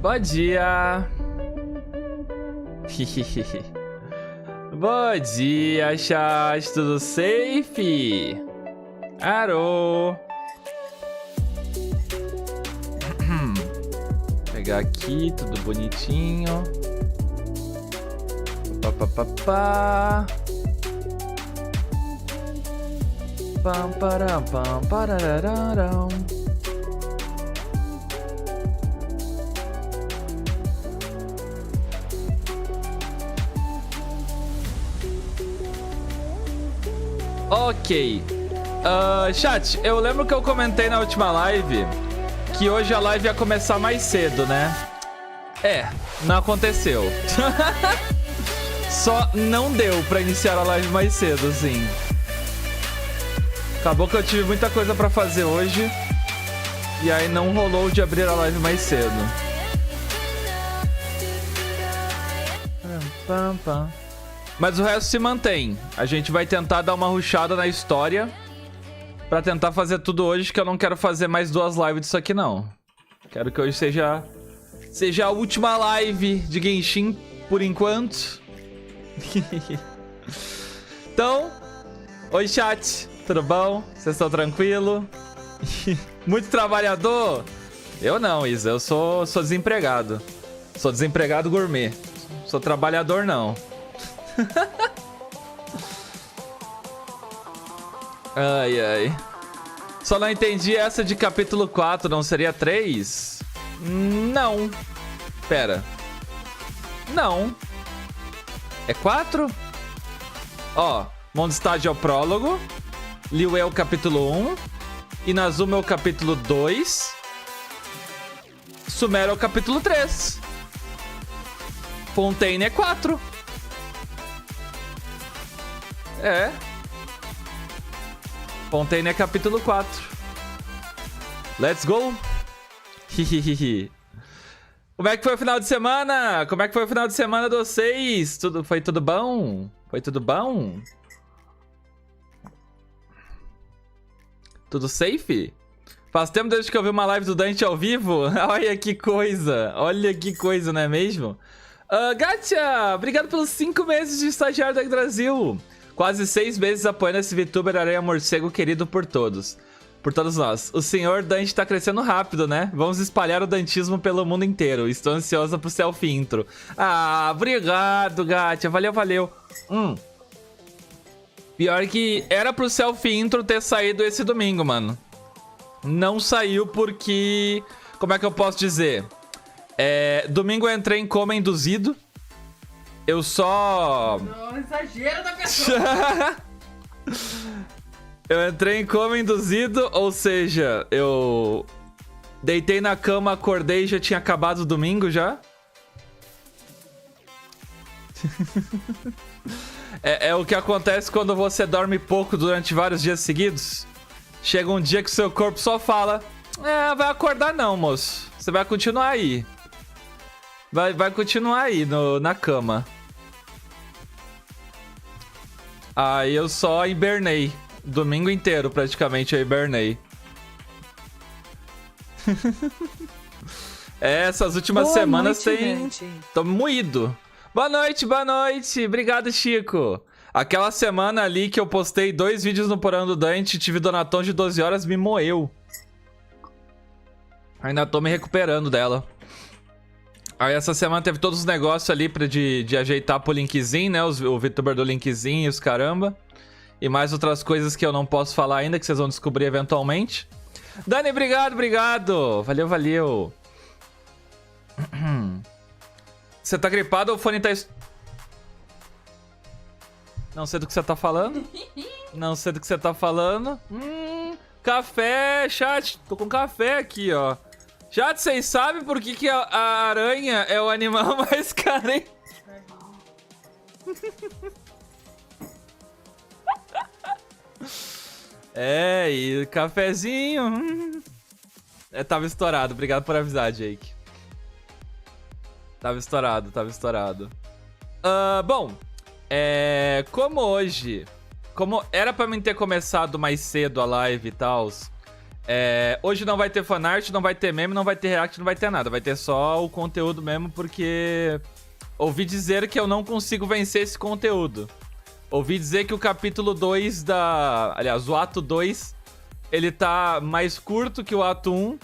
Bom dia! Bom dia, chat! Tudo safe? Arô! Pegar aqui, tudo bonitinho. Pá. Pam, param, pam, parararam. Ok. Chat, eu lembro que eu comentei na última live que hoje a live ia começar mais cedo, né? Não aconteceu. Só não deu pra iniciar a live mais cedo, assim. Acabou que eu tive muita coisa pra fazer hoje. E aí não rolou de abrir a live mais cedo. Mas o resto se mantém. A gente vai tentar dar uma rushada na história pra tentar fazer tudo hoje, que eu não quero fazer mais 2 lives disso aqui, não. Quero que hoje seja a última live de Genshin, por enquanto. Então, oi chat, tudo bom? Vocês estão tranquilos? Muito trabalhador? Eu não, Isa, eu sou desempregado. Sou desempregado gourmet. Sou trabalhador, não. Ai. Só não entendi essa de capítulo 4, não seria 3? Não. Pera. Não. É 4? Ó, Mondstadt é o prólogo. Liu é o capítulo 1. Inazuma é o capítulo 2. Sumero é o capítulo 3. Fontaine é 4. É. Fontaine é capítulo 4. Let's go. Como é que foi o final de semana? Como é que foi o final de semana de vocês? Foi tudo bom? Foi tudo bom? Tudo safe? Faz tempo desde que eu vi uma live do Dante ao vivo. Olha que coisa. Olha que coisa, não é mesmo? Gatia, obrigado pelos 5 meses de estagiário da Brasil. Quase 6 meses apoiando esse VTuber aranha morcego querido por todos. Por todos nós. O senhor Dante tá crescendo rápido, né? Vamos espalhar o dantismo pelo mundo inteiro. Estou ansiosa pro selfie intro. Ah, obrigado, Gatia. Valeu, valeu. Pior que era pro selfie intro ter saído esse domingo, mano. Não saiu porque... Como é que eu posso dizer? Domingo eu entrei em coma induzido. Eu só... Não, exagero da pessoa. Eu entrei em coma induzido, ou seja, eu deitei na cama, acordei e já tinha acabado o domingo já. É o que acontece quando você dorme pouco durante vários dias seguidos. Chega um dia que o seu corpo só fala: vai acordar não, moço. Você vai continuar aí. Vai continuar aí na cama. Aí eu só hibernei. Domingo inteiro, praticamente, eu hibernei. Essas últimas semanas tem... Tô moído. Boa noite, boa noite. Obrigado, Chico. Aquela semana ali que eu postei 2 vídeos no porão do Dante, tive donatão de 12 horas, me moeu. Ainda tô me recuperando dela. Aí essa semana teve todos os negócios ali de ajeitar pro linkzinho, né? O VTuber do linkzinho e os caramba. E mais outras coisas que eu não posso falar ainda, que vocês vão descobrir eventualmente. Dani, obrigado, obrigado. Valeu, valeu. Você tá gripado ou o fone tá... Não sei do que você tá falando. Não sei do que você tá falando. Café, chat. Tô com café aqui, ó. Chat, vocês sabem por que a aranha é o animal mais carente? E cafezinho. Tava estourado. Obrigado por avisar, Jake. Tava estourado, tava estourado. Bom, como hoje... Como era pra mim ter começado mais cedo a live e tal... hoje não vai ter fanart, não vai ter meme, não vai ter react, não vai ter nada. Vai ter só o conteúdo mesmo, porque... Ouvi dizer que eu não consigo vencer esse conteúdo. Ouvi dizer que o capítulo 2 da... Aliás, o ato 2, ele tá mais curto que o ato 1,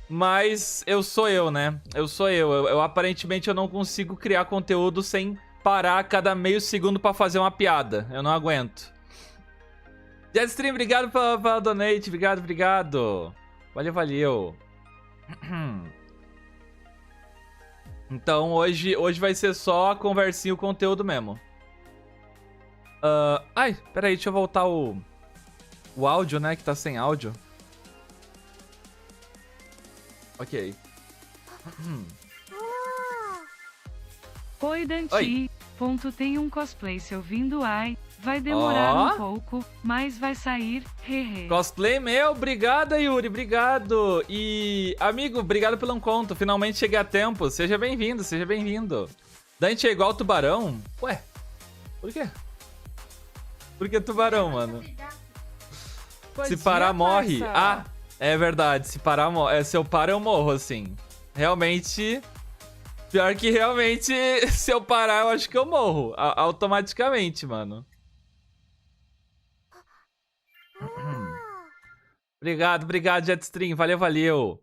mas eu sou eu, né? Eu sou eu. Aparentemente eu não consigo criar conteúdo sem parar a cada meio segundo pra fazer uma piada. Eu não aguento. Jetstream, obrigado pela donate. Obrigado, obrigado. Valeu, valeu. Então hoje vai ser só a conversinha, o conteúdo mesmo. Ai, peraí, deixa eu voltar o áudio, né, que tá sem áudio. Ok. Oi, Dante. Oi. Tem um cosplay se ouvindo, ai. Vai demorar um pouco, mas vai sair, hehe. Cosplay meu, obrigado, Yuri, obrigado. E, amigo, obrigado pelo encontro. Finalmente cheguei a tempo. Seja bem-vindo, seja bem-vindo. Dante é igual tubarão? Ué, por quê? Por que tubarão, mano? Se parar, morre. Ah, é verdade. Se parar, morre. Se eu paro, eu morro, assim. Realmente... Pior que realmente, se eu parar, eu acho que eu morro. Automaticamente, mano. Obrigado, obrigado, Jetstream. Valeu, valeu.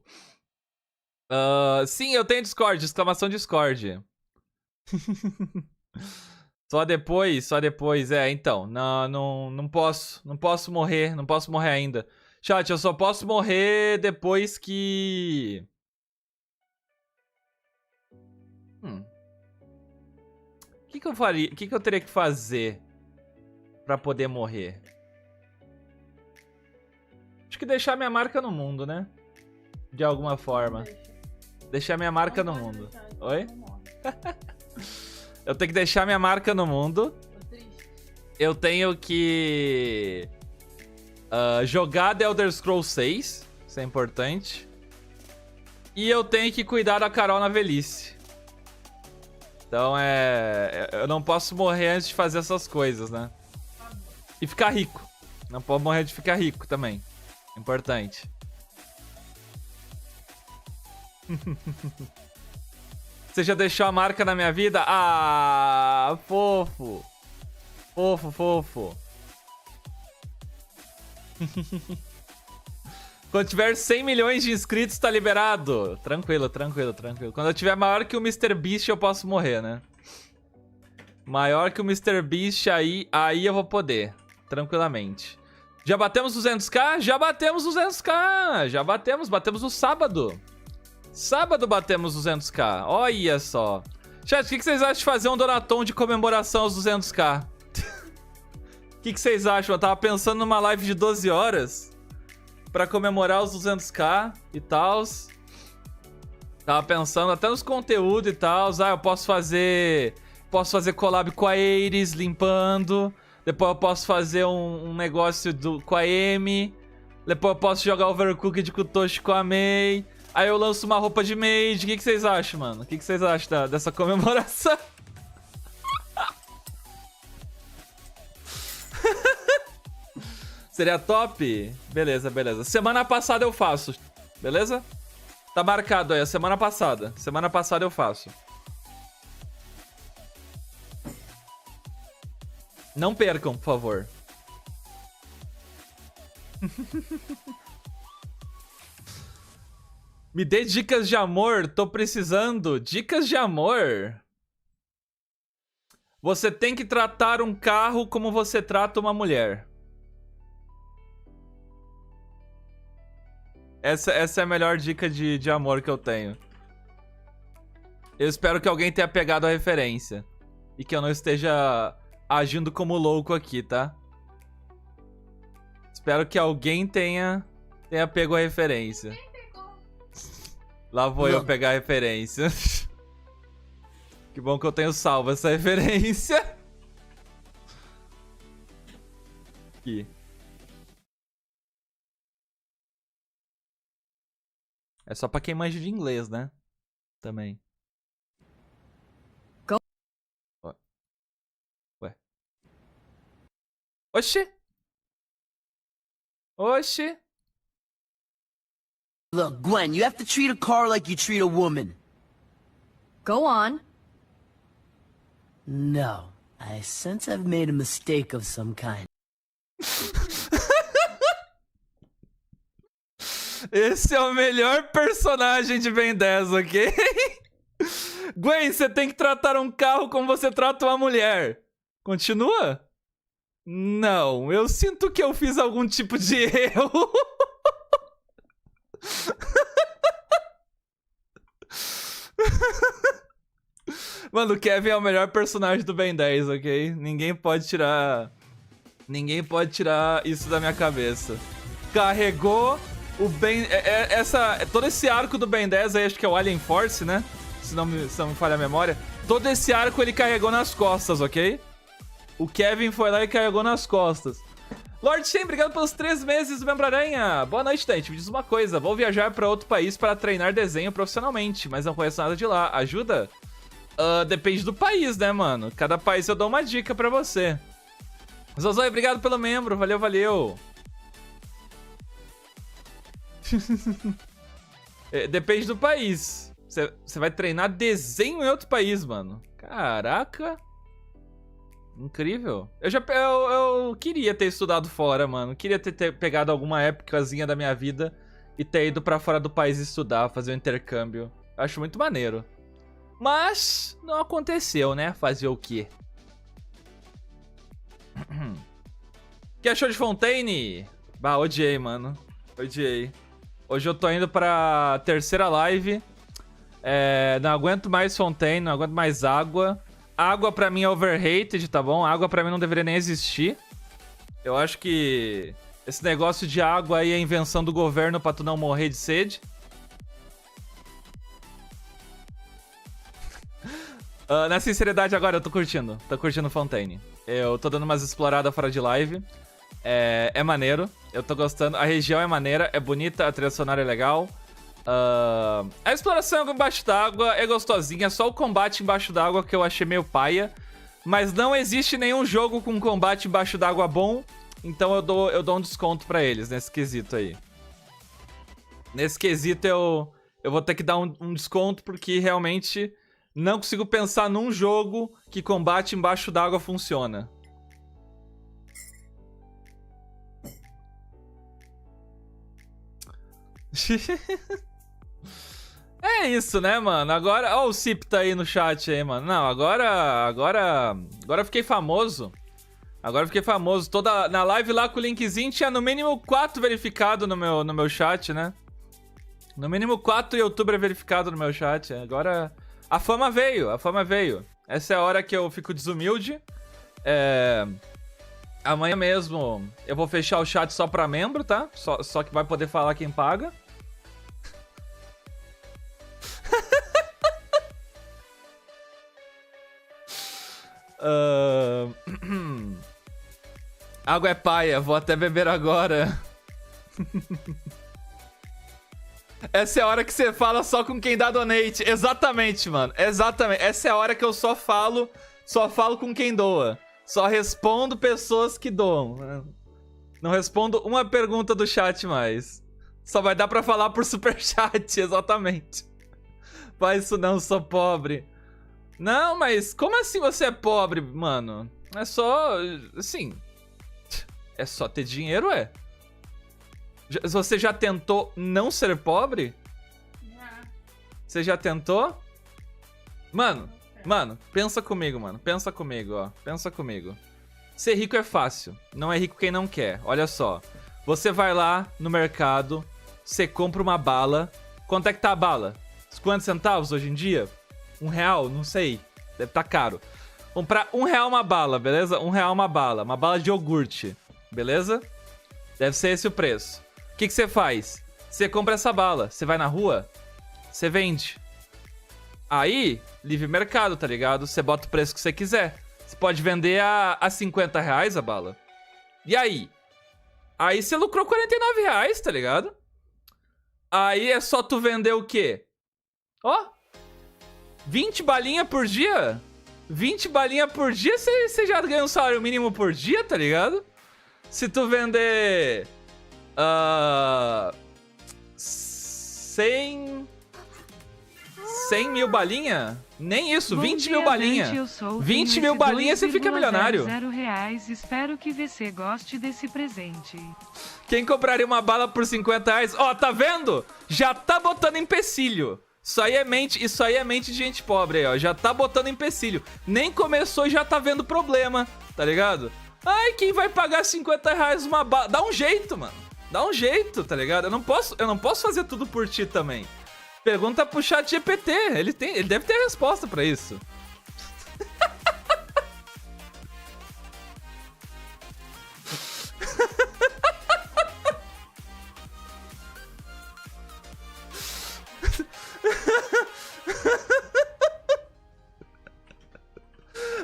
Sim, eu tenho Discord. Exclamação Discord. Só depois. Então. Não posso morrer. Não posso morrer ainda. Chat, eu só posso morrer depois que... que eu faria? O que eu teria que fazer pra poder morrer? Acho que deixar minha marca no mundo, né? De alguma forma. Deixar minha marca no mundo. Oi? Eu tenho que deixar minha marca no mundo. Eu tenho que... jogar The Elder Scrolls 6. Isso é importante. E eu tenho que cuidar da Carol na velhice. Então eu não posso morrer antes de fazer essas coisas, né? E ficar rico. Não pode morrer de ficar rico também. Importante. Você já deixou a marca na minha vida? Ah, fofo. Fofo, fofo. Quando tiver 100 milhões de inscritos, tá liberado. Tranquilo, tranquilo, tranquilo. Quando eu tiver maior que o MrBeast, eu posso morrer, né? Maior que o MrBeast, aí eu vou poder. Tranquilamente. Já batemos 200k? Já batemos 200k! Já batemos no sábado. Sábado batemos 200k. Olha só. Chat, o que vocês acham de fazer um donatom de comemoração aos 200k? O que vocês acham? Eu tava pensando numa live de 12 horas pra comemorar os 200k e tal. Tava pensando até nos conteúdos e tal. Ah, eu posso fazer collab com a Ares, limpando. Depois eu posso fazer um negócio com a Amy. Depois eu posso jogar Overcooked com o Toshi com a May. Aí eu lanço uma roupa de maid. O que vocês acham, mano? O que vocês acham dessa comemoração? Seria top? Beleza, beleza. Semana passada eu faço. Beleza? Tá marcado aí, a semana passada. Semana passada eu faço. Não percam, por favor. Me dê dicas de amor, tô precisando. Dicas de amor? Você tem que tratar um carro como você trata uma mulher. Essa é a melhor dica de amor que eu tenho. Eu espero que alguém tenha pegado a referência. E que eu não esteja agindo como louco aqui, tá? Espero que alguém tenha pego a referência. Lá vou eu pegar a referência. Que bom que eu tenho salvo essa referência. Aqui. É só pra quem manja de inglês, né? Também. Ué. Oxi. Oxi. Look, Gwen, you have to treat a car like you treat a woman. Go on. No, I sense I've made a mistake of some kind. Esse é o melhor personagem de Ben 10, ok? Gwen, você tem que tratar um carro como você trata uma mulher. Continua? Não, eu sinto que eu fiz algum tipo de erro. Mano, o Kevin é o melhor personagem do Ben 10, ok? Ninguém pode tirar isso da minha cabeça. Carregou o Ben... todo esse arco do Ben 10 aí, acho que é o Alien Force, né? Se não me falha a memória. Todo esse arco ele carregou nas costas, ok? O Kevin foi lá e carregou nas costas. Lord Shen, obrigado pelos 3 meses do Membro-Aranha. Boa noite, Dante. Me diz uma coisa. Vou viajar pra outro país para treinar desenho profissionalmente, mas não conheço nada de lá. Ajuda? Depende do país, né, mano? Cada país eu dou uma dica pra você. Zozói, obrigado pelo membro. Valeu, valeu. Depende do país. Você vai treinar desenho em outro país, mano. Caraca. Incrível. Eu queria ter estudado fora, mano. Queria ter pegado alguma épocazinha da minha vida e ter ido pra fora do país estudar, fazer um intercâmbio. Acho muito maneiro. Mas não aconteceu, né? Fazer o quê? O que achou de Fontaine? Bah, odiei, mano. Odiei. Hoje eu tô indo pra terceira live. Não aguento mais Fontaine, não aguento mais água. água pra mim é overrated, tá bom? Água pra mim não deveria nem existir. Eu acho que esse negócio de água aí é invenção do governo pra tu não morrer de sede. Na sinceridade agora, eu tô curtindo Fontaine. Eu tô dando umas exploradas fora de live. É maneiro, eu tô gostando. A região é maneira, é bonita, a trilha sonora é legal. A exploração embaixo d'água é gostosinha, só o combate embaixo d'água que eu achei meio paia. Mas não existe nenhum jogo com combate embaixo d'água bom, então eu dou um desconto pra eles nesse quesito aí. Nesse quesito eu vou ter que dar um desconto porque realmente não consigo pensar num jogo que combate embaixo d'água funciona. É isso, né, mano? Agora... Ó, o Cip tá aí no chat aí, mano. Não, agora eu fiquei famoso. Agora eu fiquei famoso. Na live lá com o linkzinho tinha no mínimo 4 verificados no meu chat, né? No mínimo 4 youtubers verificados no meu chat. Agora... A fama veio, a fama veio. Essa é a hora que eu fico desumilde. Amanhã mesmo eu vou fechar o chat só pra membro, tá? Só que vai poder falar quem paga. Água é paia, vou até beber agora. Essa é a hora que você fala só com quem dá donate. Exatamente, mano. Exatamente. Essa é a hora que eu só falo com quem doa. Só respondo pessoas que doam. Não respondo uma pergunta do chat mais. Só vai dar pra falar por superchat, exatamente. Faz isso não, sou pobre. Não, mas como assim você é pobre, mano? É só... assim... É só ter dinheiro, é? Você já tentou não ser pobre? Você já tentou? Mano, pensa comigo, mano. Pensa comigo, ó. Pensa comigo. Ser rico é fácil. Não é rico quem não quer. Olha só. Você vai lá no mercado, você compra uma bala. Quanto é que tá a bala? 50 centavos hoje em dia? R$1? Não sei. Deve tá caro. Comprar R$1 uma bala, beleza? R$1 uma bala. Uma bala de iogurte. Beleza? Deve ser esse o preço. O que você faz? Você compra essa bala. Você vai na rua, você vende. Aí, livre mercado, tá ligado? Você bota o preço que você quiser. Você pode vender a R$50 a bala. E aí? Aí você lucrou R$49, tá ligado? Aí é só tu vender o quê? Ó, 20 balinhas por dia? 20 balinhas por dia, você já ganha um salário mínimo por dia, tá ligado? Se tu vender... 100 mil balinha? Nem isso, Bom 20 dia, mil balinha. Dante, 20 mil balinha você fica milionário. R$0. Espero que você goste desse presente. Quem compraria uma bala por R$50? Ó, tá vendo? Já tá botando empecilho. Isso aí é mente de gente pobre aí, ó. Já tá botando empecilho. Nem começou e já tá vendo problema, tá ligado? Ai, quem vai pagar R$50 uma bala? Dá um jeito, mano. Dá um jeito, tá ligado? Eu não posso fazer tudo por ti também. Pergunta pro chat GPT. Ele deve ter resposta pra isso.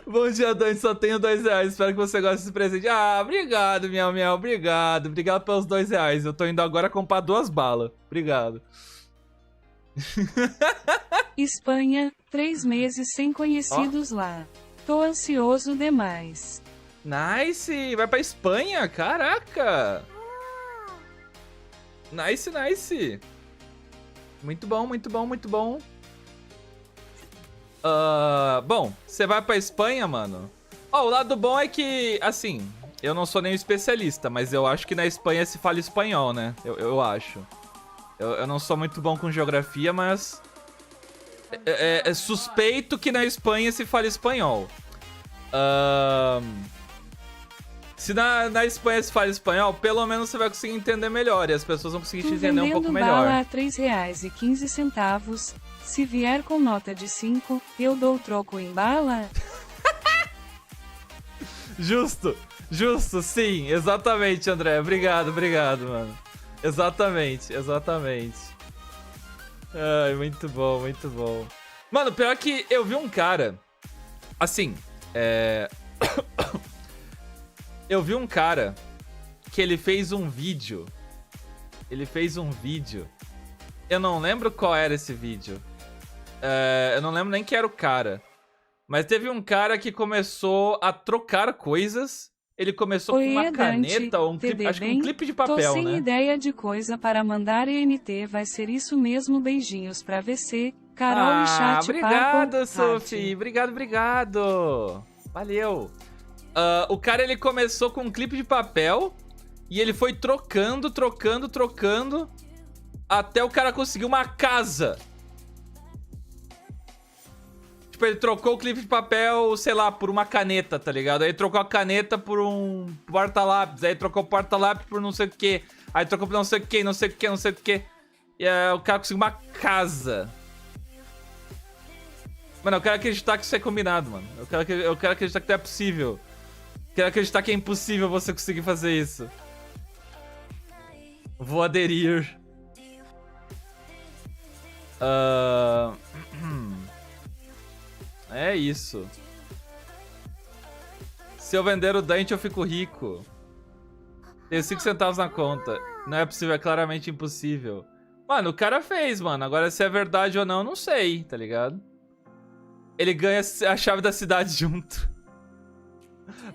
Bom dia, Dante. Só tenho R$2. Espero que você goste desse presente. Ah, obrigado, Miau Miau. Obrigado. Obrigado pelos R$2. Eu tô indo agora comprar 2 balas. Obrigado. Espanha, 3 meses sem conhecidos lá. Tô ansioso demais. Nice. Vai pra Espanha? Caraca. Nice, nice. Muito bom, muito bom, muito bom. Bom, você vai pra Espanha, mano. Ó, o lado bom é que, assim, eu não sou nenhum especialista, mas eu acho que na Espanha se fala espanhol, né? Eu acho. Eu não sou muito bom com geografia, mas... É suspeito que na Espanha se fala espanhol. Se na Espanha se fala espanhol, pelo menos você vai conseguir entender melhor. E as pessoas vão conseguir te entender um pouco melhor. Bala a R$3,15. Se vier com nota de 5, eu dou troco em bala? Justo, justo, sim, exatamente, André. Obrigado, mano. Exatamente, exatamente. Ai, muito bom, muito bom. Mano, pior que eu vi um cara, assim, eu vi um cara que ele fez um vídeo. Eu não lembro qual era esse vídeo. Eu não lembro nem quem era o cara. Mas teve um cara que começou a trocar coisas. Ele começou com uma caneta ou um clipe, acho que um clipe de papel, tô sem né? ideia de coisa para mandar ENT, vai ser isso mesmo, beijinhos pra VC, Carol e chat. Obrigado, Sophie. Obrigado. Valeu. O cara, ele começou com um clipe de papel e ele foi trocando, até o cara conseguir uma casa. Tipo, ele trocou o clipe de papel, sei lá, por uma caneta, tá ligado? Aí trocou a caneta por um porta-lápis. Aí trocou o porta-lápis por não sei o que. Aí trocou por não sei o que, não sei o que, não sei o que. E o cara conseguiu uma casa. Mano, eu quero acreditar que isso é combinado, mano. Eu quero acreditar que não é possível. Quero acreditar que é impossível você conseguir fazer isso. Vou aderir. É isso. Se eu vender o Dante, eu fico rico. Tenho 5 centavos na conta. Não é possível, é claramente impossível. Mano, o cara fez, mano. Agora, se é verdade ou não, eu não sei, tá ligado? Ele ganha a chave da cidade junto.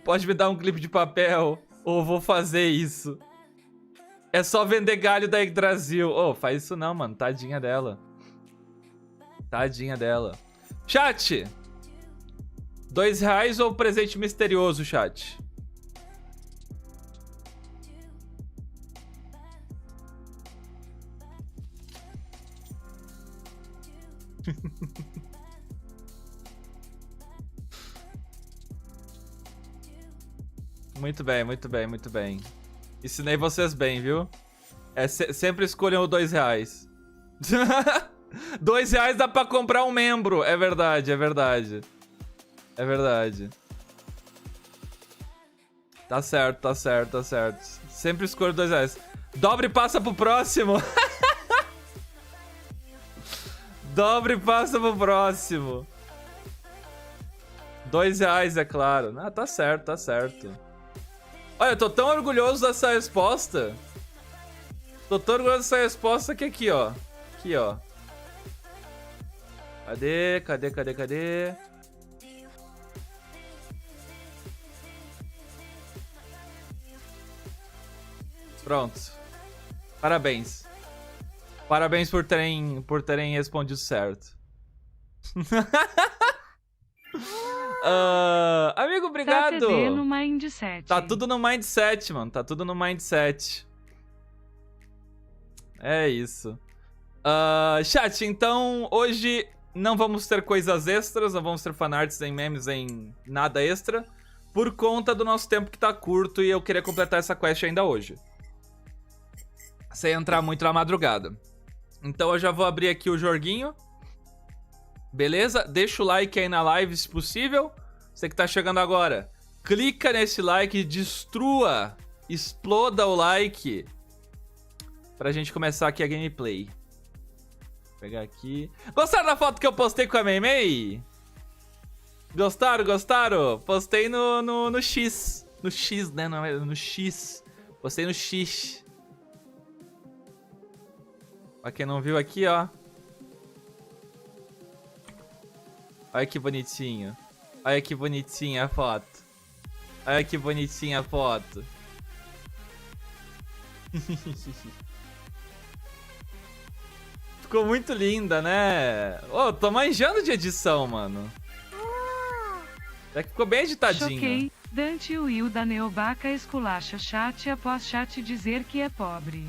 Pode me dar um clipe de papel? Ou vou fazer isso? É só vender galho da Yggdrasil. Ô, faz isso não, mano. Tadinha dela. Tadinha dela. Chat! R$2 ou presente misterioso, chat? Muito bem, muito bem, muito bem. Ensinei vocês bem, viu? Sempre escolham o R$2. R$2 dá pra comprar um membro. É verdade, é verdade. É verdade. Tá certo, tá certo, tá certo. Sempre escolho R$2. Dobre e passa pro próximo. Dobre e passa pro próximo. R$2, é claro. Ah, tá certo, tá certo. Olha, eu tô tão orgulhoso dessa resposta. Tô tão orgulhoso dessa resposta que aqui, ó. Aqui, ó. Cadê? Cadê? Cadê? Cadê? Pronto. Parabéns. Parabéns por terem respondido certo. Amigo, obrigado. Tá no mindset. Tá tudo no mindset, mano. Tá tudo no mindset. É isso. Chat, então hoje não vamos ter coisas extras. Não vamos ter fanarts, nem memes, nem nada extra. Por conta do nosso tempo que tá curto e eu queria completar essa quest ainda hoje. Sem entrar muito na madrugada. Então eu já vou abrir aqui o joguinho. Beleza? Deixa o like aí na live se possível. Você que tá chegando agora, clica nesse like, destrua, exploda o like pra gente começar aqui a gameplay. Vou pegar aqui. Gostaram da foto que eu postei com a Meimei? Gostaram? Gostaram? Postei no X. No X, né? No X. Postei no X. Pra quem não viu aqui, ó. Olha que bonitinho. Olha que bonitinha a foto. Olha que bonitinha a foto. Ficou muito linda, né? Ô, tô manjando de edição, mano. Até que ficou bem editadinho. Choquei. Dante Will da NEOBAKA esculacha chat após chat dizer que é pobre.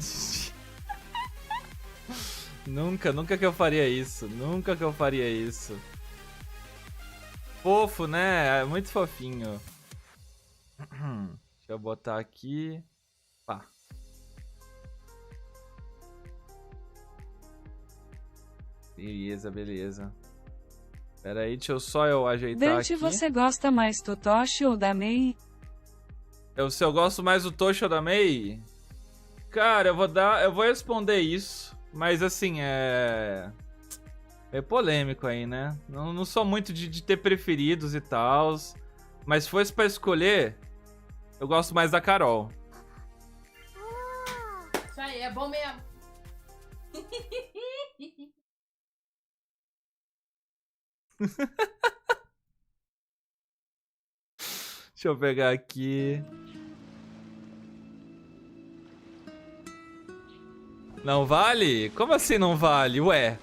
Nunca que eu faria isso. Nunca que eu faria isso. Fofo, né? É muito fofinho. Deixa eu botar aqui. Pá. Beleza, beleza. Pera aí, deixa eu só ajeitar Dante, aqui. você gosta mais Totoshi ou da Mei? Se eu gosto mais do Toshi ou da Mei? Cara, eu vou responder isso. Mas assim, é polêmico aí, né? Não sou muito de ter preferidos e tal. Mas se fosse pra escolher, eu gosto mais da Carol. Isso aí, é bom mesmo. Deixa eu pegar aqui. Não vale? Como assim não vale? Ué,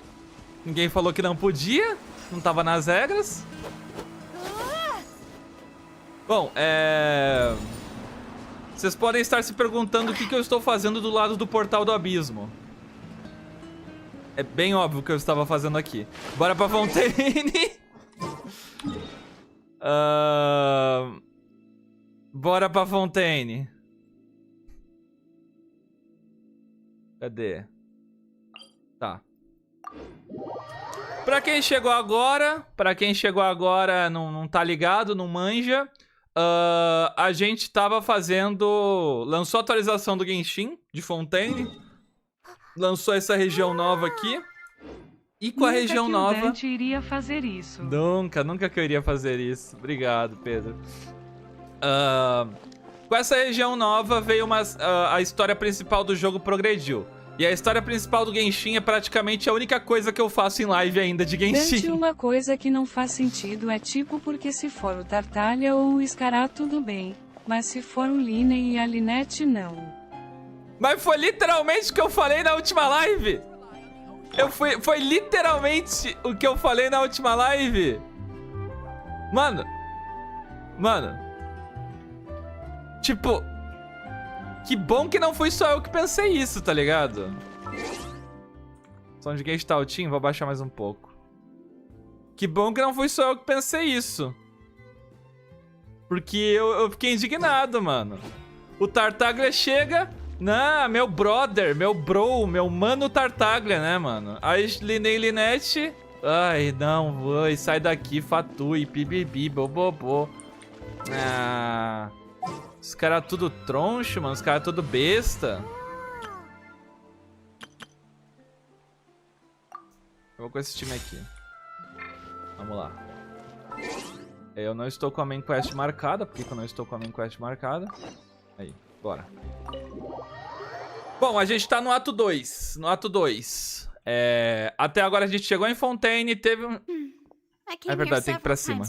ninguém falou que não podia? Não tava nas regras? Bom, vocês podem estar se perguntando o que eu estou fazendo do lado do portal do abismo. É bem óbvio o que eu estava fazendo aqui. Bora pra Fontaine. Bora pra Fontaine. Cadê? Tá. Pra quem chegou agora, não tá ligado, não manja. A gente tava fazendo... Lançou a atualização do Genshin, de Fontaine. Lançou essa região nova aqui. E com a região nova... O Dante iria fazer isso. Nunca que eu iria fazer isso. Obrigado, Pedro. Com essa região nova veio a história principal do jogo progrediu. E a história principal do Genshin é praticamente a única coisa que eu faço em live ainda de Genshin. Dante, uma coisa que não faz sentido é tipo porque se for o Tartalha ou o Scará tudo bem. Mas se for o Line e a Linette não. Mas foi literalmente o que eu falei na última live. Foi literalmente o que eu falei na última live. Mano. Tipo, que bom que não fui só eu que pensei isso, tá ligado? Som de Genshin tá altinho, vou baixar mais um pouco. Que bom que não fui só eu que pensei isso. Porque eu fiquei indignado, mano. O Tartaglia chega... Não, meu brother, meu bro, meu mano Tartaglia, né, mano? Aí Linette... Ai, não, oi, sai daqui, fatui, pibibi, bobobô. Ah... Os caras tudo troncho, mano. Os caras tudo besta. Eu vou com esse time aqui. Vamos lá. Eu não estou com a main quest marcada. Por que eu não estou com a main quest marcada? Aí, bora. Bom, a gente tá no ato 2. No ato 2. Até agora a gente chegou em Fontaine e teve um... É verdade, tem que ir pra cima.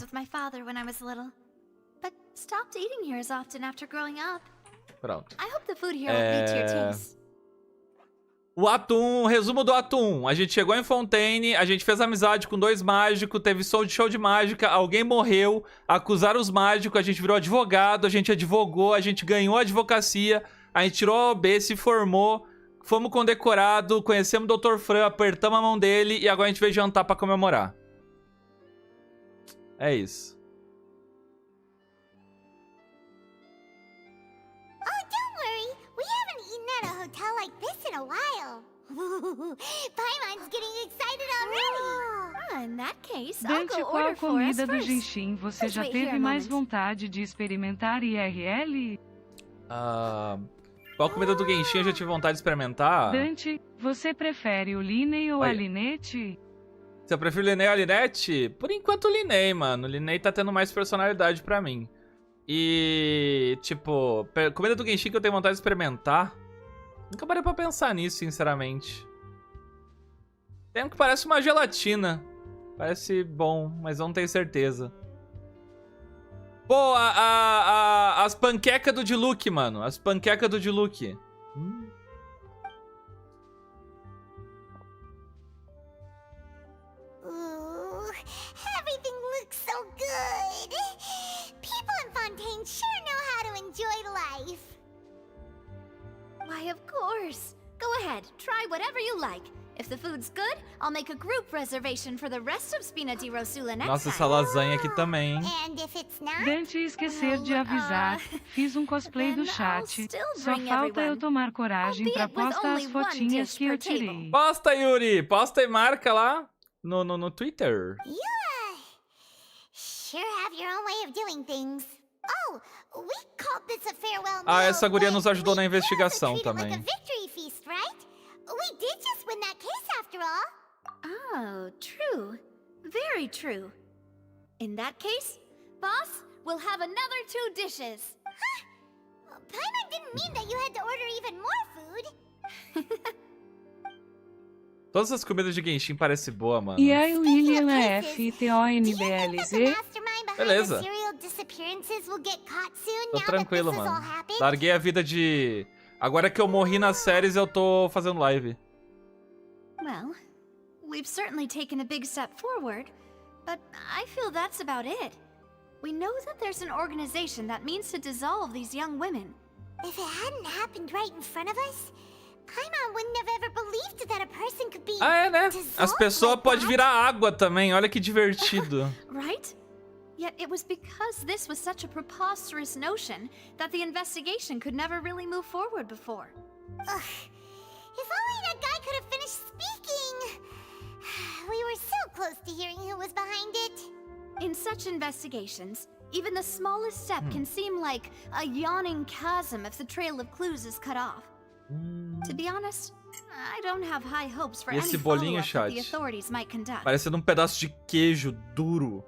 But stopped eating here as often after growing up. Pronto. I hope the food here will be to your taste. O ato 1, resumo do ato 1. A gente chegou em Fontaine, a gente fez amizade com 2 mágicos, teve show de mágica, alguém morreu, acusaram os mágicos, a gente virou advogado, a gente advogou, a gente ganhou a advocacia, a gente tirou a OB, se formou, fomos condecorados, conhecemos o Dr. Fran, apertamos a mão dele e agora a gente veio jantar pra comemorar. É isso. Hotel like this in a while. Paimon's getting excited already. In that case, I'll Dante, go qual order for us comida do first. Genshin você Let's já wait teve here a mais moment. vontade de experimentar IRL? Qual comida do Genshin eu já tive vontade de experimentar? Dante, você prefere o Linei ou a Olha. Linette? Se eu prefiro o Linei ou a Linette? Por enquanto o Linei, mano. O Linei tá tendo mais personalidade pra mim. E, tipo, comida do Genshin que eu tenho vontade de experimentar... Nunca parei pra pensar nisso, sinceramente. Tem um que parece uma gelatina. Parece bom, mas eu não tenho certeza. Pô, as panquecas do Diluc, mano. As panquecas do Diluc. Ooh, everything looks so good. People in Fontaine sure know how to enjoy life. Why, of course. Go ahead, try whatever you like. If the food's good, I'll make a group reservation for the rest of Spina di Rosula next Nossa, time. essa lasanha aqui também, hein? And if it's not, Dante, esquecer de avisar. Fiz um cosplay do then I'll chat. still Só bring falta eu everyone. tomar coragem pra Albeit with postar as only one fotinhas dish que eu per table. tirei. Posta, Yuri! Posta e marca lá no Twitter. you sure have your own way of doing things. Oh, we called this a farewell Ah, meal, essa guria but nos ajudou na we investigação also treated it também. like a victory feast, right? We did just win that case after all. Oh, true. Very true. In that case, boss, we'll have another 2 dishes. Paimon didn't mean that you had to order even more food. Todas as comidas de Genshin parecem boa, mano. E aí, William FTONBLZ? Beleza. Tô tranquilo, mano. Larguei a vida de... Agora que eu morri nas séries, eu tô fazendo live. Well, we've certainly taken a big step forward, but I feel that's about it. We know that there's an organization that means to dissolve these young women. If it hadn't happened right in front of us, Paimon wouldn't have ever believed that a person could be Ah, é, né? As dissolved pessoas like podem that. virar água também. Olha que divertido. Right? Yet it was because this was such a preposterous notion that the investigation could never really move forward before. Ugh. If only that guy could have finished speaking. We were so close to hearing who was behind it. In such investigations, even the smallest step can seem like a yawning chasm if the trail of clues is cut off. To be honest, I don't have high hopes for E any esse bolinho, follow-up that the chat? authorities might conduct. Parecendo um pedaço de queijo duro.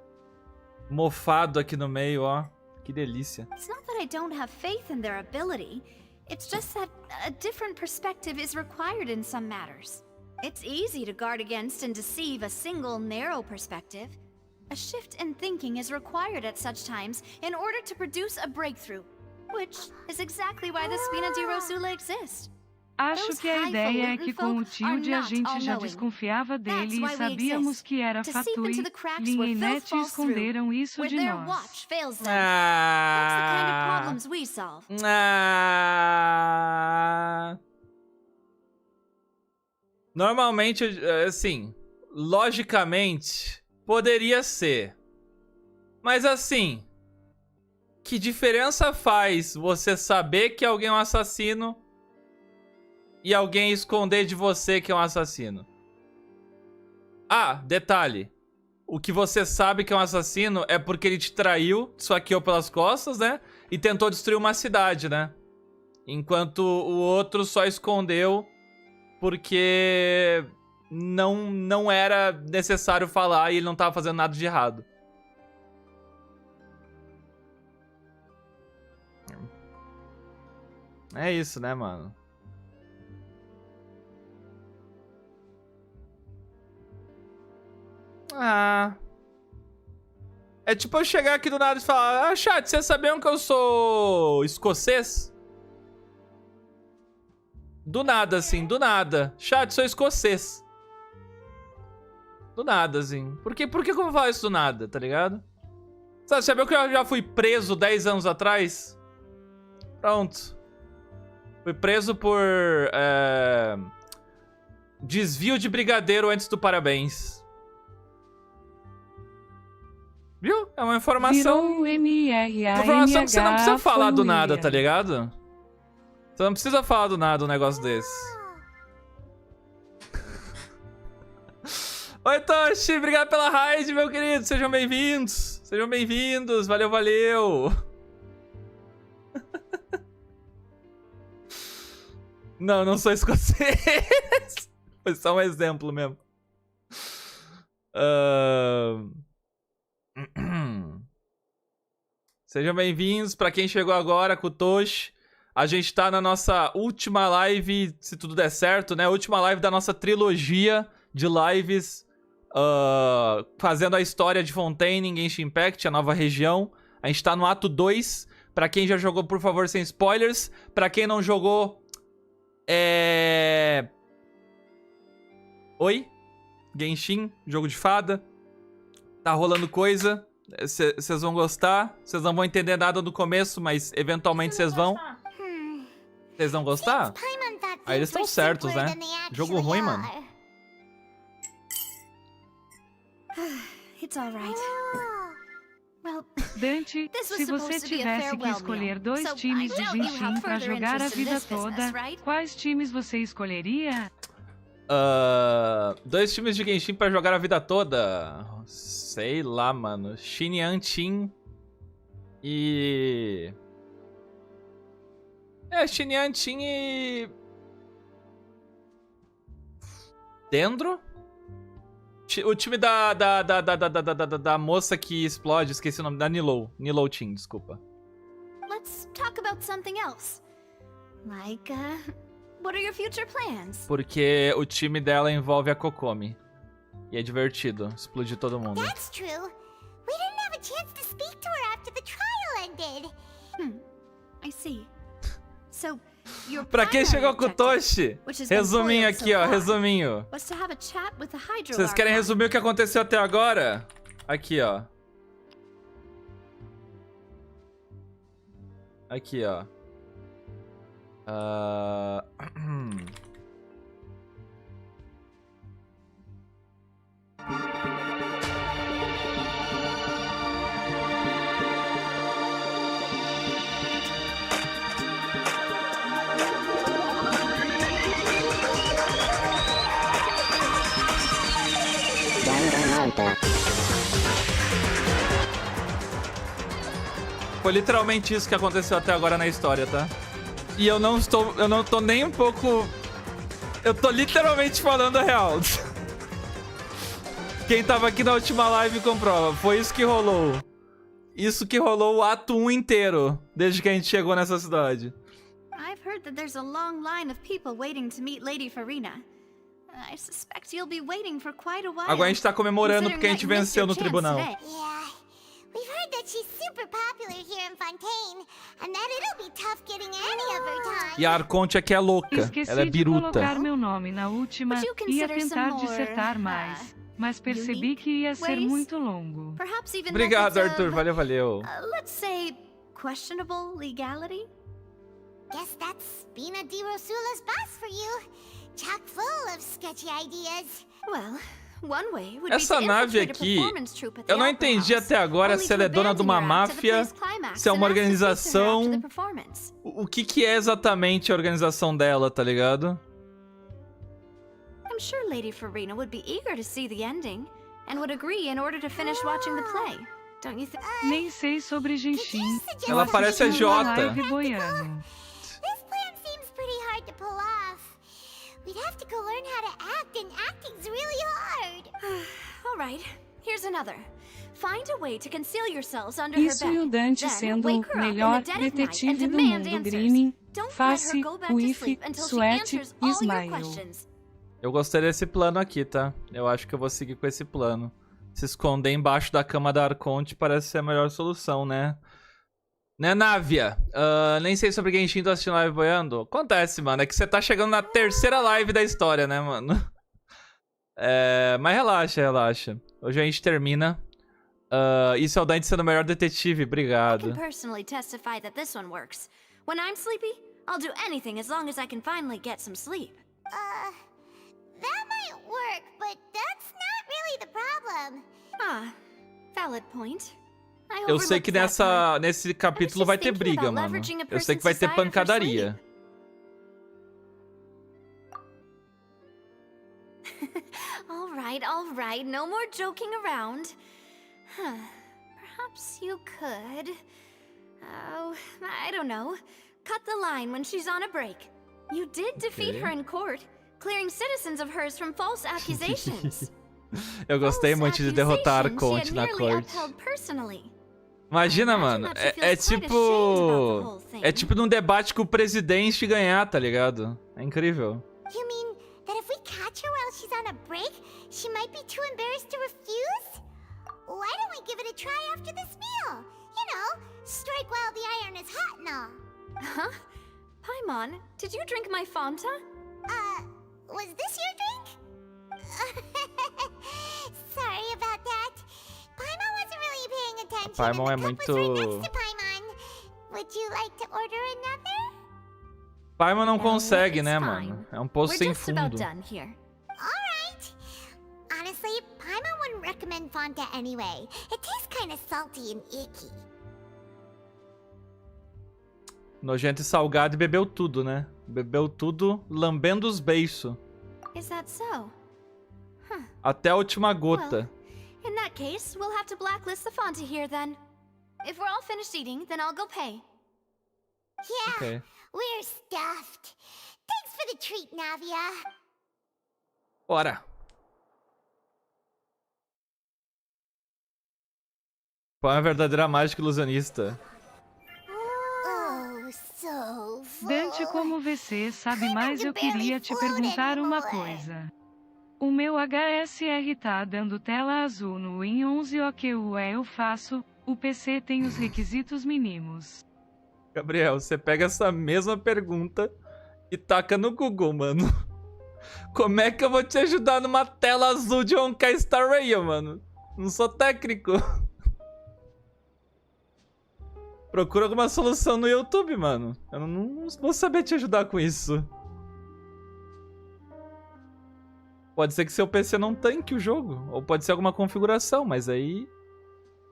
Mofado aqui no meio, ó. Que delícia. It's not that I don't have faith in their ability. It's just that a different perspective is required in some matters. It's easy to guard against and deceive a single narrow perspective. A shift in thinking is required at such times in order to produce a breakthrough, which is exactly why the Spina di Rosula exists. Acho que a ideia é que com o Tilde a gente já desconfiava dele e sabíamos que era FATUIS. Lin e Net esconderam isso de Their nós. watch fails them. That's the kind of Ah. problems we solve. Ah. Normalmente, assim, logicamente, poderia ser. Mas assim, que diferença faz você saber que alguém é um assassino e alguém esconder de você que é um assassino? Ah, detalhe. O que você sabe que é um assassino é porque ele te traiu, te esfaqueou pelas costas, né? E tentou destruir uma cidade, né? Enquanto o outro só escondeu porque não era necessário falar e ele não tava fazendo nada de errado. É isso, né, mano? Ah. É tipo eu chegar aqui do nada e falar: ah, chat, vocês sabiam que eu sou escocês? Do nada, assim, do nada. Chat, sou escocês. Do nada, assim. Por que eu vou falar isso do nada, tá ligado? Sabe, sabia que eu já fui preso 10 anos atrás? Pronto. Fui preso por desvio de brigadeiro antes do parabéns. Viu? É uma informação. Informação que você não precisa falar do nada, tá ligado? Você não precisa falar do nada um negócio desse. Oi, Toshi, obrigado pela raid, meu querido. Sejam bem-vindos. Sejam bem-vindos. Valeu, valeu. Não, não sou escocês. Foi só um exemplo mesmo. Sejam bem-vindos. Pra quem chegou agora com o Toshi, a gente tá na nossa última live, se tudo der certo, né? Última live da nossa trilogia de lives, fazendo a história de Fontaine em Genshin Impact, a nova região. A gente tá no ato 2. Pra quem já jogou, por favor, sem spoilers. Pra quem não jogou, Oi? Genshin, jogo de fada. Tá rolando coisa. Vocês vão gostar. Vocês não vão entender nada no começo, mas eventualmente vocês vão. Vocês vão gostar? Aí eles estão certos, né? Jogo ruim, mano. It's all right. Well, Dante, se você tivesse que escolher 2 times de Genshin pra jogar a vida toda, quais times você escolheria? 2 times de Genshin pra jogar a vida toda? Sei lá, mano. Xinyan Team E... Xinyantin e... Dendro? O time da moça que explode, esqueci o nome, da Nilou. Nilou Team, desculpa. Let's talk about something else. Like, what are your future plans? Porque o time dela envolve a Kokomi. E é divertido, explodir todo mundo. That's true. We didn't have a chance to speak to her after the trial ended. I see. So, your Pra quem primary chegou com o objective, Toshi, which has been resuminho foiled aqui, so ó, far, resuminho. was to have a chat with the Hydro Vocês querem Archon. resumir o que aconteceu até agora? Aqui, ó. Aqui, ó. Foi literalmente isso que aconteceu até agora na história, tá? E eu não tô nem um pouco... Eu tô literalmente falando a real. Quem tava aqui na última live comprova. Foi isso que rolou. Isso que rolou o ato 1 inteiro, desde que a gente chegou nessa cidade. I've heard that there's a long line of people waiting to meet Lady Farina. I suspect you'll be waiting for quite a while. Agora a gente tá comemorando porque a gente venceu no tribunal. Yeah. We've heard that she's super popular here in Fontaine, and that it'll be tough getting any of her time. E a Arconte aqui é louca. Esqueci Ela é de biruta. colocar meu nome na última. Would you Ia consider tentar some more, dissertar mais, mas percebi que ia ser ways? muito longo. Perhaps even Obrigado, methods Arthur. of, Valeu, valeu. let's say, questionable legality? Guess that's Spina di Rosula's boss for you. Chock full of sketchy ideas. Well, one way would Essa be to nave infiltrate a aqui, performance troupe at the eu não Opera entendi House, até agora only se ela é to dona de uma abandon her after the máfia, play's climax se é uma and ask to speak to her after organização. the performance. O que é exatamente a organização dela, tá ligado? I'm sure Lady Farina would be eager to see the ending and would agree in order to finish watching the play. Don't you think? Nem sei sobre Genshin. Ela parece a Assisti uma Jota. live boiano. This plan seems pretty hard to pull off. We'd have to go learn how to act, and acting's really hard. All right, here's another. Find a way to conceal yourselves under Isso her e o bed. Dante Then sendo wake o her up in melhor the dead of night and detetive do demand mundo. answers. Greening, Don't let face, her go back to whiff, sleep until she sweat, answers all your smile. questions. Eu gostei desse plano aqui, tá? Eu acho que eu vou seguir com esse plano. Se esconder embaixo da cama da Arconte parece ser a melhor solução, né? Né, Návia? Nem sei sobre Genshin, tô assistindo live boiando. Acontece, mano. É que você tá chegando na terceira live da história, né, mano? Mas relaxa, relaxa. Hoje a gente termina. Isso é o Dante sendo o melhor detetive. I can Obrigado. personally testify that this one works. When I'm sleepy, I'll do anything as long as I can finally get some sleep. That might work, but that's not really the problem. Ah, valid point. I Eu sei que overlooked that part. nesse capítulo vai ter briga, mano. Eu sei que vai ter pancadaria. All right, no more joking around. Perhaps you could... Oh, I don't know. Cut the line when she's on a break. You did defeat her in court, clearing citizens of hers from false accusations. Eu gostei muito de derrotar a Accusations she Arconte had na nearly corte. upheld personally. Imagina, mano. É tipo num debate com o presidente ganhar, tá ligado? É incrível. You mean that if we catch her while she's on a break, she might be too embarrassed to refuse? Why don't we give it a try after this meal? You know, strike while the iron is hot and all. Huh? Paimon, did you drink my Fanta? Was this your drink? Sorry about that. Paimon wasn't really paying attention. Paimon and é the cup was right muito... next to Paimon. Would you like to order another? Paimon não consegue, it's né, fine. mano? É um poço We're sem just about fundo. done here. Alright. Honestly, Paimon wouldn't recommend Fanta anyway. It tastes kind of salty and icky. Nojento e salgado e bebeu tudo, né? Bebeu tudo lambendo os beiços. Is that so? Até a última gota. In that case, we'll have to blacklist the Fanta here then. If we're all finished eating, then I'll go pay. Yeah, Ok. we're stuffed. Thanks for the treat, Navia. Bora. Qual é a verdadeira mágica ilusionista? Oh, so full. Dante, como você sabe mais, eu queria te perguntar uma coisa. O meu HSR tá dando tela azul no Win 11 OQU eu faço, o PC tem os requisitos mínimos. Gabriel, você pega essa mesma pergunta e taca no Google, mano. Como é que eu vou te ajudar numa tela azul de Honkai Star Rail, mano? Não sou técnico. Procura alguma solução no YouTube, mano. Eu não vou saber te ajudar com isso. Pode ser que seu PC não tanque o jogo. Ou pode ser alguma configuração, mas aí...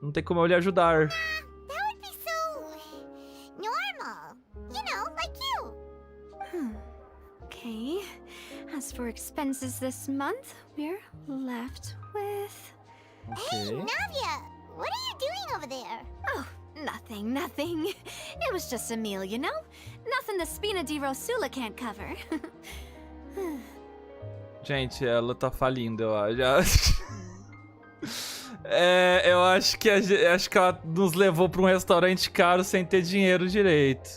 não tem como eu lhe ajudar. That would be so... normal. You know, like you. Okay. As for expenses this month, we're left with... Hey, Navia, what are you doing over there? Oh, nothing. It was just a meal, you know? Nothing the Spina di Rosula can't cover. Gente, ela tá falindo, eu acho. Eu acho que acho que ela nos levou pra um restaurante caro sem ter dinheiro direito.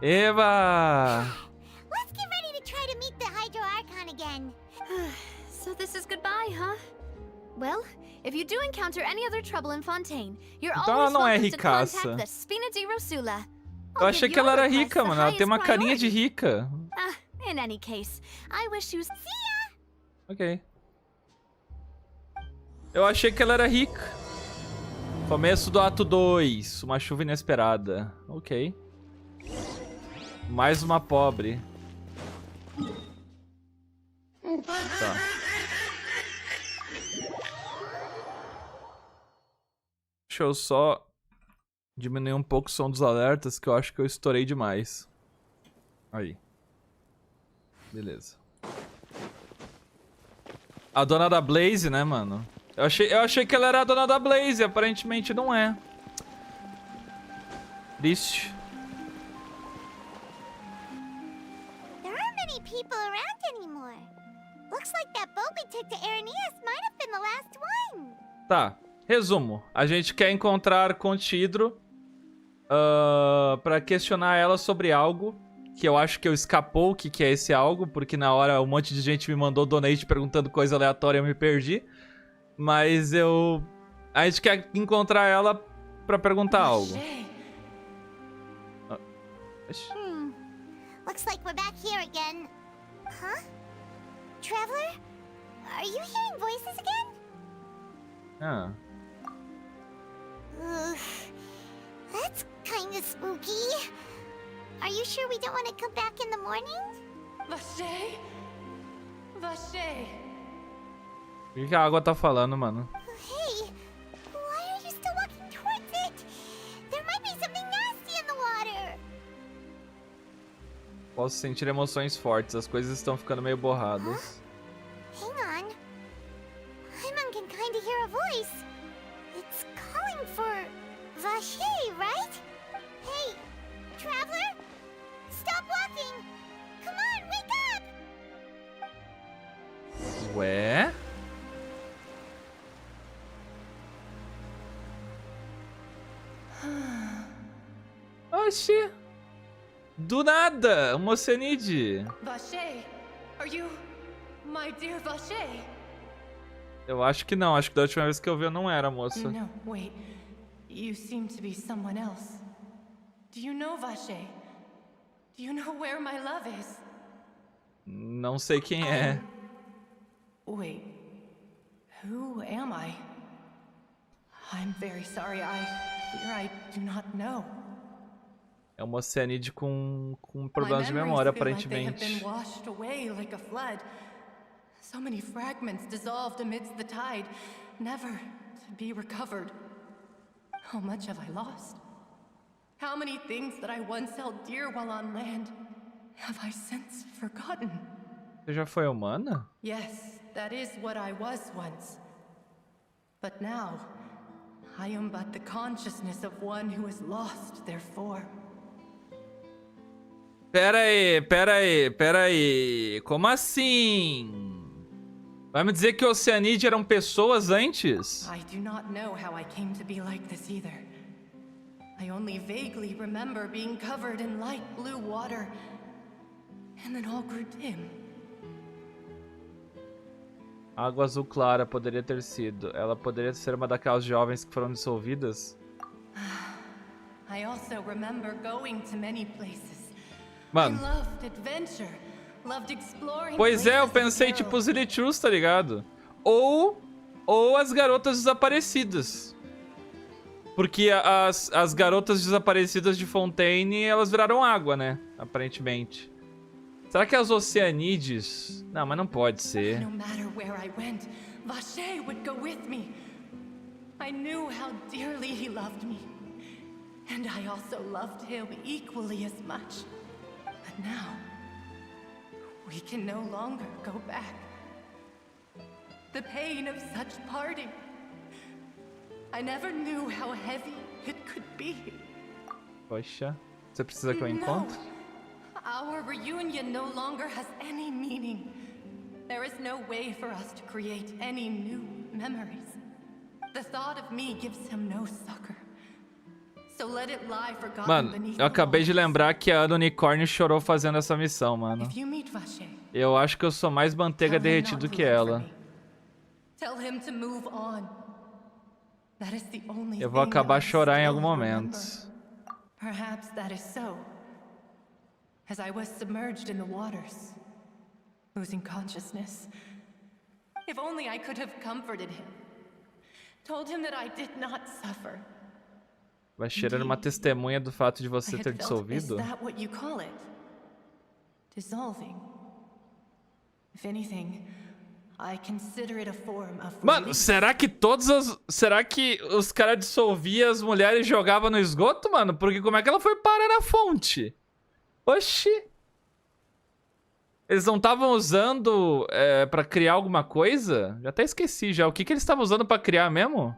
Eva! Let's get ready to try to meet the Hydro Archon again. So this is goodbye, huh? Well, if you do encounter any other trouble in Fontaine, you're Então ela always não é welcome to ricaça. contact the Spina di Rosula. Eu achei que ela era rica, mano. Ela tem uma carinha de rica. In any case, I wish you... Ok. Eu achei que ela era rica. Começo do ato 2. Uma chuva inesperada. Ok. Mais uma pobre. Tá. Deixa eu só diminuir um pouco o som dos alertas, que eu acho que eu estourei demais. Aí. Beleza. A dona da Blaze, né, mano? Eu achei que ela era a dona da Blaze, aparentemente não é. Triste. There aren't many people around anymore. Looks like that boat we took to Araneas might have been the last one. Tá, resumo. A gente quer encontrar com Tidro pra questionar ela sobre algo. Que eu acho que eu escapou o que é esse algo, porque na hora um monte de gente me mandou donate perguntando coisa aleatória e eu me perdi. Mas a gente quer encontrar ela pra perguntar algo. Looks like we're back here again. Huh? Traveler? Are you hearing voices again? Ah. That's kinda spooky. Are you sure we don't want to come back in the morning? Vacher? Vacher? O que a água tá falando, mano? Hey, why are you still walking towards it? There might be something nasty in the water. Posso sentir emoções fortes, as coisas estão ficando meio borradas. Hang on. Paimon can kinda hear a voice. It's calling for Vacher, right? Hey, traveler? Stop walking! Come on, wake up! Ué? Oxi! Do nada! Uma Oceanide! Vacher? Are you my dear Vacher? Eu acho que não, acho que da última vez que eu vi eu não era, moça. No, wait. You seem to be someone else. Do you know Vacher? Do you know where my love is? Não sei quem é. Wait. Who am I? I'm very sorry. I fear I do not know. É uma Oceanide com problemas de memória, aparentemente. They have been washed away like a flood. So many fragments dissolved amidst the tide, never to be recovered. How much have I lost? How many things that I once held dear while on land have I since forgotten? Você já foi humana? Yes, that is what I was once. But now, I am but the consciousness of one who has lost their form. Pera aí. Como assim? Vai me dizer que Oceanide eram pessoas antes? I do not know how I came to be like this either. I only vaguely remember being covered in light blue water, and then all grew dim. Água azul clara poderia ter sido. Ela poderia ser uma daquelas jovens que foram dissolvidas? I also remember going to many places. Mano. I loved adventure, loved exploring. Pois é, eu places pensei of tipo peril. os Irichus, tá ligado? Ou as garotas desaparecidas. Porque as garotas desaparecidas de Fontaine, elas viraram água, né? Aparentemente. Será que as Oceanides... Não, mas não pode ser. No matter where I went, Vacher would go with me. I knew how dearly he loved me. And I also loved him equally as much. But now, we can no longer go back. The pain of such parting. I never knew how heavy it could be. Poxa, você precisa que eu encontre? Our reunion no longer has any meaning. There is no way for us to create any new memories. The thought of me gives him no succor. So let it lie forgotten Mano, beneath eu the acabei de waters. lembrar que a Ana Unicórnio chorou fazendo essa missão, mano. If you meet Vacher, Eu acho que eu sou mais manteiga tell him not derretido to que look for ela. me. Tell him to move on. That is the only Eu vou thing acabar that I chorar em still algum remember. momento. Perhaps that is so. As I was submerged in the waters, losing consciousness. If only I could have comforted him. Told him that I did not suffer. Vai cheirar uma testemunha do fato de I você had ter felt, dissolvido? is that what you call it? Dissolving. If anything, I consider it a form of Mano, release. será que será que os caras dissolviam as mulheres e jogavam no esgoto, mano? Porque como é que ela foi parar na fonte? Oxi. Eles não estavam usando pra criar alguma coisa? Já até esqueci já. O que eles estavam usando pra criar mesmo?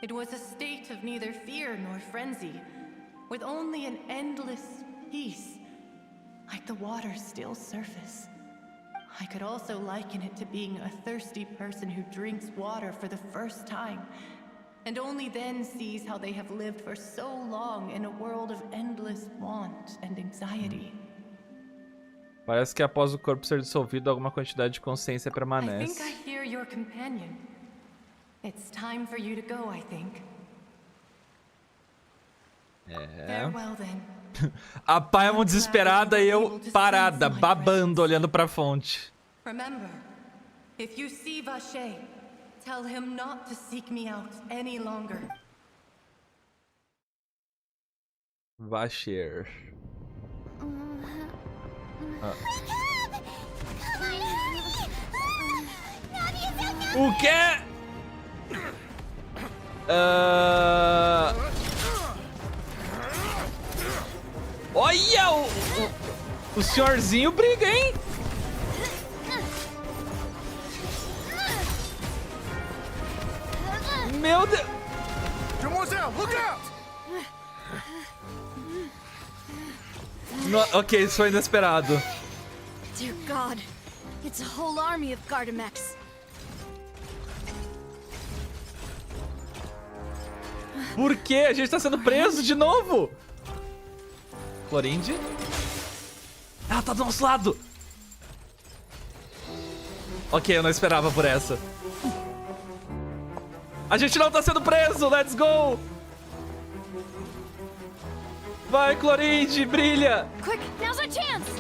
It was a state of neither fear nor frenzy, with only an endless peace, like the water's still surface. I could also liken it to being a thirsty person who drinks water for the first time, and only then sees how they have lived for so long in a world of endless want and anxiety. Parece que após o corpo ser dissolvido, alguma quantidade de consciência I think permanece. I hear your companion. It's time for you to go, I think. Farewell then. A Paimon desesperada e eu parada, babando, olhando pra fonte. Remember, if you see Vacher, tell him not to seek me out any longer. Vacher. O quê? Olha, o senhorzinho briga, hein? Meu Deus. Mademoiselle, look out! Ok, isso foi inesperado. Dear God, it's a whole army of Gardamex. Por quê? A gente tá sendo preso de novo. Clorinde? Ela tá do nosso lado. Ok, eu não esperava por essa. A gente não tá sendo preso, let's go! Vai, Clorinde, brilha! Quick, now's our chance!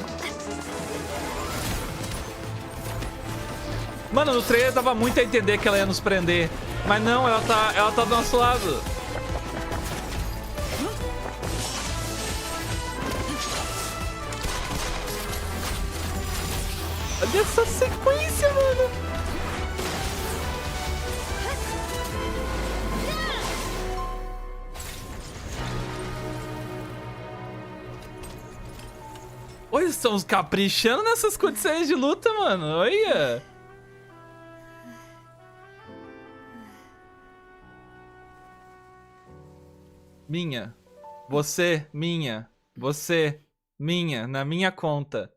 Mano, no trailer dava muito a entender que ela ia nos prender. Mas não, ela tá do nosso lado. Olha essa sequência, mano. Olha, estamos caprichando nessas condições de luta, mano. Olha. Minha. Você, minha. Você, minha. Na minha conta.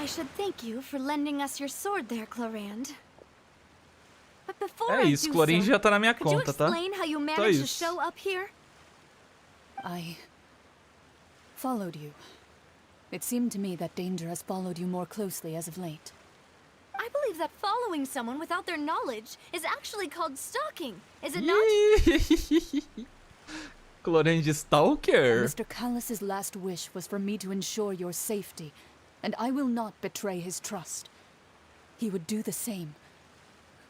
I should thank you for lending us your sword there, Clorand. But before É I isso, do Cloringe so, já tá na minha could you conta, tá? explain how you Só managed to isso. show up here? I followed you. It seemed to me that danger has followed you more closely as of late. I believe that following someone without their knowledge is actually called stalking, is it not? Cloringe Stalker. Mr. Callus's last wish was for me to ensure your safety, and I will not betray his trust. He would do the same,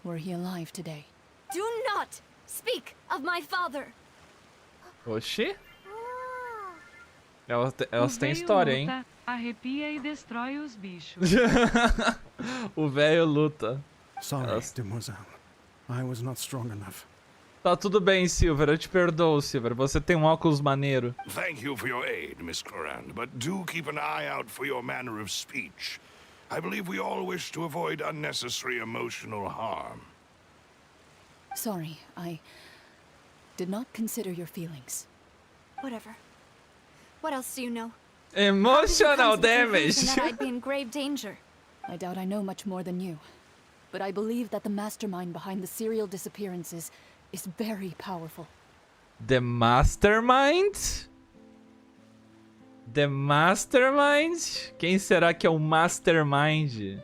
were he alive today. Do not speak of my father. Oxi. Oh. Elas O têm veio história, hein? luta, arrepia e destrói os bichos. O velho luta. Sorry, Elas- demoiselle. I was not strong enough. Tá tudo bem, Silver. Eu te perdoo, Silver. Você tem um óculos maneiro. Thank you for your aid, Miss Clorand, but do keep an eye out for your manner of speech. I believe we all wish to avoid unnecessary emotional harm. Sorry, I did not consider your feelings. Whatever. What else do you know? Emotional How did you come to the damage. conclusion that I'd be in grave danger. I doubt I know much more than you, but I believe that the mastermind behind the serial disappearances is very powerful. The Mastermind? The Mastermind? Quem será que é o Mastermind?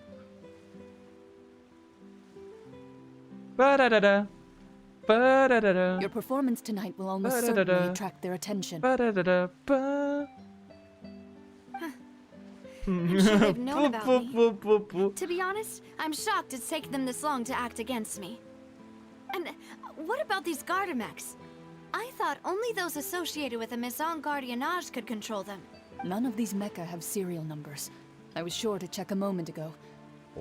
Pararara. Pararara. Your performance tonight will almost certainly attract their attention. Pararara. Pa. I'm sure they've known about me. Pu, pu, pu. To be honest, I'm shocked it's taken them this long to act against me. And what about these Gardamex? I thought only those associated with a Maison Gardiennage could control them. None of these mecha have serial numbers. I was sure to check a moment ago.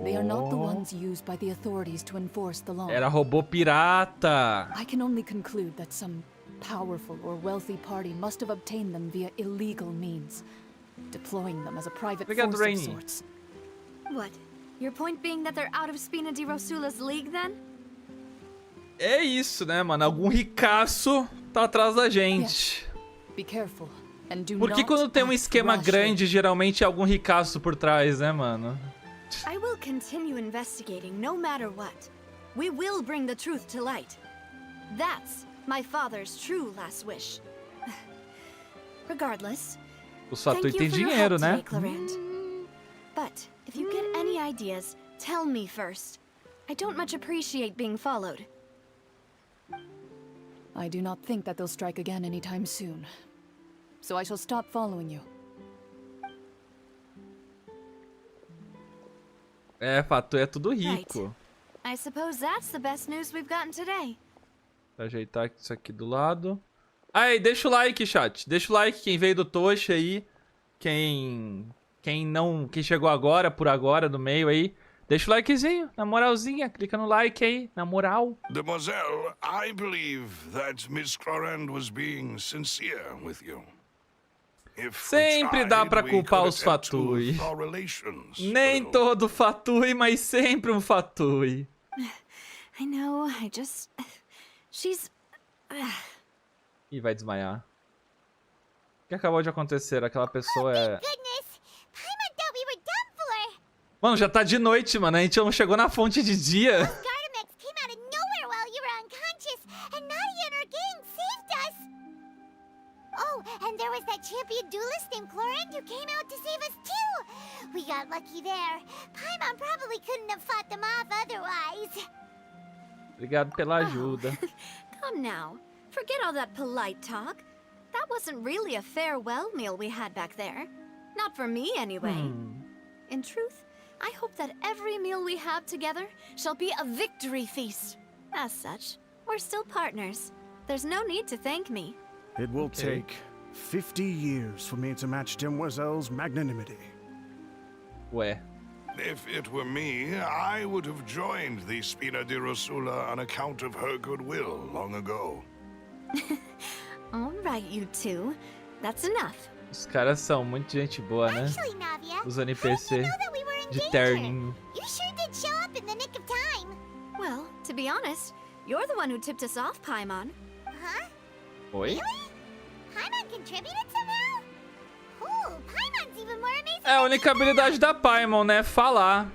They are not the ones used by the authorities to enforce the law. Era robô pirata. I can only conclude that some powerful or wealthy party must have obtained them via illegal means, deploying them as a private Obrigado, force of Rainy. sorts. What? Your point being that they're out of Spina di Rosula's league then? É isso, né, mano? Algum ricaço tá atrás da gente. Be careful and do Porque not quando tem um act esquema rashly. grande, geralmente é algum ricaço por trás, né, mano? I will continue investigating no matter what. We will bring the truth to light. That's my father's true last wish. Regardless, O thank Fatui you tem for your dinheiro, help né? today, Clorand. But if you get any ideas, tell me first. I don't much appreciate being followed. I do not think that they'll strike again anytime soon. So I shall stop following you. É, Fatui é tudo rico. I suppose that's the best news we've gotten today. Vou ajeitar isso aqui do lado. Aí, deixa o like, chat. Deixa o like quem veio do Tocha aí. Quem chegou agora, por agora, no meio aí. Deixa o likezinho, na moralzinha. Clica no like aí, na moral. Demoiselle, I believe that Miss Clorand was being sincere with you. If we Sempre dá tried, pra we culpar could os attempt to Fatui. thaw relations, Nem but- todo Fatui, mas sempre um Fatui. I know, she's... Ih, vai desmaiar. O que acabou de acontecer? Aquela pessoa é... Goodness! Paimon thought we were done for! Mano, já tá de noite, mano. A gente não chegou na fonte de dia. Gardamex came out of nowhere while you were unconscious, and Nadia and her gang saved us! Oh, and there was that champion duelist named Clorand who came out to save us too! We got lucky there. Paimon probably couldn't have fought them off otherwise. Obrigado pela ajuda. Come now, forget all that polite talk. That wasn't really a farewell meal we had back there. Not for me, anyway. In truth, I hope that every meal we have together shall be a victory feast. As such, we're still partners. There's no need to thank me. It will take 50 years for me to match Demoiselle's magnanimity. Ué. If it were me, I would have joined the Spina di Rosula on account of her goodwill long ago. All right, you two. That's enough. Os caras são muito gente boa, né? Actually, Navia, Os how did NPC you know that we were in de danger? terninho. You sure did show up in the nick of time. Well, to be honest, you're the one who tipped us off, Paimon. Huh? Oi? Really? Paimon contributed somehow? Cool, Paimon's even more amazing. É a única habilidade da Paimon, né? Falar.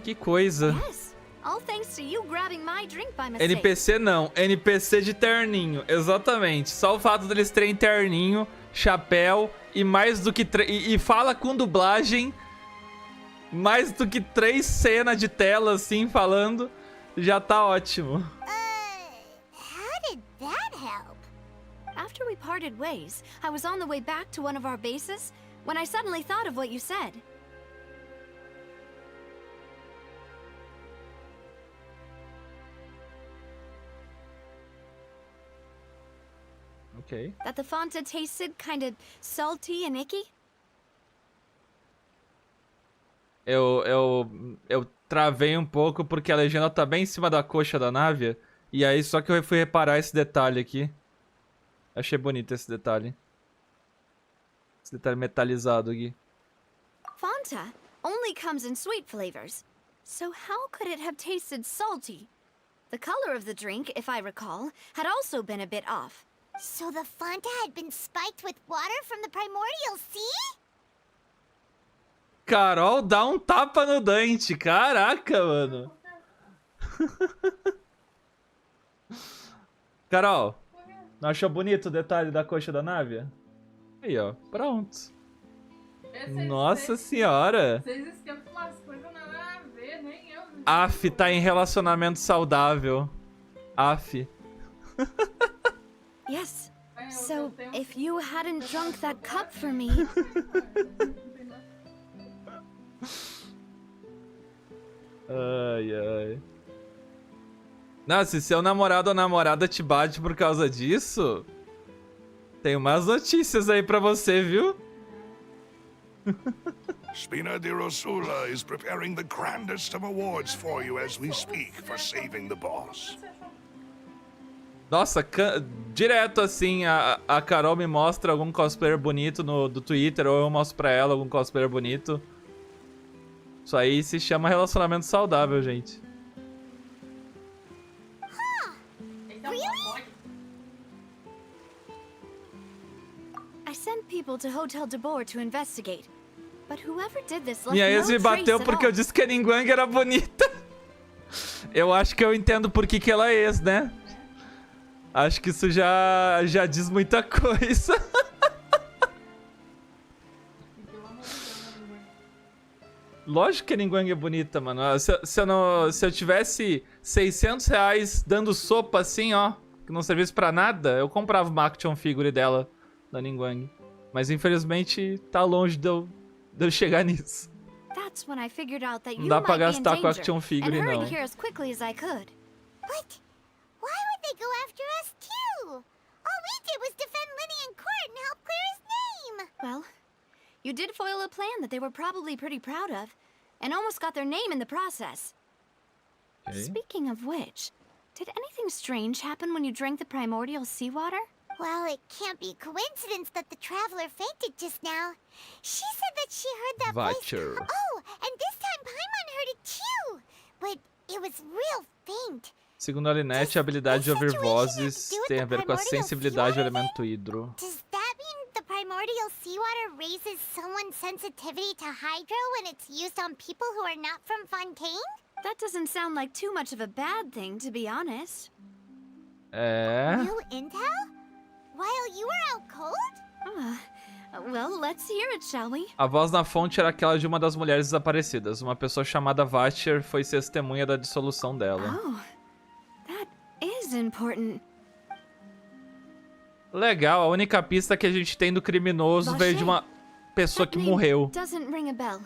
Que coisa. Yes, all thanks to you grabbing my drink by mistake. NPC não, NPC de terninho, exatamente. Só o fato deles terem terninho, chapéu e mais do que... E fala com dublagem, mais do que 3 cenas de tela, assim, falando, já tá ótimo. How did that help? After we parted ways, I was on the way back to one of our bases when I suddenly thought of what you said. Ok. That the Fanta tasted kind of salty and icky? Eu travei um pouco porque a legenda tá bem em cima da coxa da nave. E aí só que eu fui reparar esse detalhe aqui. Achei bonito esse detalhe. Esse detalhe metalizado aqui. Fanta only comes in sweet flavors. So how could it have tasted salty? The color of the drink, if I recall, had also been a bit off. So the Fanta had been spiked with water from the primordial sea? Carol dá um tapa no Dante. Caraca, mano. Carol, não achou bonito o detalhe da coxa da nave? Aí, ó. Pronto. Nossa senhora. Vocês esquentam umas coisas nada a ver, nem eu. Af tá em relacionamento saudável. Af. Yes. So, if you hadn't drunk that cup for me... Ai, ai. Não, se seu namorado ou namorada te bate por causa disso, tem umas notícias aí pra você, viu? Spina de Rosula is preparing the grandest of awards for you as we speak for saving the boss. Nossa, direto assim, a Carol me mostra algum cosplayer bonito do Twitter, ou eu mostro pra ela algum cosplayer bonito. Isso aí se chama relacionamento saudável, gente. I sent people to Hotel de Boer to investigate. But whoever did this left Minha ex me no bateu trace at porque eu all. disse que a Ningguang era bonita. Eu acho que eu entendo por que ela é ex, né? Acho que isso já diz muita coisa. Lógico que a Ningguang é bonita, mano. Se eu tivesse 600 reais dando sopa assim, ó, que não servisse pra nada, eu comprava uma action figure dela, da Ningguang. Mas infelizmente tá longe de eu chegar nisso. That's when I figured out that Não you dá pra might be in gastar com danger, action figure, and hurried não. here as quickly as I could. But why would they go after us too? All we did was defend Linny in court and help clear his name. Well, you did foil a plan that they were probably pretty proud of, and almost got their name in the process. Okay. Speaking of which, did anything strange happen when you drank the primordial seawater? Well, it can't be coincidence that the traveler fainted just now. She said that she heard that Vacher. voice. Oh, and this time Paimon heard it too. But it was real faint. Segundo a Linette, a habilidade de ouvir vozes tem a ver com a sensibilidade ao elemento hidro. Does that mean the primordial seawater raises someone's sensitivity to hydro when it's used on people who are not from Fontaine? That doesn't sound like too much of a bad thing, to be honest. É. New intel? While you were out cold? Well, let's hear it, shall we? A voz na fonte era aquela de uma das mulheres desaparecidas. Uma pessoa chamada Vacher foi testemunha da dissolução dela. Oh, that is important. Legal, a única pista que a gente tem do criminoso veio de uma pessoa que morreu. Doesn't ring a bell.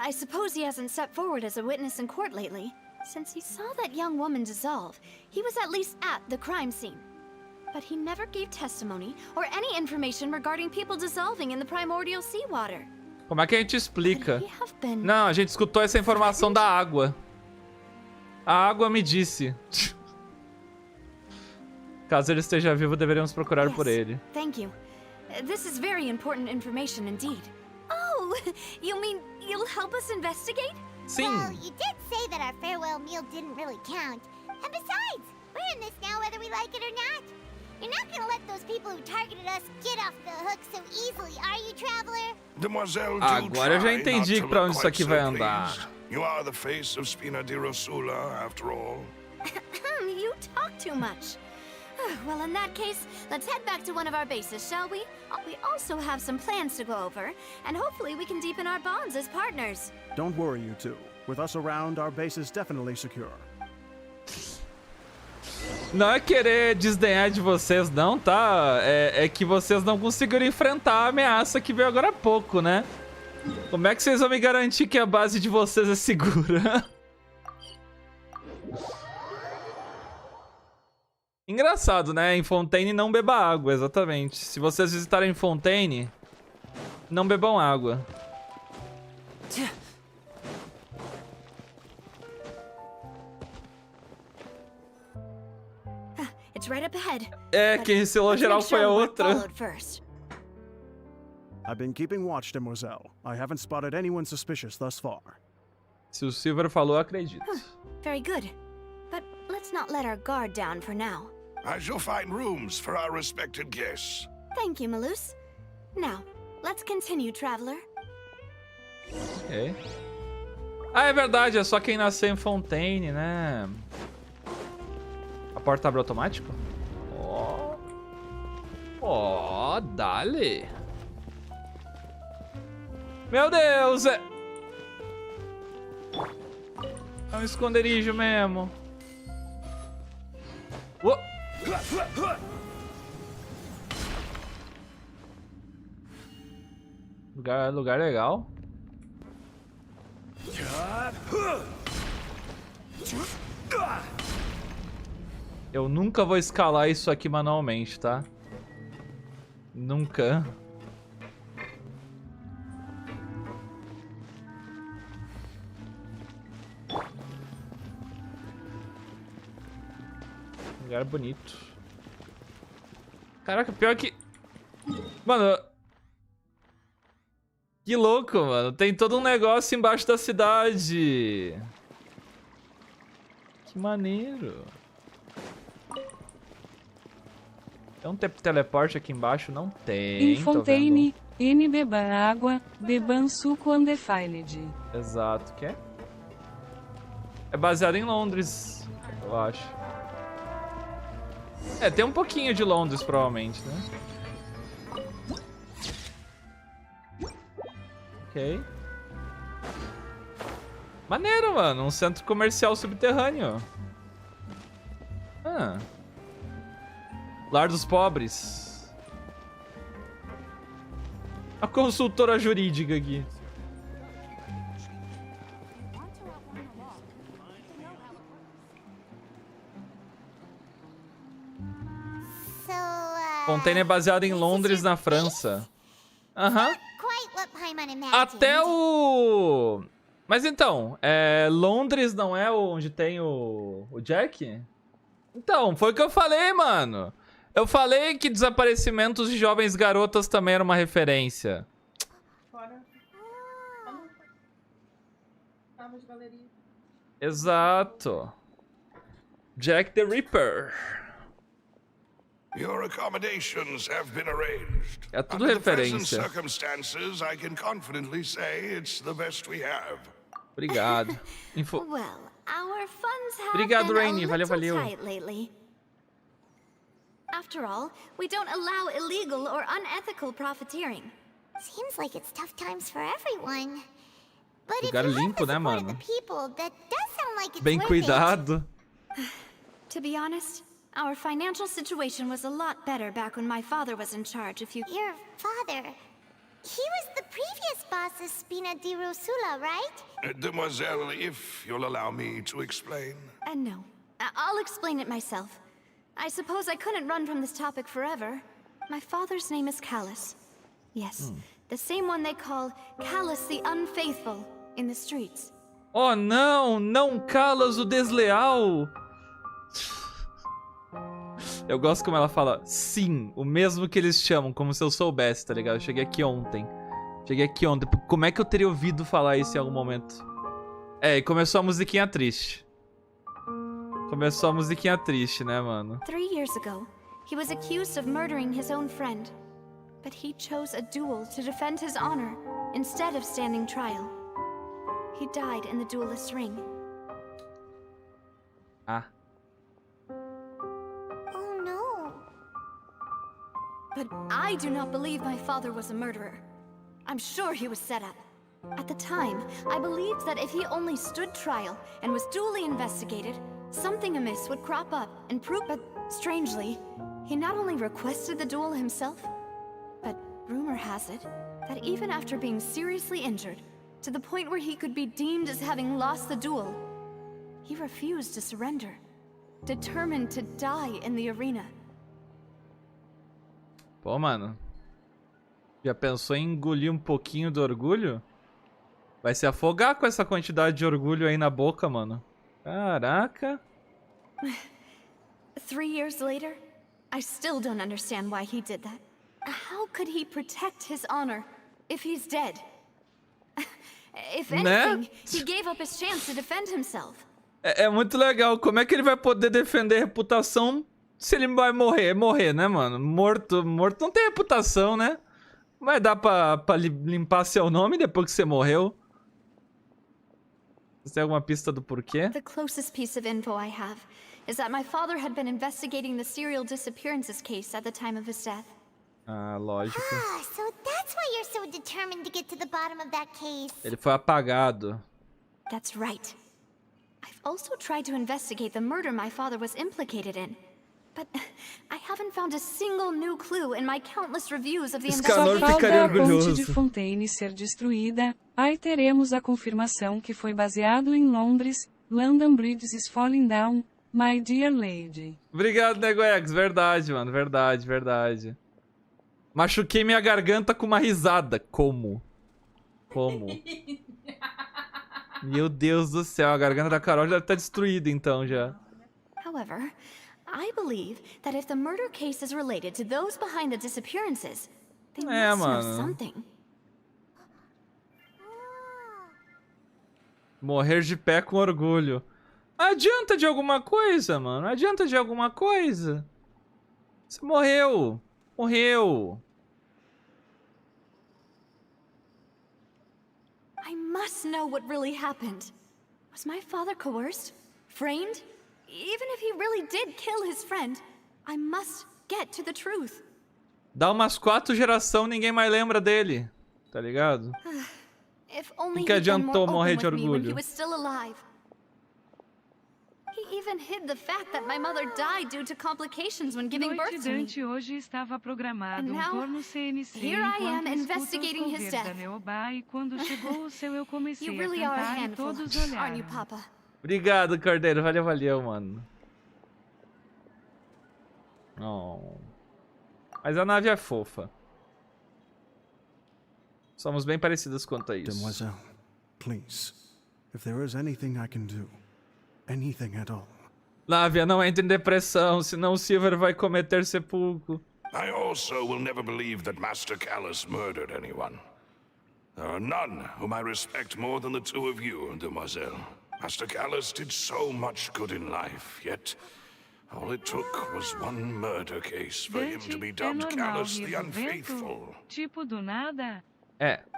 I suppose he hasn't stepped forward as a witness in court lately. Since he saw that young woman dissolve, he was at least at the crime scene. But he never gave testimony or any information regarding people dissolving in the primordial seawater. Como é que a gente explica? Could he have been... Não, a gente escutou essa informação da água. A água me disse. Caso ele esteja vivo, deveríamos procurar por ele. Thank you. This is very important information indeed. Oh, you mean you'll help us investigate? Sim. Well, you did say that our farewell meal didn't really count. And besides, we're in this now whether we like it or not. You're not gonna let those people who targeted us get off the hook so easily, are you, traveler? Demoiselle, do Agora eu já try entendi not to pra onde look isso aqui quite vai so andar. pleased. You are the face of Spina di Rosula, after all. You talk too much. Well, in that case, let's head back to one of our bases, shall we? We also have some plans to go over, and hopefully we can deepen our bonds as partners. Don't worry, you two. With us around, our base is definitely secure. Não é querer desdenhar de vocês, não, tá? É que vocês não conseguiram enfrentar a ameaça que veio agora há pouco, né? Como é que vocês vão me garantir que a base de vocês é segura? Engraçado, né? Em Fontaine não beba água, exatamente. Se vocês visitarem Fontaine, não bebam água. It's right up ahead. É, quem ensinou geral foi a outra. I've been keeping watch, Demoiselle. I haven't spotted anyone suspicious thus far. Se o Silver falou, eu acredito. Very good. But let's not let our guard down for now. I shall find rooms for our respected guests. Thank you, Malus. Now, let's continue, traveler. Ok. Ah, é verdade, é só quem nasceu em Fontaine, né? A porta abre automático? Ó. Ó, dale. Meu Deus, é um esconderijo mesmo. Uou. Lugar legal. Eu nunca vou escalar isso aqui manualmente, tá? Nunca. Lugar bonito. Caraca, pior que... Mano... Que louco, mano. Tem todo um negócio embaixo da cidade. Que maneiro. Tem um teleporte aqui embaixo? Não tem. Em Fontaine, N beban água, beban suco undefined. Exato. Que é? É baseado em Londres, eu acho. É, tem um pouquinho de Londres, provavelmente, né? Ok. Maneiro, mano. Um centro comercial subterrâneo. Ah. Lar dos pobres. A consultora jurídica aqui. Fontaine é baseado em Londres, na França. Aham. Até o... Mas então, Londres não é onde tem o Jack? Então, foi o que eu falei, mano. Eu falei que desaparecimentos de jovens garotas também era uma referência. Exato. Jack the Ripper. Your accommodations have been arranged. É tudo Under the present referência. circumstances, I can confidently say it's the best we have. Obrigado. Well, our funds have Obrigado, been Rainy. a Valeu, little valeu. tight lately. After all, we don't allow illegal or unethical profiteering. Seems like it's tough times for everyone. But if Lugar you have limpo, the né, support of mano? the people, that does sound like it's Bem worth cuidado. To be honest, our financial situation was a lot better back when my father was in charge a few... Your father... He was the previous boss of Spina di Rosula, right? Demoiselle, if you'll allow me to explain. No. I'll explain it myself. I suppose I couldn't run from this topic forever. My father's name is Callus. Yes, the same one they call Callus the Unfaithful in the streets. Oh, não! Não Callus o desleal! Eu gosto como ela fala, sim, o mesmo que eles chamam, como se eu soubesse, tá ligado? Eu cheguei aqui ontem. Como é que eu teria ouvido falar isso em algum momento? É, e começou a musiquinha triste. Começou a musiquinha triste, né, mano? 3 years ago, He was accused of murdering his own friend, but he chose a duel to defend his honor instead of standing trial. He died in the duelist's ring. Ah. Oh no. But I do not believe my father was a murderer. I'm sure he was set up. At the time, I believed that if he only stood trial and was duly investigated, something amiss would crop up and prove. But strangely, he not only requested the duel himself, but rumor has it that even after being seriously injured, to the point where he could be deemed as having lost the duel, he refused to surrender, determined to die in the arena. Pô, mano. Já pensou em engolir um pouquinho do orgulho? Vai se afogar com essa quantidade de orgulho aí na boca, mano. Caraca. 3 years later, I still don't understand why he did that. How could he protect his honor if he's dead? If anything, he gave up his chance to defend himself. É muito legal. Como é que ele vai poder defender a reputação se ele vai morrer? Morrer, né, mano? Morto não tem reputação, né? Vai dar pra limpar seu nome depois que você morreu? Você tem alguma pista do porquê? The closest piece of info I have is that my father had been investigating the serial disappearances case at the time of his death. Ah, lógico. Ah, so that's why you're so determined to get to the bottom of that case. Ele foi apagado. That's right. I've also tried to investigate the murder my father was implicated in. But I haven't found a single new clue in my countless reviews of the Escanor investigation. ficaria A ponte orgulhoso. de Fontaine ser destruída, aí teremos a confirmação que foi baseado em Londres. London Bridge is falling down, my dear lady. Obrigado, Negoex. Verdade, mano. Verdade. Machuquei minha garganta com uma risada. Como? Meu Deus do céu. A garganta da Carol já deve estar destruída, então, já. However, I believe that if the murder case is related to those behind the disappearances, they must know mano. something. Morrer de pé com orgulho. Adianta de alguma coisa, mano. Adianta de alguma coisa. Você morreu. I must know what really happened. Was my father coerced? Framed? Even if he really did kill his friend, I must get to the truth. Dá umas 4 gerações, ninguém mais lembra dele. Tá ligado? If only Que he'd been adiantou more morrer open de with me when he orgulho? was still alive. He even hid the fact that my mother died due to complications when giving Noite birth to me. Dante hoje estava programado And now, torno CNC here I am enquanto escuta os investigating his correios da death. NEOBAKA e quando chegou o seu eu comecei You a really are a cantar e handful, todos aren't olharam. you, Papa? Obrigado, Cordeiro. Valeu, mano. Oh. Mas a nave é fofa. Somos bem parecidas quanto a isso. Demoiselle, please, if there is anything I can do, anything at all. Lávia, não entre em depressão, senão o Silver vai cometer sepulcro. I also will never believe that Master Callus murdered anyone. There are none whom I respect more than the two of you, Demoiselle. Master Callus did so much good in life, yet all it took was one murder case for him to be dubbed normal Callus rir the do Unfaithful. vento, tipo do nada?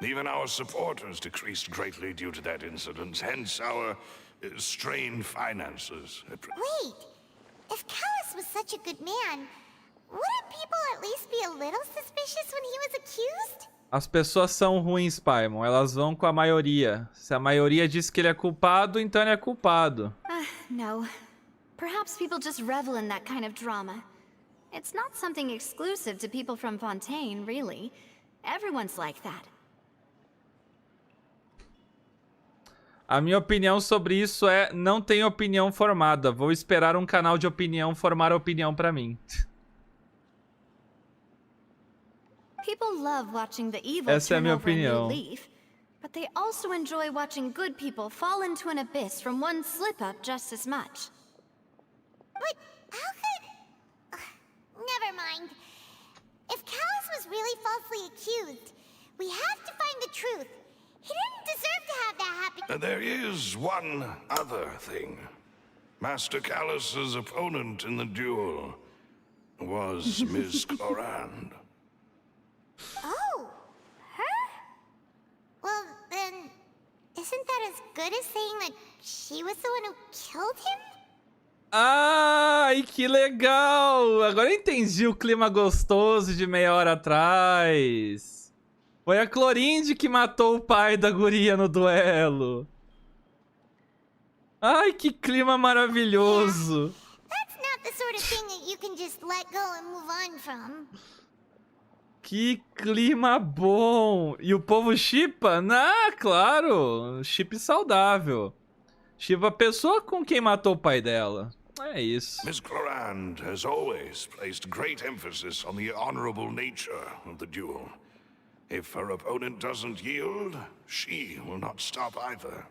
Even our supporters decreased greatly due to that incident, hence our strained finances. Wait, if Callus was such a good man, wouldn't people at least be a little suspicious when he was accused? As pessoas são ruins, Paimon. Elas vão com a maioria. Se a maioria diz que ele é culpado, então ele é culpado. No. Perhaps people just revel in that kind of drama. It's not something exclusive to people from Fontaine, really. Everyone's like that. A minha opinião sobre isso é: não tenho opinião formada. Vou esperar um canal de opinião formar a opinião pra mim. People love watching the evil Essa é a turn minha over a new opinião. leaf, but they also enjoy watching good people fall into an abyss from one slip-up just as much. But how could... never mind. If Callus was really falsely accused, we have to find the truth. He didn't deserve to have that happen. There is one other thing. Master Callus's opponent in the duel. was Miss Clorand. Oh, her? Well, then, isn't that as good as saying that she was the one who killed him? Ai, que legal! Agora eu entendi o clima gostoso de meia hora atrás. Foi a Clorinde que matou o pai da guria no duelo. Ai, que clima maravilhoso. That's not the sort of thing that you can just let go and move on from. Que clima bom. E o povo shippa? Ah, claro. Chip saudável. Shippa a pessoa com quem matou o pai dela. É isso. Miss Clorand has always placed great emphasis on the honorable nature of the duel. If her opponent doesn't yield, she will not stop either.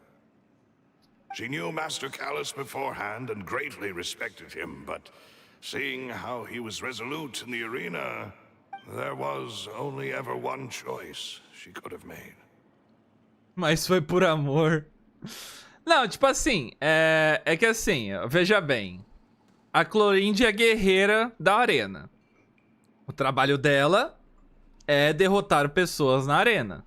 She knew Master Callus beforehand and greatly respected him, but seeing how he was resolute in the arena, there was only ever one choice she could have made. Mas foi por amor. Não, tipo assim, é que assim, veja bem. A Clorinde é guerreira da arena. O trabalho dela é derrotar pessoas na arena.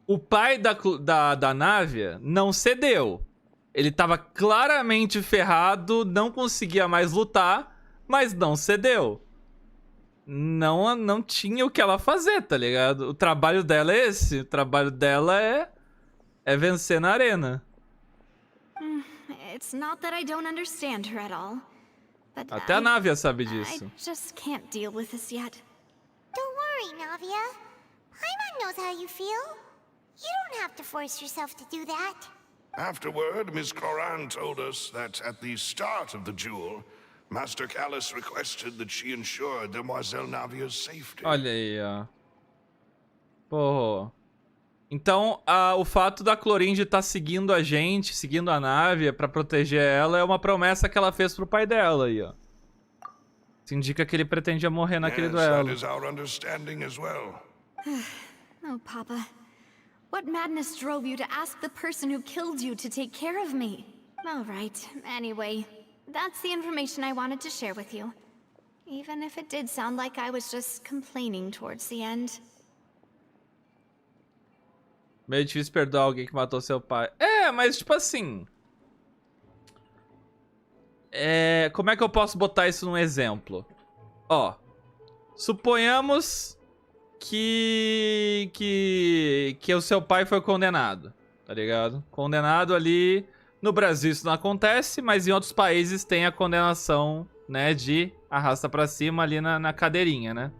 O pai da Návia não cedeu. Ele tava claramente ferrado, não conseguia mais lutar, mas não cedeu. Não tinha o que ela fazer, tá ligado? O trabalho dela é esse. O trabalho dela é vencer na arena. It's not that I don't understand her at all, but Até a Návia sabe disso. I just can't deal with this yet. Don't worry, Navia. Paimon knows how you feel. You don't have to force yourself to do that. Afterward, Miss Clorand told us that at the start of the duel, Master Callus requested that she ensure Demoiselle Navia's safety. Olha aí, ó. Pô. Então, o fato da Clorinde estar seguindo a gente, seguindo a Návia pra proteger ela, é uma promessa que ela fez pro pai dela aí, ó. Isso indica que ele pretendia morrer naquele duelo. That is our understanding as well. Oh, Papa. What madness drove you to ask the person who killed you to take care of me? All right, anyway, that's the information I wanted to share with you. Even if it did sound like I was just complaining towards the end. Meio difícil perdoar alguém que matou seu pai. Mas tipo assim... Como é que eu posso botar isso num exemplo? Ó, suponhamos que o seu pai foi condenado, tá ligado? Condenado ali... No Brasil isso não acontece, mas em outros países tem a condenação, né, de arrasta pra cima ali na cadeirinha, né?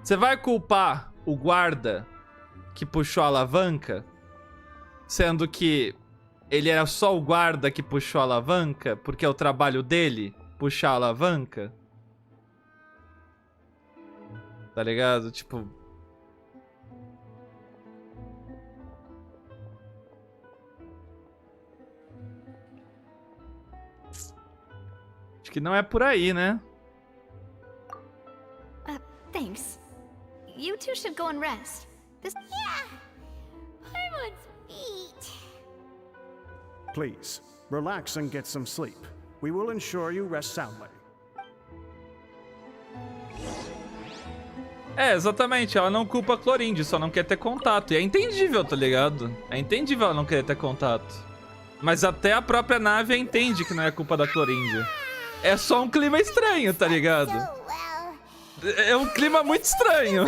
Você vai culpar o guarda que puxou a alavanca, sendo que ele era só o guarda que puxou a alavanca, porque é o trabalho dele puxar a alavanca? Tá ligado? Tipo... Acho que não é por aí, né? Thanks. You two should go and rest. Yeah. Paimon's feet. Please, relax and get some sleep. We will ensure you rest soundly. Exatamente, ela não culpa a Clorinde, só não quer ter contato. E é entendível, tá ligado? É entendível ela não querer ter contato. Mas até a própria Návia entende que não é culpa da Clorinde. É só um clima estranho, tá ligado? É um clima muito estranho.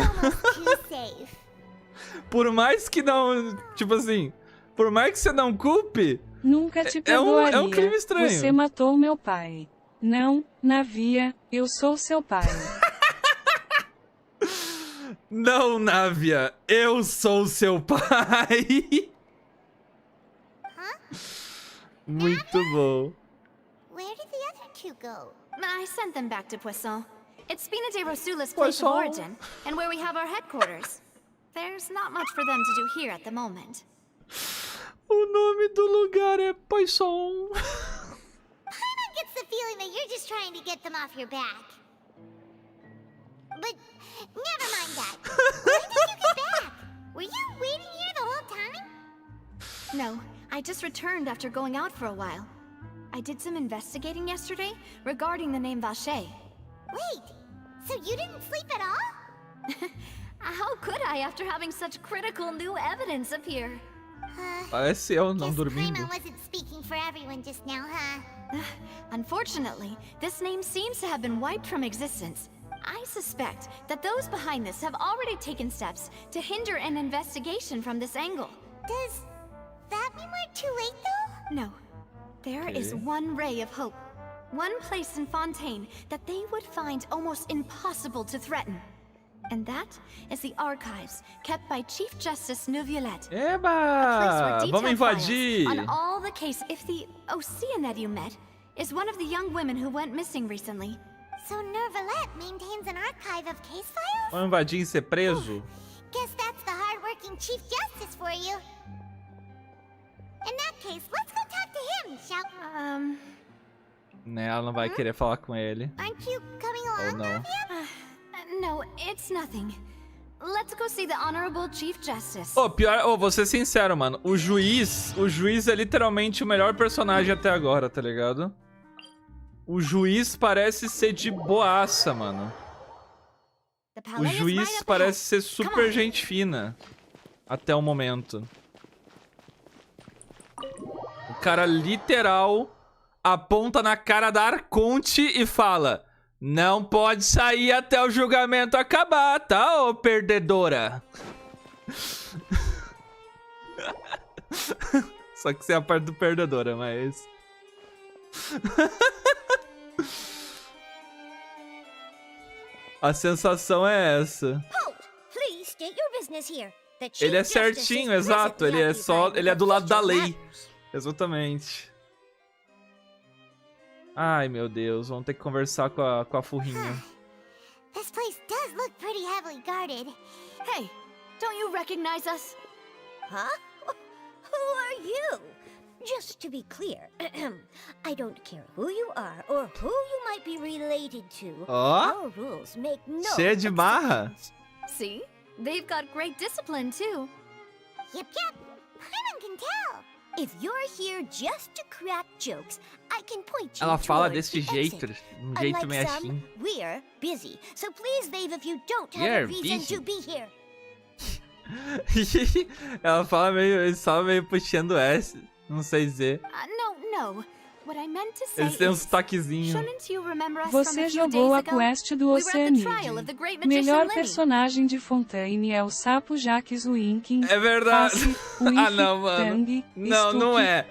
Por mais que não... Tipo assim... Por mais que você não culpe... Nunca te perdoaria. É um clima estranho. Você matou meu pai. Não, Návia, eu sou seu pai. Não, Návia, eu sou seu pai. Muito bom. Where did the other two go? I sent them back to Poisson. It's Spina de Rosula's place of Poisson. origin, and where we have our headquarters. There's not much for them to do here at the moment. O nome do lugar é Poisson. Paimon gets the feeling that you're just trying to get them off your back. But never mind that. When did you get back? Were you waiting here the whole time? No, I just returned after going out for a while. I did some investigating yesterday regarding the name Vacher. Wait, so you didn't sleep at all? How could I after having such critical new evidence appear? Parece eu não Guess dormindo. Paimon wasn't speaking for everyone just now, huh? Unfortunately, this name seems to have been wiped from existence. I suspect that those behind this have already taken steps to hinder an investigation from this angle. Does that mean we're too late, though? No. There is one ray of hope. One place in Fontaine that they would find almost impossible to threaten. And that is the archives kept by Chief Justice Neuvillette. Eba! Vamos invadir! On all the case, if the Oceanid you met is one of the young women who went missing recently. So Neuvillette maintains an archive of case files? Vamos invadir e ser preso? Guess that's the hard-working Chief Justice for you. In that case, let's go talk to him, shall we? Né, ela não vai querer falar com ele. Aren't you coming along, não. No, it's nothing. Let's go see the Honorable Chief Justice. Pior, vou ser sincero, mano. O juiz é literalmente o melhor personagem até agora, tá ligado? O juiz parece ser de boaça, mano. O juiz parece ser super gente fina. Até o momento. O cara literal aponta na cara da Arconte e fala: não pode sair até o julgamento acabar, tá, ô perdedora? Só que você é a parte do perdedora, mas... A sensação é essa. Ele é certinho, exato. Ele é do lado da lei. Exatamente. Ai, meu Deus, vamos ter que conversar com a furrinha. This place does look pretty heavily guarded. Hey, don't you recognize us? Huh? Who are you? Just to be clear, I don't care who you are or who you might be related to. Our rules make no cheia de marra. See? They've got great discipline, too. Yep. Paimon can tell. If you're here just to crack jokes, I can point you Ela fala towards desse the jeito, exit. jeito Unlike meio some, assim. we're busy, so please leave if you don't have a reason to be here. Ela fala meio puxando S, não sei dizer. No. What I meant to say Eles têm um sotaquezinho. Você jogou a quest do Oceanid. Melhor personagem de Fontaine é o sapo Jacques Winking. É verdade. Não, mano. Não é.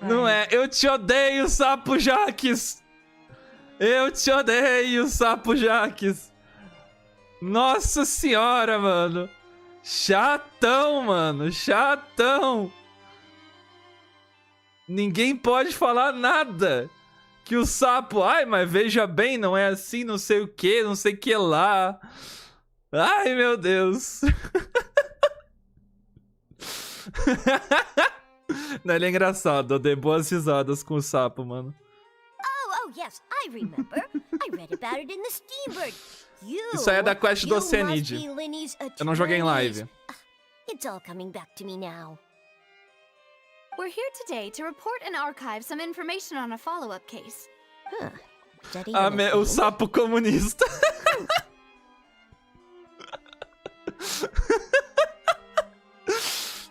Não é. Eu te odeio, sapo Jacques. Eu te odeio, sapo Jacques. Nossa senhora, mano. Chatão, mano. Chatão. Ninguém pode falar nada. Que o sapo... Ai, mas veja bem, não é assim, não sei o que, não sei o que lá. Ai, meu Deus. Não, ele é engraçado. Eu dei boas risadas com o sapo, mano. Oh, yes, I remember. I read about it in the Steambird. Isso aí é da quest do Oceanid. Eu não joguei em live. It's all coming back to me now. We're here today to report and archive some information on a follow-up case. O sapo comunista.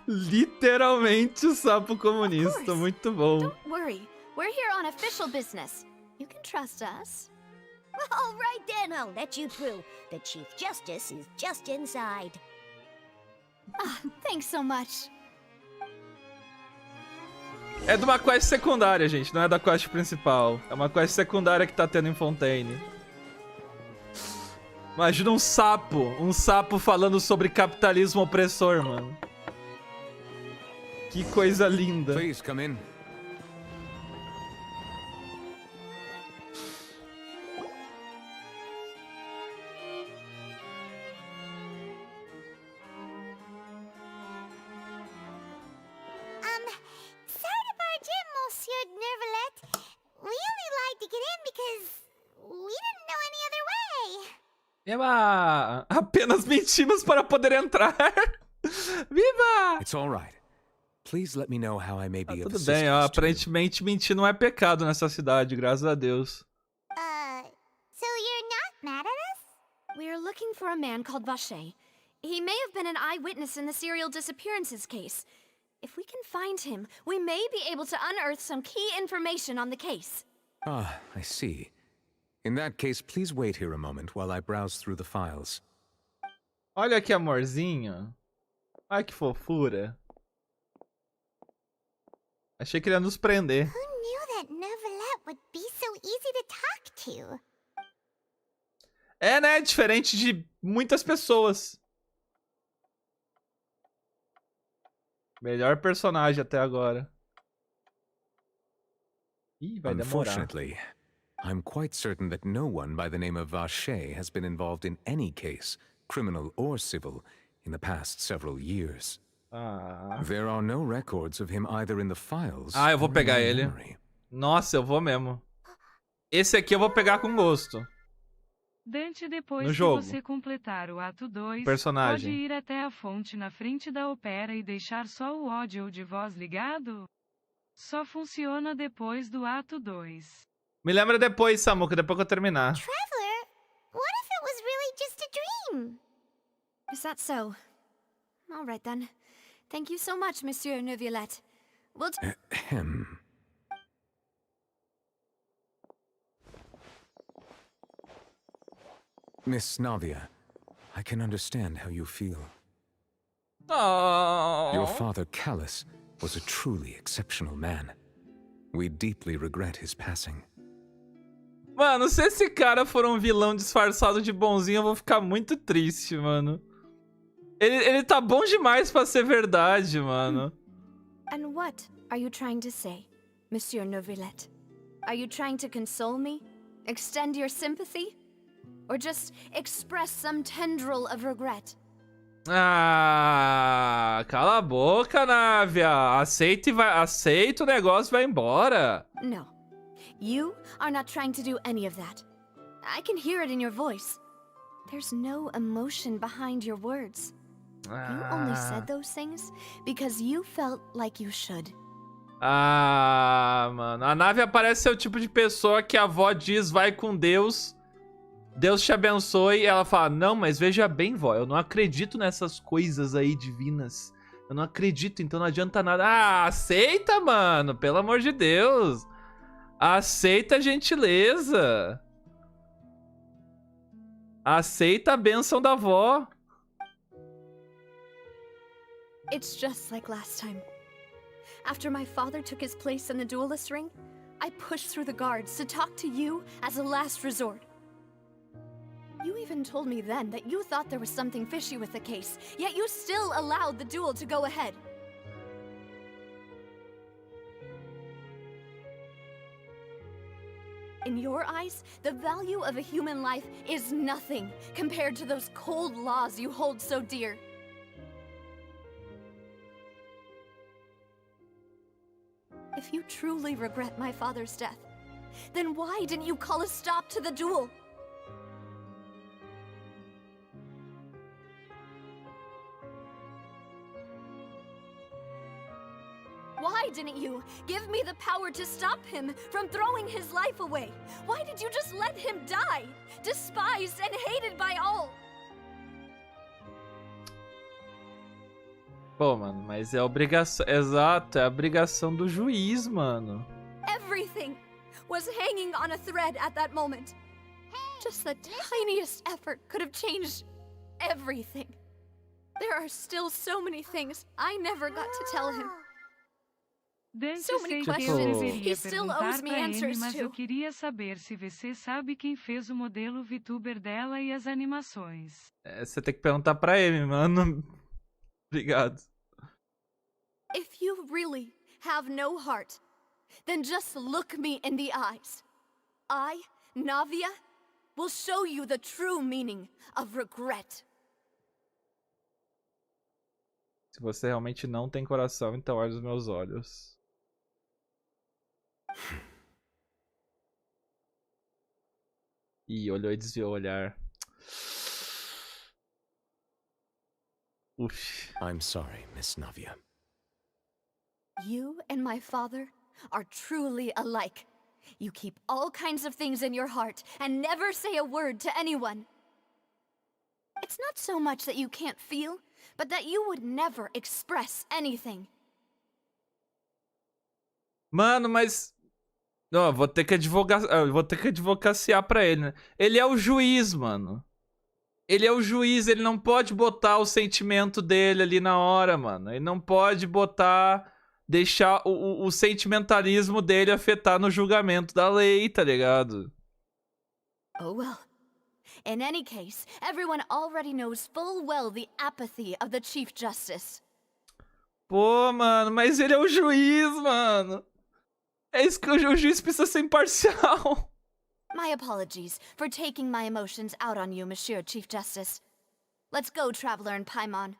Literalmente o sapo comunista. Muito bom. Don't worry. We're here on official business. You can trust us. All right then, I'll let you through. The Chief Justice is just inside. Thanks so much. É de uma quest secundária, gente. Não é da quest principal. É uma quest secundária que tá tendo em Fontaine. Imagina um sapo falando sobre capitalismo opressor, mano. Que coisa linda. Please come in. Sorry to barge in, Monsieur Neuvillette. We only lied to get in because we didn't know any other way. Eba! Apenas mentimos para poder entrar. Viva! It's all right. Please let me know how I may be of Tudo bem, ó. assistance to you. Aparentemente mentir não é pecado nessa cidade, graças a Deus. So you're We're looking for a man called Vacher. He may have been an eyewitness in the serial disappearances case. If we can find him, we may be able to unearth some key information on the case. Ah, I see. In that case, please wait here a moment while I browse through the files. Olha que amorzinho. Ai, que fofura. Achei que ele ia nos prender. Who knew that Neuvillette would be so easy to talk to? É, né? Diferente de muitas pessoas. Melhor personagem até agora. Ih, vai demorar. Unfortunately, I'm quite certain that no one by the name of Vacher has been involved in any case, criminal or civil, in the past several years. There are no records of him either in the files. Ah, eu vou pegar ele. Memory. Nossa, eu vou mesmo. Esse aqui eu vou pegar com gosto. Dante, depois No que jogo. você completar o ato 2, Personagem. pode ir até a fonte na frente da ópera e deixar só o áudio de voz ligado? Só funciona depois do ato 2. Me lembra depois, Samuca, depois que eu terminar. Traveler, what if it was really just a dream? Is that so? All right then. Thank you so much, Monsieur Neuvillette. We'll Ahem. Miss Navia, I can understand how you feel. Oh. Your father, Callus, was a truly exceptional man. We deeply regret his passing. Mano, se esse cara for um vilão disfarçado de bonzinho, eu vou ficar muito triste, mano. Ele tá bom demais pra ser verdade, mano. And what are you trying to say, Monsieur Neuvillette? Are you trying to console me? Extend your sympathy? Or just express some tendril of regret? Ah, cala a boca, Návia. Aceita o negócio e vai embora. No. You are not trying to do any of that. I can hear it in your voice. There's no emotion behind your words. You only said those things because you felt like you should. Ah, mano. A Návia parece ser o tipo de pessoa que a avó diz, vai com Deus, Deus te abençoe, e ela fala, não, mas veja bem, vó, eu não acredito nessas coisas aí divinas. Eu não acredito, então não adianta nada. Ah, aceita, mano, pelo amor de Deus. Aceita a gentileza. Aceita a bênção da avó. It's just like last time. After my father took his place in the duelist ring, I pushed through the guards to talk to you as a last resort. You even told me then that you thought there was something fishy with the case, yet you still allowed the duel to go ahead. In your eyes, the value of a human life is nothing compared to those cold laws you hold so dear. If you truly regret my father's death, then why didn't you call a stop to the duel? Why didn't you give me the power to stop him from throwing his life away? Why did you just let him die, despised and hated by all? Pô, mano, mas é obrigação... Exato, é a obrigação do juiz, mano. Everything was hanging on a thread at that moment. Just the tiniest effort could have changed everything. There are still so many things I never got to tell him. Dante, So many sei que eu questions deveria he still perguntar owes me pra ele, answers mas to. eu queria saber se você sabe quem fez o modelo VTuber dela e as animações. Você tem que perguntar pra ele, mano. Obrigado. If you really have no heart, then just look me in the eyes. I, Navia, will show you the true meaning of regret. Se você realmente não tem coração, então olha os meus olhos. Ih, olhou e desviou o olhar. Uf. I'm sorry, Miss Navia. You and my father are truly alike. You keep all kinds of things in your heart and never say a word to anyone. It's not so much that you can't feel, but that you would never express anything. Mano, mas... Ó, vou ter que advocaciar pra ele, né? Ele é o juiz, mano. Ele é o juiz, ele não pode botar o sentimento dele ali na hora, mano. Ele não pode botar... Deixar o sentimentalismo dele afetar no julgamento da lei, tá ligado? Oh well. In any case, everyone already knows full well the apathy of the Chief Justice. Pô, mano, mas ele é o juiz, mano. É isso que o juiz precisa ser imparcial. My apologies for taking my emotions out on you, Monsieur Chief Justice. Let's go, Traveler and Paimon.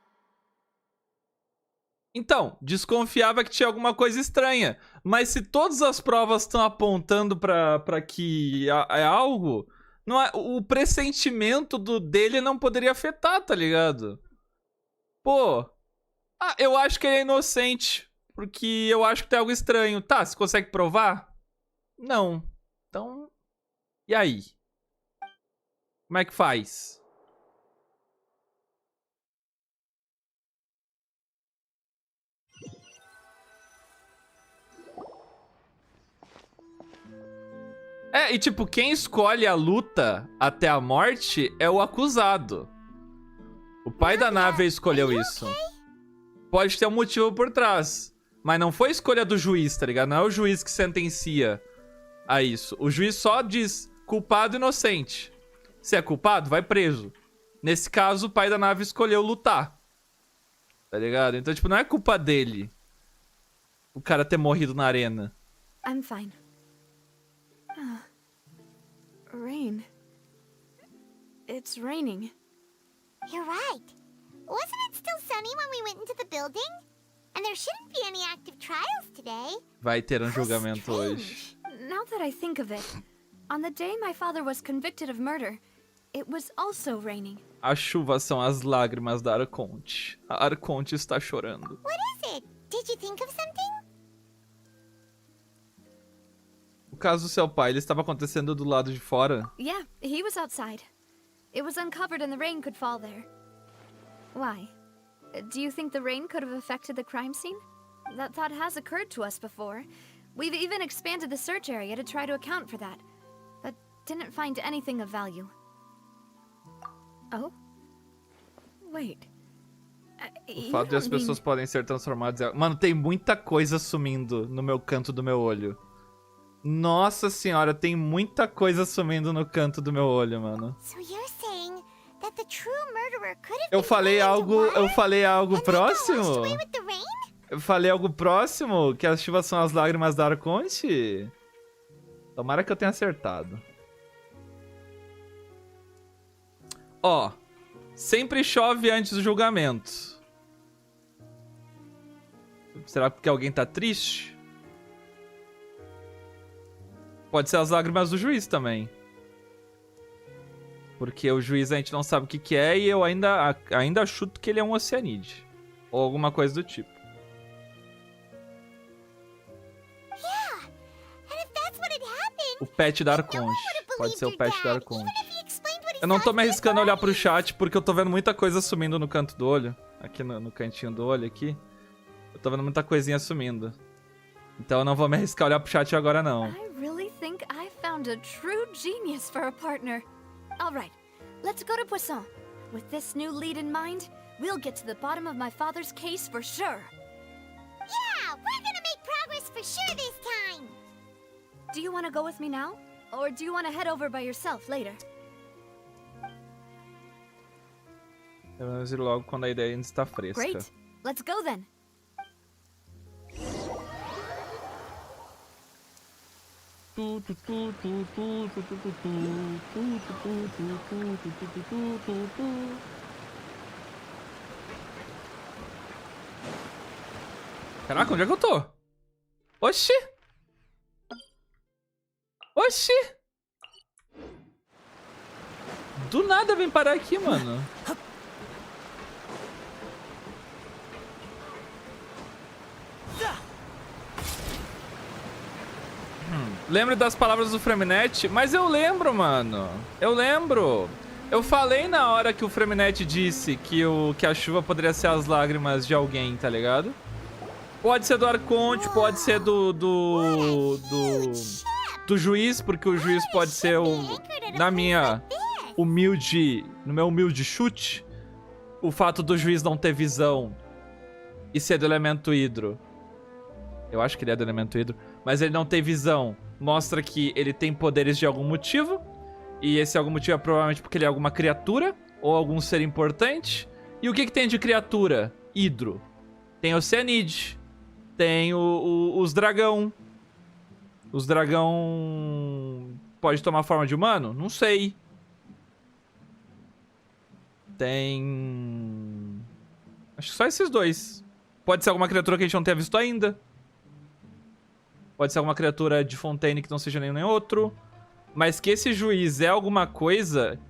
Então, desconfiava que tinha alguma coisa estranha. Mas se todas as provas estão apontando pra que é algo, não é, o pressentimento dele não poderia afetar, tá ligado? Pô, eu acho que ele é inocente, porque eu acho que tem algo estranho. Tá, você consegue provar? Não. Então, e aí? Como é que faz? E tipo, quem escolhe a luta até a morte é o acusado. O pai da nave escolheu isso. Pode ter um motivo por trás. Mas não foi escolha do juiz, tá ligado? Não é o juiz que sentencia a isso. O juiz só diz culpado e inocente. Se é culpado, vai preso. Nesse caso, o pai da nave escolheu lutar. Tá ligado? Então, tipo, não é culpa dele o cara ter morrido na arena. I'm fine. Rain. It's raining. You're right. Wasn't it still sunny when we went into the building? And there shouldn't be any active trials today. Vai ter um julgamento hoje. Now that I think of it, on the day my father was convicted of murder, it was also raining. A chuva são as lágrimas da Arconte. A Arconte está chorando. What is it? Did you think of something? O caso do seu pai, ele estava acontecendo do lado de fora? Yeah, he was outside. It was uncovered and the rain could fall there. Why? Do you think the rain could have affected the crime scene? That thought has occurred to us before. We've even expanded the search area to try to account for that, but didn't find anything of value. Oh? Wait. O fato de as pessoas podem ser transformadas em... Mano, tem muita coisa sumindo no meu canto do meu olho. Nossa senhora, tem muita coisa sumindo no canto do meu olho, mano. Eu falei algo próximo? Eu falei algo próximo? Que as chuvas são as lágrimas da Arconte? Tomara que eu tenha acertado. Ó, sempre chove antes do julgamento. Será porque alguém tá triste? Pode ser as lágrimas do juiz também. Porque o juiz a gente não sabe o que é e eu ainda chuto que ele é um oceanide. Ou alguma coisa do tipo. O pet da Arconte. Pode ser o pet da Arconte. Eu não tô me arriscando a olhar pro chat porque eu tô vendo muita coisa sumindo no canto do olho. Aqui no cantinho do olho aqui. Eu tô vendo muita coisinha sumindo. Então eu não vou me arriscar a olhar pro chat agora não. I really think I found a true genius for a partner. All right, let's go to Poisson. With this new lead in mind, we'll get to the bottom of my father's case for sure. Yeah, we're gonna make progress for sure this time. Do you want to go with me now? Or do you want to head over by yourself later? Vamos ir logo quando a ideia ainda está fresca. Great, let's go then. Caraca, onde é que eu tô? Oxi! Oxi! Do nada vem parar aqui, mano. Lembro das palavras do Freminet? Mas eu lembro, mano. Eu lembro. Eu falei na hora que o Freminet disse que a chuva poderia ser as lágrimas de alguém, tá ligado? Pode ser do Arconte, pode ser do juiz, porque o juiz pode ser no meu humilde chute, o fato do juiz não ter visão e ser do elemento hidro. Eu acho que ele é do elemento hidro, mas ele não ter visão mostra que ele tem poderes de algum motivo. E esse algum motivo é provavelmente porque ele é alguma criatura ou algum ser importante. E o que tem de criatura? Hidro. Tem Oceanide. Tem os dragão. Os dragão... Pode tomar forma de humano? Não sei. Tem... Acho que só esses dois. Pode ser alguma criatura que a gente não tenha visto ainda. Pode ser alguma criatura de Fontaine que não seja nenhum nem outro. Mas que esse juiz é alguma coisa...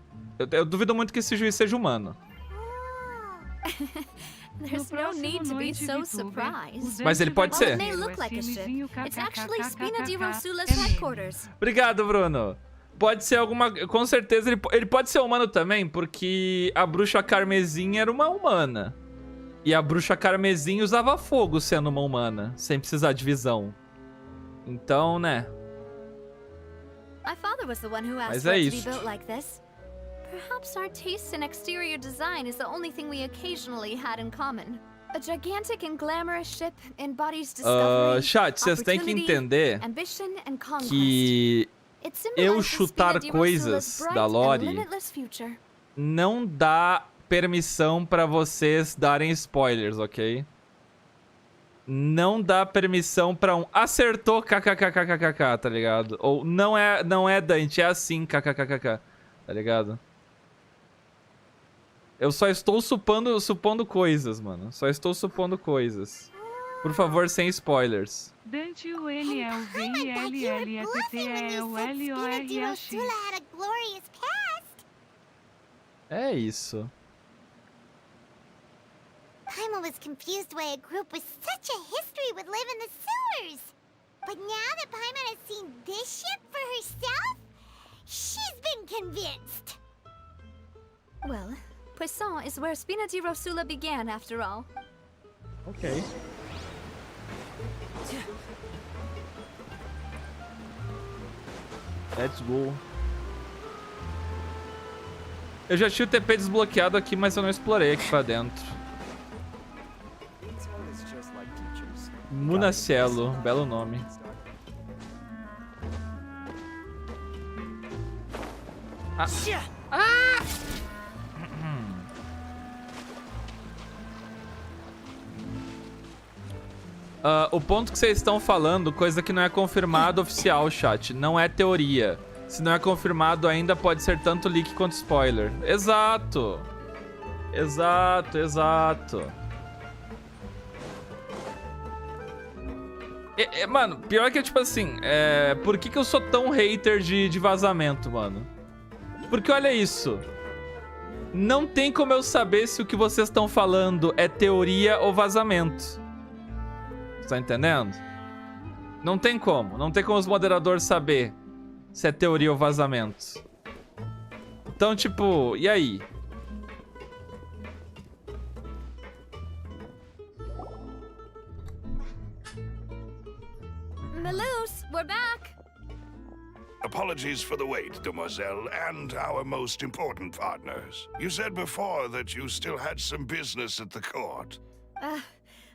Eu duvido muito que esse juiz seja humano. There's no need to be so surprised. Mas ele pode ser. It may look like a ship. It's actually Spina di Rosula's headquarters. Obrigado, Bruno. Pode ser alguma... Com certeza ele pode ser humano também, porque a bruxa carmesim era uma humana. E a bruxa carmesim usava fogo sendo uma humana, sem precisar de visão. Então, né? My father was the one who asked for it to be built like this. Perhaps our taste in exterior design is the only thing we occasionally had in common. A gigantic and glamorous ship embodies discovery, chat, vocês têm que entender que eu chutar coisas da lore não dá permissão pra vocês darem spoilers, ok? Não dá permissão pra acertou kkkkkk, tá ligado? Ou não é Dante, é assim kkkk, tá ligado? Eu só estou supondo coisas, mano. Só estou supondo coisas. Por favor, sem spoilers. Dante Will é o VILLETTELLORAX. É isso. Paimon was confused why a group with such a history would live in the sewers. But now that Paimon has seen this ship for herself, she's been convinced. Well, Poisson is where Spina di Rosula began, after all. Ok. Let's go. Eu já tinha o TP desbloqueado aqui, mas eu não explorei aqui pra dentro. Munacielo, belo nome. O ponto que vocês estão falando, coisa que não é confirmado oficial, chat. Não é teoria. Se não é confirmado ainda, pode ser tanto leak quanto spoiler. Exato. Exato. Mano, pior que é tipo assim, por que eu sou tão hater de vazamento, mano? Porque olha isso. Não tem como eu saber se o que vocês estão falando é teoria ou vazamento. Tá entendendo? Não tem como. Não tem como os moderadores saber se é teoria ou vazamento. Então, tipo, e aí? Malus, we're back. Apologies for the wait, demoiselle, and our most important partners. You said before that you still had some business at the court.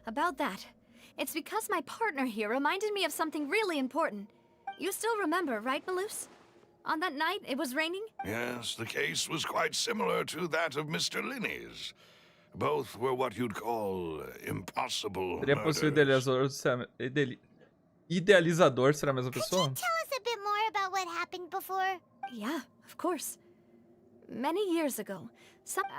About that. It's because my partner here reminded me of something really important. You still remember, right, Malus? On that night, it was raining? Yes, the case was quite similar to that of Mr. Linney's. Both were what you'd call impossible murders. Idealizador será a mesma pessoa? Could you tell us a bit more about what happened before? Yeah, of course. Many years ago,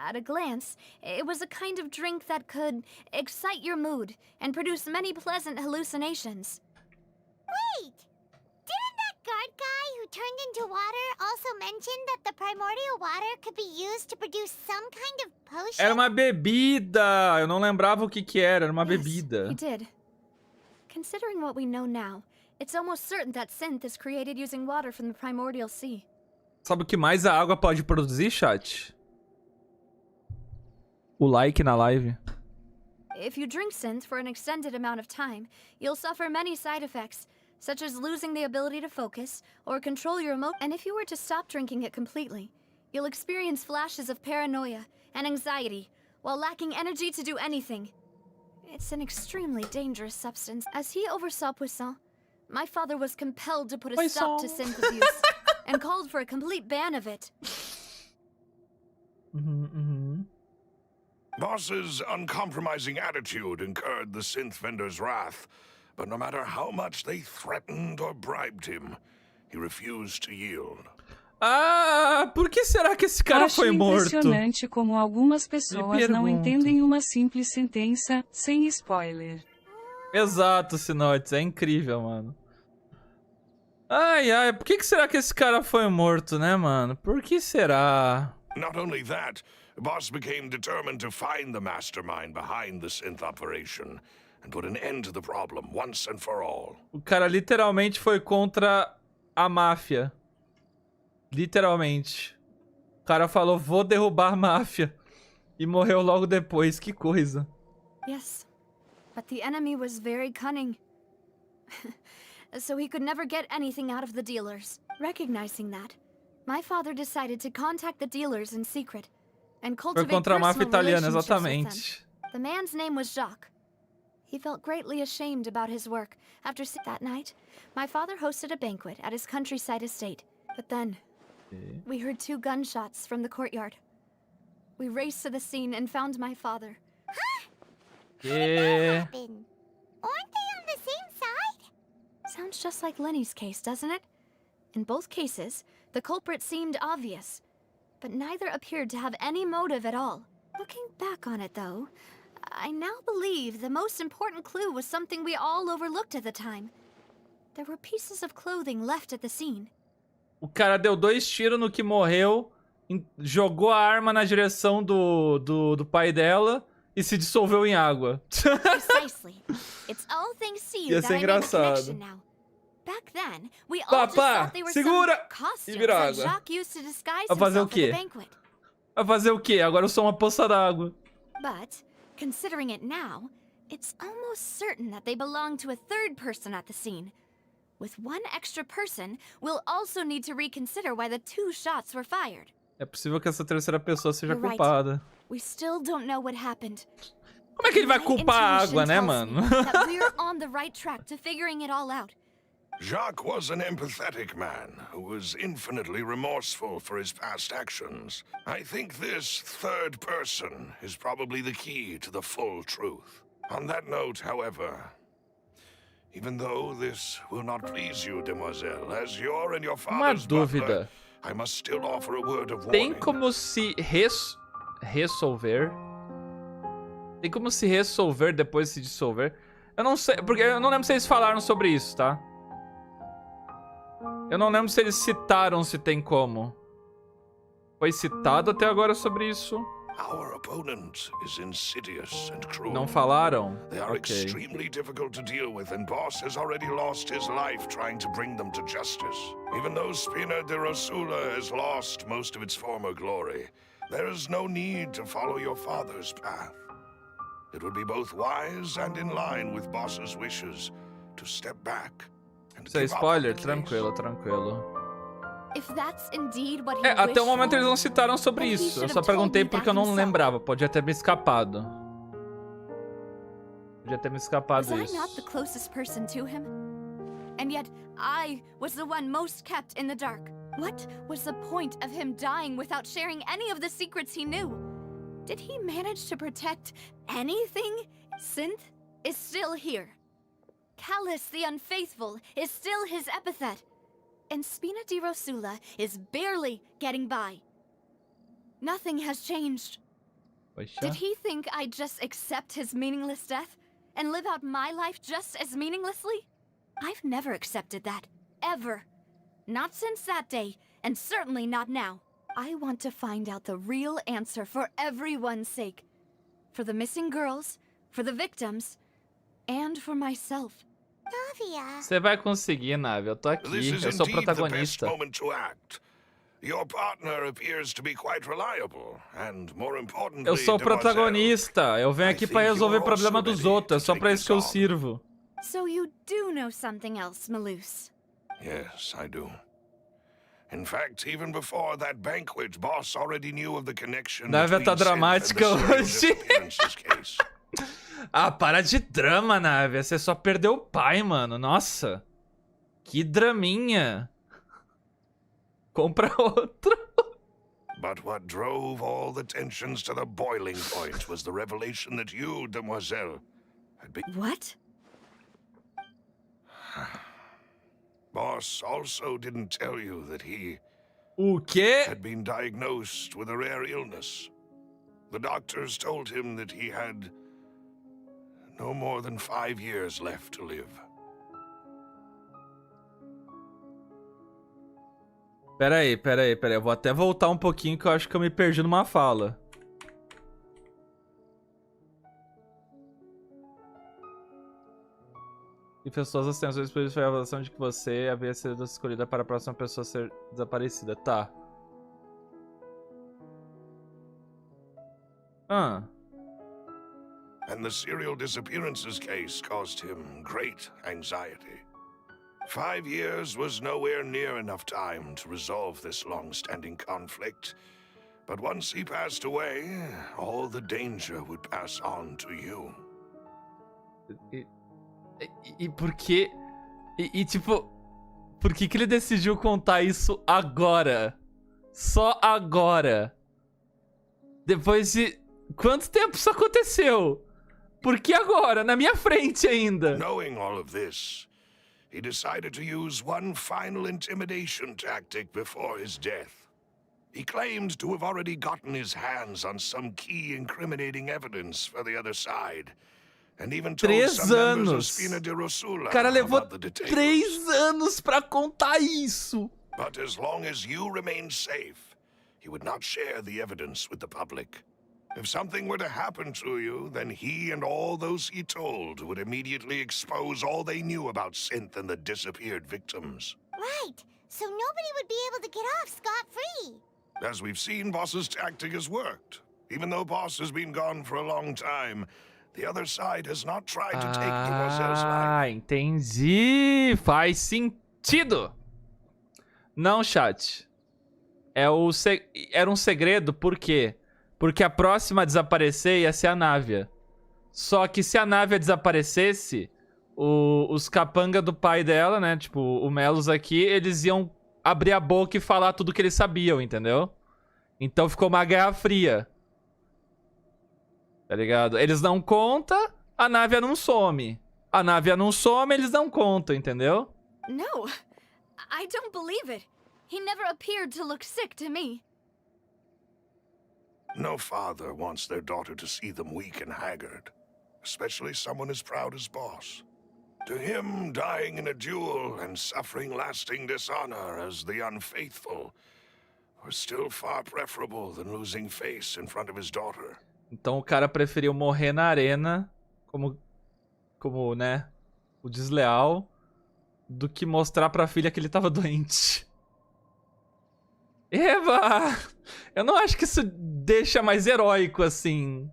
at a glance, it was a kind of drink that could excite your mood and produce many pleasant hallucinations. Wait! Didn't that guard guy who turned into water also mention that the primordial water could be used to produce some kind of potion? Era uma bebida! Eu não lembrava o que era uma bebida. He did. Considering what we know now, it's almost certain that synth is created using water from the primordial sea. Sabe o que mais a água pode produzir, chat? O like na live. If you drink synth for an extended amount of time, you'll suffer many side effects, such as losing the ability to focus or control your emotions. And if you were to stop drinking it completely, you'll experience flashes of paranoia and anxiety while lacking energy to do anything. It's an extremely dangerous substance. As he oversaw Poisson, my father was compelled to put a stop to synth abuse and called for a complete ban of it. Boss's uncompromising attitude incurred the synth vendor's wrath, but no matter how much they threatened or bribed him, he refused to yield. Ah, por que será que esse cara foi morto? Acho impressionante como algumas pessoas não entendem uma simples sentença, sem spoiler. Exato, Sinotes, é incrível, mano. Ai, ai, por que será que esse cara foi morto, né, mano? Por que será? Not only that, Boss became determined to find the mastermind behind the synth operation and put an end to the problem once and for all. O cara literalmente foi contra a máfia. Literalmente. O cara falou, vou derrubar a máfia. E morreu logo depois, que coisa. Yes, but the enemy was very cunning. So he could never get anything out of the dealers. Recognizing that, my father decided to contact the dealers in secret and cultivate personal relationships with them. The man's name was Jacques. He felt greatly ashamed about his work. After that night, my father hosted a banquet at his countryside estate. But then, we heard 2 gunshots from the courtyard. We raced to the scene and found my father. Huh? How did that happen? Aren't they on the same side? Sounds just like Lenny's case, doesn't it? In both cases, the culprit seemed obvious, but neither appeared to have any motive at all. Looking back on it, though, I now believe the most important clue was something we all overlooked at the time. There were pieces of clothing left at the scene. O cara deu 2 tiros no que morreu, jogou a arma na direção do pai dela e se dissolveu em água. Precisely. It's all thanks to you that I made a connection now. Back then, we all just thought they were some costumes that Jacques used to disguise himself at the banquet. Vai fazer o quê? Agora eu sou uma poça d'água. But, considering it now, it's almost certain that they belong to a third person at the scene. With one extra person, we'll also need to reconsider why the 2 shots were fired. É possível que essa terceira pessoa seja culpada. We still don't know what happened. Como é que ele vai culpar a água, né, mano? That we're on the right track to figuring it all out. Jacques was an empathetic man who was infinitely remorseful for his past actions. I think this third person is probably the key to the full truth. On that note, however, even though this will not please you, demoiselle, as you're in your father's butler, I must still offer a word of warning. Tem como se resolver? Tem como se resolver depois de se dissolver? Eu não sei, porque eu não lembro se eles falaram sobre isso, tá? Eu não lembro se eles citaram se tem como. Foi citado até agora sobre isso? Our opponent is insidious and cruel. Não falaram? They are extremely difficult to deal with, and Boss has already lost his life trying to bring them to justice. Even though Spina de Rosula has lost most of its former glory, there is no need to follow your father's path. It would be both wise and in line with Boss's wishes to step back. Sem spoiler, tranquilo, tranquilo. Até o momento eles não citaram sobre isso. Eu só perguntei porque eu não lembrava. Podia ter me escapado. Podia ter me escapado isso. And yet I was the one most kept in the dark. What was the point of him dying without sharing any of the secrets he knew? Did he manage to protect anything? Synth is still here. Callus the Unfaithful is still his epithet. And Spina di Rosula is barely getting by. Nothing has changed. Did he think I'd just accept his meaningless death and live out my life just as meaninglessly? I've never accepted that. Ever. Not since that day, and certainly not now. I want to find out the real answer for everyone's sake. For the missing girls, for the victims, and for myself. Você vai conseguir, Nave. Eu tô aqui. Eu sou o protagonista. Your partner appears to be quite reliable, and more importantly, Eu sou o protagonista. Eu venho aqui pra resolver o problema dos outros. É só pra isso que eu sirvo. So you do know something else, Malus? Yes, I do. In fact, even before that banquet, boss already knew of the connection Nave between tá dramática hoje. case. Ah, para de drama, Nave. Você só perdeu o pai, mano. Nossa. Que draminha. Compra outro. But what drove all the tensions to the boiling point was the revelation that you, demoiselle, had been... What? Boss also didn't tell you that he... O quê? ...had been diagnosed with a rare illness. The doctors told him that he had no more than 5 years left to live. Pera aí. Eu vou até voltar um pouquinho que eu acho que eu me perdi numa fala. E pessoas as tensões por isso foi a avaliação de que você havia sido escolhida para a próxima pessoa ser desaparecida. Tá. And the serial disappearances case caused him great anxiety. 5 years was nowhere near enough time to resolve this long-standing conflict. But once he passed away, all the danger would pass on to you. E por que... tipo... Por que ele decidiu contar isso agora? Só agora? Depois de... Quanto tempo isso aconteceu? Por que agora? Na minha frente ainda. Knowing all of this, he decided to use one final intimidation tactic before his death. He claimed to have already gotten his hands on some key incriminating evidence for the other side. And even told 3 some members of anos. Spina de Rosula O cara levou about the details. 3 anos pra contar isso. But as long as you remained safe, he would not share the evidence with the public. If something were to happen to you, then he and all those he told would immediately expose all they knew about Synth and the disappeared victims. Right, so nobody would be able to get off scot-free. As we've seen, Boss's tactic has worked. Even though Boss has been gone for a long time, the other side has not tried to take Demoiselle's life. Ah, entendi. Faz sentido. Não, chat. Era um segredo, por quê? Porque a próxima a desaparecer ia ser a Návia. Só que se a Návia desaparecesse, os capanga do pai dela, né? Tipo, o Melos aqui, eles iam abrir a boca e falar tudo que eles sabiam, entendeu? Então ficou uma guerra fria. Tá ligado? Eles não contam, a Návia não some. A Návia não some, eles não contam, entendeu? No, I don't believe it. He never appeared to look sick to me. No father wants their daughter to see them weak and haggard, especially someone as proud as Boss. To him, dying in a duel and suffering lasting dishonor as the unfaithful was still far preferable than losing face in front of his daughter. Então o cara preferiu morrer na arena como né, o desleal do que mostrar pra filha que ele tava doente. Eva! Eu não acho que isso deixa mais heróico assim.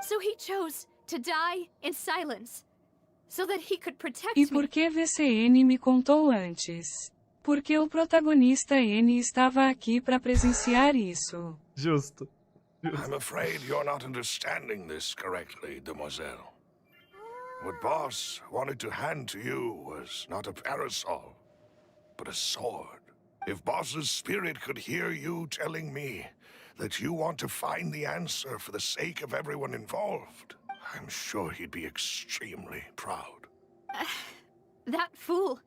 So he chose to die in silence so that he could protect E por que VCN me contou antes? Porque o protagonista N estava aqui para presenciar isso. Justo. I'm afraid you're not understanding this correctly, Demoiselle. What Boss wanted to hand to you was not a parasol, but a sword. If Boss's spirit could hear you telling me that you want to find the answer for the sake of everyone involved, I'm sure he'd be extremely proud. That fool.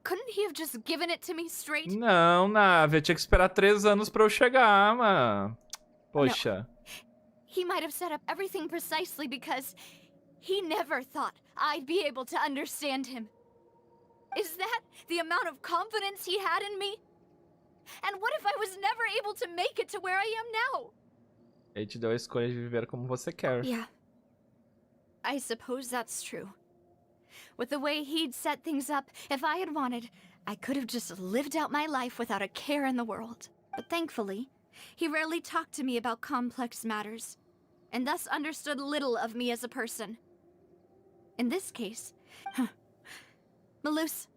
Couldn't he have just given it to me straight? Não, Nave, eu tinha que esperar 3 anos pra eu chegar, mano. Poxa. No. He might have set up everything precisely because he never thought I'd be able to understand him. Is that the amount of confidence he had in me? And what if I was never able to make it to where I am now? Ele te deu a escolha de viver como você quer. Yeah. I suppose that's true. With the way he'd set things up, if I had wanted, I could have just lived out my life without a care in the world. But thankfully, he rarely talked to me about complex matters, and thus understood little of me as a person. In this case, Malus,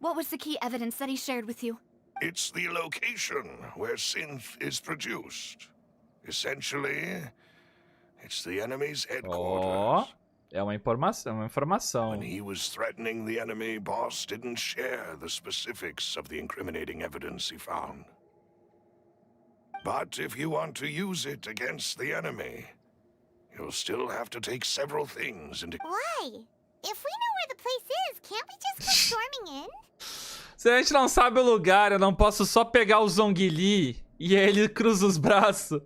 what was the key evidence that he shared with you? It's the location where synth is produced. Essentially, it's the enemy's headquarters. É uma informação. When he was threatening the enemy, Boss didn't share the specifics of the incriminating evidence he found. But if you want to use it against the enemy, you'll still have to take several things into... Why? If we know where the place is, can't we just go storming in? Se a gente não sabe o lugar, eu não posso só pegar o Zhongli e ele cruza os braços.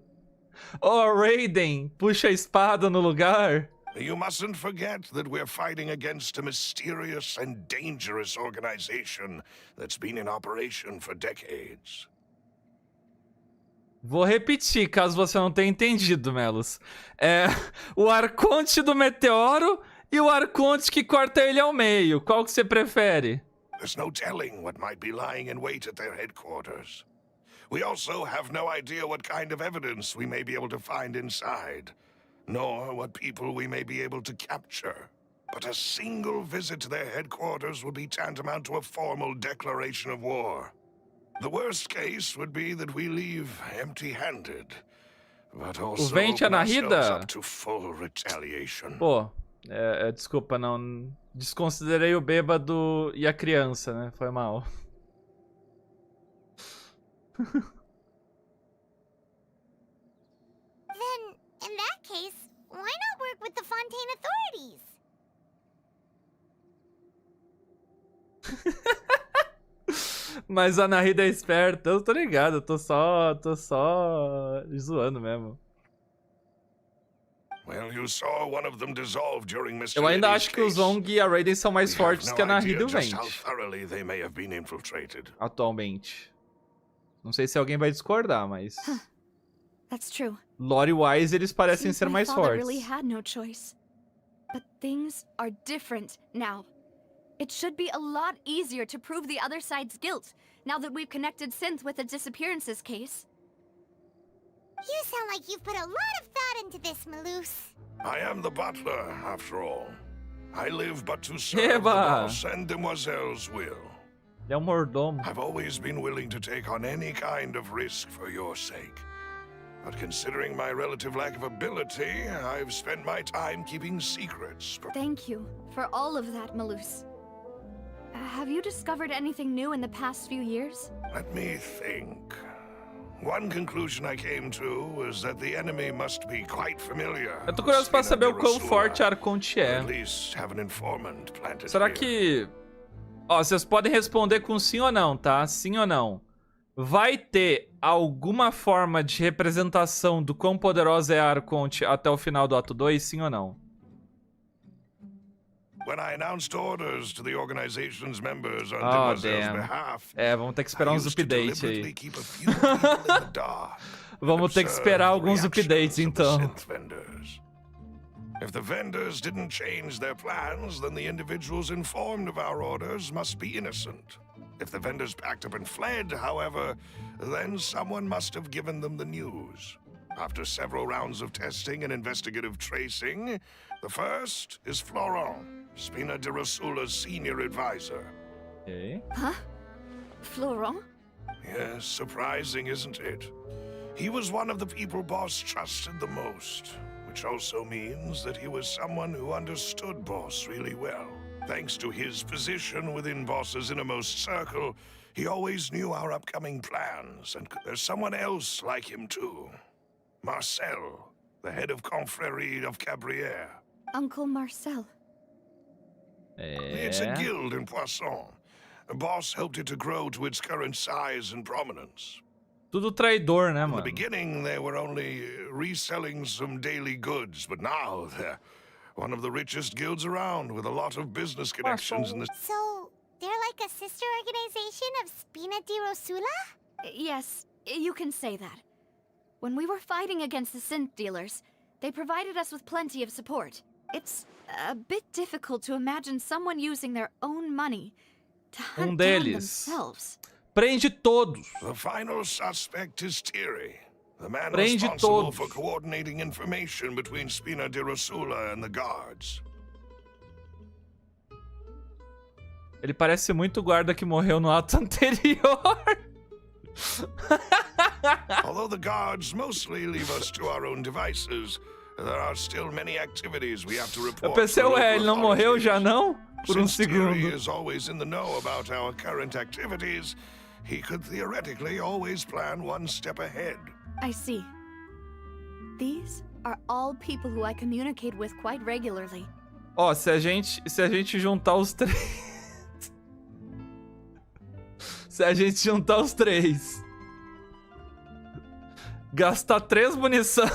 Ou Raiden puxa a espada no lugar. You mustn't forget that we're fighting against a mysterious and dangerous organization that's been in operation for decades. Vou repetir, caso você não tenha entendido, Melos. É o arconte do meteoro e o arconte que corta ele ao meio. Qual que você prefere? There's no telling what might be lying in wait at their headquarters. We also have no idea what kind of evidence we may be able to find inside, nor what people we may be able to capture. But a single visit to their headquarters would be tantamount to a formal declaration of war. The worst case would be that we leave empty-handed, but also open ourselves up to full retaliation. Pô, desculpa, não desconsiderei o bêbado e a criança, né? Foi mal. Then, in that case, why not work with the Fontaine authorities? Mas a Nahida é esperta, eu tô ligado, eu tô só zoando mesmo. Well, you saw one of them dissolve during Mr. Eu ainda acho que o Zong e a Raiden são mais fortes que a Nahida e o Vent. Atualmente. Não sei se alguém vai discordar, mas... That's true. Lore-wise, eles parecem ser mais fortes. Really had no choice. But things are different now. It should be a lot easier to prove the other side's guilt, now that we've connected Synth with the disappearances case. You sound like you've put a lot of thought into this, Malus. I am the butler, after all. I live but to serve the boss and Demoiselle's will. É um mordomo. I've always been willing to take on any kind of risk for your sake. But considering my relative lack of ability, I've spent my time keeping secrets. Thank you for all of that, Malus. Have you discovered anything new in the past few years? Let me think. One conclusion I came to was that the enemy must be quite familiar. Eu tô curioso pra saber o quão forte a Arconte é. At least have an informant planted Será here. que... Ó, vocês podem responder com sim ou não, tá? Sim ou não. Vai ter alguma forma de representação do quão poderosa é a Arconte até o final do ato 2, sim ou não? When I announced orders to the organization's members on Demoiselle's behalf, vamos ter que esperar uns updates aí. Vamos ter que esperar alguns updates, então. If the vendors didn't change their plans, then the individuals informed of our orders must be innocent. If the vendors packed up and fled, however, then someone must have given them the news. After several rounds of testing and investigative tracing, the first is Florent, Spina de Rosula's senior advisor. Okay. Huh? Florent? Yes, surprising, isn't it? He was one of the people Boss trusted the most, which also means that he was someone who understood Boss really well. Thanks to his position within Boss's innermost circle, he always knew our upcoming plans, and there's someone else like him too. Marcel, the head of Confrérie of Cabrières. Uncle Marcel. It's a guild in Poisson. Boss helped it to grow to its current size and prominence. Tudo traidor, né, In the mano? beginning, they were only reselling some daily goods, but now they're one of the richest guilds around with a lot of business connections in the... So, they're like a sister organization of Spina di Rosula? Yes, you can say that. When we were fighting against the synth dealers, they provided us with plenty of support. It's a bit difficult to imagine someone using their own money To Um hunt down deles. themselves. Prende todos. The final suspect is Thierry, the man Prende responsible todos. for coordinating information between Spina di Rosula and the guards. Ele parece muito o guarda que morreu no ato anterior. Although the guards mostly leave us to our own devices, there are still many activities we have to report. Eu pensei, ué, ele não morreu já não? Por um Since Thierry segundo. is always in the know about our current activities, he could theoretically always plan one step ahead. I see. These are all people who I communicate with quite regularly. Ó, se a gente juntar os três... Se a gente juntar os três... Gastar 3 munição...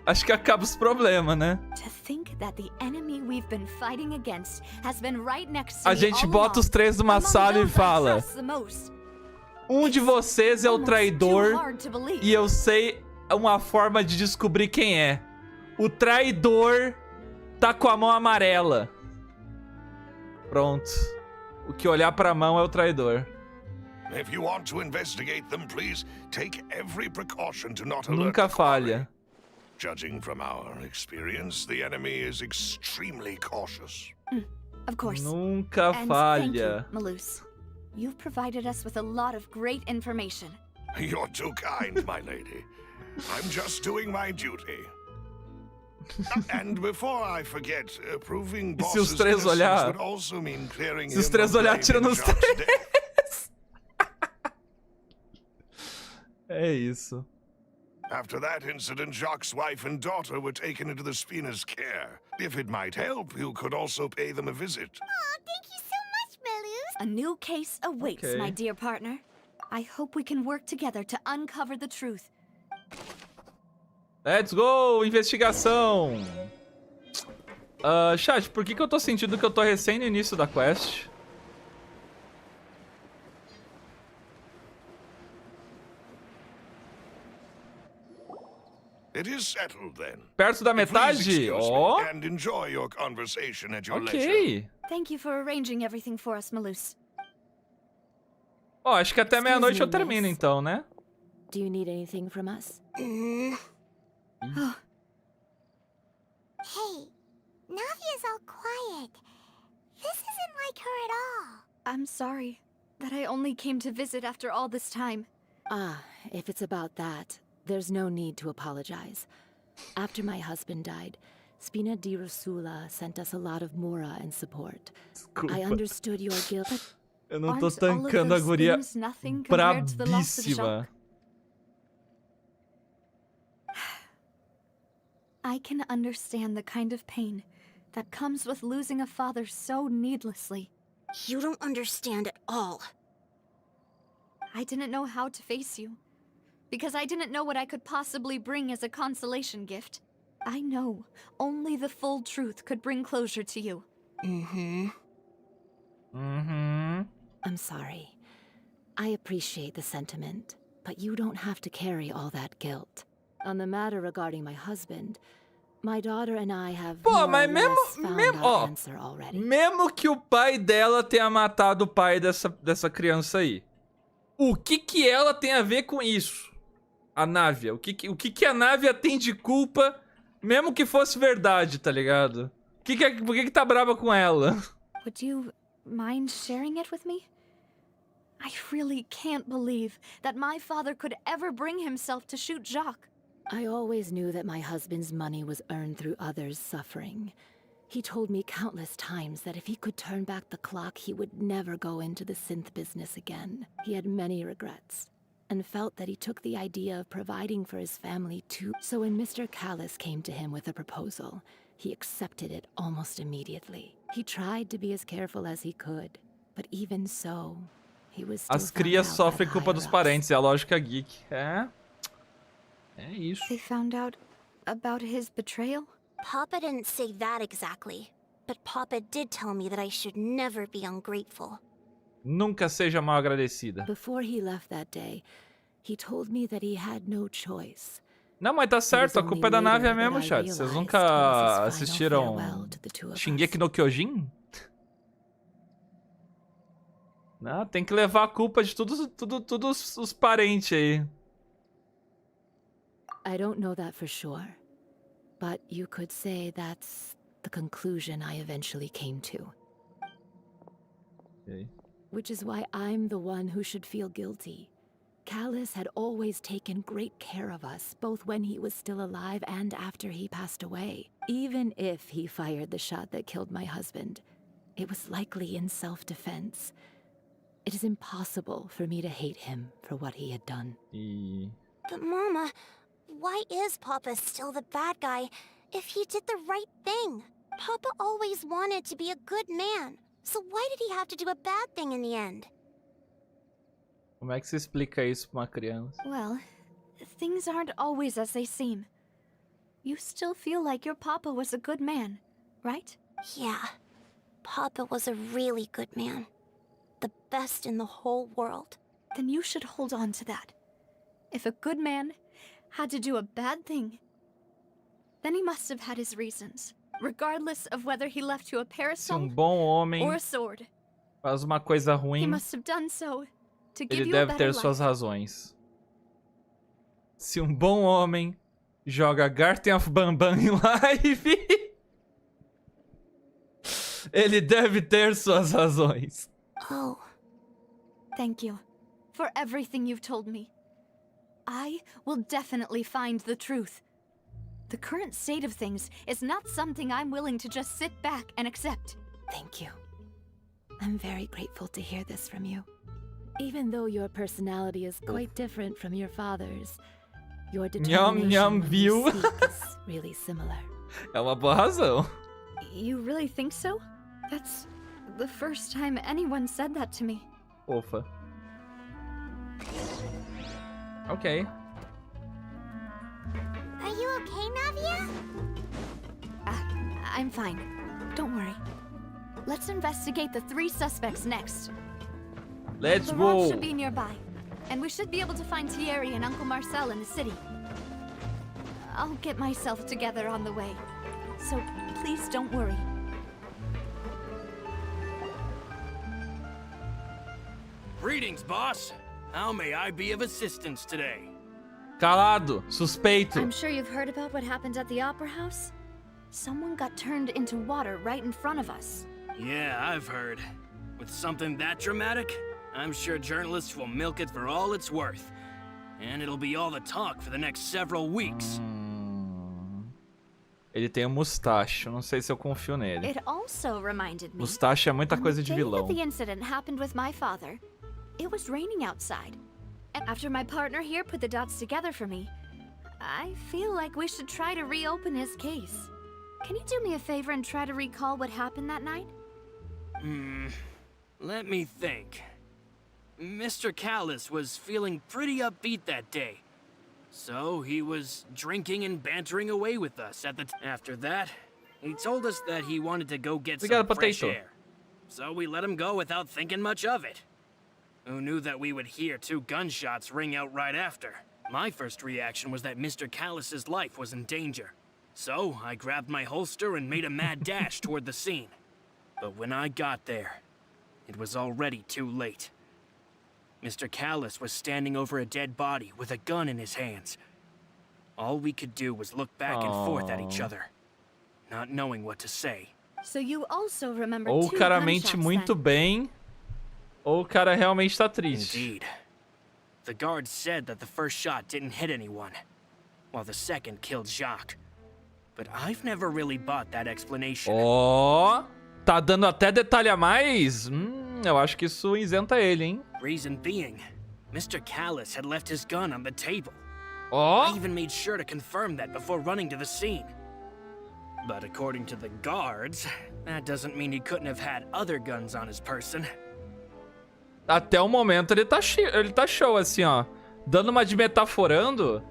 Acho que acaba os problemas, né? To think that the enemy we've been fighting against has been right next to A me gente all bota os along. 3 numa Among sala e those I fala: trust the most. um de vocês é o Almost traidor too hard to believe. e eu sei uma forma de descobrir quem é. O traidor tá com a mão amarela. Pronto. O que olhar pra mão é o traidor. If you want to investigate them, please take every precaution to not alert Nunca the quarry. falha. Judging from our experience, the enemy is extremely cautious. Of course. Nunca And thank falha. you, Malus. You've provided us with a lot of great information. You're too kind, my lady. I'm just doing my duty. And before I forget, proving E se os Boss's três innocence olhar? would also mean clearing Se os him três of olhar, blame tira in nos Jacques' três. death. É isso. After that incident, Jacques' wife and daughter were taken into the Spina's care. If it might help, you could also pay them a visit. Oh, thank you so much, Malus. A new case awaits, Okay. my dear partner. I hope we can work together to uncover the truth. Let's go! Investigação! Chat, por que eu tô sentindo que eu tô recém no início da quest? It is settled then. Perto da Please metade? excuse Ó! me and enjoy your conversation at your leisure. Ok. Thank you for arranging everything for us, Malus. Ó, acho que até Excuse meia-noite eu me, termino miss. então, né? Do you need anything from us? Hey, Navia's all quiet. This isn't like her at all. I'm sorry that I only came to visit after all this time. Ah, if it's about that, there's no need to apologize. After my husband died, Spina di Rosula sent us a lot of mora and support. I understood your guilt, but Eu não tô Aren't all of tancando a those guria things nothing compared to the loss of brabíssima. Jacques? I can understand the kind of pain that comes with losing a father so needlessly. You don't understand at all. I didn't know how to face you, because I didn't know what I could possibly bring as a consolation gift. I know only the full truth could bring closure to you. Mm-hmm. Uhum. I'm sorry. I appreciate the sentiment, but you don't have to carry all that guilt. On the matter regarding my husband, my daughter and I have Pô, more mas or mesmo, less found mesmo, our ó, answer already. mesmo que o pai dela tenha matado o pai dessa criança aí, o que ela tem a ver com isso? A Návia, o que a Návia tem de culpa, mesmo que fosse verdade, tá ligado? Por que tá brava com ela? Would you mind sharing it with me? I really can't believe that my father could ever bring himself to shoot Jacques. I always knew that my husband's money was earned through others' suffering. He told me countless times that if he could turn back the clock, he would never go into the synth business again. He had many regrets, and felt that he took the idea of providing for his family too. So when Mr. Callis came to him with a proposal, he accepted it almost immediately. He tried to be as careful as he could, but even so, he was still As crias found out by sofrem culpa dos higher-ups. parentes, é a lógica geek. É isso. They found out about his betrayal? Papa didn't say that exactly, but Papa did tell me that I should never be ungrateful. Nunca seja mal agradecida. Before he left that day, he told me that he had no choice. Não, mas tá certo, a culpa é da Návia mesmo, chat. Vocês nunca assistiram Shingeki no Kyojin? Ah, tem que levar a culpa de todos os parentes aí. I don't know that for sure, but you could say that's the conclusion I eventually came to. Okay. Which is why I'm the one who should feel guilty. Callus had always taken great care of us, both when he was still alive and after he passed away. Even if he fired the shot that killed my husband, it was likely in self-defense. It is impossible for me to hate him for what he had done. But Mama, why is Papa still the bad guy if he did the right thing? Papa always wanted to be a good man, so why did he have to do a bad thing in the end? Como é que se explica isso pra uma criança? Well, things aren't always as they seem. You still feel like your papa was a good man, right? Yeah, Papa was a really good man. The best in the whole world. Then you should hold on to that. If a good man had to do a bad thing, then he must have had his reasons, regardless of whether he left you a parasol bom homem or a sword. Faz uma coisa ruim, He must have done so to give ele you a deve better ter suas life. razões. Se bom homem joga Garten of Bambam em live, ele deve ter suas razões. Oh. Thank you for everything you've told me. I will definitely find the truth. The current state of things is not something I'm willing to just sit back and accept. Thank you. I'm very grateful to hear this from you. Even though your personality is quite different from your father's, your determination when you speak is really similar. É uma boa razão. You really think so? That's the first time anyone said that to me. Fofa. Ok. Are you okay, Navia? I'm fine. Don't worry. Let's investigate the 3 suspects next. Let's the go. rock should be nearby, and we should be able to find Thierry and Uncle Marcel in the city. I'll get myself together on the way, so please don't worry. Greetings, boss. How may I be of assistance today? Calado, suspeito. I'm sure you've heard about what happened at the Opera House. Someone got turned into water right in front of us. Yeah, I've heard. With something that dramatic, I'm sure journalists will milk it for all it's worth. And it'll be all the talk for the next several weeks. Ele tem mustache, eu não sei se eu confio nele. It also reminded me. Mustache é muita coisa de vilão. The day that the incident happened with my father, it was raining outside. And after my partner here put the dots together for me, I feel like we should try to reopen his case. Can you do me a favor and try to recall what happened that night? Let me think. Mr. Callus was feeling pretty upbeat that day. So he was drinking and bantering away with us after that, he told us that he wanted to go get some fresh air. So we let him go without thinking much of it. Who knew that we would hear 2 gunshots ring out right after? My first reaction was that Mr. Callus's life was in danger. So I grabbed my holster and made a mad dash toward the scene. But when I got there, it was already too late. Mr. Callus was standing over a dead body with a gun in his hands. All we could do was look back and forth at each other, not knowing what to say. So you also remember Ou o cara mente muito bem, ou o cara realmente tá triste. Indeed. The guards said that the first shot didn't hit anyone, while the second killed Jacques. But I've never really bought that explanation. Tá dando até detalhe a mais? Eu acho que isso isenta ele, hein? Reason being, Mr. Callus had left his gun on the table. I even made sure to confirm that before running to the scene. But according to the guards, that doesn't mean he couldn't have had other guns on his person. Até o momento ele tá show, assim, ó. Dando uma de metaforando,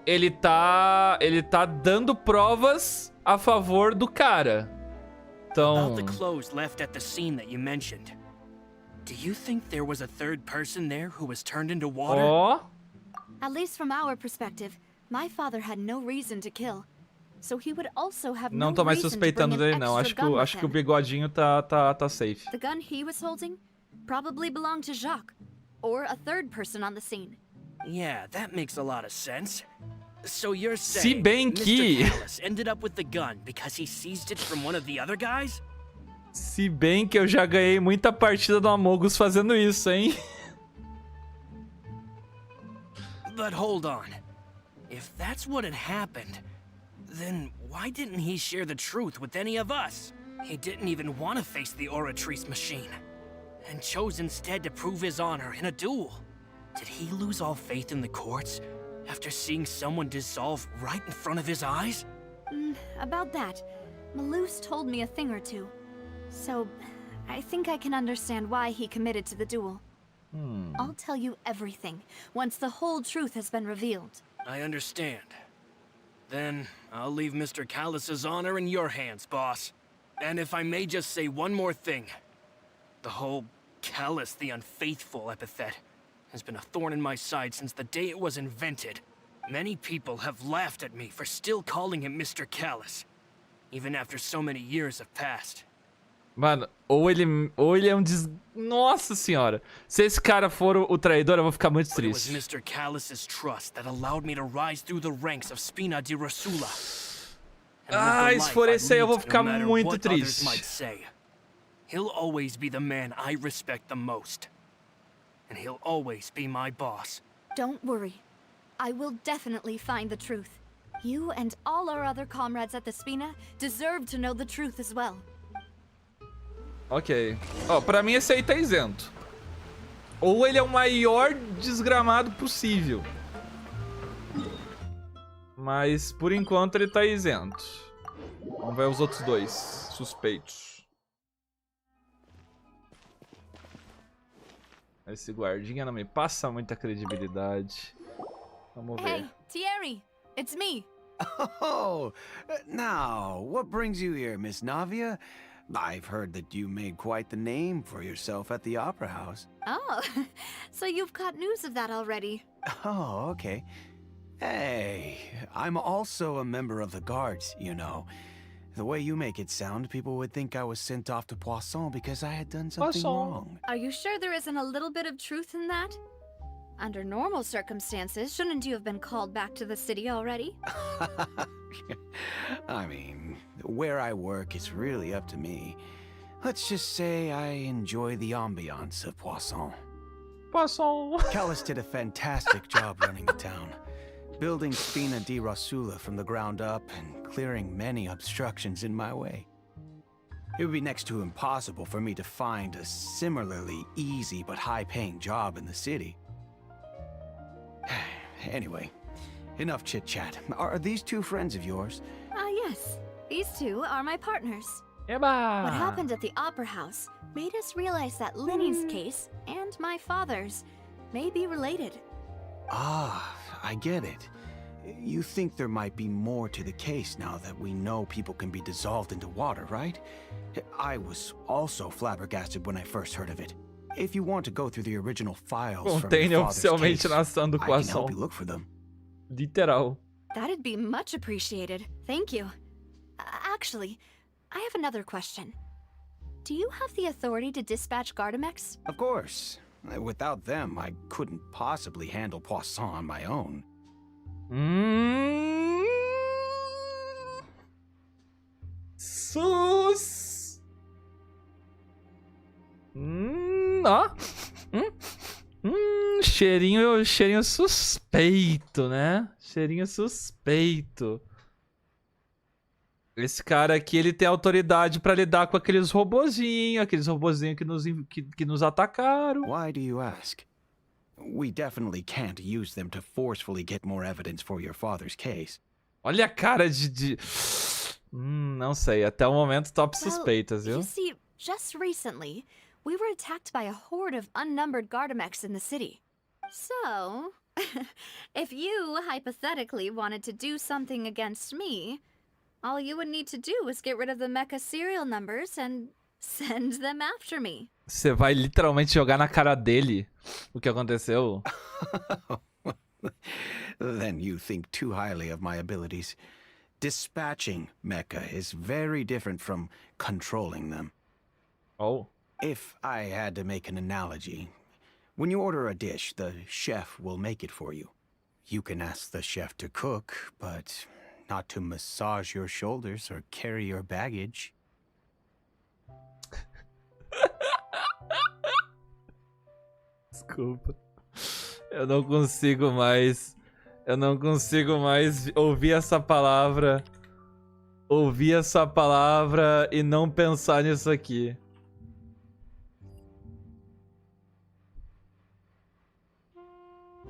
ele tá dando provas a favor do cara. Então... About the clothes left at the scene that you mentioned. Do you think there was a third person there who was turned into water? At least from our perspective, my father had no reason to kill. So he would also have Não no tô mais reason to bring suspeitando an dele, não. extra gun with Acho que o him. bigodinho tá safe. The gun he was holding probably belonged to Jacques, or a third person on the scene. Yeah, that makes a lot of sense. So you're Se saying bem que... Mr. Callis ended up with the gun because he seized it from one of the other guys? Se bem que eu já ganhei muita partida do Amogus fazendo isso, hein? But hold on. If that's what had happened, then why didn't he share the truth with any of us? He didn't even want to face the Oratrice machine, and chose instead to prove his honor in a duel. Did he lose all faith in the courts after seeing someone dissolve right in front of his eyes? About that, Malus told me a thing or two. So, I think I can understand why he committed to the duel. I'll tell you everything, once the whole truth has been revealed. I understand. Then, I'll leave Mr. Callis's honor in your hands, boss. And if I may just say one more thing. The whole Callis the Unfaithful epithet has been a thorn in my side since the day it was invented. Many people have laughed at me for still calling him Mr. Callis, even after so many years have passed. Mano, ou ele é um Nossa senhora. Se esse cara for o traidor, eu vou ficar muito triste. It was Mr. Callis's trust that allowed me to rise through the ranks of Spina di Rosula. Se for esse aí, eu vou ficar muito triste. He'll always be the man I respect the most. And he'll always be my boss. Don't worry. I will definitely find the truth. You and all our other comrades at the Spina deserve to know the truth as well. Ok. Ó, pra mim esse aí tá isento. Ou ele é o maior desgramado possível. Mas, por enquanto, ele tá isento. Vamos ver os outros dois suspeitos. Esse guardinha não me passa muita credibilidade. Vamos ver. Hey, Thierry! It's me! Oh, now, what brings you here, Miss Navia? I've heard that you made quite the name for yourself at the Opera House. Oh, so you've caught news of that already. Oh, okay. Hey, I'm also a member of the Guards, you know. The way you make it sound, people would think I was sent off to Poisson because I had done something wrong. Are you sure there isn't a little bit of truth in that? Under normal circumstances, shouldn't you have been called back to the city already? I mean, where I work is really up to me. Let's just say I enjoy the ambiance of Poisson. Poisson! Callis did a fantastic job running the town, building Spina di Rosula from the ground up and clearing many obstructions in my way. It would be next to impossible for me to find a similarly easy but high-paying job in the city. Anyway, enough chit-chat. Are these two friends of yours? Yes. These two are my partners. Eba! What happened at the Opera House made us realize that Lenny's case and my father's may be related. Ah, I get it. You think there might be more to the case now that we know people can be dissolved into water, right? I was also flabbergasted when I first heard of it. If you want to go through the original files Fontaine from your father's oficialmente case, nação do I can help Poisson. you look for them. Literal. That'd be much appreciated. Thank you. Actually, I have another question. Do you have the authority to dispatch Gardamex? Of course. Without them, I couldn't possibly handle Poisson on my own. Sus. Ó. Cheirinho suspeito, né? Cheirinho suspeito. Esse cara aqui, ele tem autoridade pra lidar com aqueles robozinhos que nos atacaram. Why do you ask? We definitely can't use them to forcefully get more evidence for your father's case. Olha a cara de... não sei, até o momento top suspeitas, viu? You see, just recently, we were attacked by a horde of unnumbered Gardamex in the city. So, if you hypothetically wanted to do something against me, all you would need to do is get rid of the mecha serial numbers and send them after me. Você vai literalmente jogar na cara dele o que aconteceu? Then you think too highly of my abilities. Dispatching mecha is very different from controlling them. Oh. If I had to make an analogy, when you order a dish, the chef will make it for you. You can ask the chef to cook, but not to massage your shoulders or carry your baggage. Desculpa. Eu não consigo mais ouvir essa palavra. Ouvir essa palavra e não pensar nisso aqui.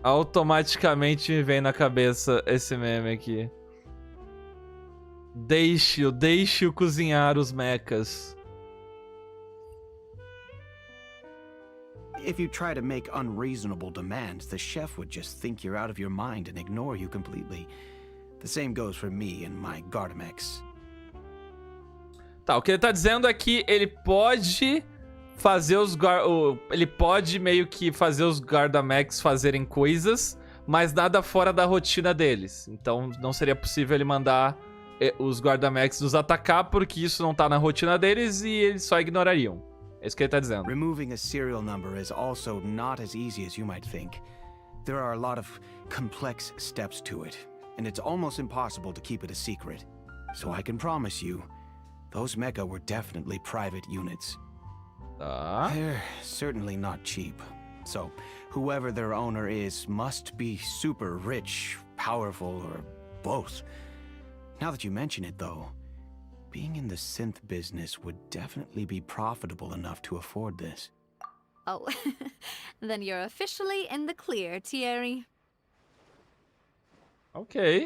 Automaticamente me vem na cabeça esse meme aqui. Deixe-o cozinhar os mechas. If you try to make unreasonable demands, the chef would just think you're out of your mind and ignore you completely. The same goes for me and my Gardamex. Tá, o que ele tá dizendo é que ele pode fazer ele pode meio que fazer os Gardamex fazerem coisas, mas nada fora da rotina deles. Então não seria possível ele mandar os Gardamex nos atacar, porque isso não tá na rotina deles e eles só ignorariam. É isso que ele tá dizendo. Removing a serial number is also not as easy as you might think. There are a lot of complex steps to it, and it's almost impossible to keep it a secret. So I can promise you, those mecha were definitely private units. They're certainly not cheap. So whoever their owner is must be super rich, powerful, or both. Now that you mention it, though, being in the synth business would definitely be profitable enough to afford this. Oh, then you're officially in the clear, Thierry. Okay.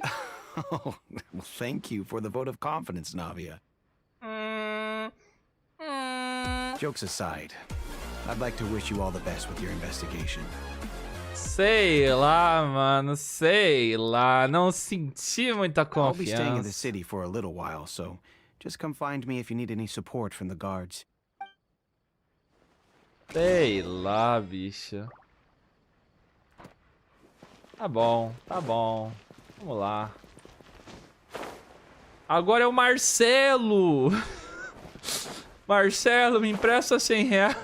Oh, well, thank you for the vote of confidence, Navia. Jokes aside, I'd like to wish you all the best with your investigation. Sei lá, mano, sei lá. Não senti muita I'll be staying in the confiança. city for a little while, so just come find me if you need any support from the guards. Sei lá, bicha. Tá bom, tá bom. Vamos lá. Agora é o Marcelo. Marcelo, me empresta R$100.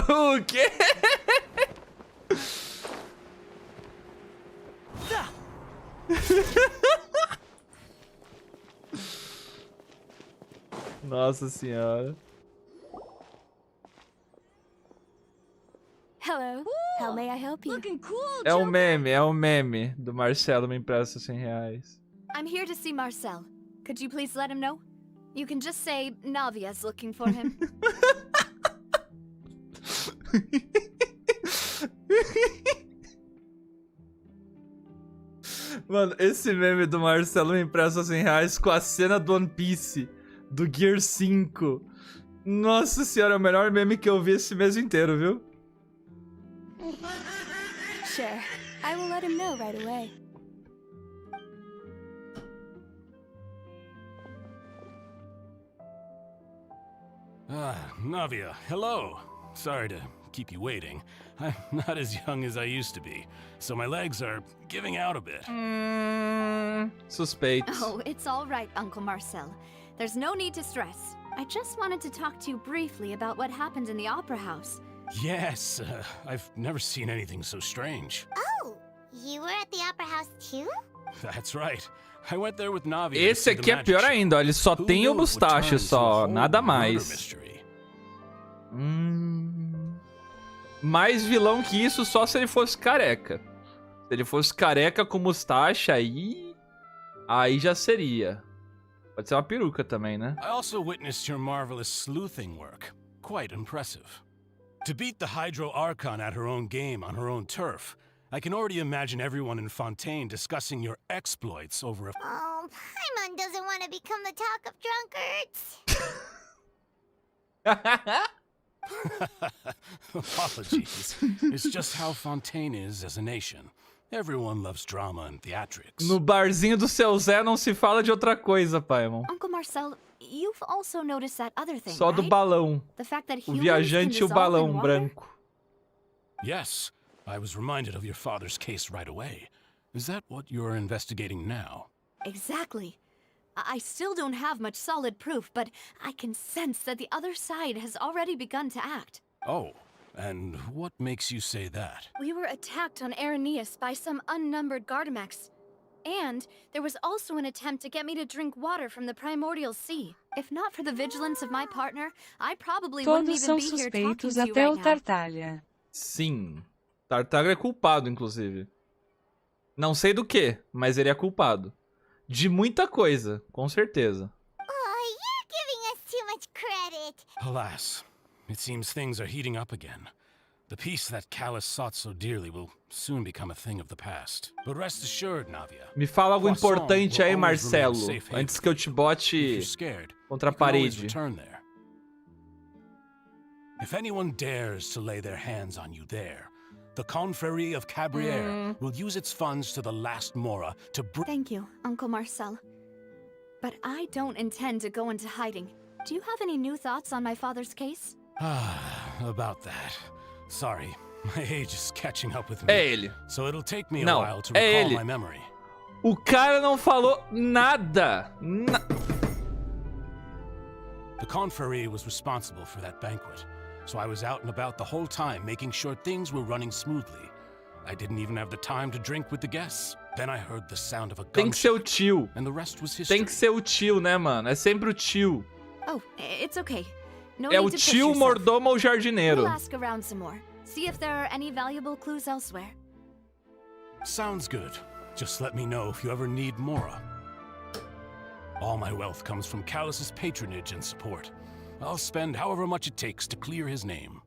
O quê? Nossa senhora. Hello. How may I help you? Looking cool, É o meme do Marcelo me empresta R$100. I'm here to see Marcel. Could you please let him know? You can just say Navia's looking for him. Mano, esse meme do Marcelo me empresta R$100 com a cena do One Piece, do Gear 5. Nossa senhora, é o melhor meme que eu vi esse mês inteiro, viu? Sure. I will let him know right away. Navia, hello. Sorry to keep you waiting. I'm not as young as I used to be, so my legs are giving out a bit. Suspeito. Oh, it's all right, Uncle Marcel. There's no need to stress. I just wanted to talk to you briefly about what happened in the Opera House. Yes, I've never seen anything so strange. Oh, you were at the Opera House too? That's right. I went there with Navia. Esse aqui é pior ainda, ó. Ele só tem o mustache só, nada mais. Mais vilão que isso só se ele fosse careca. Se ele fosse careca com mustache, aí já seria. Pode ser uma peruca também, né? I also witnessed your marvelous sleuthing work. Quite impressive. To beat the Hydro Archon at her own game on her own turf, I can already imagine everyone in Fontaine discussing your exploits over a... Oh, Paimon doesn't want to become the talk of drunkards. Apologies. It's just how Fontaine is as a nation. Everyone loves drama and theatrics. No barzinho do seu Zé não se fala de outra coisa, Paimon. Uncle Marcel, you've also noticed that other thing, Só do right? balão. The fact that O humans viajante e o can dissolve in balão water? branco. Yes, I was reminded of your father's case right away. Is that what you're investigating now? Exactly. I still don't have much solid proof, but I can sense that the other side has already begun to act. Oh, and what makes you say that? We were attacked on Araneus by some unnumbered Gardamex. And there was also an attempt to get me to drink water from the primordial sea. If not for the vigilance of my partner, I probably wouldn't Todos even são be here talking suspeitos to you até o right now. Tartaglia. Sim. Tartaglia é culpado, inclusive. Não sei do que, mas ele é culpado. De muita coisa, com certeza. Oh, you're giving us too much credit. Alas, it seems things are heating up again. The peace that Callus sought so dearly will soon become a thing of the past. But rest assured, Navia. Me fala algo importante aí, Marcelo, safe haven. antes que eu te bote If you're scared, contra a you can always parede. return there. If anyone dares to lay their hands on you there, the Confrérie of Cabriere will use its funds to the last Mora to bring... Thank you, Uncle Marcel. But I don't intend to go into hiding. Do you have any new thoughts on my father's case? About that. Sorry, my age is catching up with me. É ele. So it'll take me a Não, while to é recall ele. my memory. O cara não falou nada. The Confrérie was responsible for that banquet, so I was out and about the whole time making sure things were running smoothly. I didn't even have the time to drink with the guests. Then I heard the sound of a Tem que ser o gunshot, tio. and the rest was history. Tem que ser o tio, né, mano? É sempre o tio. Oh, it's okay. No É need o to push tio, yourself. mordomo ou jardineiro. We'll ask around some more. See if there are any valuable clues elsewhere. Sounds good. Just let me know if you ever need Mora. All my wealth comes from Callus's patronage and support. I'll spend however much it takes to clear his name.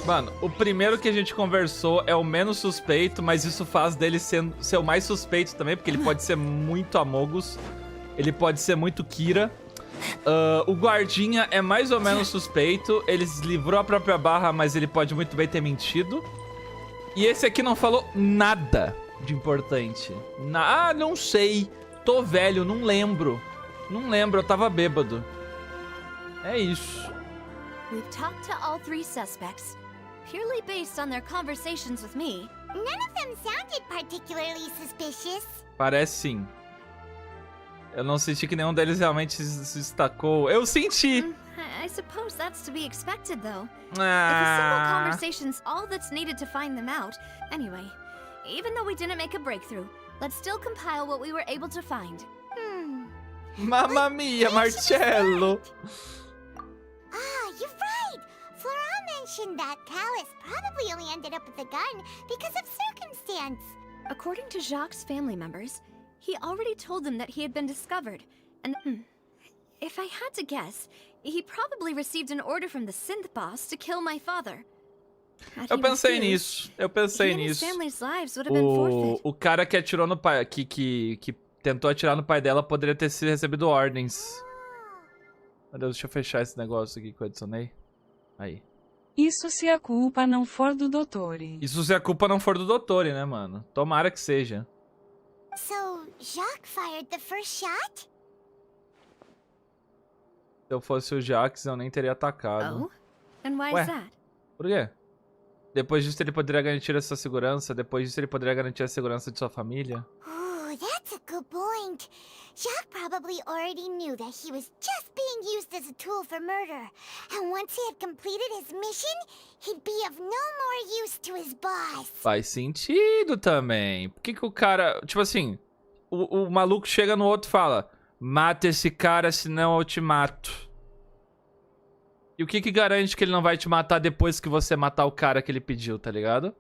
Mano, o primeiro que a gente conversou é o menos suspeito, mas isso faz dele ser o mais suspeito também, porque ele pode ser muito Amogus, ele pode ser muito Kira. O guardinha é mais ou menos suspeito, ele livrou a própria barra, mas ele pode muito bem ter mentido. E esse aqui não falou nada de importante. Não sei, tô velho, não lembro. Não lembro, eu tava bêbado. É isso. We've talked to all three suspects, purely based on their conversations with me. None of them sounded particularly suspicious. Parece sim. Eu não senti que nenhum deles realmente se destacou. Eu senti! I suppose that's to be expected, though. If a single conversation's all that's needed to find them out. Anyway, even though we didn't make a breakthrough, let's still compile what we were able to find. Mamma mia, Marcello! You're right! Flora mentioned that Callus probably only ended up with the gun because of circumstance. According to Jacques' family members, he already told them that he had been discovered, and if I had to guess, he probably received an order from the synth boss to kill my father. Eu pensei nisso, O cara que atirou no pai, que tentou atirar no pai dela poderia ter recebido ordens. Meu Deus, deixa eu fechar esse negócio aqui que eu adicionei. Aí. Isso se a culpa não for do Dottore. Isso se a culpa não for do Dottore, né, mano? Tomara que seja. So, Jacques fired the first shot? Se eu fosse o Jax, eu nem teria atacado. And why is that? Por quê? Depois disso ele poderia garantir essa segurança. Depois disso ele poderia garantir a segurança de sua família. Ooh, that's a good point. Jacques probably already knew that he was just being used as a tool for murder. And once he had completed his mission, he'd be of no more use to his boss. Faz sentido também. Por que o cara... Tipo assim, o maluco chega no outro e fala: mata esse cara, senão eu te mato. E o que garante que ele não vai te matar depois que você matar o cara que ele pediu, tá ligado?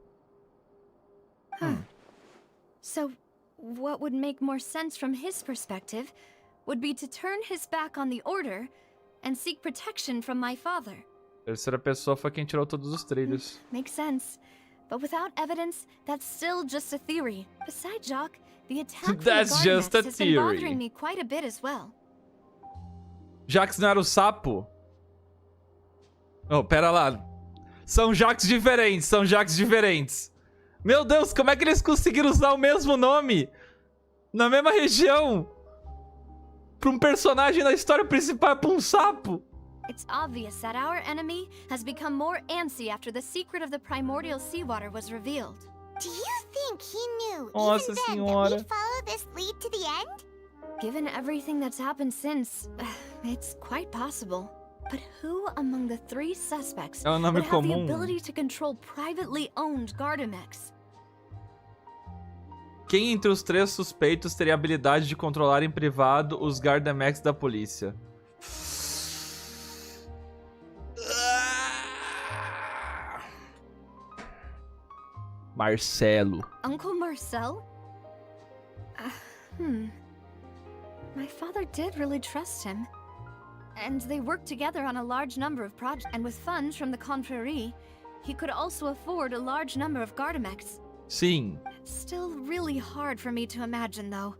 So, what would make more sense from his perspective would be to turn his back on the order and seek protection from my father. Terceira pessoa foi quem tirou todos os trilhos. Makes sense. But without evidence, that's still just a theory. Besides Jacques, the attack from That's the just a has been bothering theory. me quite a bit as well. Jax não era o sapo? Oh, pera lá. São Jax diferentes, Meu Deus, como é que eles conseguiram usar o mesmo nome? Na mesma região? pra um personagem da história principal, é pra um sapo. It's obvious that our enemy has become more antsy after the secret of the primordial seawater was revealed. Do you think he knew Nossa even then senhora. that we'd follow this lead to the end? Given everything that's happened since, it's quite possible. But who among the 3 suspects É um nome would have the comum. ability to control privately owned Gardamex? Quem entre os 3 suspeitos teria a habilidade de controlar em privado os Gardamex da polícia? Marcelo. Uncle Marcel? My father did really trust him. And they worked together on a large number of projects. And with funds from the Confrérie, he could also afford a large number of Gardamex. Sim. Still really hard for me to imagine, though.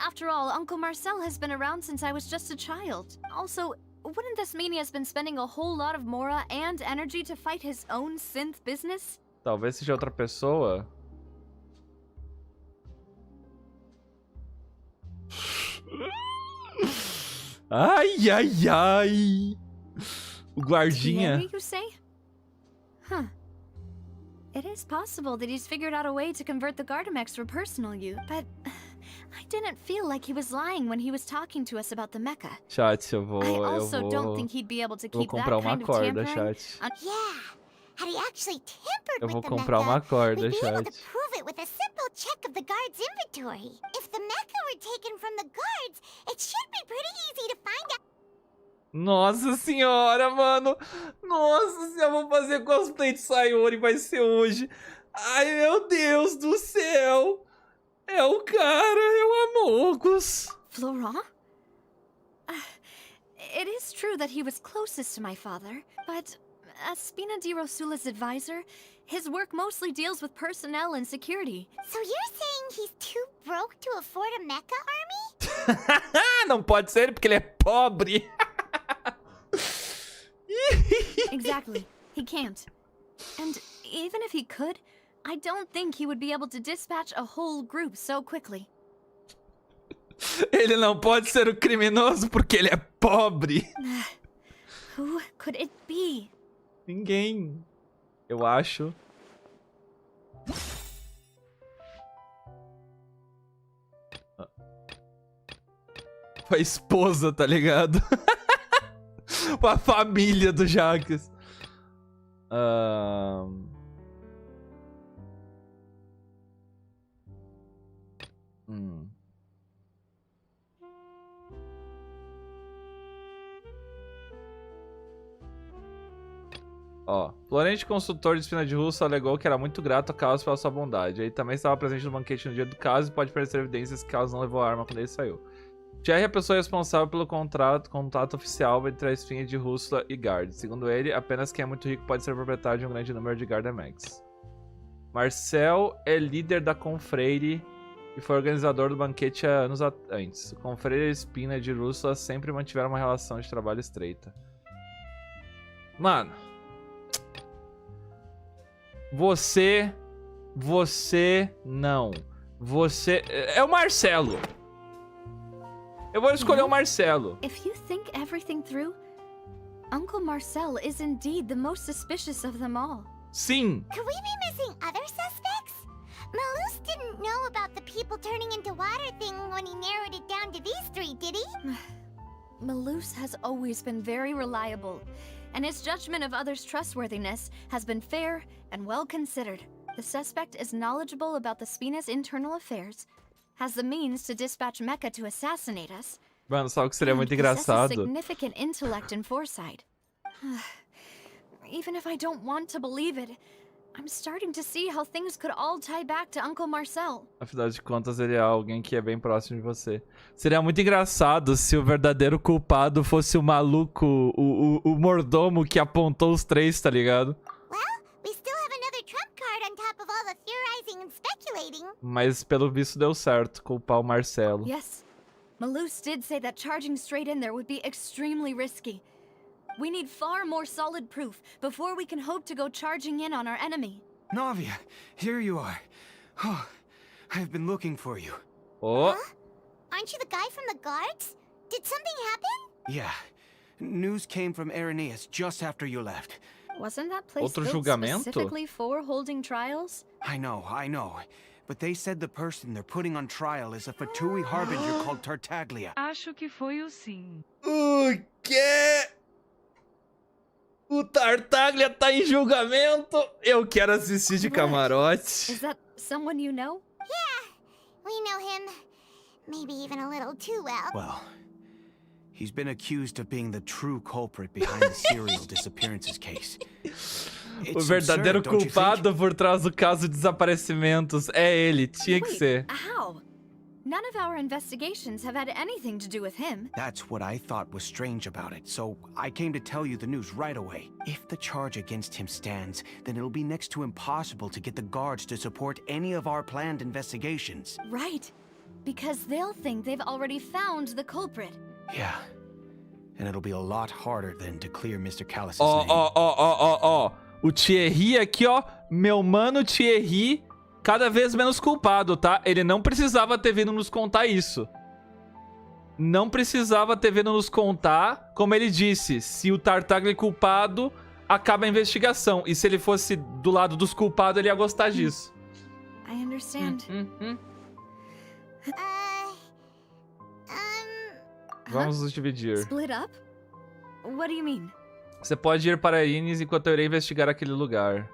After all, Uncle Marcel has been around since I was just a child. Also, wouldn't this mean he has been spending a whole lot of mora and energy to fight his own synth business? Talvez seja outra pessoa. Ai, ai, ai. O guardinha. Thierry, you say? Huh. It is possible that he's figured out a way to convert the Gardamex for personal use, but I didn't feel like he was lying when he was talking to us about the mecha. Chat, eu vou don't think he'd be able to vou keep that comprar uma kind of corda, tampering. chat. Yeah. Had he actually tampered Eu with vou the comprar mecha, uma corda, we'd be able to chat. prove it with a simple check of the guard's inventory. If the mecha were taken from the guards, it should be pretty easy to find out. Nossa senhora, mano. Nossa senhora, eu vou fazer cosplay de Sayori, vai ser hoje. Ai, meu Deus do céu. É o cara, é o Amogus. Florent? It is true that he was closest to my father, but as Spina di Rosula's advisor, his work mostly deals with personnel and security. So you're saying he's too broke to afford a mecha army? Não pode ser porque ele é pobre. Exactly. He can't. And even if he could, I don't think he would be able to dispatch a whole group so quickly. Ele não pode ser o criminoso porque ele é pobre. Who could it be? Ninguém. Eu acho. A esposa, tá ligado? A família do Jacques. Ó, Florente, consultor de espina de russo, alegou que era muito grato a Carlos pela sua bondade. Ele também estava presente no banquete no dia do caso e pode fornecer evidências que Carlos não levou a arma quando ele saiu. Thierry é a pessoa responsável pelo contato oficial entre a espinha de Rússula e Guard. Segundo ele, apenas quem é muito rico pode ser proprietário de um grande número de Gardamex. Marcel é líder da Confreire e foi organizador do banquete há anos antes. O Confreire e a espina de Rússula sempre mantiveram uma relação de trabalho estreita. Mano. Você não. Você... É o Marcelo. Eu vou escolher o Marcelo. If you think everything through, Uncle Marcel is indeed the most suspicious of them all. Sim. Could we be missing other suspects? Malus didn't know about the people turning into water thing when he narrowed it down to these 3, did he? Malus has always been very reliable, and his judgment of others' trustworthiness has been fair and well considered. The suspect is knowledgeable about the Spina's internal affairs, has the means to dispatch Mecha to assassinate us. Mano, sabe o que seria muito and possesses engraçado? Significant intellect and foresight. Even if I don't want to believe it, I'm starting to see how things could all tie back to Uncle Marcel. Afinal de contas, ele é alguém que é bem próximo de você. Seria muito engraçado se o verdadeiro culpado fosse o maluco, o mordomo que apontou os 3, tá ligado? Mas pelo visto deu certo culpar o Marcelo. Yes. Malus did say that charging straight in there would be extremely risky. We need far more solid proof before we can hope to go charging in on our enemy. Navia, here you are. Oh, I've been looking for you. Oh. Huh? Aren't you the guy from the guards? Did something happen? Yeah. News came from Irenaeus just after you left. Wasn't that place Outro built julgamento? specifically for holding trials? I know. But they said the person they're putting on trial is a Fatui harbinger called Tartaglia. Acho que foi o sim. O quê? O Tartaglia tá em julgamento? Eu quero assistir de camarote. Is that someone you know? Yeah, we know him. Maybe even a little too well. Well, he's been accused of being the true culprit behind the serial disappearances case. O verdadeiro culpado por trás do caso de desaparecimentos é ele, tinha que ser. How? None of our investigations have had anything to do with him. That's what I thought was strange about it, so I came to tell you the news right away. If the charge against him stands, then it'll be next to impossible to get the guards to support any of our planned investigations. Right. Because they'll think they've already found the culprit. Yeah. And it'll be a lot harder then to clear Mr. Callis' Ó, name. ó. O Thierry aqui, ó. Meu mano Thierry, cada vez menos culpado, tá? Ele não precisava ter vindo nos contar isso. Não precisava ter vindo nos contar. Como ele disse, se o Tartaglia é culpado, acaba a investigação. E se ele fosse do lado dos culpados, ele ia gostar disso. I understand. Vamos nos dividir. Split up? What do you mean? Você pode ir para Ines enquanto eu irei investigar aquele lugar.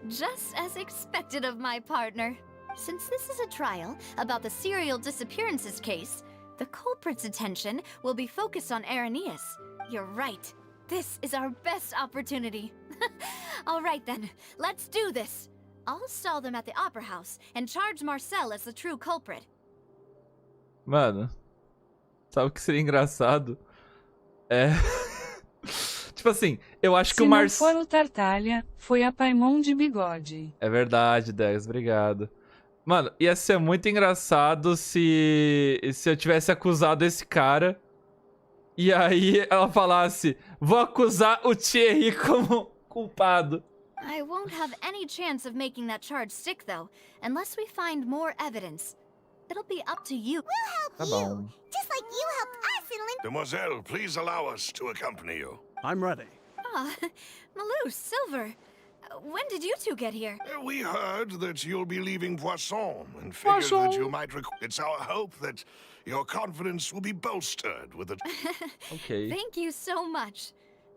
Just as expected of my partner. Since this is a trial about the serial disappearances case, the culprit's attention will be focused on Irenaeus. You're right. This is our best opportunity. All right then, let's do this. I'll stall them at the Opera House and charge Marcel as the true culprit. Mano, sabe o que seria engraçado? Tipo assim, eu acho que o Marcel... Se não for o Tartaglia, foi a Paimon de bigode. É verdade, Dex, obrigado. Mano, ia ser muito engraçado se eu tivesse acusado esse cara e aí ela falasse, vou acusar o Thierry como culpado. I won't have any chance of making that charge stick, though, unless we find more evidence. It'll be up to you. We'll help you, just like you helped us in Demoiselle, please allow us to accompany you. I'm ready. Ah, Malou, Silver. When did you two get here? We heard that you'll be leaving Poisson and figured that you might It's our hope that your confidence will be bolstered with it. Ok. Thank you so much.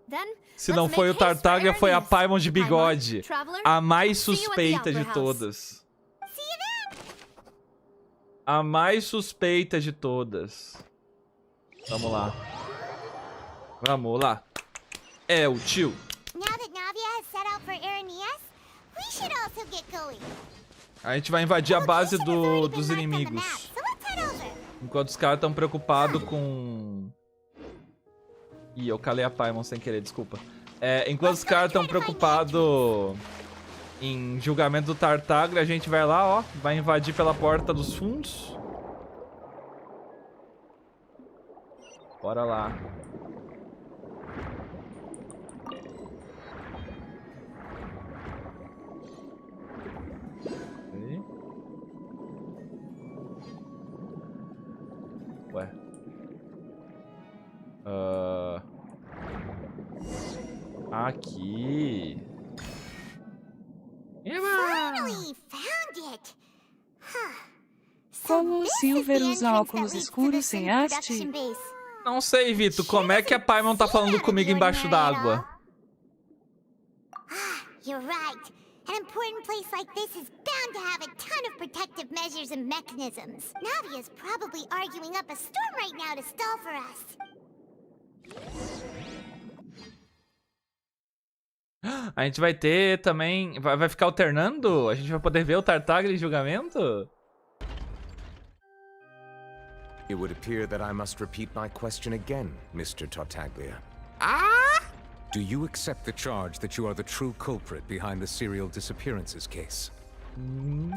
Then, Se não foi o Tartaglia, foi a Paimon de bigode. A mais suspeita de todas. A mais suspeita de todas. Vamos lá. Vamos lá. É o tio. Now that Navia has set out for Irenaeus, we should also get going. A gente vai invadir a base dos inimigos. Enquanto os caras estão preocupados com... Ih, eu calei a Paimon sem querer, desculpa. Enquanto os caras estão preocupados em julgamento do Tartaglia, a gente vai lá, ó. Vai invadir pela porta dos fundos. Bora lá. Ué. Aqui. Finally found it. Como o Silver usa óculos escuros sem haste? Não sei, Vitor. Como é que a Paimon tá falando comigo embaixo d'água? You're right. An important place like this is bound to have a ton of protective measures and mechanisms. Navia's probably arguing up a storm right now to stall for us. A gente vai ter também... Vai ficar alternando? A gente vai poder ver o Tartaglia em julgamento? It would appear that I must repeat my question again, Mr. Tartaglia. Do you accept the charge that you are the true culprit behind the serial disappearances case?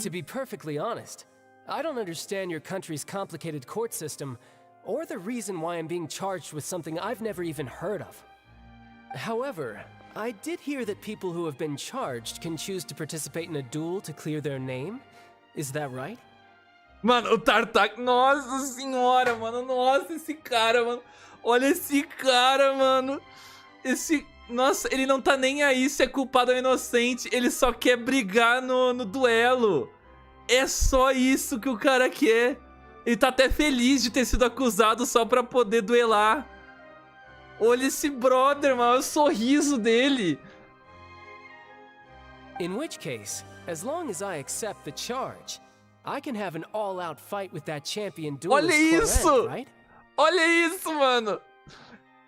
To be perfectly honest, I don't understand your country's complicated court system, or the reason why I'm being charged with something I've never even heard of. However, I did hear that people who have been charged can choose to participate in a duel to clear their name. Is that right? Mano, o Tartak... Nossa senhora, mano. Nossa, esse cara, mano. Olha esse cara, mano. Esse... Nossa, ele não tá nem aí se é culpado ou inocente. Ele só quer brigar no duelo. É só isso que o cara quer. Ele tá até feliz de ter sido acusado só pra poder duelar. Olha esse brother, mano. Olha o sorriso dele. In which case, as long as I accept the charge, I can have an all-out fight with that champion duelist. Olha isso! Right? Olha isso, mano.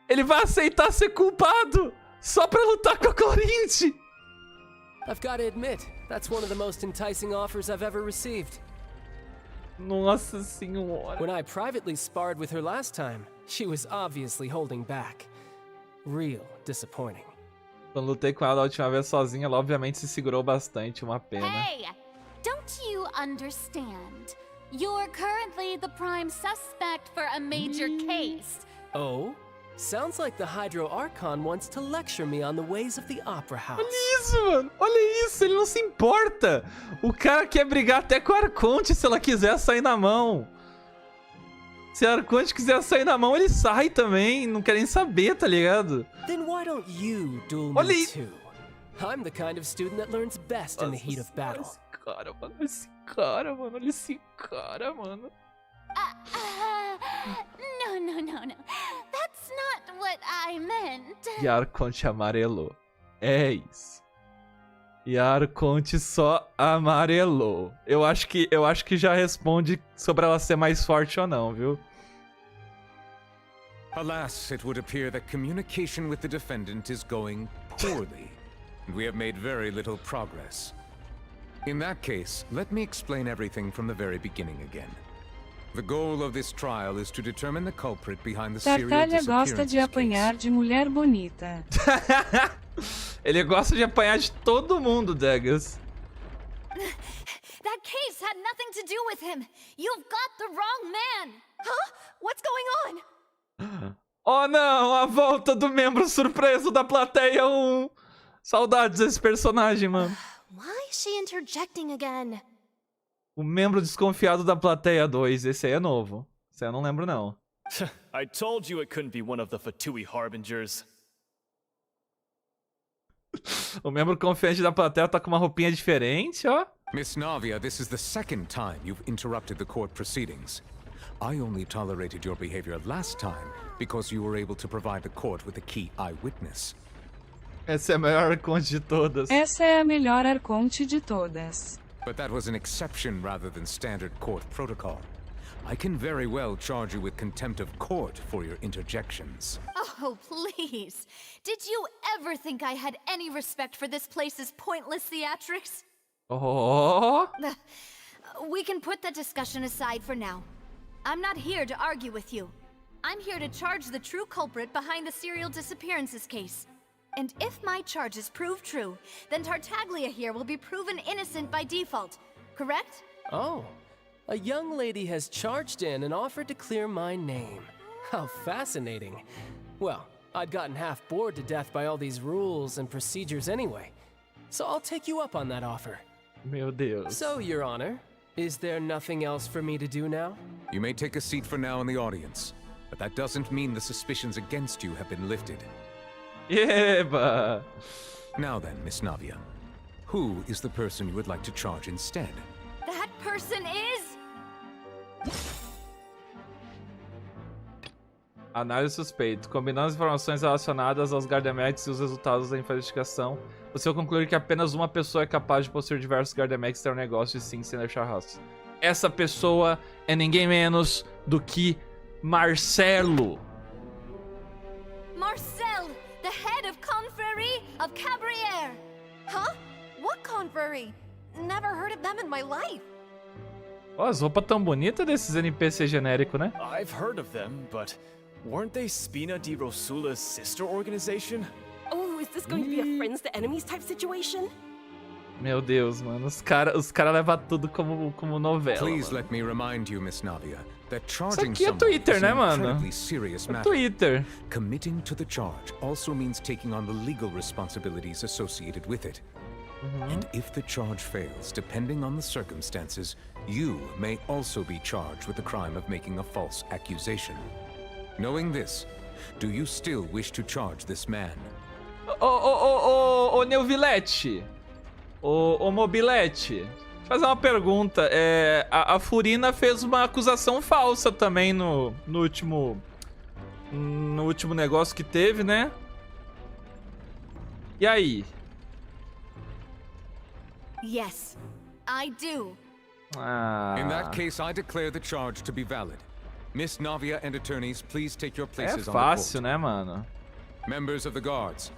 Ele vai aceitar ser culpado só pra lutar com a Corinthians. I've got to admit, that's one of the most enticing offers I've ever received. Nossa senhora. When I privately sparred with her last time, she was obviously holding back. Real disappointing. Quando lutei com ela a última vez sozinha, ela obviamente se segurou bastante, uma pena. Hey, don't you understand? You're currently the prime suspect for a major case. Oh? Sounds like the Hydro Archon wants to lecture me on the ways of the Opera House. Olha isso, mano. Olha isso, ele não se importa. O cara quer brigar até com a Arconte se ela quiser sair na mão. Se a Arconte quiser sair na mão, ele sai também. Não quer nem saber, tá ligado? Then why don't you duel Olha me isso. too? I'm the kind of student that learns best in the heat of battle. Esse cara, mano. Esse cara, mano. Olha esse cara, mano. No. That's not what I meant. E a Arconte amarelou. É isso. E a Arconte só amarelou. Eu acho que já responde sobre ela ser mais forte ou não, viu? Alas, it would appear that communication with the defendant is going poorly, and we have made very little progress. In that case, let me explain everything from the very beginning again. The goal of this trial is to determine the culprit behind the serial Tartalha gosta disappearances de apanhar de mulher bonita. Ele gosta de apanhar de todo mundo, Degas. That case had nothing to do with him. You've got the wrong man. Huh? What's going on? Oh não, a volta do membro surpreso da plateia 1. Saudades desse personagem, mano. Why is she interjecting again? O membro desconfiado da plateia 2. Esse aí é novo. Esse aí eu não lembro, não. I told you it couldn't be one of the Fatui harbingers. O membro confiante da plateia tá com uma roupinha diferente, ó. Miss Navia, this is the second time you've interrupted the court proceedings. I only tolerated your behavior last time because you were able to provide the court with a key eyewitness. Essa é a melhor Arconte de todas. Essa é a melhor Arconte de todas. But that was an exception rather than standard court protocol. I can very well charge you with contempt of court for your interjections. Oh, please. Did you ever think I had any respect for this place's pointless theatrics? Oh. We can put that discussion aside for now. I'm not here to argue with you. I'm here to charge the true culprit behind the serial disappearances case. And if my charges prove true, then Tartaglia here will be proven innocent by default, correct? Oh, a young lady has charged in and offered to clear my name. How fascinating. Well, I'd gotten half bored to death by all these rules and procedures anyway. So I'll take you up on that offer. Meu Deus. So, Your Honor, is there nothing else for me to do now? You may take a seat for now in the audience, but that doesn't mean the suspicions against you have been lifted. Eba! Now then, Miss Navia, who is the person you would like to charge instead? That person is... Análise suspeito. Combinando as informações relacionadas aos Gardemex e os resultados da investigação, você vai concluir que apenas uma pessoa é capaz de possuir diversos Gardemex e ter um negócio e sim sem deixar rastro. Essa pessoa é ninguém menos do que Marcelo. Marcel, the head of Confrérie of Cabrières. Huh? What confrérie? Never heard of them in my life. Ó, as roupas tão bonitas desses NPC genérico, né? I've heard of them, but weren't they Spina di Rosula's sister organization? Oh, is this going to be a friends to enemies type situation? Meu Deus, mano. Os cara levam tudo como novela. Please mano. let me remind you, Miss Navia, that Isso charging aqui é someone Twitter, is né, an mano? incredibly serious É matter. Twitter. Committing to the charge also means taking on the legal responsibilities associated with it. And if the charge fails, depending on the circumstances, you may also be charged with the crime of making a false accusation. Knowing this, do you still wish to charge this man? Ô, Neuvilete. Ô, Mobilete. Deixa eu fazer uma pergunta. A Furina fez uma acusação falsa também no último negócio que teve, né? E aí? Yes, I do. In that case, I declare the charge to be valid. Miss Navia and attorneys, please take your places on the court. É fácil, né, mano? Members of the guards,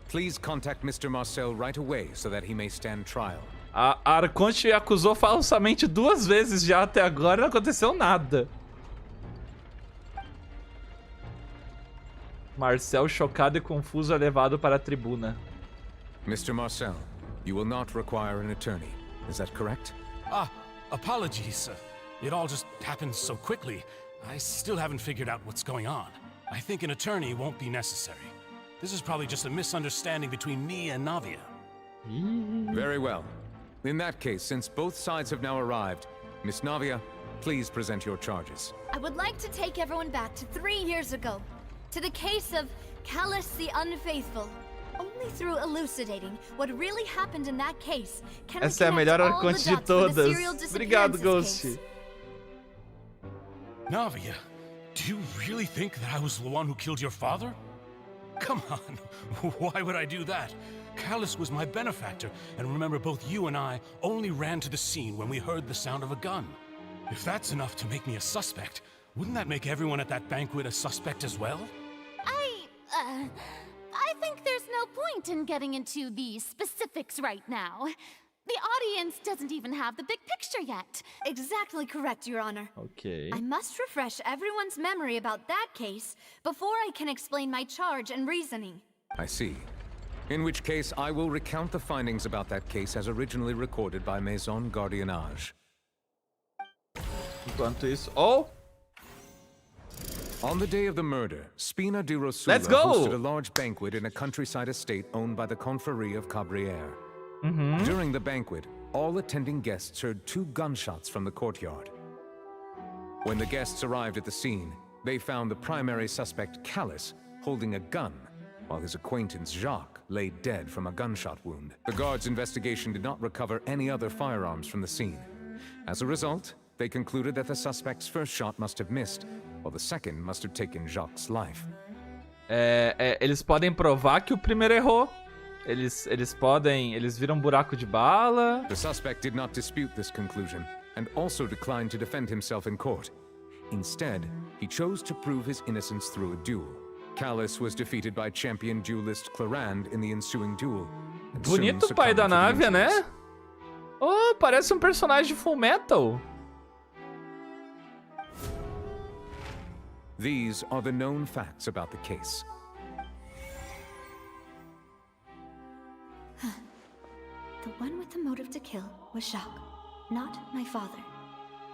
please contact Mr. Marcel right away so that he may stand trial. A Arconte acusou falsamente 2 vezes já até agora e não aconteceu nada. Marcel, chocado e confuso, é levado para a tribuna. Mr. Marcel, you will not require an attorney. Is that correct? Apologies. It all just happened so quickly. I still haven't figured out what's going on. I think an attorney won't be necessary. This is probably just a misunderstanding between me and Navia. Very well. In that case, since both sides have now arrived, Miss Navia, please present your charges. I would like to take everyone back to 3 years ago, to the case of Callus the Unfaithful. Only through elucidating what really happened in that case can Essa é a melhor Arconte de todas. Obrigado, Ghost. Navia, do you really think that I was the one who killed your father? Come on, why would I do that? Callus was my benefactor, and remember both you and I only ran to the scene when we heard the sound of a gun. If that's enough to make me a suspect, wouldn't that make everyone at that banquet a suspect as well? I think there's no point in getting into the specifics right now. The audience doesn't even have the big picture yet. Exactly correct, Your Honor. Okay. I must refresh everyone's memory about that case before I can explain my charge and reasoning. I see. In which case, I will recount the findings about that case as originally recorded by Maison Gardiennage. Enquanto isso... Oh! On the day of the murder, Spina di Rosula Let's go! hosted a large banquet in a countryside estate owned by the Confrérie of Cabrières. During the banquet, all attending guests heard 2 gunshots from the courtyard. When the guests arrived at the scene, they found the primary suspect, Callus, holding a gun, while his acquaintance, Jacques, lay dead from a gunshot wound. The guards' investigation did not recover any other firearms from the scene. As a result, they concluded that the suspect's first shot must have missed, while the second must have taken Jacques' life. Eles podem provar que o primeiro errou. Eles viram um buraco de bala. The suspect did not dispute this conclusion, and also declined to defend himself in court. Instead, he chose to prove his innocence through a duel. Callus was defeated by champion duelist Clarand in the ensuing duel. Bonito o pai da Navia, né? Oh, parece um personagem de Full Metal. These are the known facts about the case. The one with the motive to kill was Jacques, not my father.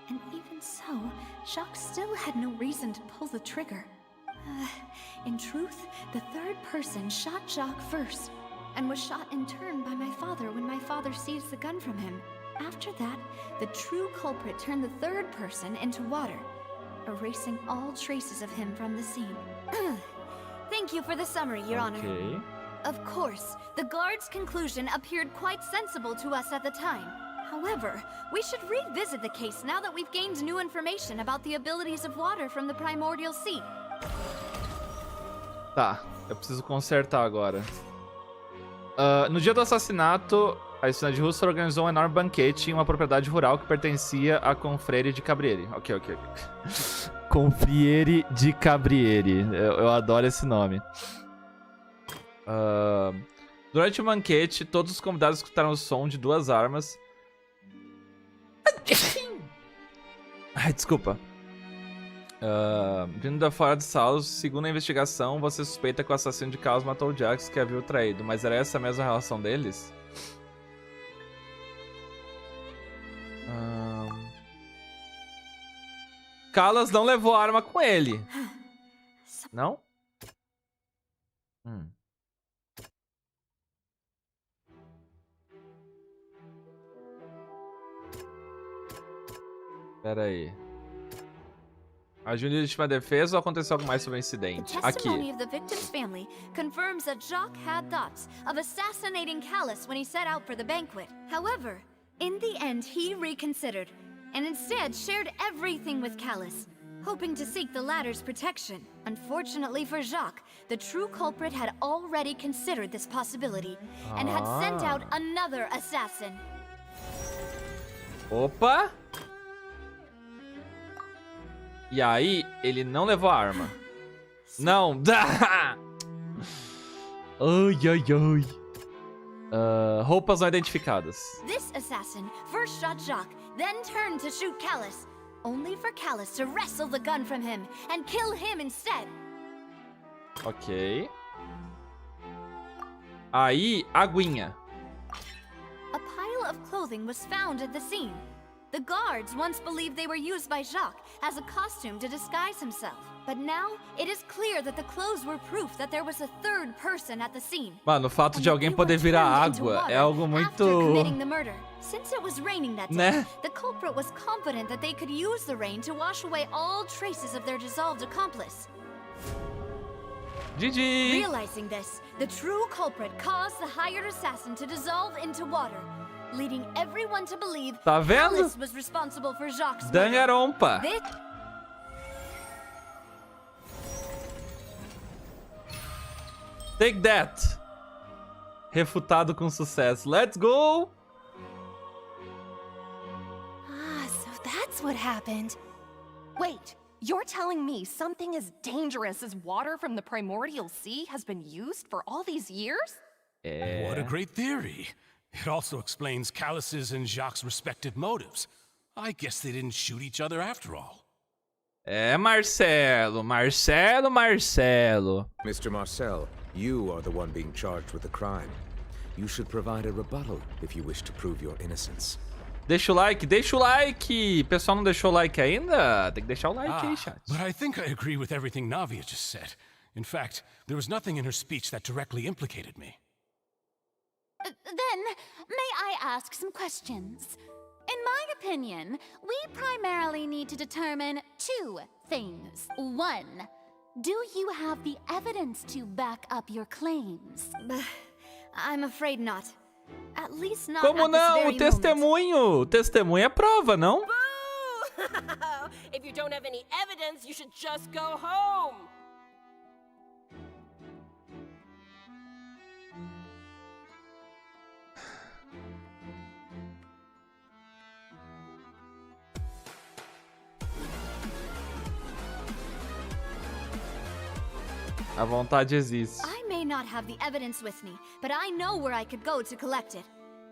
And even so, Jacques still had no reason to pull the trigger. In truth, the third person shot Jacques first, and was shot in turn by my father when my father seized the gun from him. After that, the true culprit turned the third person into water, erasing all traces of him from the scene. Thank you for the summary, Your Honor. Of course, the guard's conclusion appeared quite sensible to us at the time. However, we should revisit the case now that we've gained new information about the abilities of water from the primordial sea. Tá, eu preciso consertar agora. No dia do assassinato, a estudante russa organizou um enorme banquete em uma propriedade rural que pertencia à Confrérie de Cabriere. Ok. Confrérie de Cabriere. Eu adoro esse nome. Durante o banquete, todos os convidados escutaram o som de 2 armas. Ai, desculpa. Vindo da fora de salas, segundo a investigação, você suspeita que o assassino de Carlos matou o Jax, que havia o traído. Mas era essa a mesma relação deles? Callas não levou a arma com ele. Não? Pera aí. Agiu em legítima defesa ou aconteceu algo mais sobre o incidente? The Aqui. testimony of the victim's family confirms that Jacques had thoughts of assassinating Callus when he set out for the banquet. However, in the end, he reconsidered and instead shared everything with Callus, hoping to seek the latter's protection. Unfortunately for Jacques, the true culprit had already considered this possibility and had sent out another assassin. Opa! E aí, ele não levou a arma. Não! Ai, ai, ai. Roupas não identificadas. This assassin first shot Jacques, then turned to shoot Callus, only for Callus to wrestle the gun from him and kill him instead. Ok. Aí, aguinha. A pile of clothing was found at the scene. The guards once believed they were used by Jacques as a costume to disguise himself. But now, it is clear that the clothes were proof that there was a third person at the scene. Mano, o fato de alguém poder virar água é algo muito... committing the murder. Since it was raining that day, the culprit was confident that they could use the rain to wash away all traces of their dissolved accomplice. GG! Realizing this, the true culprit caused the hired assassin to dissolve into water, leading everyone to believe Tá vendo? Alice was responsible for Jacques' murder. Dangarompa! Take that! Refutado com sucesso. Let's go! Ah, so that's what happened. Wait, you're telling me something as dangerous as water from the primordial sea has been used for all these years? What a great theory. It also explains Callus's and Jacques' respective motives. I guess they didn't shoot each other after all. Marcelo. Mr. Marcel, you are the one being charged with the crime. You should provide a rebuttal if you wish to prove your innocence. Deixa o like, deixa o like! O pessoal não deixou o like ainda? Tem que deixar o like aí, chat. But I think I agree with everything Navia just said. In fact, there was nothing in her speech that directly implicated me. Then, may I ask some questions? In my opinion, we primarily need to determine two things. One, do you have the evidence to back up your claims? I'm afraid not. At least not Como at this não? very O testemunho! O testemunho é prova, não? If you don't have any evidence, you should just go home. A vontade existe. I may not have the evidence with me, but I know where I could go to collect it.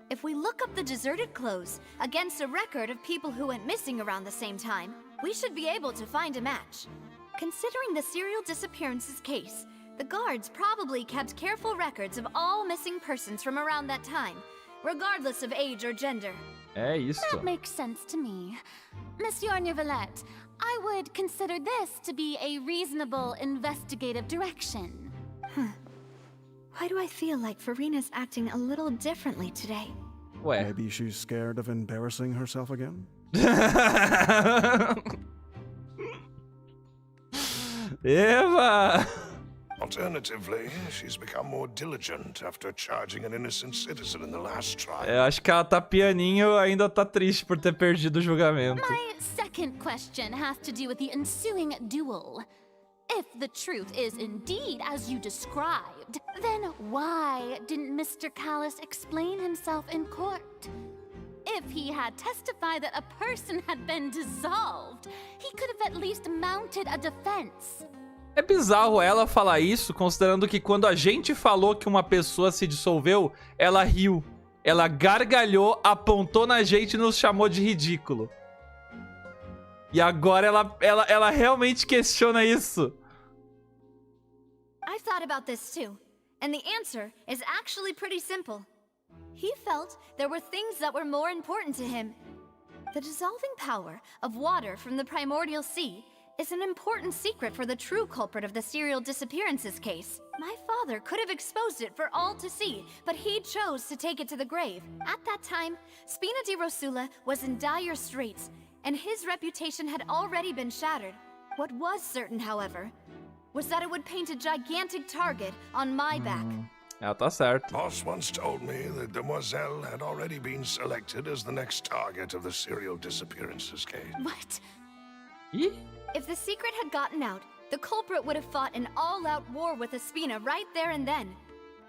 If we look up the deserted clothes against a record of people who went missing around the same time, we should be able to find a match. Considering the serial disappearances case, the guards probably kept careful records of all missing persons from around that time, regardless of age or gender. É isso. That makes sense to me. Monsieur Neuvillette, I would consider this to be a reasonable investigative direction. Why do I feel like Farina's acting a little differently today? Ué. Maybe she's scared of embarrassing herself again? Eva! Alternatively, she's become more diligent after charging an innocent citizen in the last trial. Eu acho que ela tá pianinho, ainda tá triste por ter perdido o julgamento. My second question has to do with the ensuing duel. If the truth is indeed as you described, then why didn't Mr. Callus explain himself in court? If he had testified that a person had been dissolved, he could have at least mounted a defense. É bizarro ela falar isso, considerando que quando a gente falou que uma pessoa se dissolveu, ela riu. Ela gargalhou, apontou na gente e nos chamou de ridículo. E agora ela realmente questiona isso. I've thought about this too, and the answer is actually pretty simple. He felt there were things that were more important to him. The dissolving power of water from the primordial sea is an important secret for the true culprit of the serial disappearances case. My father could have exposed it for all to see, but he chose to take it to the grave. At that time, Spina di Rosula was in dire straits, and his reputation had already been shattered. What was certain, however, was that it would paint a gigantic target on my back. Ela tá certa. Boss once told me that Demoiselle had already been selected as the next target of the serial disappearances case. What? If the secret had gotten out, the culprit would have fought an all-out war with Espina right there and then.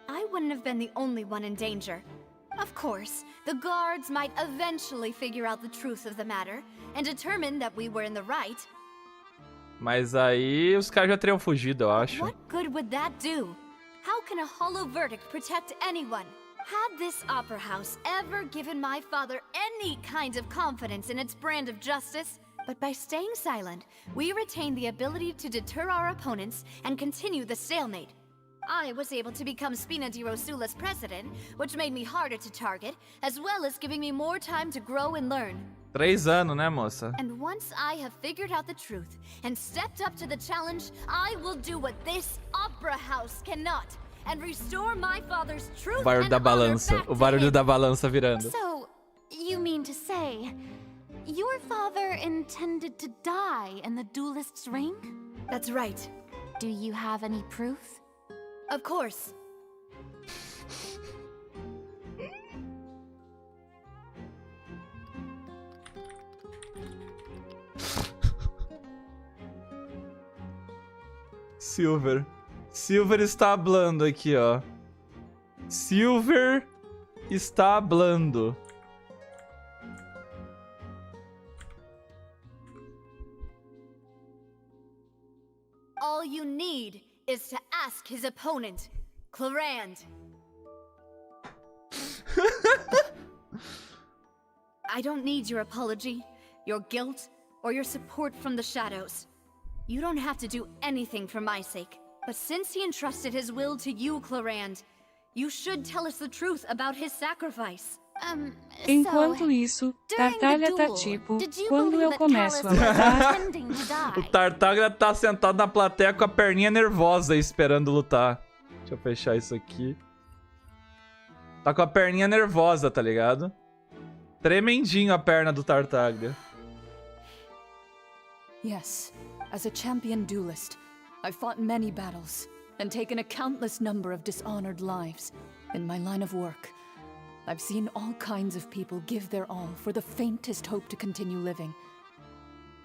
I wouldn't have been the only one in danger. Of course, the guards might eventually figure out the truth of the matter and determine that we were in the right. Mas aí os caras já teriam fugido, eu acho. What good would that do? How can a hollow verdict protect anyone? Had this opera house ever given my father any kind of confidence in its brand of justice? But by staying silent, we retained the ability to deter our opponents and continue the stalemate. I was able to become Spina di Rosula's president, which made me harder to target, as well as giving me more time to grow and learn. 3 anos, né, moça? And once I have figured out the truth and stepped up to the challenge, I will do what this opera house cannot and restore my father's truth O barulho da balança. O barulho da balança virando. So, you mean to say, your father intended to die in the duelist's ring? That's right. Do you have any proof? Of course. Silver. Silver está hablando aqui, ó. Silver está hablando. All you need is to ask his opponent, Clarand. I don't need your apology, your guilt, or your support from the shadows. You don't have to do anything for my sake. But since he entrusted his will to you, Clarand, you should tell us the truth about his sacrifice. Enquanto isso, Tartaglia tá tipo, quando eu começo a lutar... O Tartaglia tá sentado na plateia com a perninha nervosa esperando lutar. Deixa eu fechar isso aqui. Tá com a perninha nervosa, tá ligado? Tremendinho a perna do Tartaglia. Yes, as a champion duelist, I've fought many battles and taken a countless number of dishonored lives. In my line of work, I've seen all kinds of people give their all for the faintest hope to continue living.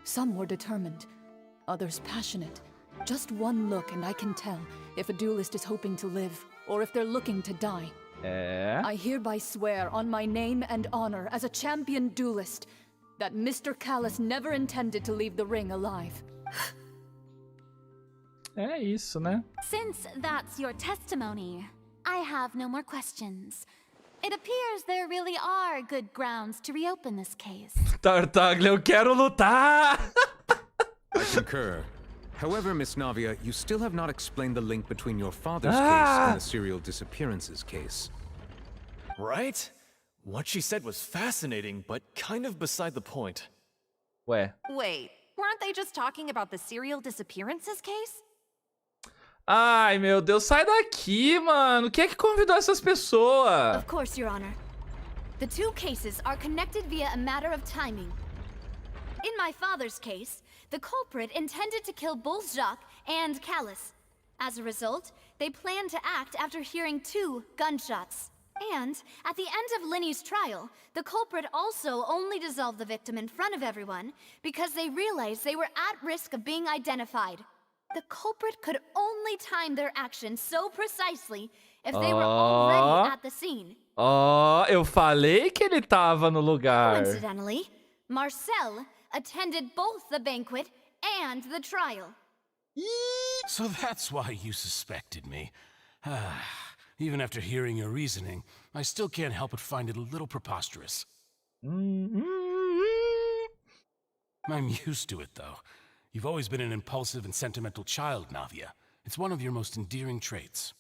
Some were determined, others passionate. Just one look and I can tell if a duelist is hoping to live or if they're looking to die. I hereby swear on my name and honor as a champion duelist that Mr. Callus never intended to leave the ring alive. É isso, né? Since that's your testimony, I have no more questions. It appears there really are good grounds to reopen this case. Tartaglia, eu quero lutar! I concur. However, Miss Navia, you still have not explained the link between your father's case and the serial disappearances case. Right? What she said was fascinating, but kind of beside the point. Ué. Wait, weren't they just talking about the serial disappearances case? Ai, meu Deus, sai daqui, mano. Quem é que convidou essas pessoas? Of course, Your Honor. The two cases are connected via a matter of timing. In my father's case, the culprit intended to kill both Jacques and Callus. As a result, they planned to act after hearing 2 gunshots. And, at the end of Linny's trial, the culprit also only dissolved the victim in front of everyone because they realized they were at risk of being identified. The culprit could only time their actions so precisely if they were already at the scene. Eu falei que ele tava no lugar. Coincidentally, Marcel attended both the banquet and the trial. So that's why you suspected me. Even after hearing your reasoning, I still can't help but find it a little preposterous. I'm used to it, though. You've always been an impulsive and sentimental child, Navia. It's one of your most endearing traits.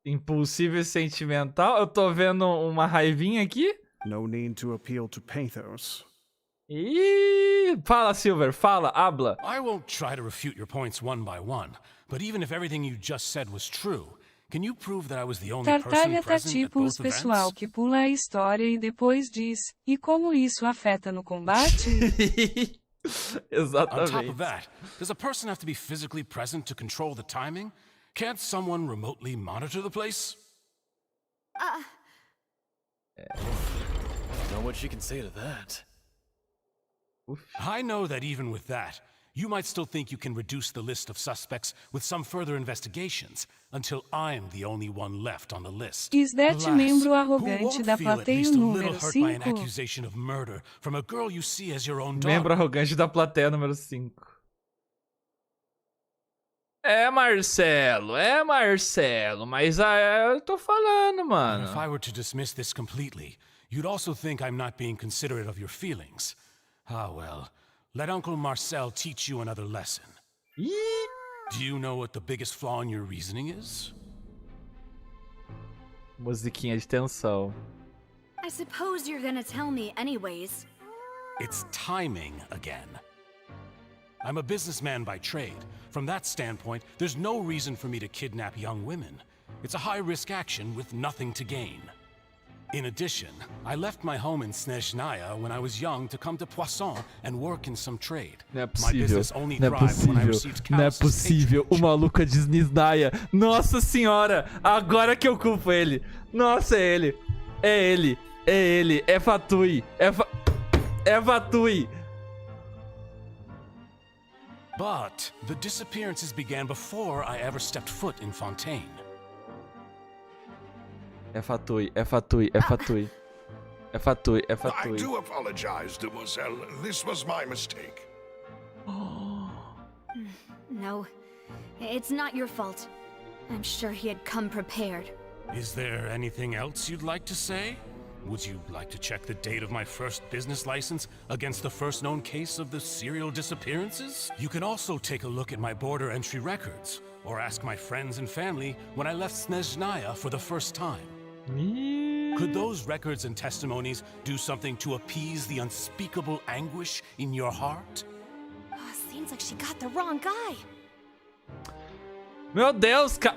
Impulsivo e sentimental? Eu tô vendo uma raivinha aqui. No need to appeal to pathos. Fala, Silver, fala, habla. I won't try to refute your points one by one, but even if everything you just said was true, Can you prove that I was the only Tartalha person tá present at tipo os both pessoal events? que pula a história e depois diz, e como isso afeta no combate? On top of that, does a person have to be physically present to control the timing? Can't someone remotely monitor the place? Know what she can say to that. I know that even with that, you might still think you can reduce the list of suspects with some further investigations until I'm the only one left on the list. Isdete Alas, membro who arrogante won't da feel at plateia least a little número hurt by an 5? accusation of murder from a girl you see as your own Membro daughter? arrogante da plateia número 5. É, Marcelo, mas eu tô falando, mano. If I were to dismiss this completely, you'd also think I'm not being considerate of your feelings. Ah, well, let Uncle Marcel teach you another lesson. Do you know what the biggest flaw in your reasoning is? Musiquinha de tensão. I suppose you're gonna tell me anyways. It's timing again. I'm a businessman by trade. From that standpoint, there's no reason for me to kidnap young women. It's a high-risk action with nothing to gain. In addition, I left my home in Snezhnaya when I was young to come to Poisson and work in some trade. Não é My possível, business only não é thrived when I possível, received não é Callus's possível. O maluco é de Snezhnaya. Nossa senhora, agora que eu culpo ele. Nossa, é ele. É ele. É ele. É Fatui. É Fatui. But the disappearances began before I ever stepped foot in Fontaine. É Fatui, é Fatui, é Fatui. É Fatui, é Fatui. I do apologize, demoiselle. This was my mistake. No, it's not your fault. I'm sure he had come prepared. Is there anything else you'd like to say? Would you like to check the date of my first business license against the first known case of the serial disappearances? You can also take a look at my border entry records, or ask my friends and family when I left Snezhnaya for the first time. Could those records and testimonies do something to appease the unspeakable anguish in your heart? Seems like she got the wrong guy. Meu Deus, cara.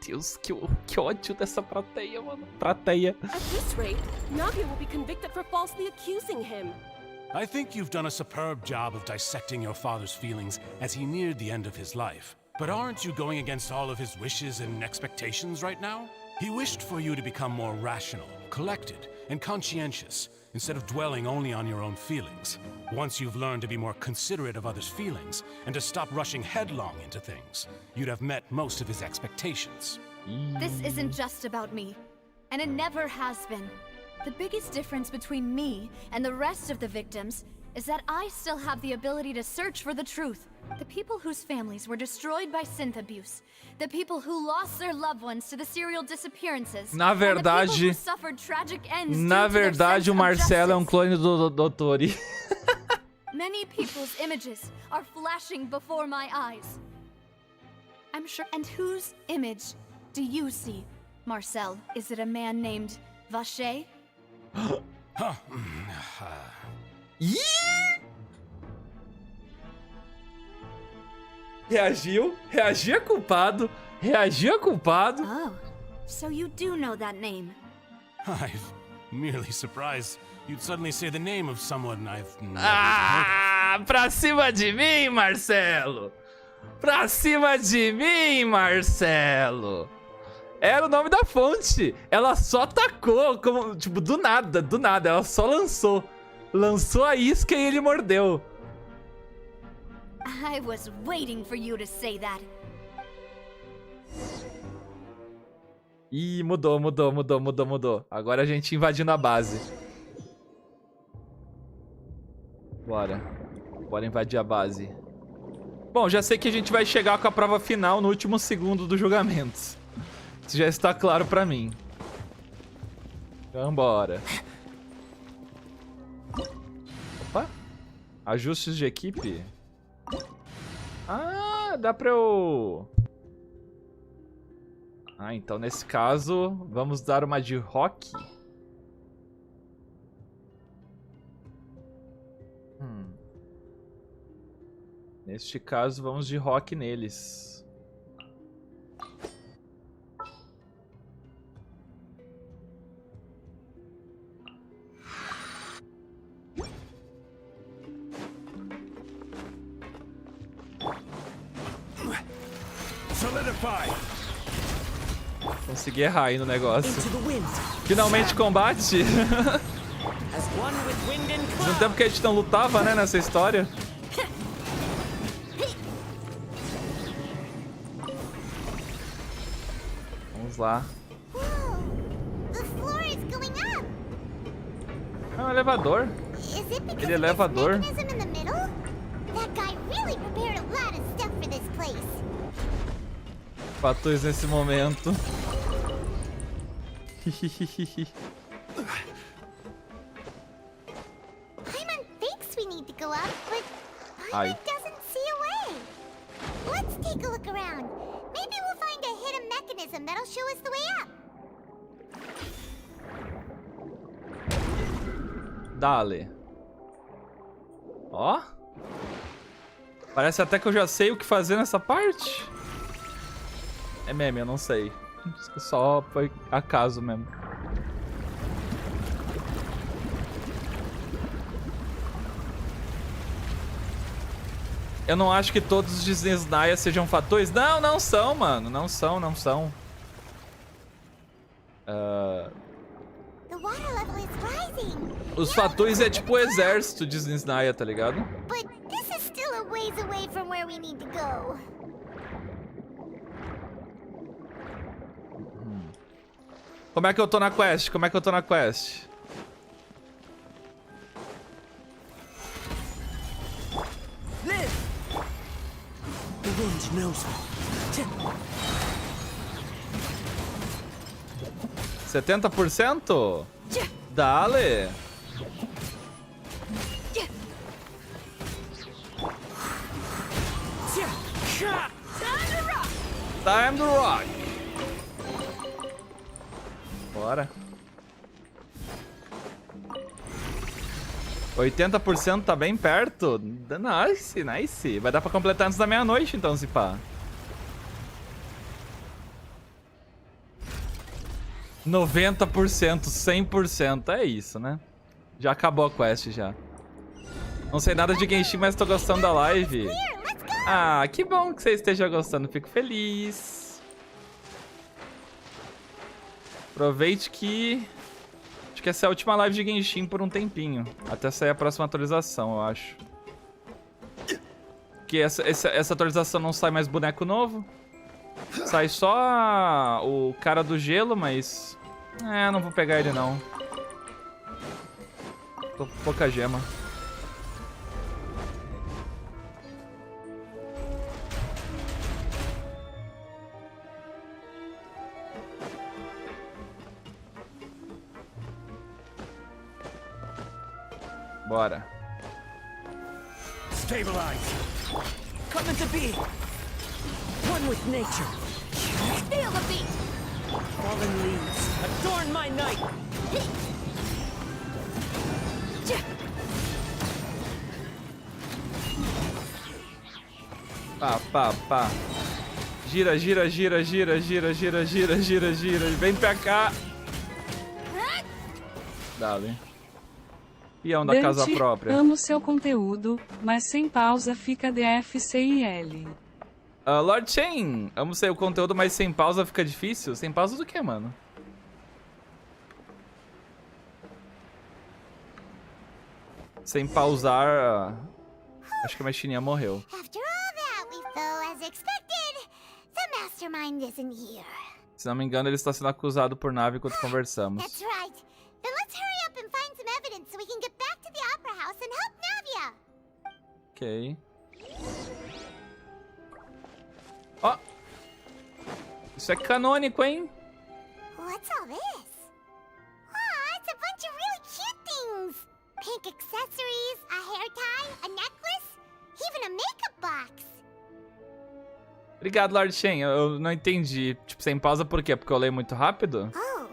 Deus, que ódio dessa plateia, mano. Plateia. At this rate, Nagia will be convicted for falsely accusing him. I think you've done a superb job of dissecting your father's feelings as he neared the end of his life. But aren't you going against all of his wishes and expectations right now? He wished for you to become more rational, collected, and conscientious, instead of dwelling only on your own feelings. Once you've learned to be more considerate of others' feelings, and to stop rushing headlong into things, you'd have met most of his expectations. This isn't just about me, and it never has been. The biggest difference between me and the rest of the victims is that I still have the ability to search for the truth. The people whose families were destroyed by synth abuse, the people who lost their loved ones to the serial disappearances, Na verdade, and the people who suffered tragic ends na due to their verdade, sense o of Marcelo é um justice. clone do Dottori. Many people's images are flashing before my eyes. I'm sure. And whose image do you see, Marcel? Is it a man named Vacher? Reagiu é culpado, Oh, so you do know that name. I'm merely surprised you'd suddenly say the name of someone I've never heard of. Pra cima de mim, Marcelo! Pra cima de mim, Marcelo! Era o nome da fonte. Ela só tacou, como, tipo, do nada. Ela só lançou. Lançou a isca e ele mordeu. I was waiting for you to say that. Ih, mudou. Agora a gente invadindo a base. Bora invadir a base. Bom, já sei que a gente vai chegar com a prova final no último segundo do julgamento. Isso já está claro pra mim. Vambora. Opa. Ajustes de equipe. Ah, dá pra eu... Ah, então nesse caso, vamos dar uma de rock. Neste caso, vamos de rock neles. Consegui errar aí no negócio. Finalmente combate. Faz um tempo que a gente não lutava, né, nessa história. Vamos lá. É um elevador. Ele é elevador. Fatuis nesse momento. Ai. Dale. Ó. Parece até que eu já sei o que fazer nessa parte. É meme, eu não sei. Só foi acaso mesmo. Eu não acho que todos os Disney sejam fatuis. Não, não são, mano. Não são, não são. Os fatuis é tipo o exército Disney, tá ligado? Como é que eu tô na quest? Como é que eu tô na quest? The wind knows me. 70%? Dale! Time to rock! Bora. 80% tá bem perto. Nice, nice. Vai dar pra completar antes da meia-noite, então, se pá. 90%, 100%. É isso, né? Já acabou a quest, já. Não sei nada de Genshin, mas tô gostando da live. Ah, que bom que você esteja gostando. Fico feliz. Aproveite que... Acho que essa é a última live de Genshin por um tempinho. Até sair a próxima atualização, eu acho. Porque essa atualização não sai mais boneco novo. Sai só o cara do gelo, mas... não vou pegar ele não. Tô com pouca gema. Bora. Stabilize. Come into being. One with nature. Feel the beat. Fallen leaves adorn my night. Pá, pá, pá. Gira, gira, gira, gira, gira, gira, gira, gira, gira. Vem pra cá. Dale. Peão da casa própria. Amo seu conteúdo, mas sem pausa fica DFCIL. Lord Chain, amo seu conteúdo, mas sem pausa fica difícil? Sem pausa do que, mano? Sem pausar... Acho que a machininha morreu. Se não me engano, ele está sendo acusado por nave enquanto conversamos. Ok. Ó! Isso é canônico, hein? What's all this? Ah, it's a bunch of really cute things. Pink accessories, a hair tie, a necklace, even a makeup box. Obrigado, Lord Shen. Eu não entendi. Tipo, sem pausa por quê? Porque eu leio muito rápido? Oh,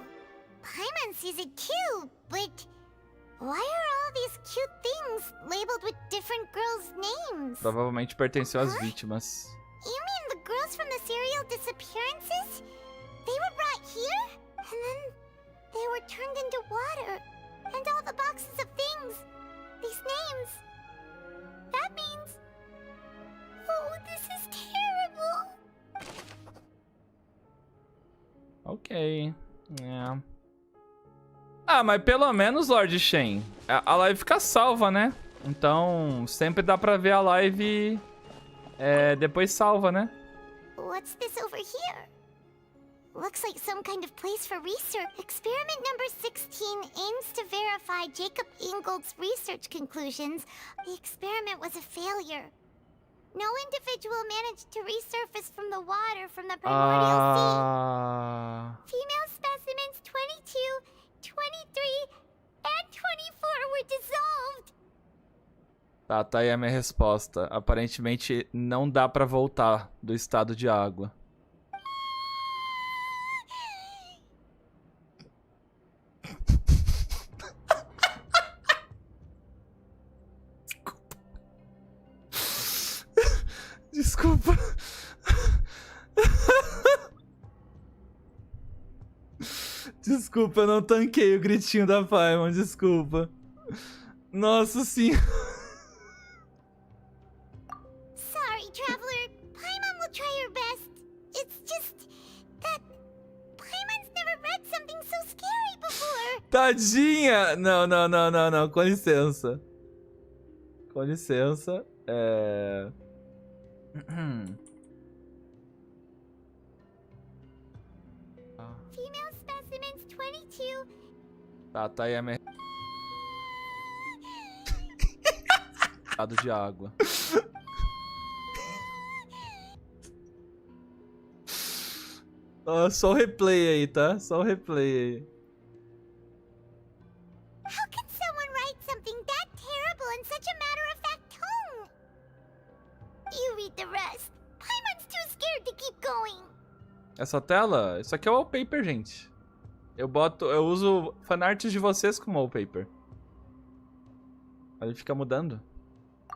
Paimon sees it too, but why are all these cute things labeled with different girls' names? Provavelmente pertenceu às vítimas. You mean the girls from the serial disappearances? They were brought here, and then they were turned into water, and all the boxes of things, these names. That means... Oh, this is terrible. Ok. É. Ah, mas pelo menos, Lord Shen, a live fica salva, né? Então, sempre dá pra ver a live depois salva, né? What's this over here? Looks like some kind of place for research. Experiment number 16 aims to verify Jacob Ingold's research conclusions. The experiment was a failure. No individual managed to resurface from the water from the primordial sea. Female specimens 22, 23, and 24 were dissolved. Tá aí a minha resposta. Aparentemente não dá pra voltar do estado de água. Desculpa. Desculpa, eu não tanquei o gritinho da Paimon, desculpa. Nossa senhora. Sorry, traveler. Paimon will try her best. It's just that Paimon's never read something so scary before. Tadinha! Não. Com licença. Com licença. Female specimens 22. Tá aí a minha... Estado de água. Só o replay aí, tá? Só o replay aí. How can someone write something that terrible in such a matter-of-fact tone? You read the rest. Paimon's too scared to keep going. Essa tela? Isso aqui é wallpaper, gente. Eu uso fanarts de vocês como wallpaper. Ele fica mudando.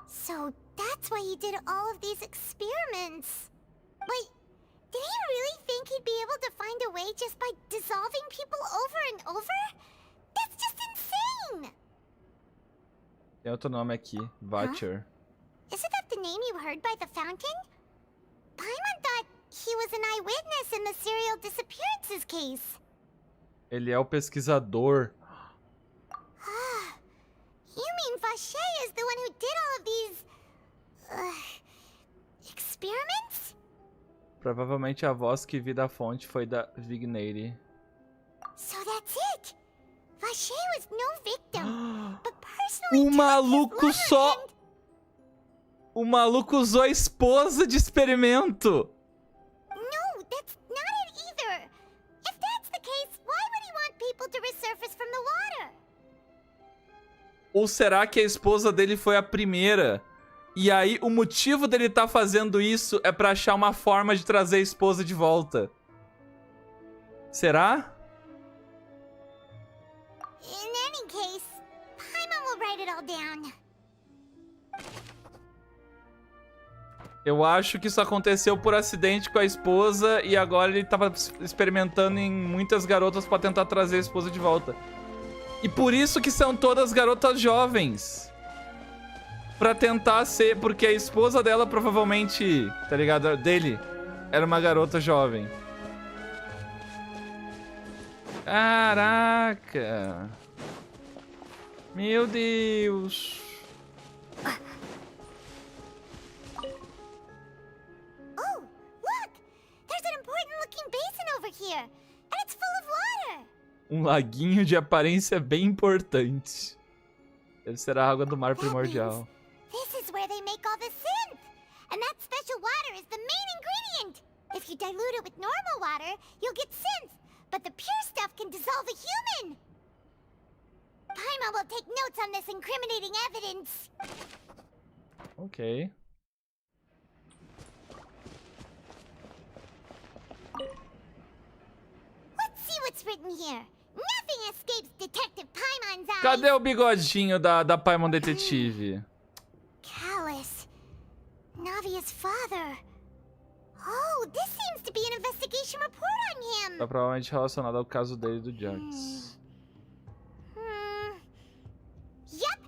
So that's why he did all of these experiments. Wait, did he really think he'd be able to find a way just by dissolving people over and over? That's just insane! Tem outro nome aqui, Vacher. Isn't that the name you heard by the fountain? Paimon thought he was an eyewitness in the serial disappearances case. Ele é o pesquisador. You mean Vacher is the one who did all of these... experiments? Provavelmente a voz que vi da fonte foi da Vigneri. So that's it! Vacher was no victim, but personally... O maluco só... O maluco usou a esposa de experimento. No, that's not it either. If that's the case, why would he want people to resurface from the water? Ou será que a esposa dele foi a primeira? E aí o motivo dele estar fazendo isso é pra achar uma forma de trazer a esposa de volta? Será? In any case, Paimon will write it all down. Eu acho que isso aconteceu por acidente com a esposa e agora ele tava experimentando em muitas garotas pra tentar trazer a esposa de volta. E por isso que são todas garotas jovens. Pra tentar ser... Porque a esposa dela provavelmente, tá ligado? Dele, era uma garota jovem. Caraca. Meu Deus. Oh, look! There's an important looking basin over here, and it's full of water. Um laguinho de aparência bem importante. Deve ser a água do mar primordial. This is where they make all the synth, and that special water is the main ingredient. If you dilute it with normal water, you'll get synth, but the pure stuff can dissolve a human. Paimon will take notes on this incriminating evidence. Ok. Let's see what's written here. Nothing escapes Detective Paimon's eyes. Cadê o bigodinho da Paimon Detetive? Callus. Navia's father. Oh, this seems to be an investigation report on him. Tá provavelmente relacionado ao caso dele do Jax. Yep,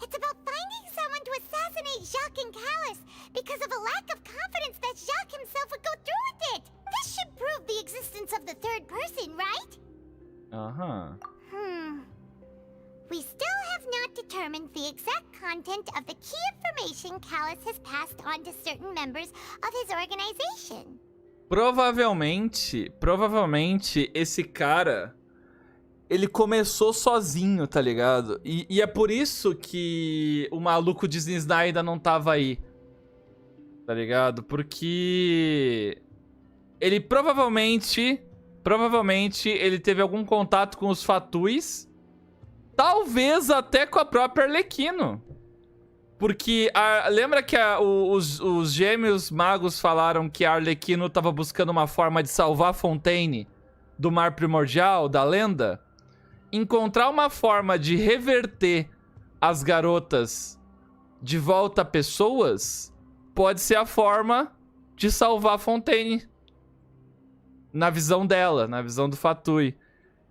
it's about finding someone to assassinate Jacques and Callus because of a lack of confidence that Jacques himself would go through with it. This This should prove the existence of the third person, right? Aham. We still have not determined the exact content of the key information Callus has passed on to certain members of his organization. Provavelmente esse cara, ele começou sozinho, tá ligado? E é por isso que o maluco Disney ainda não tava aí, tá ligado? Porque ele provavelmente ele teve algum contato com os FATUIS, talvez até com a própria Arlequino. Porque lembra que os gêmeos magos falaram que a Arlequino tava buscando uma forma de salvar Fontaine do mar primordial, da lenda? Encontrar uma forma de reverter as garotas de volta a pessoas pode ser a forma de salvar Fontaine. Na visão dela, na visão do Fatui.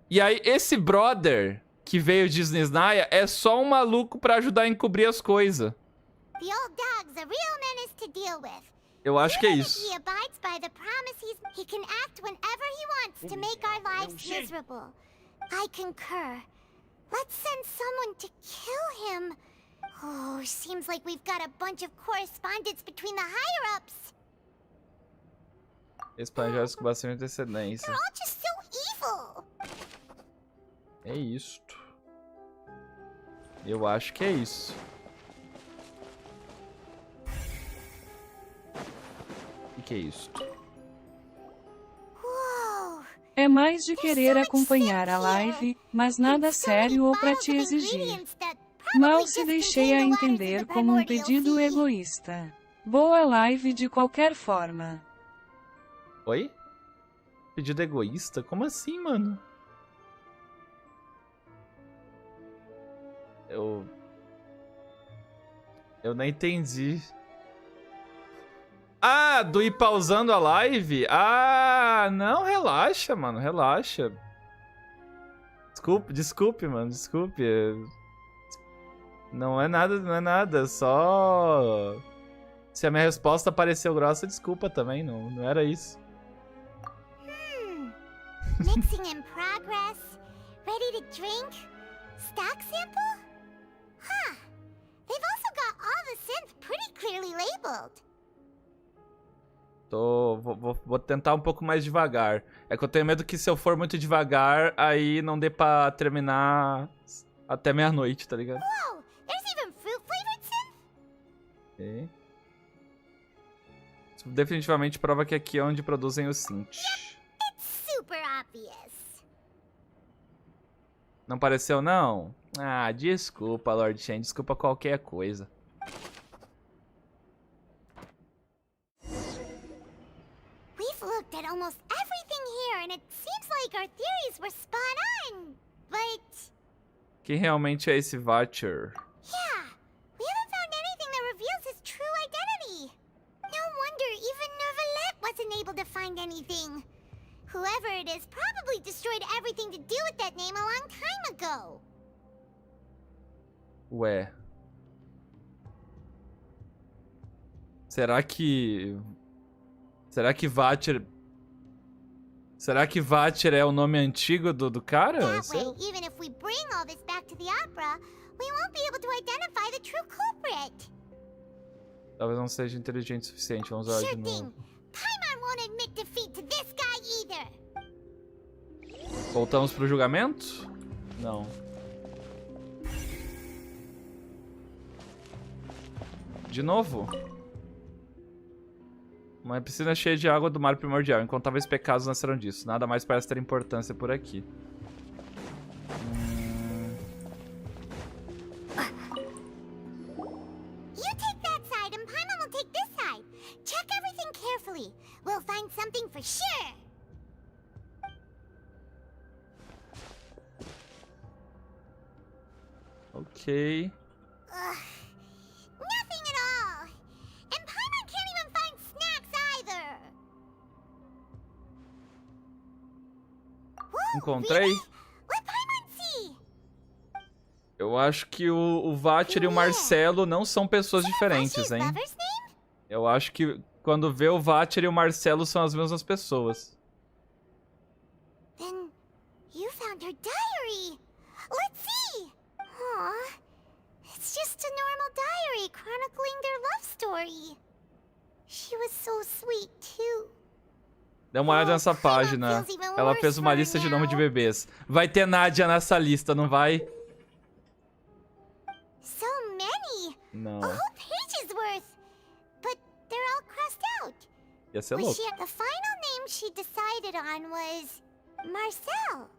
E aí, esse brother que veio de Snezhnaya é só um maluco pra ajudar a encobrir as coisas. Eu acho que é isso. I concur. Let's send someone to kill him. Oh, seems like we've got a bunch of correspondence between the higher-ups. Espanhóis com bastante antecedência. They're all just so evil. É isto. Eu acho que é isso. O que é isto? É mais de querer acompanhar a live, mas nada sério ou pra te exigir. Mal se deixei a entender como um pedido egoísta. Boa live de qualquer forma. Oi? Pedido egoísta? Como assim, mano? Eu não entendi. Ah, do ir pausando a live? Ah, não, relaxa, mano, relaxa. Desculpe, mano, desculpe. Não é nada, só... Se a minha resposta pareceu grossa, desculpa também, não era isso. Mixing in progress. Ready to drink? Stock sample? Huh. They've also got all the synth pretty clearly labeled. Vou tentar um pouco mais devagar. É que eu tenho medo que se eu for muito devagar, aí não dê pra terminar até meia-noite, tá ligado? Whoa, there's even fruit flavored synth? Ok. Isso definitivamente prova que aqui é onde produzem o synth. Yep, it's super obvious. Não pareceu, não? Ah, desculpa, Lord Shen. Desculpa qualquer coisa. Looked at almost everything here, and it seems like our theories were spot on. But quem realmente é esse Vacher? Yeah, we haven't found anything that reveals his true identity. No wonder even Nervalet wasn't able to find anything. Whoever it is probably destroyed everything to do with that name a long time ago. Ué. Será que Vacher... Será que Vacher é o nome antigo do cara? That way, even if we bring all this back to the opera, we won't be able to identify the true culprit. Talvez não seja inteligente o suficiente. Vamos usar de novo. Paimon won't admit defeat to this guy either. Voltamos pro julgamento? Não. De novo? Uma piscina cheia de água do mar primordial. Incontáveis pecados nasceram disso. Nada mais parece ter importância por aqui. You take that side and Paimon will take this side. Check everything carefully. We'll find something for sure. Ok. Nothing at all. And Paimon can't even find snacks either. Whoa, Encontrei. Really? Let Paimon see. Eu acho que o Vacher e o Marcelo não são pessoas diferentes, hein? Eu acho que quando vê o Vacher e o Marcelo são as mesmas pessoas. Then you found her diary. Let's see. Aw, it's just a normal diary chronicling their love story. She was so sweet too. Dê uma olhada nessa página. Ela fez uma lista de nome de bebês. Vai ter Nádia nessa lista, não vai? So many. Não. A whole page's worth. But they're all crossed out. Ia ser louco. The final name she decided on was Marcel.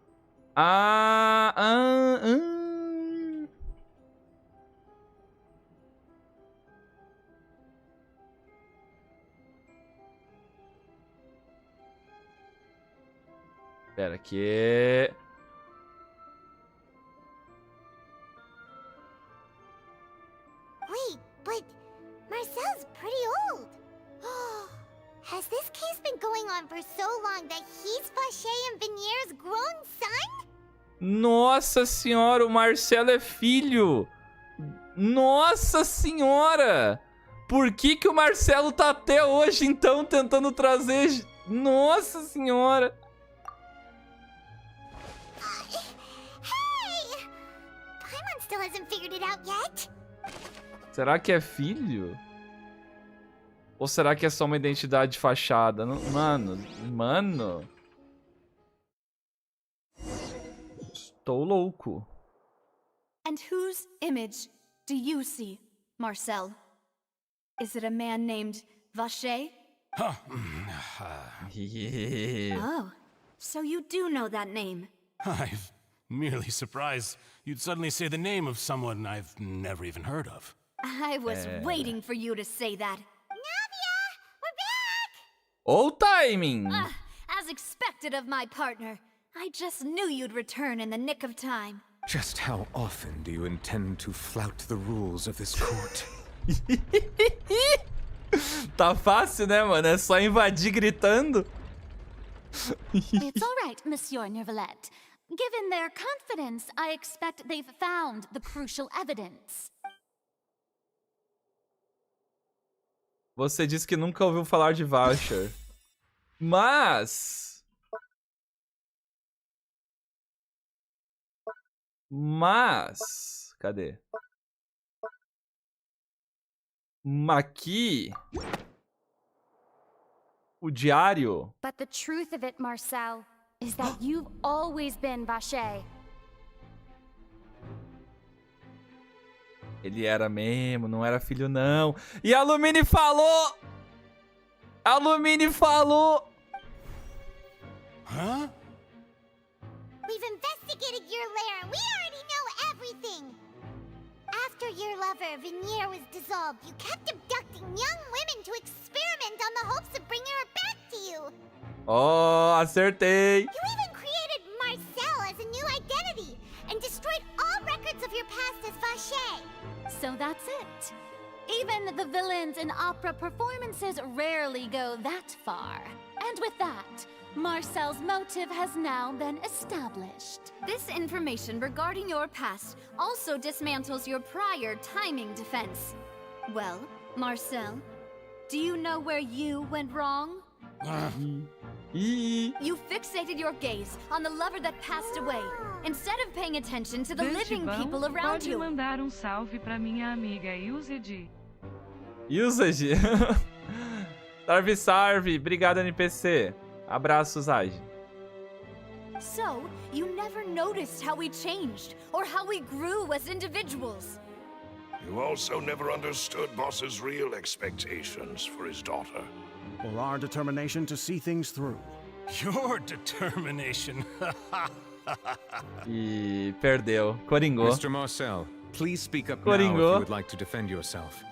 Pera aqui. Wait, but Marcel's pretty old. Has this case been going on for so long that he's Vacher and Vanier's grown son? Nossa senhora, o Marcelo é filho. Nossa senhora. Por que que o Marcelo tá até hoje, então, tentando trazer... Nossa senhora. Hey! Paimon still hasn't figured it out yet. Será que é filho? Ou será que é só uma identidade de fachada? Mano. Estou louco. And whose image do you see, Marcel? Is it a man named Vacher? Yeah. Oh, so you do know that name. I'm merely surprised you'd suddenly say the name of someone I've never even heard of. I was waiting for you to say that. Old timing! As expected of my partner. I just knew you'd return in the nick of time. Just how often do you intend to flout the rules of this court? Tá fácil, né, mano? É só invadir gritando. It's all right, Monsieur Nervalette. Given their confidence, I expect they've found the crucial evidence. Você disse que nunca ouviu falar de Vacher. Mas... Cadê? Aqui... O diário... But the truth of it, Marcel, is that you've always been Vacher. Ele era mesmo, não era filho não. E a Lumine falou! A Lumine falou! Huh? We've investigated your lair and we already know everything. After your lover, Vanier, was dissolved, you kept abducting young women to experiment on the hopes of bringing her back to you. Oh, acertei! You even created Marcel as a new identity and destroyed all records of your past as Vacher. So that's it. Even the villains in opera performances rarely go that far. And with that, Marcel's motive has now been established. This information regarding your past also dismantles your prior timing defense. Well, Marcel, do you know where you went wrong? You fixated your gaze on the lover that passed away, instead of paying attention to the living people around you. Pode mandar salve pra minha amiga Usage. Usage? Salve. Obrigado, NPC. Abraços, Age. So, you never noticed how we changed, or how we grew as individuals. You also never understood Boss's real expectations for his daughter. Or our determination to see things through. Your determination. E perdeu. Coringou. Mr. Marcel, please speak up now if you would like to defend yourself.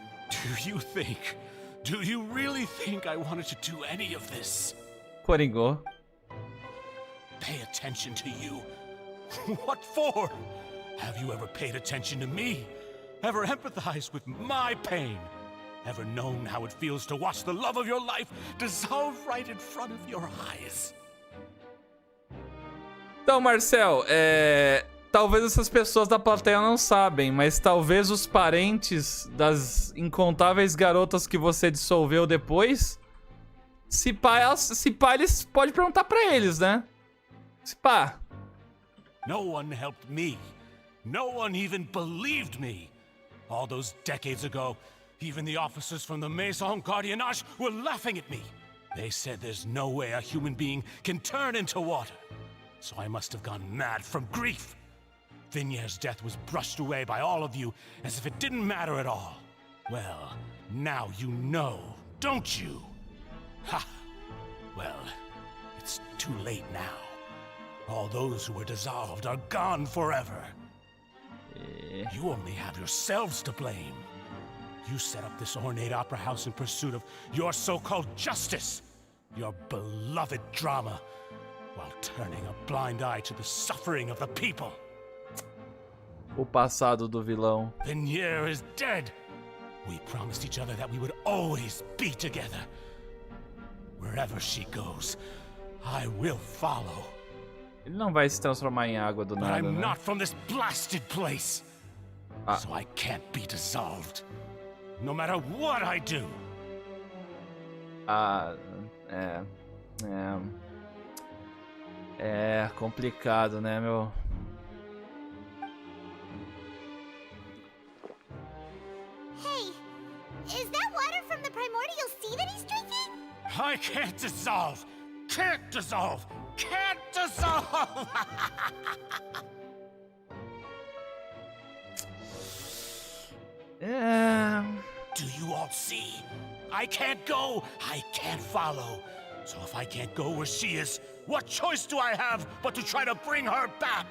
Do you really think I wanted to do any of this? Coringou. Pay attention to you? What for? Have you ever paid attention to me? Ever empathized with my pain? Ever known how it feels to watch the love of your life dissolve right in front of your eyes? Então, Marcel, talvez essas pessoas da plateia não sabem, mas talvez os parentes das incontáveis garotas que você dissolveu depois Se pá, eles podem perguntar pra eles, né? Se pá. No one helped me. No one even believed me. All those decades ago, even the officers from the Maison Gardiennage were laughing at me. They said there's no way a human being can turn into water. So I must have gone mad from grief. Vignere's death was brushed away by all of you as if it didn't matter at all. Well, now you know, don't you? Ha! Well, it's too late now. All those who were dissolved are gone forever. You only have yourselves to blame. You set up this ornate opera house in pursuit of your so-called justice, your beloved drama, while turning a blind eye to the suffering of the people. O passado do vilão. Vignere is dead. We promised each other that we would always be together. Wherever she goes, I will follow. Ele não vai se transformar em água do nada, But I'm né? not from this blasted place. So I can't be dissolved. No matter what I do. É complicado, né, meu? Hey, is that water from the primordial sea that he's drinking? I can't dissolve. Can't dissolve. Can't dissolve. Do you all see? I can't go. I can't follow. So if I can't go where she is, what choice do I have but to try to bring her back?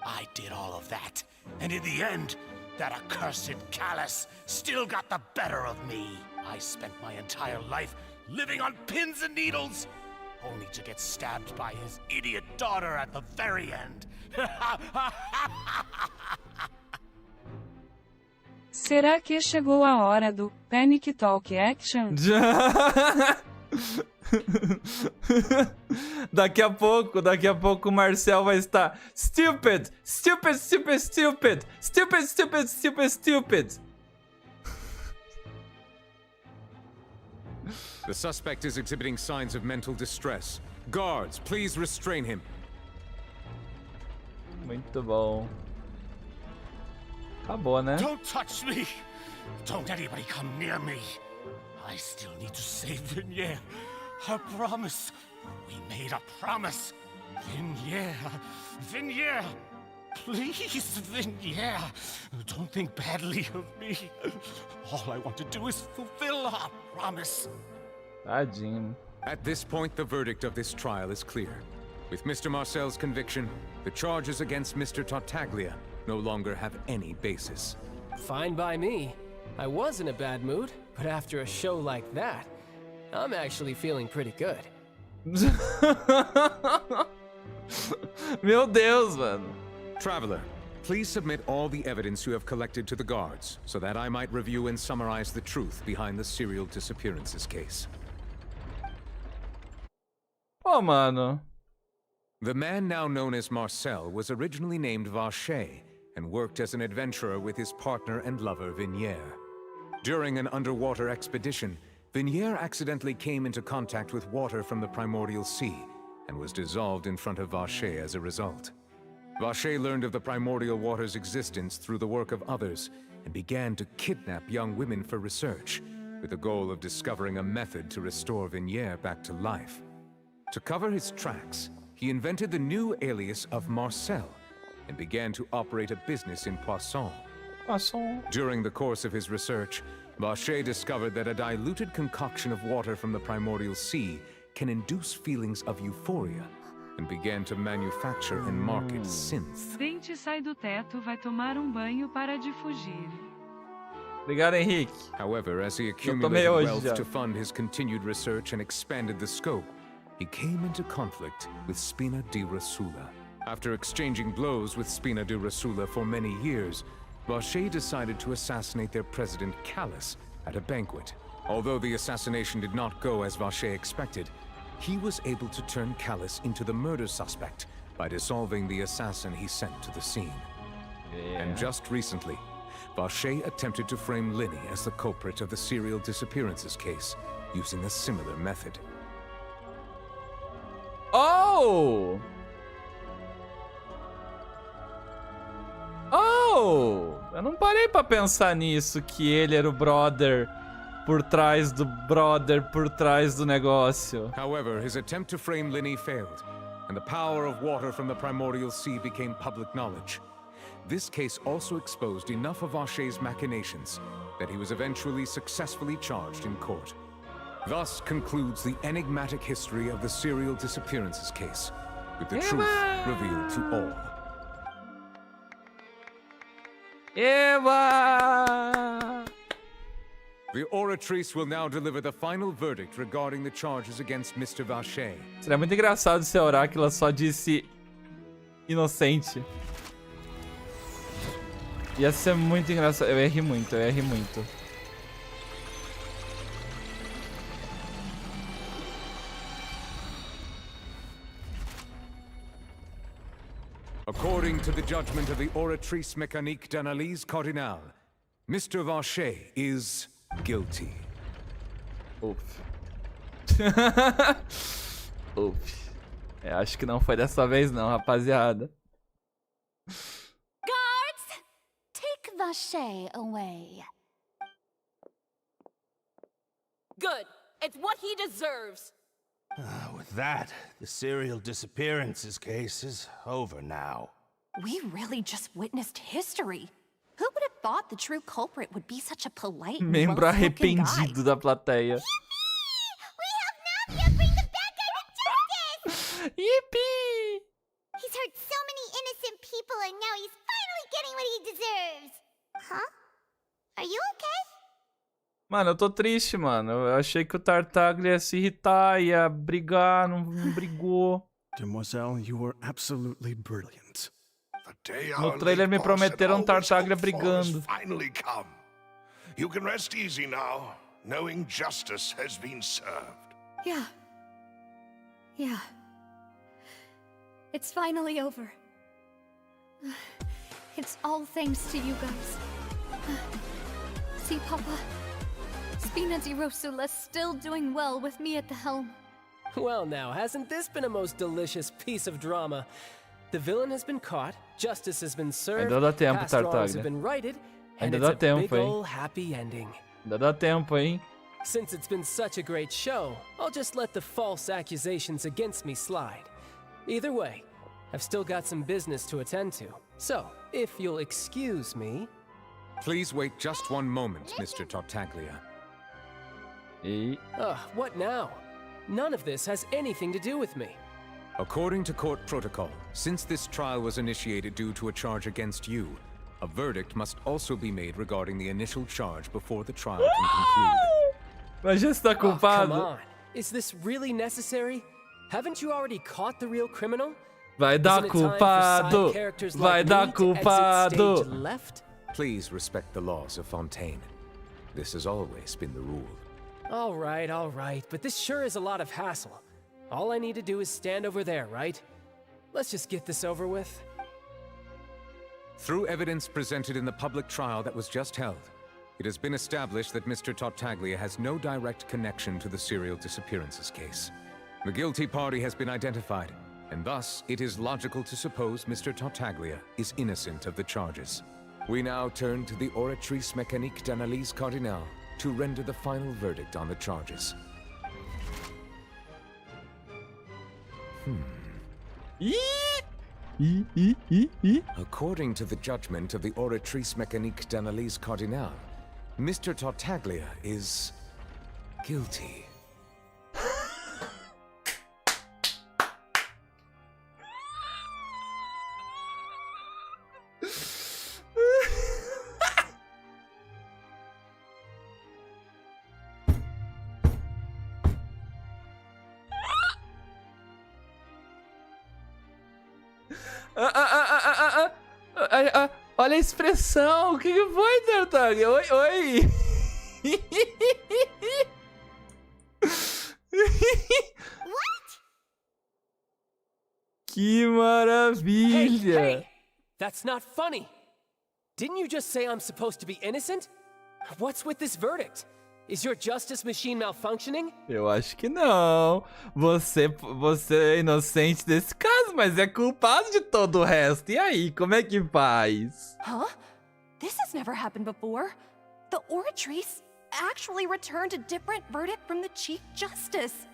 I did all of that, and in the end, that accursed Callus still got the better of me. I spent my entire life living on pins and needles, only to get stabbed by his idiot daughter at the very end. Será que chegou a hora do Panic Talk Action? Daqui a pouco o Marcel vai estar stupid, stupid, stupid, stupid, stupid, stupid, stupid, stupid. The suspect is exhibiting signs of mental distress. Guards, please restrain him. Muito bom. Acabou, né? Don't touch me! Don't anybody come near me! I still need to save Vignere. Her promise. We made a promise. Vignere. Vignere. Please, Vignere. Don't think badly of me. All I want to do is fulfill our promise. Tadinho. At this point, the verdict of this trial is clear. With Mr. Marcel's conviction, the charges against Mr. Tartaglia no longer have any basis. Fine by me. I was in a bad mood, but after a show like that, I'm actually feeling pretty good. Meu Deus, mano. Traveler, please submit all the evidence you have collected to the guards, so that I might review and summarize the truth behind the serial disappearances case. Oh, mano. The man now known as Marcel was originally named Vacher and worked as an adventurer with his partner and lover Vignere. During an underwater expedition, Vignere accidentally came into contact with water from the primordial sea and was dissolved in front of Vacher as a result. Vacher learned of the primordial water's existence through the work of others and began to kidnap young women for research, with the goal of discovering a method to restore Vignere back to life. To cover his tracks, he invented the new alias of Marcel and began to operate a business in Poisson. During the course of his research, Vacher discovered that a diluted concoction of water from the primordial sea can induce feelings of euphoria and began to manufacture and market synth. Dente sai do teto, vai tomar banho para de fugir. Obrigado, Henrique. However, as he accumulated wealth to fund his continued research and expanded the scope, he came into conflict with Spina di Rosula. After exchanging blows with Spina di Rosula for many years, Vacher decided to assassinate their president Callus at a banquet. Although the assassination did not go as Vacher expected, he was able to turn Callus into the murder suspect by dissolving the assassin he sent to the scene. And just recently, Vacher attempted to frame Linny as the culprit of the serial disappearances case, using a similar method. Oh! Oh! Eu não parei pra pensar nisso, que ele era o brother por trás do negócio. However, his attempt to frame Linny failed, and the power of water from the primordial sea became public knowledge. This case also exposed enough of Vacher's machinations that he was eventually successfully charged in court. Thus concludes the enigmatic history of the serial disappearances case, with the truth revealed to all. Eva! The Oratrice will now deliver the final verdict regarding the charges against Mr. Vacher. Seria muito engraçado se a Orácula só disse inocente. Ia ser muito engraçado. Eu ia rir muito, According to the judgment of the Oratrice Mécanique d'Analyse Cardinale, Mr. Vacher is guilty. Uf. Uf. Acho que não foi dessa vez não, rapaziada. Guards, take Vacher away. Good. It's what he deserves. With that, the serial disappearances case is over now. We really just witnessed history. Who would have thought the true culprit would be such a polite, Membro well-spoken guy? arrependido da plateia. Yippee! He's hurt so many innocent people and now he's finally getting what he deserves. Huh? Are you okay? Mano, eu tô triste, mano. Eu achei que o Tartaglia ia se irritar, ia brigar, não brigou. Demoiselle, you were absolutely brilliant. No trailer me prometeram Tartaglia brigando. Finally come. You can rest easy now, knowing justice has been served. Yeah. It's finally over. It's all thanks to you guys. See, Papa? Spina di Rosula's still doing well with me at the helm. Well now, hasn't this been a most delicious piece of drama? The villain has been caught, justice has been served, Ainda dá tempo, past wrongs Tartaglia. have been righted, and Ainda it's dá a tempo, big hein? ol' happy ending. Ainda dá tempo, hein? Since it's been such a great show, I'll just let the false accusations against me slide. Either way, I've still got some business to attend to. So, if you'll excuse me... Please wait just one moment, Mr. Tartaglia. What now? None of this has anything to do with me. According to court protocol, since this trial was initiated due to a charge against you, a verdict must also be made regarding the initial charge before the trial can conclude. Mas já está culpado. Come on. Is this really necessary? Haven't you already caught the real criminal? Vai dar culpado. Vai dar culpado. Please respect the laws of Fontaine. This has always been the rule. All right, but this sure is a lot of hassle. All I need to do is stand over there, right? Let's just get this over with. Through evidence presented in the public trial that was just held, it has been established that Mr. Tartaglia has no direct connection to the serial disappearances case. The guilty party has been identified, and thus it is logical to suppose Mr. Tartaglia is innocent of the charges. We now turn to the Oratrice Mécanique d'Analyse Cardinale to render the final verdict on the charges. According to the judgment of the Oratrice Mécanique d'Analyse Cardinale, Mr. Tartaglia is guilty. Olha a expressão. O que foi, Tartaglia? Oi. Que maravilha. Hey, that's not funny. Didn't you just say I'm supposed to be innocent? What's with this verdict? Is your justice machine malfunctioning? Eu acho que não. Você é inocente desse caso, mas é culpado de todo o resto. E aí, como é que faz? Huh? This has never happened before. The Oratrice actually returned a different verdict from the Chief Justice.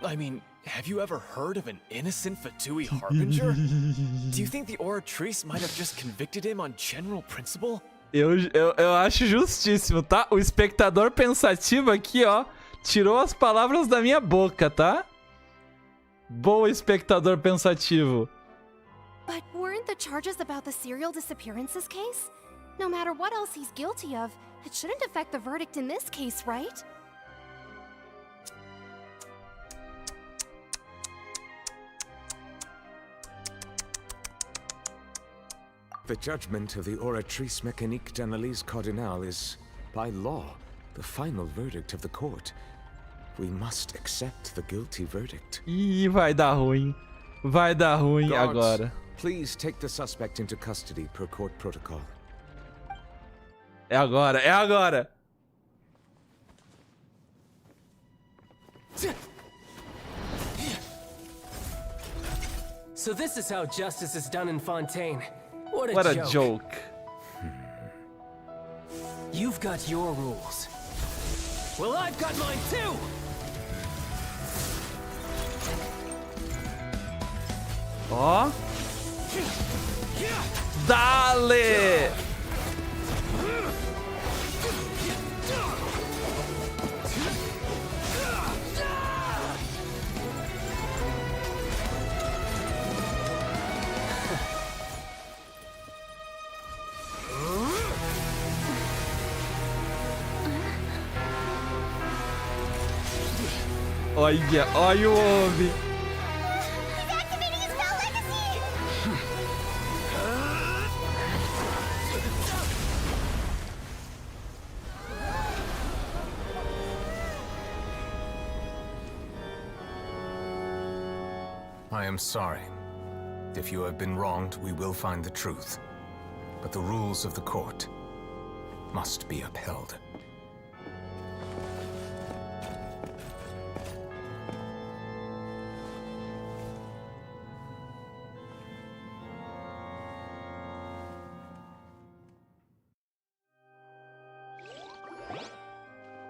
I mean, have you ever heard of an innocent Fatui harbinger? Do you think the Oratrice might have just convicted him on general principle? Eu acho justíssimo, tá? O espectador pensativo aqui, ó, tirou as palavras da minha boca, tá? Boa, espectador pensativo. But weren't the charges about the serial disappearances case? No matter what else he's guilty of, it shouldn't affect the verdict in this case, right? The judgment of the Oratrice Mécanique d'Analyse Cardinale is, by law, the final verdict of the court. We must accept the guilty verdict. Ih, vai dar ruim. Vai dar ruim Guards, agora. Please take the suspect into custody per court protocol. É agora, é agora. So this is how justice is done in Fontaine. What a joke. You've got your rules. Well, I've got mine too! Ó. Dale! Olha, olha o homem. I am sorry. If you have been wronged, we will find the truth. But the rules of the court must be upheld.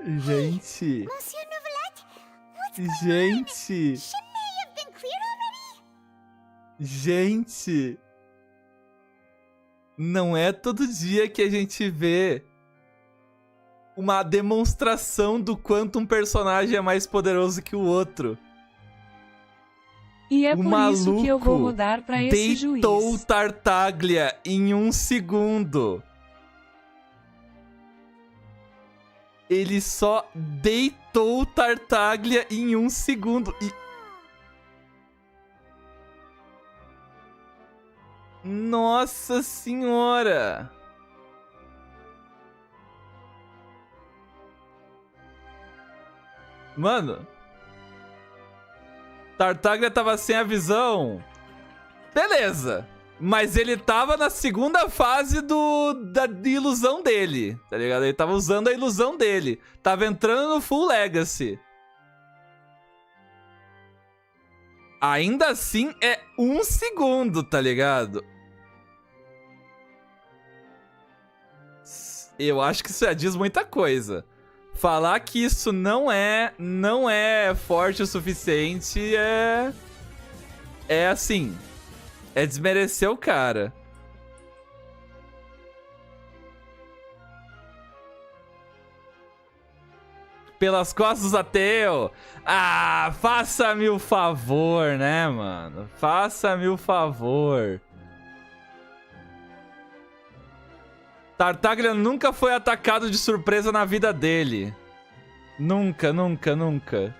Gente. Monsieur Novelette, what's going Gente. on? Shouldn't they have been cleared already? Gente. Não é todo dia que a gente vê uma demonstração do quanto um personagem é mais poderoso que o outro. E é O por maluco isso que eu vou mudar pra esse juiz. deitou Tartaglia em 1 segundo. Ele só deitou Tartaglia em 1 segundo. E... Nossa senhora! Mano, Tartaglia tava sem a visão. Beleza. Mas ele tava na segunda fase da ilusão dele, tá ligado? Ele tava usando a ilusão dele. Tava entrando no Full Legacy. Ainda assim, é 1 segundo, tá ligado? Eu acho que isso já diz muita coisa. Falar que isso não é forte o suficiente é assim... É desmerecer o cara. Pelas costas do ateu. Ah, faça-me o favor, né, mano? Faça-me o favor. Tartaglia nunca foi atacado de surpresa na vida dele. Nunca, nunca, nunca.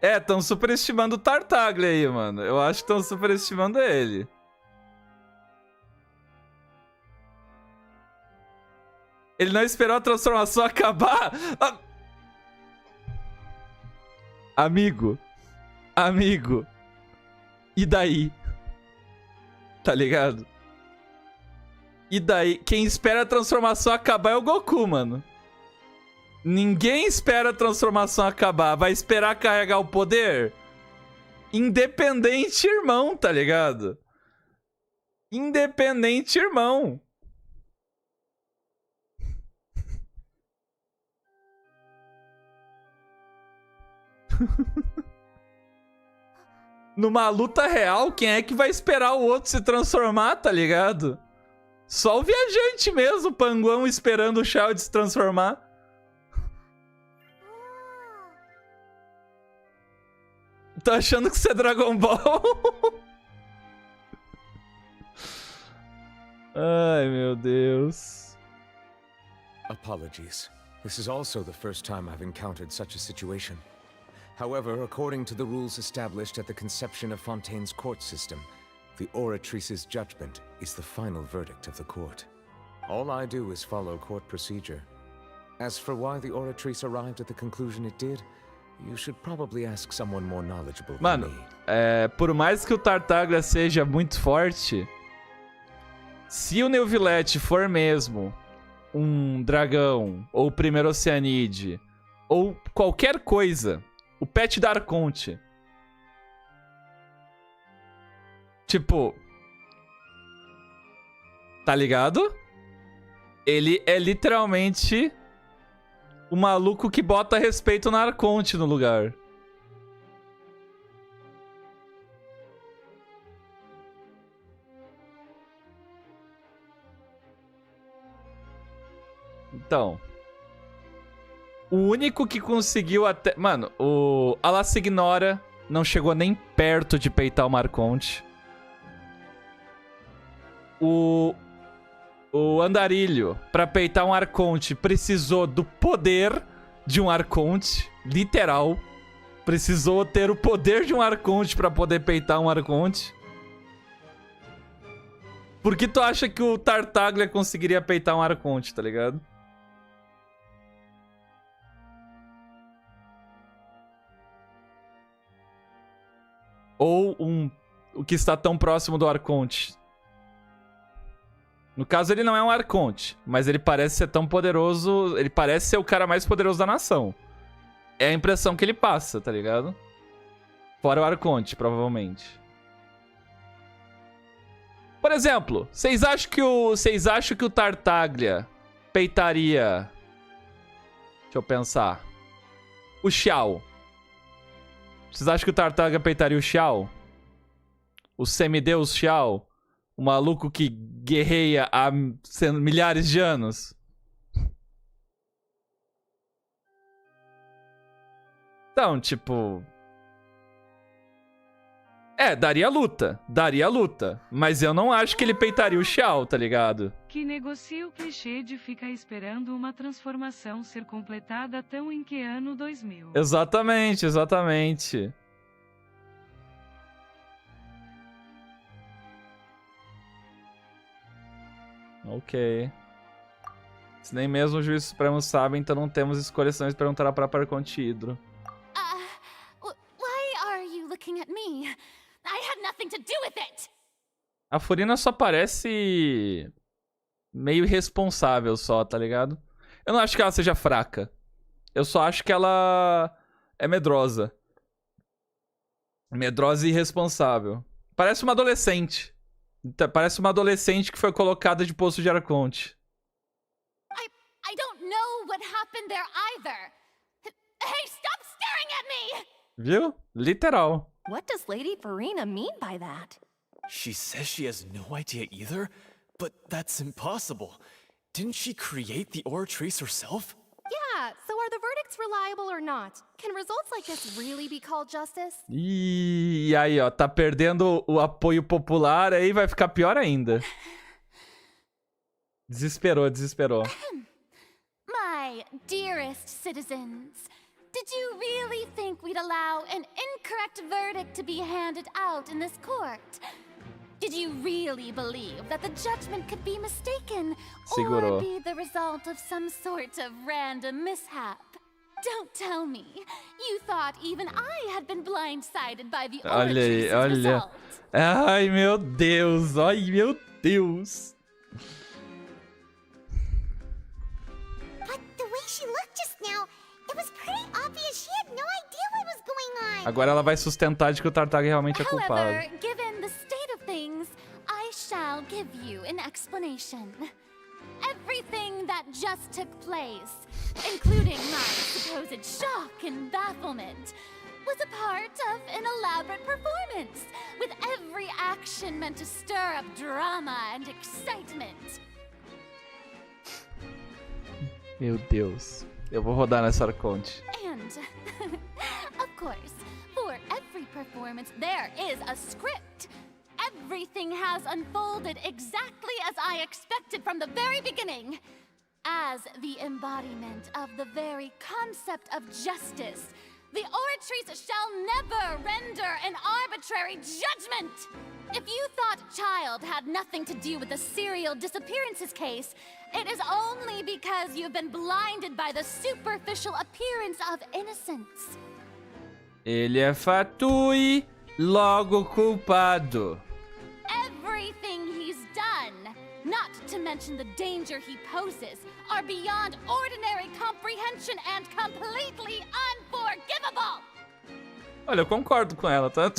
É, estão superestimando o Tartaglia aí, mano. Eu acho que estão superestimando ele. Ele não esperou a transformação acabar? Amigo. Amigo. E daí? Tá ligado? E daí? Quem espera a transformação acabar é o Goku, mano. Ninguém espera a transformação acabar. Vai esperar carregar o poder? Independente, irmão, tá ligado? Independente, irmão. Numa luta real, quem é que vai esperar o outro se transformar, tá ligado? Só o viajante mesmo, o panguão esperando o Shao se transformar. Tô achando que isso é Dragon Ball? Ai, meu Deus. Apologies. This is also the first time I've encountered such a situation. However, according to the rules established at the conception of Fontaine's court system, the oratrice's judgment is the final verdict of the court. All I do is follow court procedure. As for why the oratrice arrived at the conclusion it did, you should probably ask someone more knowledgeable than me. Mano, por mais que o Tartaglia seja muito forte, se o Neuvillette for mesmo um dragão, ou o primeiro Oceanide, ou qualquer coisa, o pet da Arconte, tipo, tá ligado? Ele é literalmente o maluco que bota respeito na Arconte no lugar. Então, o único que conseguiu até... Mano, o Alassignora não chegou nem perto de peitar o Arconte. O Andarilho, pra peitar um Arconte, precisou do poder de um Arconte. Literal. Precisou ter o poder de um Arconte pra poder peitar um Arconte. Por que tu acha que o Tartaglia conseguiria peitar um Arconte, tá ligado? Ou o que está tão próximo do Arconte. No caso, ele não é um Arconte, mas ele parece ser tão poderoso... Ele parece ser o cara mais poderoso da nação. É a impressão que ele passa, tá ligado? Fora o Arconte, provavelmente. Por exemplo, vocês acham que o Tartaglia peitaria... Deixa eu pensar. O Xiao. Vocês acham que o Tartaglia peitaria o Xiao? O semideus Xiao? O maluco que guerreia há milhares de anos? Então, tipo... daria luta. Daria luta. Mas eu não acho que ele peitaria o Xiao, tá ligado? Que negocia o clichê de ficar esperando uma transformação ser completada tão em que ano 2000. Exatamente, exatamente. Ok. Se nem mesmo o juiz supremo sabe, então não temos escolhas perguntará para Arconte Hidro. Why are you looking at me? I had nothing to do with it. A Furina só parece meio irresponsável só, tá ligado? Eu não acho que ela seja fraca. Eu só acho que ela é medrosa. Medrosa e irresponsável. Parece uma adolescente. Parece uma adolescente que foi colocada de poço de Arconte. I don't know what happened there either. Hey, stop staring at me! Viu? Literal. What does Lady Farina mean by that? She says she has no idea either, but that's impossible. Didn't she create the oratrice herself? Yeah, so are the verdicts reliable or not? Can results like this really be called justice? E aí, ó, tá perdendo o apoio popular, aí vai ficar pior ainda. Desesperou, desesperou. My dearest citizens, did you really think we'd allow an incorrect verdict to be handed out in this court? Did you really believe that the judgment could be mistaken Segurou. or be the result of some sort of random mishap? Don't tell me. You thought even I had been blindsided by the Olha aí, Oratrice's olha. result. Ai, meu Deus. Ai, meu Deus. But the way she looked just now, it was pretty obvious she had no idea what was going on. Agora ela vai sustentar de que o Tartag realmente é culpado. However, given the state of things, I shall give you an explanation. Everything that just took place, including my supposed shock and bafflement, was a part of an elaborate performance, with every action meant to stir up drama and excitement. Meu Deus. Eu vou rodar nessa Arconte. And, of course, for every performance there is a script. Everything has unfolded exactly as I expected from the very beginning. As the embodiment of the very concept of justice, the Oratrice shall never render an arbitrary judgment! If you thought Child had nothing to do with the serial disappearances case, it is only because you've been blinded by the superficial appearance of innocence. Ele é fatui, logo culpado. Everything he's done, not to mention the danger he poses, are beyond ordinary comprehension and completely unforgivable! Olha, eu concordo com ela, tá?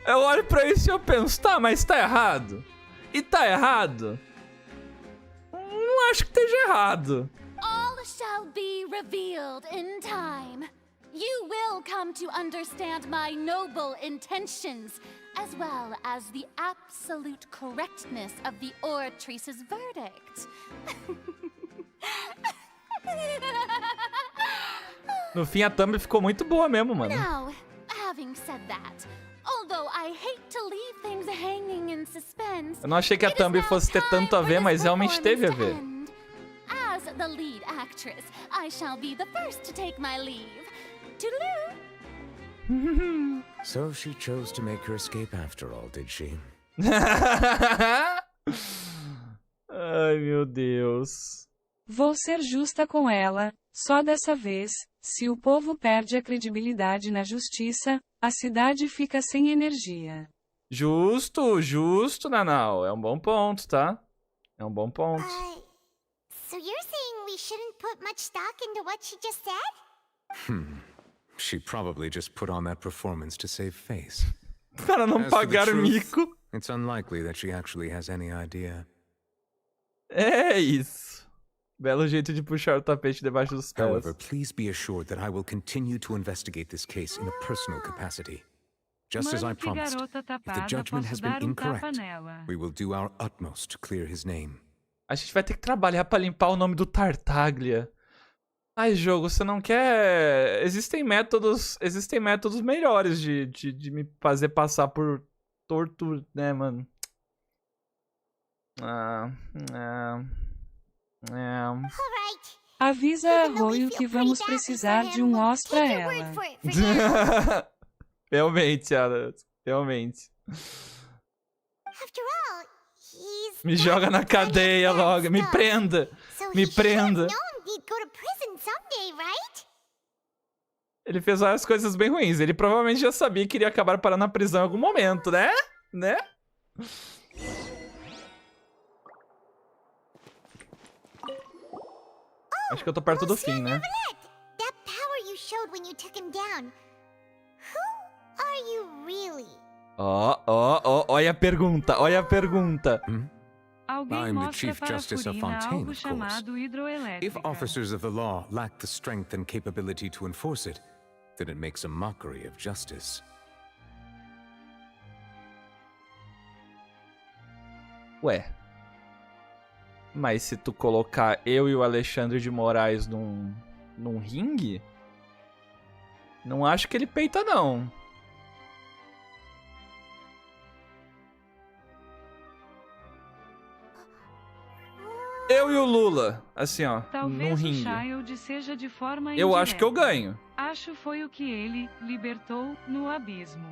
Eu olho pra isso e eu penso, tá, mas tá errado. E tá errado? Não acho que esteja errado. All shall be revealed in time. You will come to understand my noble intentions, as well as the absolute correctness of the Oratrice's verdict. No fim, a thumb ficou muito boa mesmo, mano. Now, having said that, although I hate to leave things hanging in suspense, Eu não achei que a thumb fosse ter tanto a ver, mas realmente teve a ver. as the lead actress, I shall be the first to take my leave. Toodaloo! So she chose to make her escape after all, did she? Ai, meu Deus. Vou ser justa com ela, só dessa vez. Se o povo perde a credibilidade na justiça, a cidade fica sem energia. Justo, justo, Nanau. É um bom ponto, tá? É um bom ponto. So you're saying we shouldn't put much stock into what she just said? She probably just put on that performance to save face. Para não pagar o mico. It's unlikely that she actually has any idea. É isso. Belo jeito de puxar o tapete debaixo dos pés. However, please be assured that I will continue to investigate this case in a personal capacity. Just as I promised, if the judgment has been incorrect, we will do our utmost to clear his name. A gente vai ter que trabalhar pra limpar o nome do Tartaglia. Ai, jogo, você não quer... Existem métodos melhores de me fazer passar por tortura, né, mano? Avisa a Arroio que vamos precisar de um os pra ela. Realmente, Ana. Realmente. Me joga na cadeia logo. Me prenda. Me prenda. Ele fez várias coisas bem ruins. Ele provavelmente já sabia que iria acabar parando na prisão em algum momento, né? Né? Acho que eu tô perto do fim, né? That power you showed when you took him down. Who are you really? Olha a pergunta, olha a pergunta. Alguém I'm the mostra Chief para Justice of Furina Fontaine, algo of course. chamado hidroelétrica. If officers of the law lack the strength and capability to enforce it, then it makes a mockery of justice. Ué. Mas se tu colocar eu e o Alexandre de Moraes num ringue, não acho que ele peita, não. Eu e o Lula, assim, ó, num ringue. Talvez o Child seja de forma Eu acho que eu indireta. ganho. Acho foi o que ele libertou no abismo.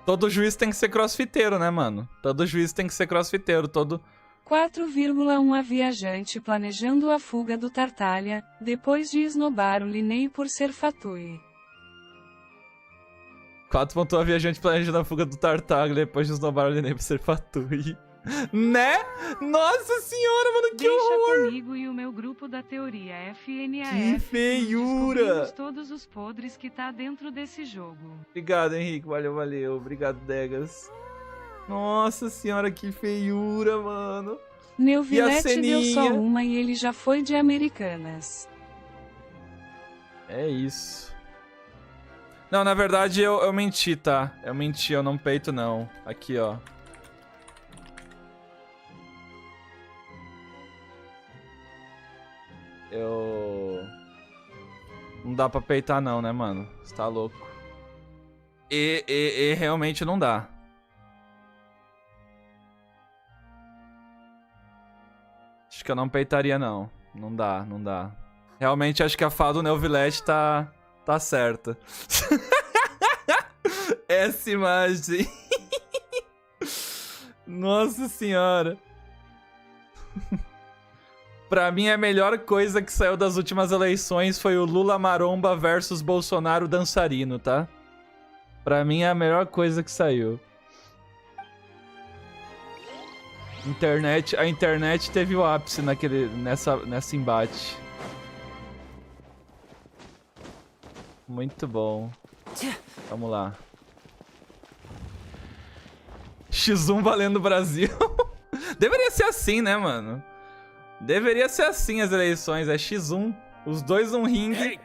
Todo juiz tem que ser crossfiteiro, né, mano? Todo juiz tem que ser crossfiteiro, todo... 4,1 A viajante planejando a fuga do Tartaglia, depois de esnobar o Linney por ser fatui. 4 A viajante planejando a fuga do Tartaglia, depois de esnobar o Linney por ser fatui. Né? Nossa senhora, mano, que horror! Deixa comigo e o meu grupo da teoria FNAF. Que feiura! Descobrimos todos os podres que tá dentro desse jogo. Obrigado, Henrique. Valeu, valeu. Obrigado, Degas. Nossa senhora, que feiura, mano. Neovilete deu só uma e ele já foi de Americanas. É isso. Não, na verdade eu menti, tá? Eu menti, eu não peito não. Aqui, ó. Não dá pra peitar não, né, mano? Você tá louco. E realmente não dá. Acho que eu não peitaria, não. Não dá, não dá. Realmente acho que a fala do Neovilete tá certa. Essa imagem. Nossa senhora. Pra mim, a melhor coisa que saiu das últimas eleições foi o Lula Maromba versus Bolsonaro dançarino, tá? Pra mim, é a melhor coisa que saiu. A internet teve o ápice nessa embate. Muito bom. Vamos lá. X1 valendo Brasil. Deveria ser assim, né, mano? Deveria ser assim as eleições. É X1. Os dois um ringue.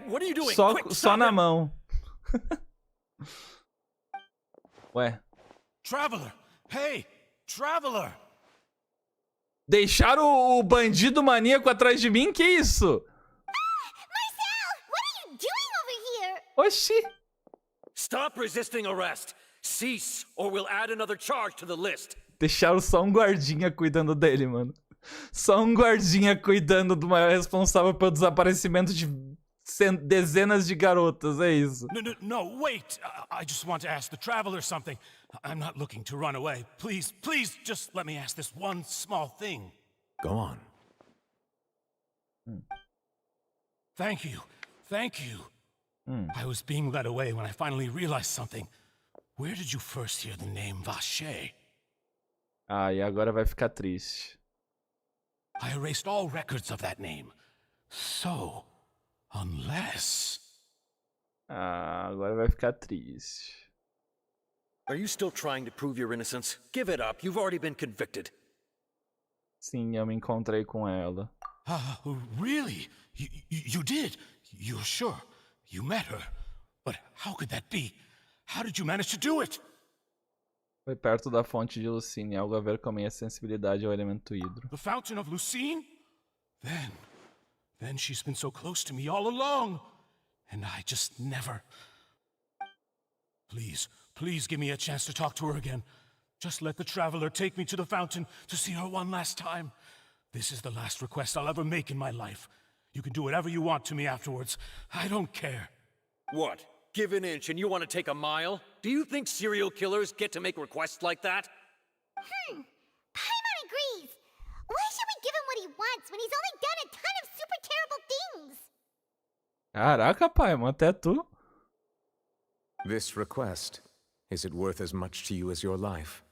Só na mão. Ué. Traveler! Hey! Traveler! Deixaram o bandido maníaco atrás de mim? Que isso? Marcel! What are you doing over here? Oxi! Stop resisting arrest! Cease, or we'll add another charge to the list. Deixaram só um guardinha cuidando dele, mano. Só um guardinha cuidando do maior responsável pelo desaparecimento de dezenas de garotas, é isso. No, wait! I just want to ask the Traveler something. I'm not looking to run away. Please, just let me ask this one small thing. Go on. Thank you. I was being led away when I finally realized something. Where did you first hear the name Vacher? Ah, e agora vai ficar triste. I erased all records of that name. So, unless... Ah, agora vai ficar triste. Are you still trying to prove your innocence? Give it up. You've already been convicted. Sim, eu me encontrei com ela. Really? You did? You're sure? You met her? But how could that be? How did you manage to do it? Foi perto da fonte de Lucine, algo a ver com a minha sensibilidade ao elemento hidro. The fountain of Lucine? Then she's been so close to me all along. And I just never... Please give me a chance to talk to her again. Just let the Traveler take me to the fountain to see her one last time. This is the last request I'll ever make in my life. You can do whatever you want to me afterwards. I don't care. What? Give an inch and you want to take a mile? Do you think serial killers get to make requests like that? Paimon agrees. Why should we give him what he wants when he's only done a ton of super terrible things? Caraca, Paimon, até tu. This request, is it worth as much to you as your life?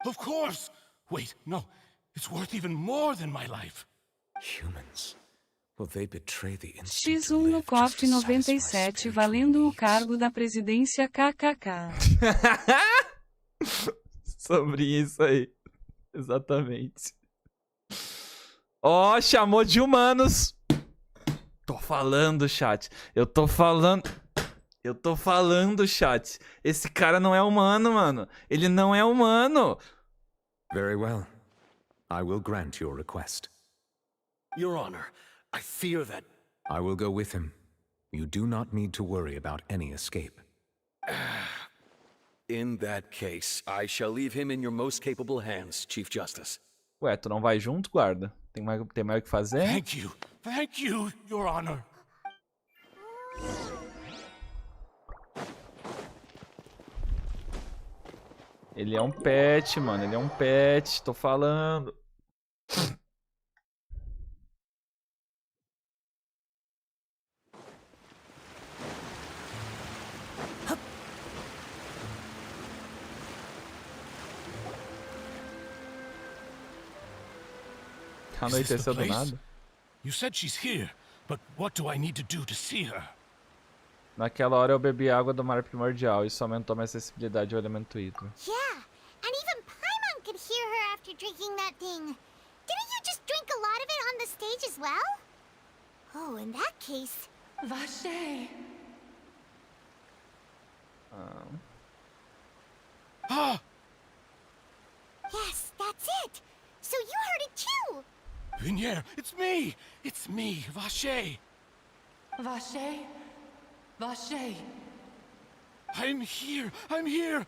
Of course! Wait, no. It's worth even more than my life. Humans. Will they betray the instinct X1 no COFT 97 valendo o cargo da presidência KKK. Sobre isso aí. Exatamente. Ó, chamou de humanos. Tô falando, chat. Eu tô falando, chat. Esse cara não é humano, mano. Ele não é humano. Very well. I will grant your request. Your Honor, I fear that... I will go with him. You do not need to worry about any escape. In that case, I shall leave him in your most capable hands, Chief Justice. Ué, tu não vai junto, guarda? Tem mais o que fazer? Thank you, Your Honor. Ele é um pet, mano. Ele é um pet. Tô falando. Anoiteceu do nada. You said she's here, but what do I need to do to see her? Naquela hora eu bebi água do mar primordial. Isso aumentou minha acessibilidade ao elemento hidro. Yeah, and even Paimon could hear her after drinking that thing. Didn't you just drink a lot of it on the stage as well? Oh, in that case... Vacher! Ah! Yes, that's it! So you heard it too! Vignere, it's me! It's me, Vacher! Vacher? Vacher! I'm here! I'm here!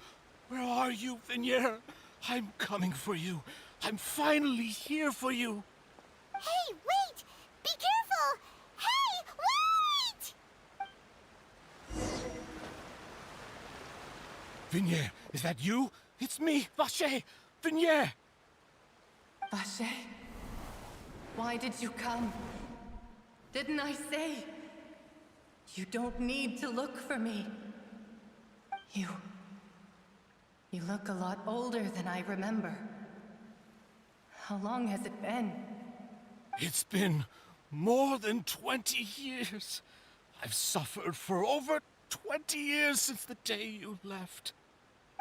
Where are you, Vignere? I'm coming for you. I'm finally here for you. Hey, wait! Be careful! Hey, wait! Vignere, is that you? It's me, Vacher! Vignere! Vacher? Why did you come? Didn't I say? You don't need to look for me. You look a lot older than I remember. How long has it been? It's been more than 20 years. I've suffered for over 20 years since the day you left.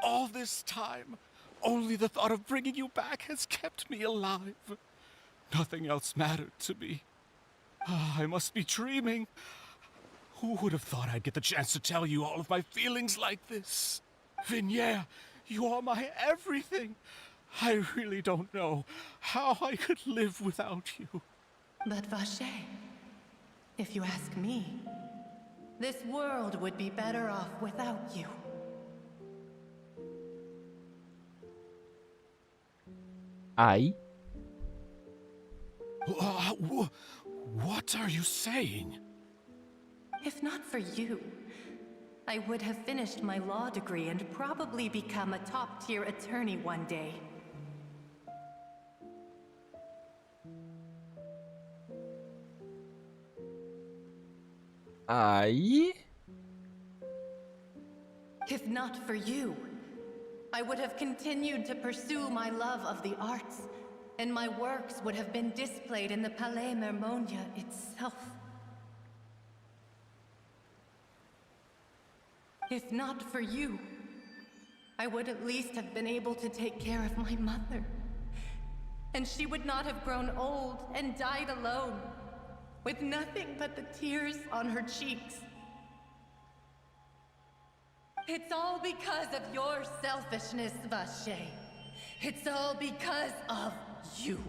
All this time, only the thought of bringing you back has kept me alive. Nothing else mattered to me. I must be dreaming. Who would have thought I'd get the chance to tell you all of my feelings like this? Vignere, you are my everything. I really don't know how I could live without you. But Vacher, if you ask me, this world would be better off without you. Ai? What are you saying? If not for you, I would have finished my law degree and probably become a top-tier attorney one day. Ai? If not for you, I would have continued to pursue my love of the arts, and my works would have been displayed in the Palais Mermonia itself. If not for you, I would at least have been able to take care of my mother. And she would not have grown old and died alone, with nothing but the tears on her cheeks. It's all because of your selfishness, Vacher. It's all because of you.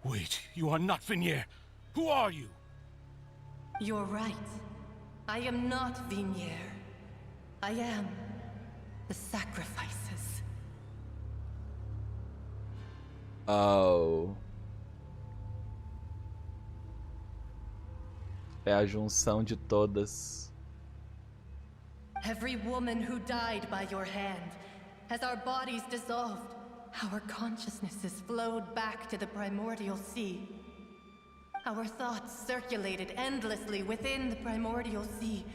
Wait, you are not Vignere. Who are you? You're right. I am not Vignere. I am the sacrifices. Oh. É a junção de todas. Every woman who died by your hand, as our bodies dissolved, our consciousnesses flowed back to the primordial sea. Our thoughts circulated endlessly within the primordial sea,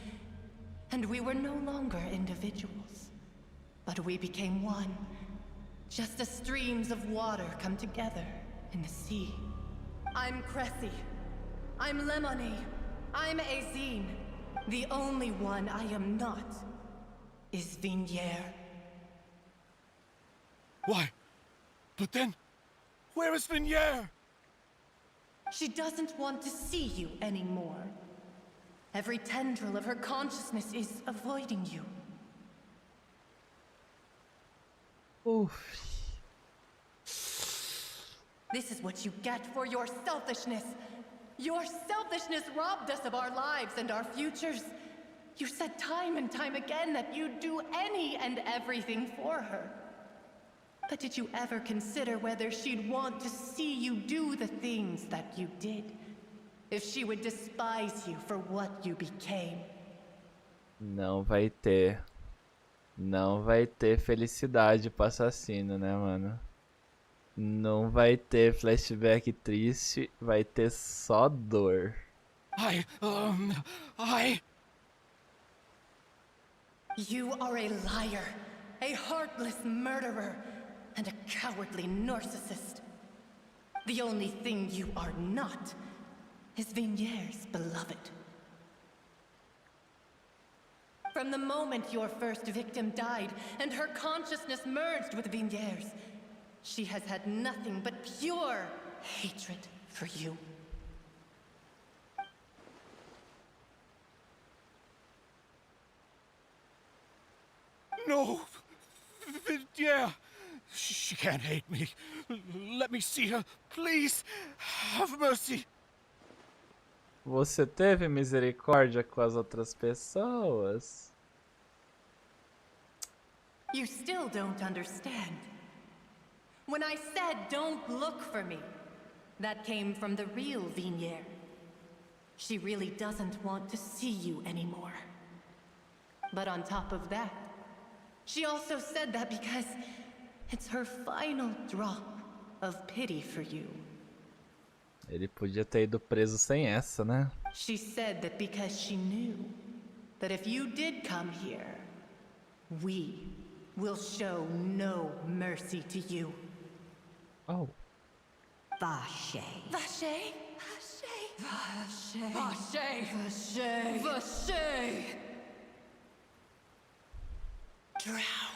and we were no longer individuals, but we became one, just as streams of water come together in the sea. I'm Cressy. I'm Lemony. I'm Azine. The only one I am not is Vignere. Why? But then, where is Vignere? She doesn't want to see you anymore. Every tendril of her consciousness is avoiding you. Oof. This is what you get for your selfishness. Your selfishness robbed us of our lives and our futures. You said time and time again that you'd do any and everything for her. But did you ever consider whether she'd want to see you do the things that you did? If she would despise you for what you became? Não vai ter. Não vai ter felicidade pro assassino, né, mano? Não vai ter flashback triste, vai ter só dor. You are a liar, a heartless murderer, and a cowardly narcissist. The only thing you are not is Vinier's beloved. From the moment your first victim died and her consciousness merged with Vinier's, she has had nothing but pure hatred for you. No! Yeah! She can't hate me. Let me see her. Please! Have mercy! Você teve misericórdia com as outras pessoas? You still don't understand. When I said don't look for me, that came from the real Vinier. She really doesn't want to see you anymore. But on top of that, she also said that because it's her final drop of pity for you. Ele podia ter ido preso sem essa, né? She said that because she knew that if you did come here, we will show no mercy to you. Oh. Vacher. Vacher? Vacher. Vacher. Vacher. Vacher. Drown.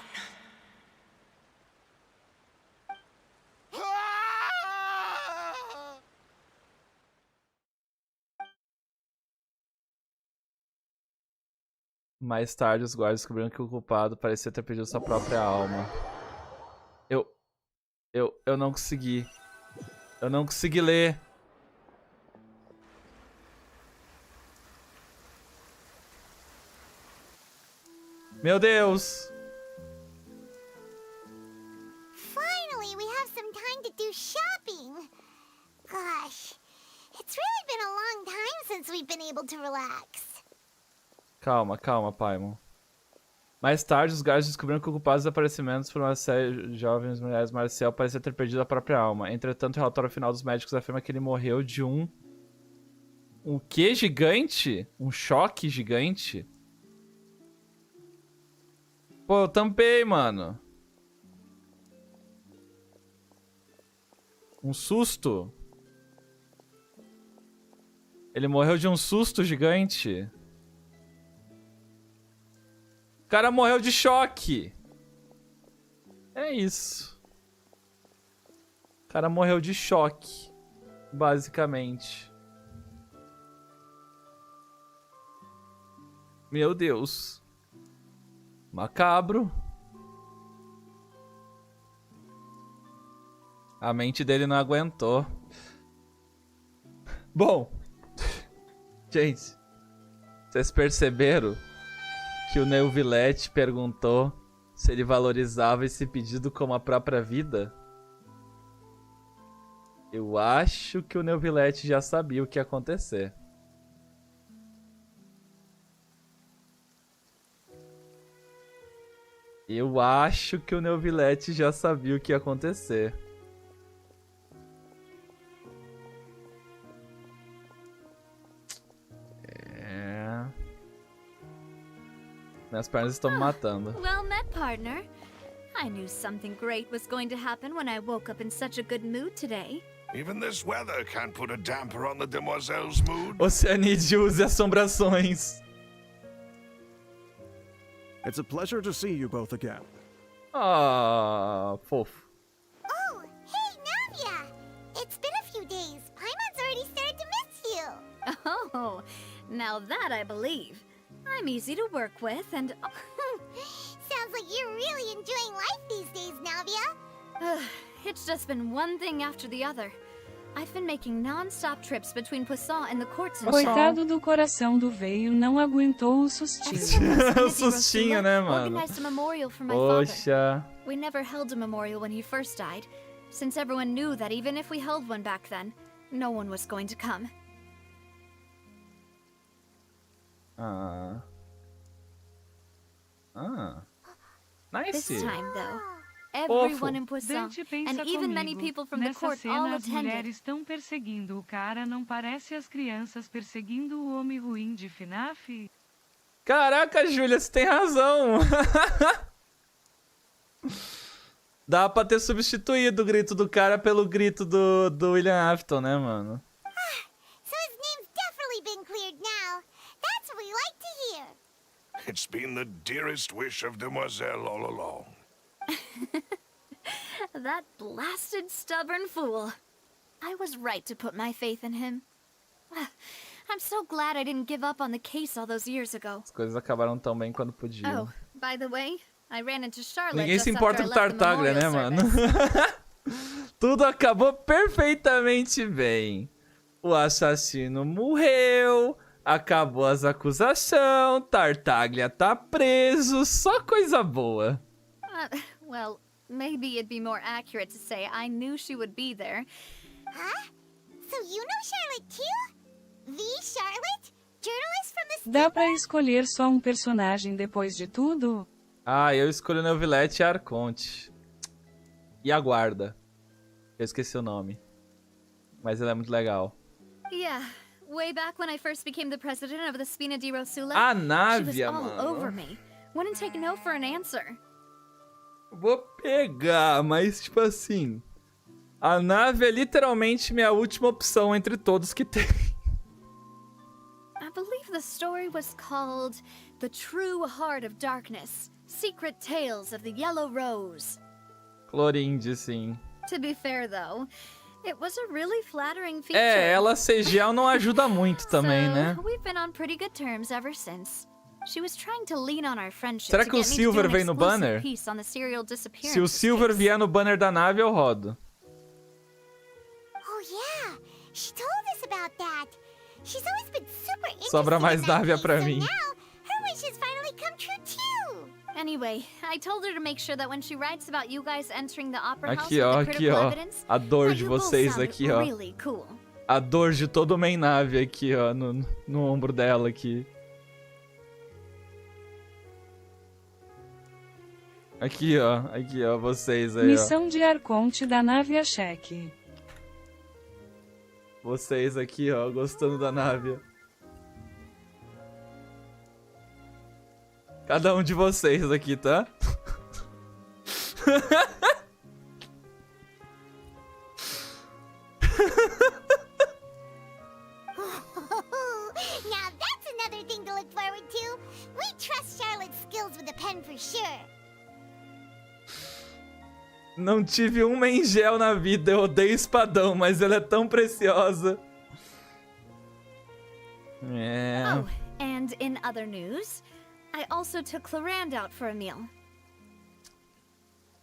Mais tarde, os guardas descobriram que o culpado parecia ter perdido sua própria alma. Eu não consegui. Eu não consegui ler. Meu Deus! Finally, we have some time to do shopping. Gosh, it's really been a long time since we've been able to relax. Calma, calma, Paimon. Mais tarde, os guardas descobriram que o culpado dos desaparecimentos por uma série de jovens mulheres Marcial parecia ter perdido a própria alma. Entretanto, o relatório final dos médicos afirma que ele morreu de um quê gigante? Um choque gigante? Pô, eu tampei, mano. Um susto? Ele morreu de um susto gigante? O cara morreu de choque. É isso. O cara morreu de choque. Basicamente. Meu Deus. Macabro. A mente dele não aguentou. Bom. Gente. Vocês perceberam que o Neuvillette perguntou se ele valorizava esse pedido como a própria vida? Eu acho que o Neuvillette já sabia o que ia acontecer. Eu acho que o Neuvillette já sabia o que ia acontecer. Minhas pernas estão me matando. Well met, partner. I knew something great was going to happen when I woke up in such a good mood today. Even this weather can't put a damper on the demoiselle's mood. Oceanide use assombrações. It's a pleasure to see you both again. Ah, fofo. Oh, hey, Navia! It's been a few days. Paimon's already started to miss you. Oh, now that I believe. I'm easy to work with and... Sounds like you're really enjoying life these days, Navia. It's just been one thing after the other. I've been making non-stop trips between Poisson and the courts and Coitado do coração do veio, não aguentou o sustinho. O sustinho, né, mano? Organized a memorial for my Poxa. father. We never held a memorial when he first died, since everyone knew that even if we held one back then, no one was going to come. Ah. Ah. Nice. This time, though, Fofo. everyone in Poisson, Dante, pensa and even many comigo. people from the Nessa court cena, all as attended. mulheres estão perseguindo o cara, não parece as crianças perseguindo o homem ruim de FNAF? Caraca, Júlia, você tem razão. Dá pra ter substituído o grito do cara pelo grito do William Afton, né, mano? So his name's definitely been cleared now. That's what we like to hear. It's been the dearest wish of Demoiselle all along. That blasted stubborn fool. I was right to put my faith in him. I'm so glad I didn't give up on the case all those years ago. As coisas acabaram tão bem quando podiam. Oh, by the way, I ran into Charlotte. Ninguém se just importa after com I left the Tartaglia, né, memorial mano? service. Tudo acabou perfeitamente bem. O assassino morreu, acabou as acusações, Tartaglia tá preso, só coisa boa. Well, maybe it'd be more accurate to say I knew she would be there. Huh? So you know Charlotte too? The Charlotte? Journalist from the... Dá pra escolher só um personagem depois de tudo? Ah, eu escolhi o Neuvillette e a Arconte. E a guarda. Eu esqueci o nome. Mas ela é muito legal. Yeah, way back when I first became the president of the Spina di Rosula, A she was Návia, all mano. over me. Wouldn't take no for an answer. Vou pegar, mas tipo assim... A nave é literalmente minha última opção entre todos que tem. I believe the story was called The True Heart of Darkness, Secret Tales of the Yellow Rose. Clorinde, sim. To be fair, though, it was a really flattering feature. É, ela CGL não ajuda muito também, né? We've been on pretty good terms ever since. She was trying to lean on our friendship. Será to que o get me to do Silver an vem no exclusive banner? piece on the serial disappearance Se o Silver case. vier no banner da nave, eu rodo. Oh yeah, she told us about that. She's always been super interested Sobra mais in that Návia case, pra so mim. now her wishes finally come true too. Anyway, I told her to make sure that when she writes about you guys entering the opera house Aqui, with ó, the aqui, critical ó. evidence, A dor that de you both vocês sound aqui, ó. really cool. A dor de todo o main nave aqui, ó, no ombro dela aqui. Aqui, ó, vocês aí, ó. Missão de Arconte da nave a cheque. Vocês aqui, ó, gostando da nave. Cada um de vocês aqui, tá? Now that's another thing to look forward to. We trust Charlotte's skills with a pen for sure. Não tive um mengel na vida, eu odeio espadão, mas ela é tão preciosa. É. Oh, and in other news, I also took Clorand out for a meal.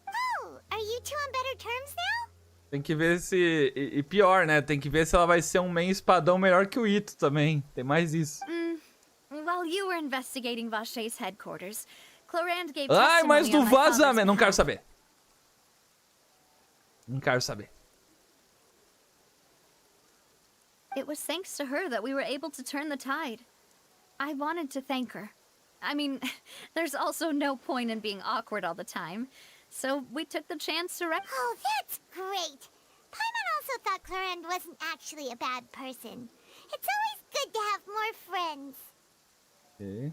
Oh, are you two on better terms now? Tem que ver se... E pior, né? Tem que ver se ela vai ser um main espadão melhor que o Ito também. Tem mais isso. While you were investigating Vacher's headquarters, Clorand gave Ai, mas testimony do on my father's vazamento. Não quero behalf. saber. Não quero saber. It was thanks to her that we were able to turn the tide. I wanted to thank her. I mean, there's also no point in being awkward all the time. So we took the chance to Oh, that's great. Paimon also thought Clorand wasn't actually a bad person. It's always good to have more friends. Okay.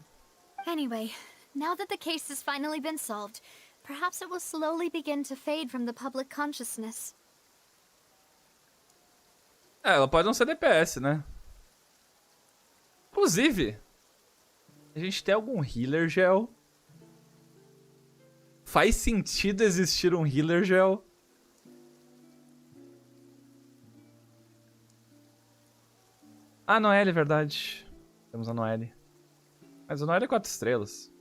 Anyway, now that the case has finally been solved, perhaps it will slowly begin to fade from the public consciousness. É, ela pode não ser DPS, né? Inclusive, a gente tem algum healer gel? Faz sentido existir um healer gel? Ah, Noelle, é verdade. Temos a Noelle. Mas a Noelle é 4 estrelas.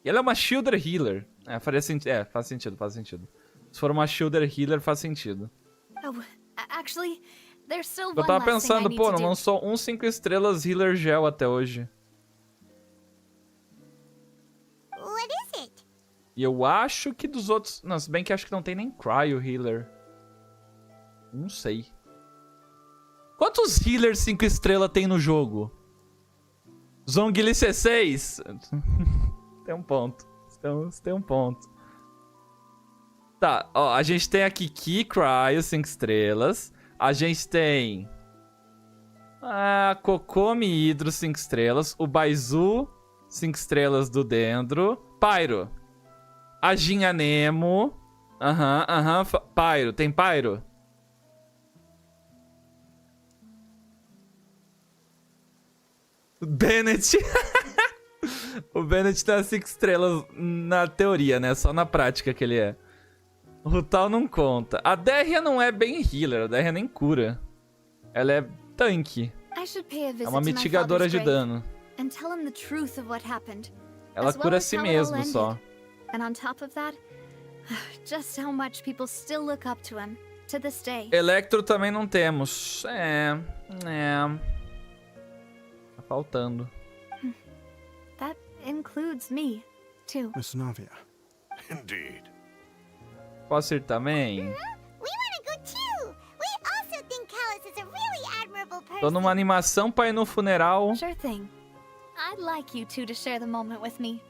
E ela é uma shielder healer. É, faria sentido. É, faz sentido, faz sentido. Se for uma shielder healer, faz sentido. Oh, actually, there's still Eu one tava last thing I pensando, need pô, to não do. lançou um 5 estrelas healer gel até hoje. What is it? E eu acho que dos outros... Não, se bem que acho que não tem nem cryo healer. Não sei. Quantos healers 5 estrelas tem no jogo? Zongli C6? Tem um ponto. Então, você tem um ponto. Tá, ó, a gente tem aqui Ki Cryo, 5 estrelas. A gente tem... Kokomi Hidro, 5 estrelas. O Baizu, 5 estrelas do Dendro. Pyro. A Ginha Nemo. Pyro. Tem Pyro? Bennett. O Bennett tá 5 estrelas na teoria, né? Só na prática que ele é. O Rutal não conta. A Derria não é bem healer. A Derria nem cura. Ela é tanque. É uma mitigadora de dano. Ela cura a si mesmo só. Electro também não temos. Tá faltando. That includes me, too. Miss Navia. Indeed. Posso ir também? We wanna go too. We also think Callus is a really admirable person. Tô numa animação pra ir no funeral. Sure thing. I'd like you two to share the moment with me.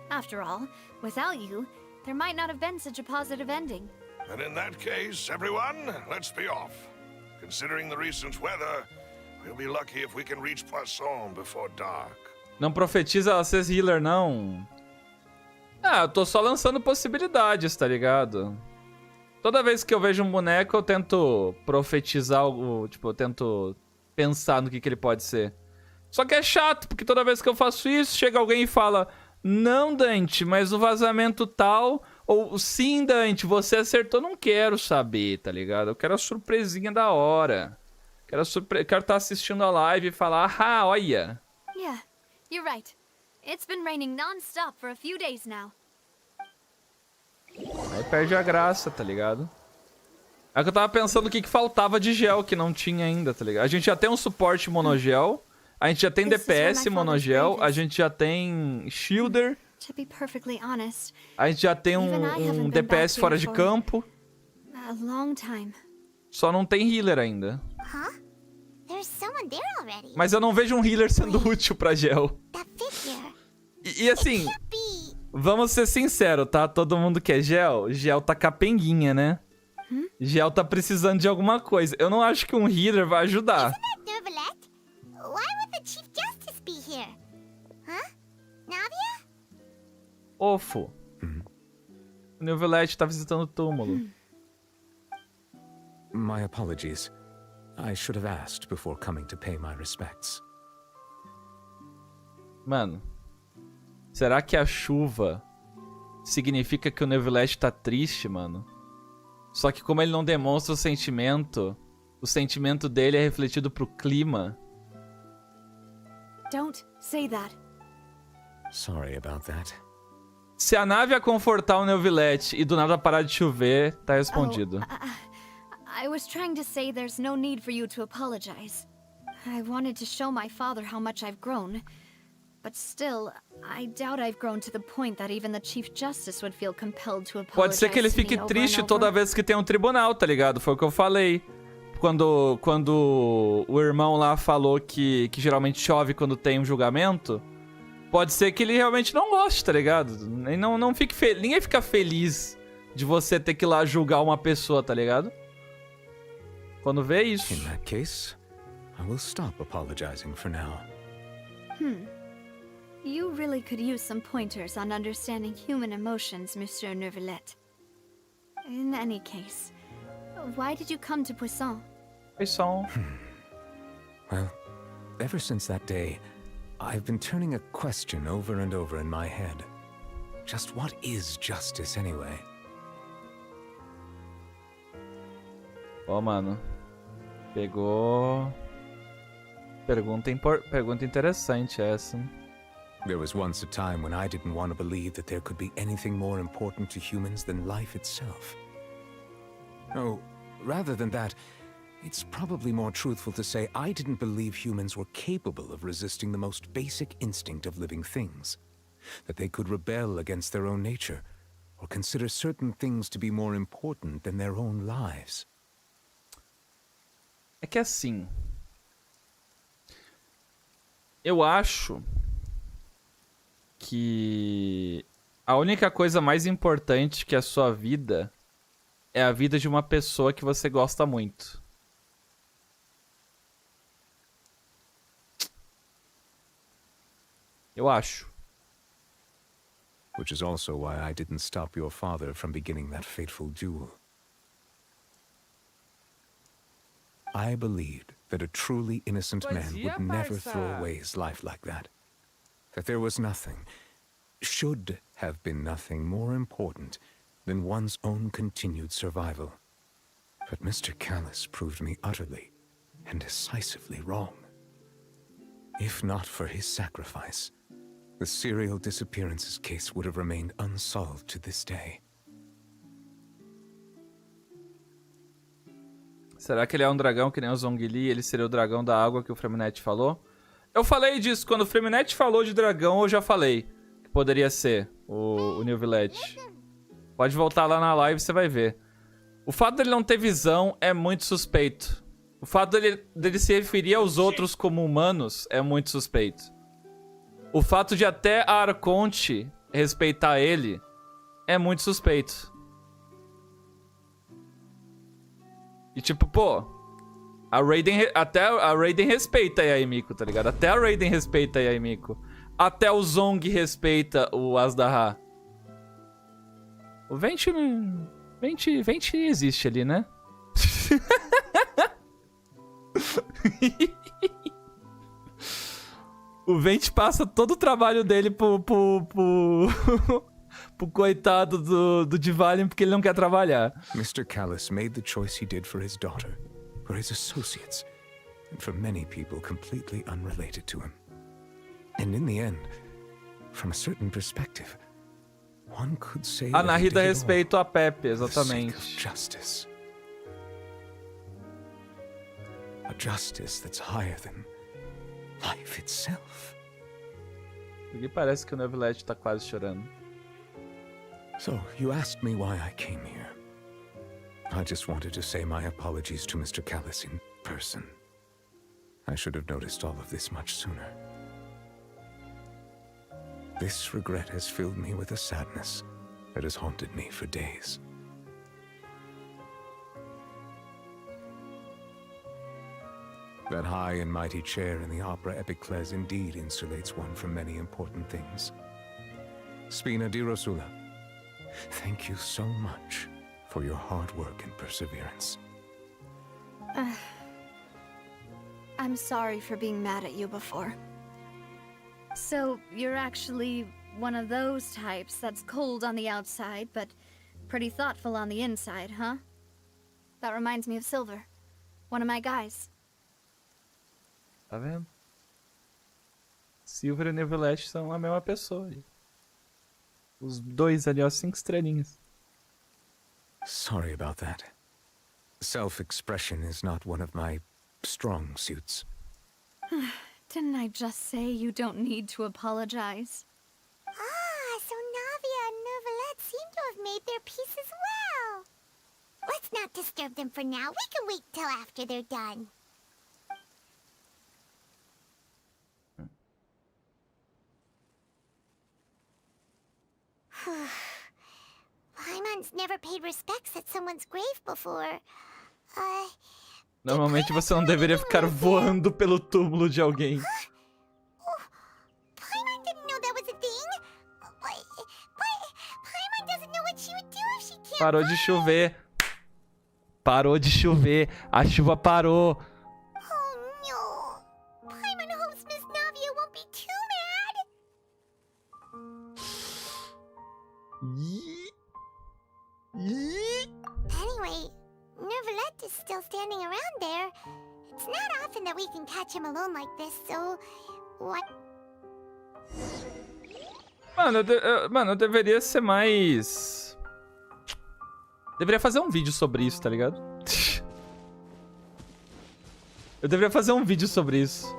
After all, without you, there might not have been such a positive ending. And in that case, everyone, let's be off. Considering the recent weather, we'll be lucky if we can reach Poisson before dark. Não profetiza ela ser healer, não. Eu tô só lançando possibilidades, tá ligado? Toda vez que eu vejo um boneco, eu tento profetizar algo, tipo, eu tento pensar no que ele pode ser. Só que é chato, porque toda vez que eu faço isso, chega alguém e fala: não, Dante, mas o vazamento tal... Ou, sim, Dante, você acertou, não quero saber, tá ligado? Eu quero a surpresinha da hora. Quero estar assistindo a live e falar: olha... Yeah, you're right. It's been raining non-stop for a few days now. Aí perde a graça, tá ligado? É que eu tava pensando o que faltava de gel que não tinha ainda, tá ligado? A gente já tem um suporte monogel, a gente já tem DPS monogel, a gente já tem shielder, a gente já tem um DPS fora de campo. Só não tem healer ainda. Mas eu não vejo um healer sendo útil pra gel. E assim, vamos ser sinceros, tá? Todo mundo quer gel? Gel tá capenguinha, né? Gel tá precisando de alguma coisa. Eu não acho que um healer vai ajudar. Ofo. O Neuvilete tá visitando o túmulo. My apologies. I should have asked before coming to pay my respects. Mano, será que a chuva significa que o Neuvilete tá triste, mano? Só que como ele não demonstra o sentimento dele é refletido pro clima. Don't say that. Sorry about that. Se a nave a confortar o Neuvilete e do nada parar de chover, tá respondido. I was trying to say there's no need for you to apologize. I wanted to show my father how much I've grown. But still, I doubt I've grown to the point that even the Chief Justice would feel compelled to apologize. Pode ser que ele fique triste toda vez que tem um tribunal, tá ligado? Foi o que eu falei. Quando o irmão lá falou que geralmente chove quando tem um julgamento, pode ser que ele realmente não goste, tá ligado? Não fique ninguém fica feliz de você ter que ir lá julgar uma pessoa, tá ligado? Quando vê isso. In that case, I will stop apologizing for now. You really could use some pointers on understanding human emotions, Monsieur Neuvillette. In any case, why did you come to Poisson? Poisson. Well, ever since that day, I've been turning a question over and over in my head. Just what is justice anyway? Ó, mano. Pegou... Pergunta interessante essa. There was once a time when I didn't want to believe that there could be anything more important to humans than life itself. Oh, rather than that, it's probably more truthful to say I didn't believe humans were capable of resisting the most basic instinct of living things. That they could rebel against their own nature, or consider certain things to be more important than their own lives. É que assim... Eu acho... que A única coisa mais importante que a sua vida é a vida de uma pessoa que você gosta muito. Eu acho. Which is also why I didn't stop your father from beginning that fateful duel. I believed that a truly innocent man would never throw away his life like that. That there was nothing, should have been nothing more important than one's own continued survival. But Mr. Callus proved me utterly and decisively wrong. If not for his sacrifice, the serial disappearances case would have remained unsolved to this day. Será que ele é um dragão que nem o Zhongli? Ele seria o dragão da água que o Freminet falou? Eu falei disso. Quando o Freminet falou de dragão, eu já falei que poderia ser o New Village. Pode voltar lá na live e você vai ver. O fato dele não ter visão é muito suspeito. O fato dele se referir aos outros como humanos é muito suspeito. O fato de até a Arconte respeitar ele é muito suspeito. E tipo, pô, até a Raiden respeita a Yaemiko, tá ligado? Até a Raiden respeita a Yaemiko. Até o Zong respeita o Azdaha. O Venti existe ali, né? O Venti passa todo o trabalho dele pro coitado do Divalian porque ele não quer trabalhar. Mr. Callus made the choice he did for his daughter, for his associates, and for many people completely unrelated to him. And in the end, from a certain perspective, one could say a Nahida respeito a Pepe, exatamente. Justice. A justice that's higher than life itself. Porque parece que o Neuvillette tá quase chorando. So, you asked me why I came here. I just wanted to say my apologies to Mr. Callus in person. I should have noticed all of this much sooner. This regret has filled me with a sadness that has haunted me for days. That high and mighty chair in the opera Epiclese indeed insulates one from many important things. Spina di Rosula, thank you so much for your hard work and perseverance. I'm sorry for being mad at you before. So, you're actually one of those types that's cold on the outside, but pretty thoughtful on the inside, huh? That reminds me of Silver, one of my guys. Tá vendo? Silver e Neuvillette são a mesma pessoa. Os dois ali, ó, 5 estrelinhas. Sorry about that. Self-expression is not one of my strong suits. Didn't I just say you don't need to apologize? Ah, so Navia and Neuvillette seem to have made their peace as well. Let's not disturb them for now. We can wait till after they're done. Paimon's never paid respects at someone's grave before. Normalmente você não deveria ficar voando pelo túmulo de alguém. Paimon didn't know that was a thing. Paimon doesn't know what she would do if she can't. Parou de chover. Parou de chover. A chuva parou. Oh no. Paimon hopes Miss Navia won't be too mad. Anyway, Neuvillette is still standing around there. It's not often that we can catch him alone like this, so... What? Mano, eu deveria ser mais... Deveria fazer um vídeo sobre isso, tá ligado? Eu deveria fazer um vídeo sobre isso.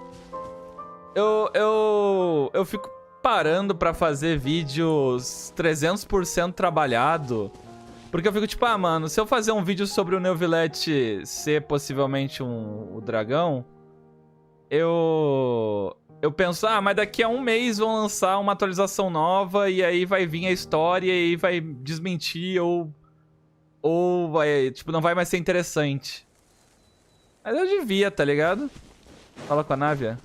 Eu fico parando pra fazer vídeos 300% trabalhado. Porque eu fico tipo, ah, mano, se eu fazer um vídeo sobre o Neuvillette ser possivelmente o dragão, eu Eu penso, ah, mas daqui a um mês vão lançar uma atualização nova e aí vai vir a história e vai desmentir ou vai, tipo, não vai mais ser interessante. Mas eu devia, tá ligado? Fala com a Návia.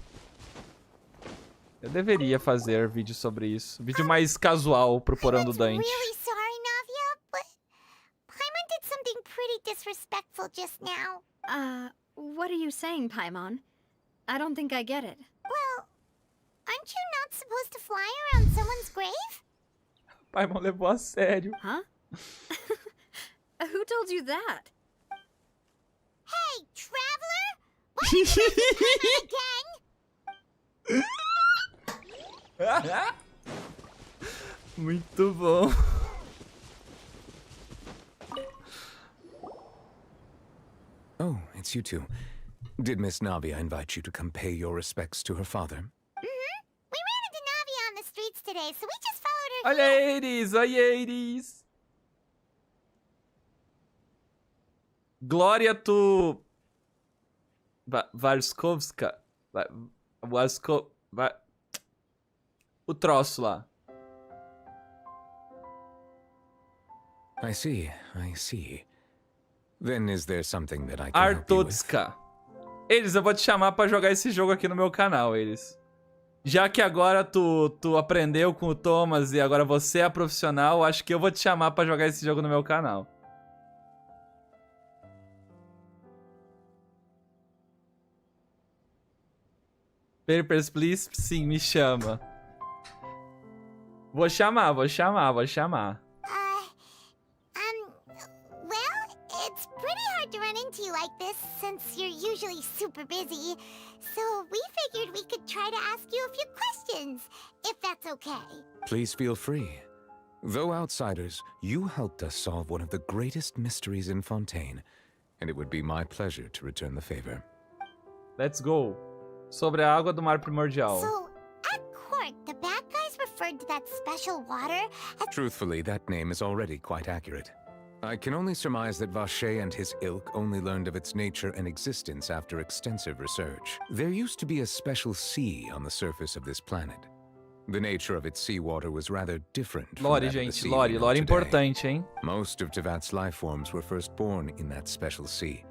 Eu deveria fazer vídeo sobre isso. Vídeo mais casual pro porão do Dante. Really sorry, Navia, but Paimon did something pretty disrespectful just now. What are you saying, Paimon? I don't think I get it. Well, aren't you not supposed to fly around someone's grave? Paimon levou a sério. Huh? Who told you that? Hey, traveler! Why did you make Paimon again? Muito bom. Oh, it's you two. Did Miss Navia invite you to come pay your respects to her father? Mm-hmm. We ran into Navia on the streets today, so we just followed her Olha here. eles, olha eles. Glória tu... Varskovska. O troço lá. I see, I see. Then is there something that I can help you with? Artotska. Eles, eu vou te chamar pra jogar esse jogo aqui no meu canal, eles. Já que agora tu aprendeu com o Thomas e agora você é profissional, acho que eu vou te chamar pra jogar esse jogo no meu canal. Papers, please? Sim, me chama. Vou chamar. Well, it's pretty hard to run into you like this since you're usually super busy. So we figured we could try to ask you a few questions, if that's okay. Please feel free. Though outsiders, you helped us solve one of the greatest mysteries in Fontaine, and it would be my pleasure to return the favor. Let's go. Sobre a água do mar primordial. So, at court, the bad guys referred to that special water as... Truthfully, that name is already quite accurate. I can only surmise that Vacher and his ilk only learned of its nature and existence after extensive research. There used to be a special sea on the surface of this planet. The nature of its seawater was rather different from Lore, that of the gente, sea lore we know today. importante, hein? Most of Tevat's life forms were first born in that special sea.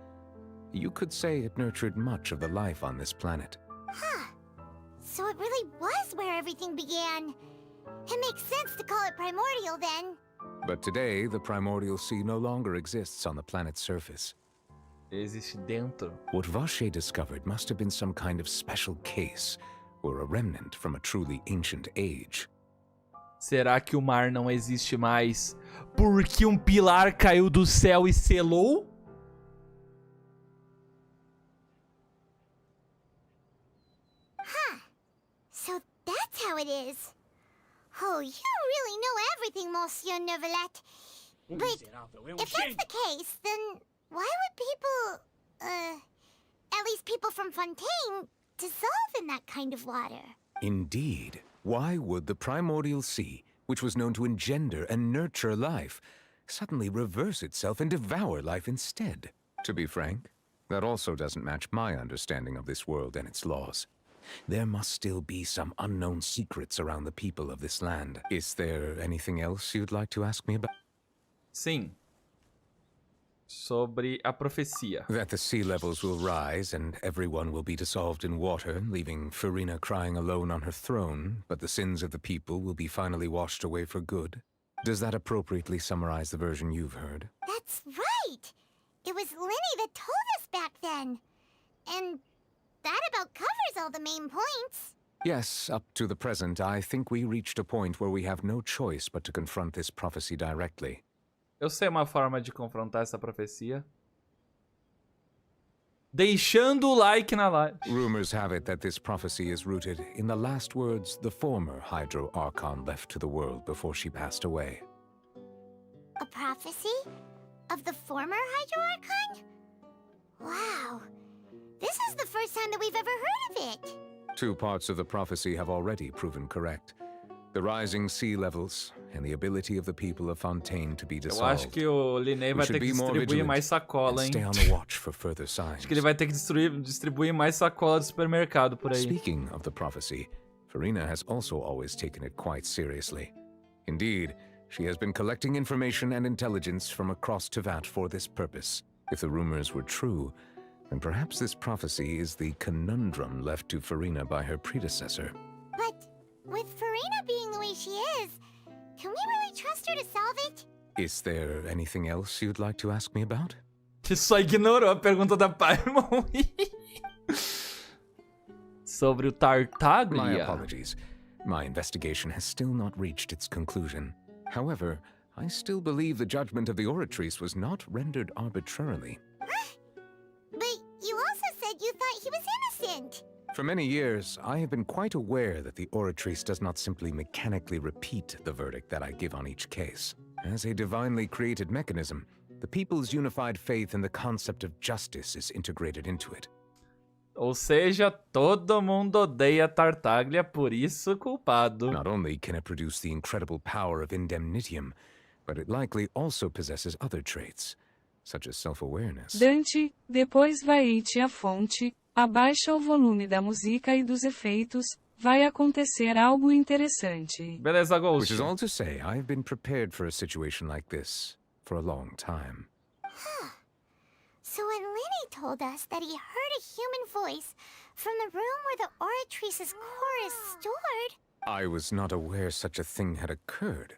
You could say it nurtured much of the life on this planet. Huh. So it really was where everything began. It makes sense to call it primordial then. But today, the primordial sea no longer exists on the planet's surface. Existe dentro. What Vacher discovered must have been some kind of special case, or a remnant from a truly ancient age. Será que o mar não existe mais porque um pilar caiu do céu e selou? Huh. So that's how it is. Oh, you really know everything, Monsieur Neuvillette. But if that's the case, then why would people, at least people from Fontaine, dissolve in that kind of water? Indeed. Why would the primordial sea, which was known to engender and nurture life, suddenly reverse itself and devour life instead? To be frank, that also doesn't match my understanding of this world and its laws. There must still be some unknown secrets around the people of this land. Is there anything else you'd like to ask me about? Sim. Sobre a profecia. That the sea levels will rise and everyone will be dissolved in water, leaving Farina crying alone on her throne, but the sins of the people will be finally washed away for good. Does that appropriately summarize the version you've heard? That's right! It was Linny that told us back then. And that about covers all the main points. Yes, up to the present, I think we reached a point where we have no choice but to confront this prophecy directly. Eu sei uma forma de confrontar essa profecia. Deixando o like na live. Rumors have it that this prophecy is rooted in the last words the former Hydro Archon left to the world before she passed away. A prophecy? Of the former Hydro Archon? Wow. This is the first time that we've ever heard of it. Two parts of the prophecy have already proven correct. The rising sea levels and the ability of the people of Fontaine to be Eu dissolved. acho que o Linné vai ter que distribuir mais sacola, hein? Stay on the watch for further signs. Acho que ele vai ter que distribuir mais sacola do supermercado por aí. Speaking of the prophecy, Farina has also always taken it quite seriously. Indeed, she has been collecting information and intelligence from across Tevat for this purpose. If the rumors were true, then perhaps this prophecy is the conundrum left to Farina by her predecessor. But with Farina being the way she is, can we really trust her to solve it? Is there anything else you'd like to ask me about? Você só ignorou a pergunta da Paimon. Sobre o Tartaglia. My apologies. My investigation has still not reached its conclusion. However, I still believe the judgment of the Oratrice was not rendered arbitrarily. But you also said you thought he was innocent. For many years, I have been quite aware that the Oratrice does not simply mechanically repeat the verdict that I give on each case. As a divinely created mechanism, the people's unified faith in the concept of justice is integrated into it. Ou seja, todo mundo odeia Tartaglia, por isso culpado. Not only can it produce the incredible power of indemnitium, but it likely also possesses other traits, such as self-awareness. Dante, depois vai-te à fonte, abaixa o volume da música e dos efeitos, vai acontecer algo interessante. Beleza, Ghost. Which is all to say, I have been prepared for a situation like this for a long time. So when Linny told us that he heard a human voice from the room where the Oratrice's core is stored... I was not aware such a thing had occurred.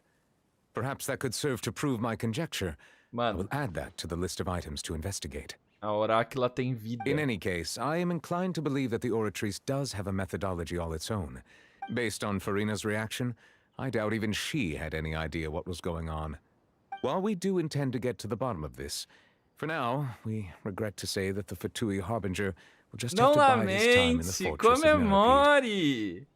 Perhaps that could serve to prove my conjecture. I will add that to the list of items to investigate. A Orácula tem vida. In any case, I am inclined to believe that the Oratrice does have a methodology all its own. Based on Farina's reaction, I doubt even she had any idea what was going on. While we do intend to get to the bottom of this, for now, we regret to say that the Fatui Harbinger will just have to bide his time in the fortress of comemore!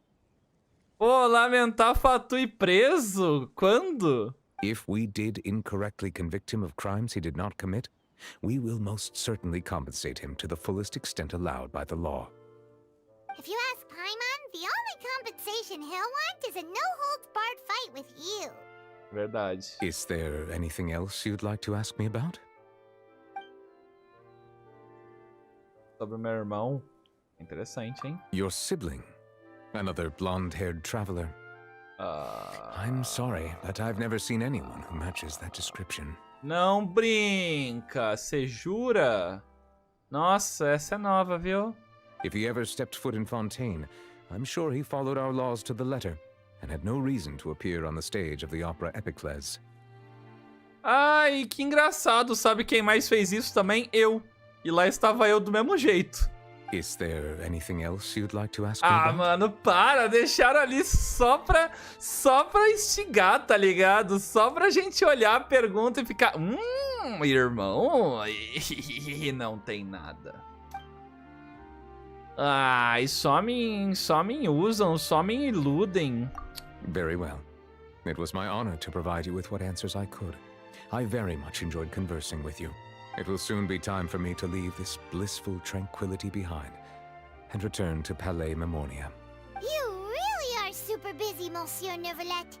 Pô, lamentar Fatui preso? Quando? If we did incorrectly convict him of crimes he did not commit, we will most certainly compensate him to the fullest extent allowed by the law. If you ask Paimon, the only compensation he'll want is a no-holds-barred fight with you. Verdade. Is there anything else you'd like to ask me about? Sobre meu irmão. Interessante, hein? Your sibling. Another blonde-haired traveler. I'm sorry, but I've never seen anyone who matches that description. Não brinca, cê jura? Nossa, essa é nova, viu? If he ever stepped foot in Fontaine, I'm sure he followed our laws to the letter and had no reason to appear on the stage of the opera Epicles. Ai, que engraçado. Sabe quem mais fez isso também? Eu. E lá estava eu do mesmo jeito. Is there anything else you'd like to ask me Ah, about? mano, para. Deixaram ali só pra instigar, tá ligado? Só pra gente olhar a pergunta e ficar... irmão? Não tem nada. Ai, só me usam, só me iludem. Very well. It was my honor to provide you with what answers I could. I very much enjoyed conversing with you. It will soon be time for me to leave this blissful tranquility behind and return to Palais Memornia. You really are super busy, Monsieur Neuvillette.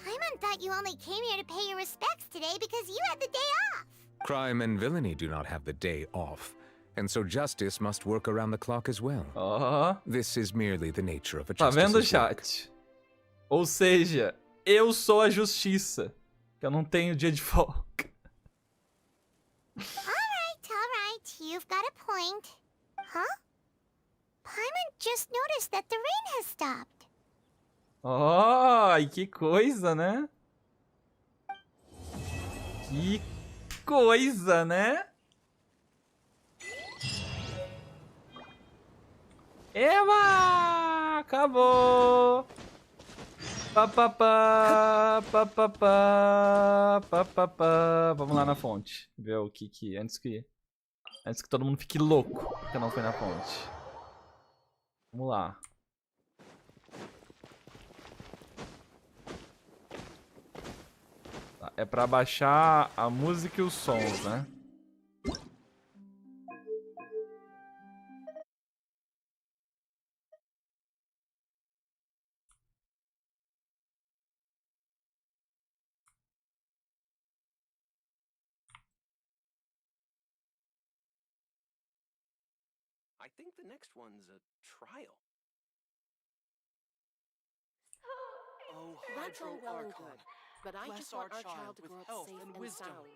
Paimon thought you only came here to pay your respects today because you had the day off. Crime and villainy do not have the day off, and so justice must work around the clock as well. This is merely the nature of a Tá vendo, justice's work. chat? Ou seja, eu sou a justiça, que eu não tenho dia de folga. All right, you've got a point. Huh? Paimon just noticed that the rain has stopped. Ai, que coisa, né? Que coisa, né? Eba! Acabou! Papapá, papapá, papapá. Vamos lá na fonte. Ver o que... Antes que todo mundo fique louco, porque não foi na fonte. Vamos lá. É pra baixar a música e os sons, né? I think the next one's a trial. Oh, that's all well and good, but I just want our child to grow up safe and sound.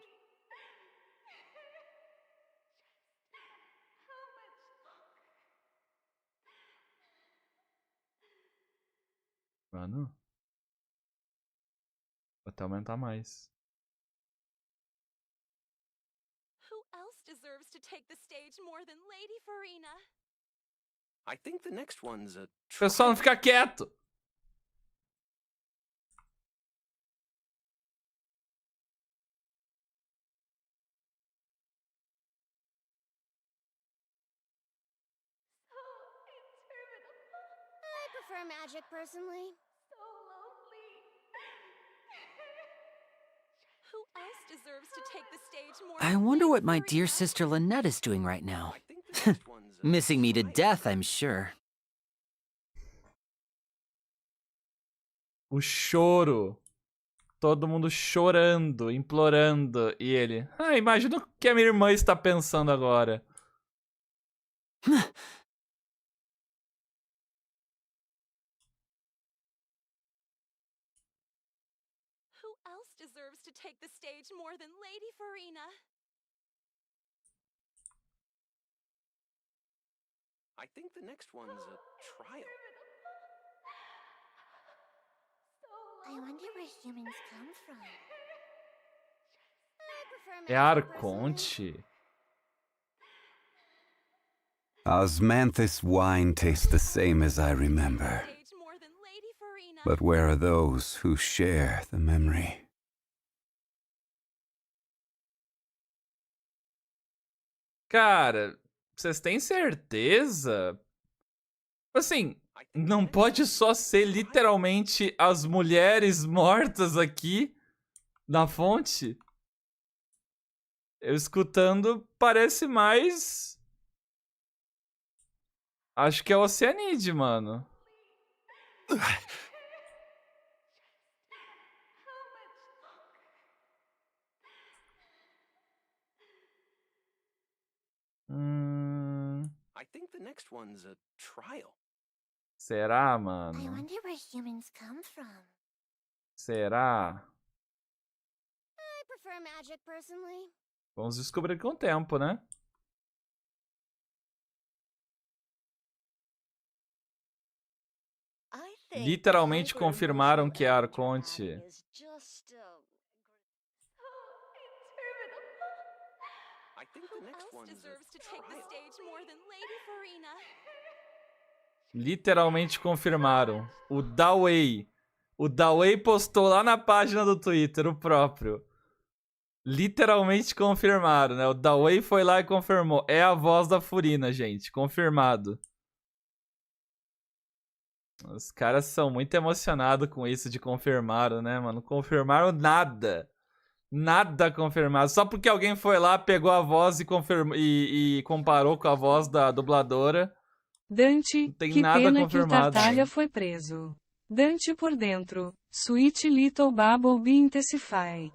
Mano. Vou até aumentar mais. Who else deserves to take the stage more than Lady Farina? I think the next one's a O pessoal não fica quieto. I prefer magic, personally. Who else deserves to take the stage more I than wonder Lady what my Farina? dear sister Lynette is doing right now. Missing me to death, I'm sure. O choro. Todo mundo chorando, implorando. E ele... Ah, imagina o que a minha irmã está pensando agora. Who else deserves to take the stage more than Lady Farina? I think the next one's a trial. I wonder where humans come from. I prefer É Arconte? Osmanthus wine tastes the same as I remember. But where are those who share the memory? Cara, vocês têm certeza? Assim, não pode só ser literalmente as mulheres mortas aqui na fonte? Eu escutando, parece mais... Acho que é Oceanide, mano. I think the next one's a trial. Será, I mano? wonder where humans come from. Será? I prefer magic, personally. Vamos descobrir com o tempo, né? Literalmente confirmaram que é Arconte. Who else deserves to take the stage more than Lady Farina? Literalmente confirmaram. O Dawei. O Dawei postou lá na página do Twitter, o próprio. Literalmente confirmaram, né? O Dawei foi lá e confirmou. É a voz da Furina, gente. Confirmado. Os caras são muito emocionados com isso de confirmaram, né, mano? Confirmaram nada. Nada confirmado. Só porque alguém foi lá, pegou a voz e, e comparou com a voz da dubladora. Dante, não tem que nada pena confirmado. que o Tartalha foi preso. Dante por dentro. Sweet Little Bubble Bee Intensify.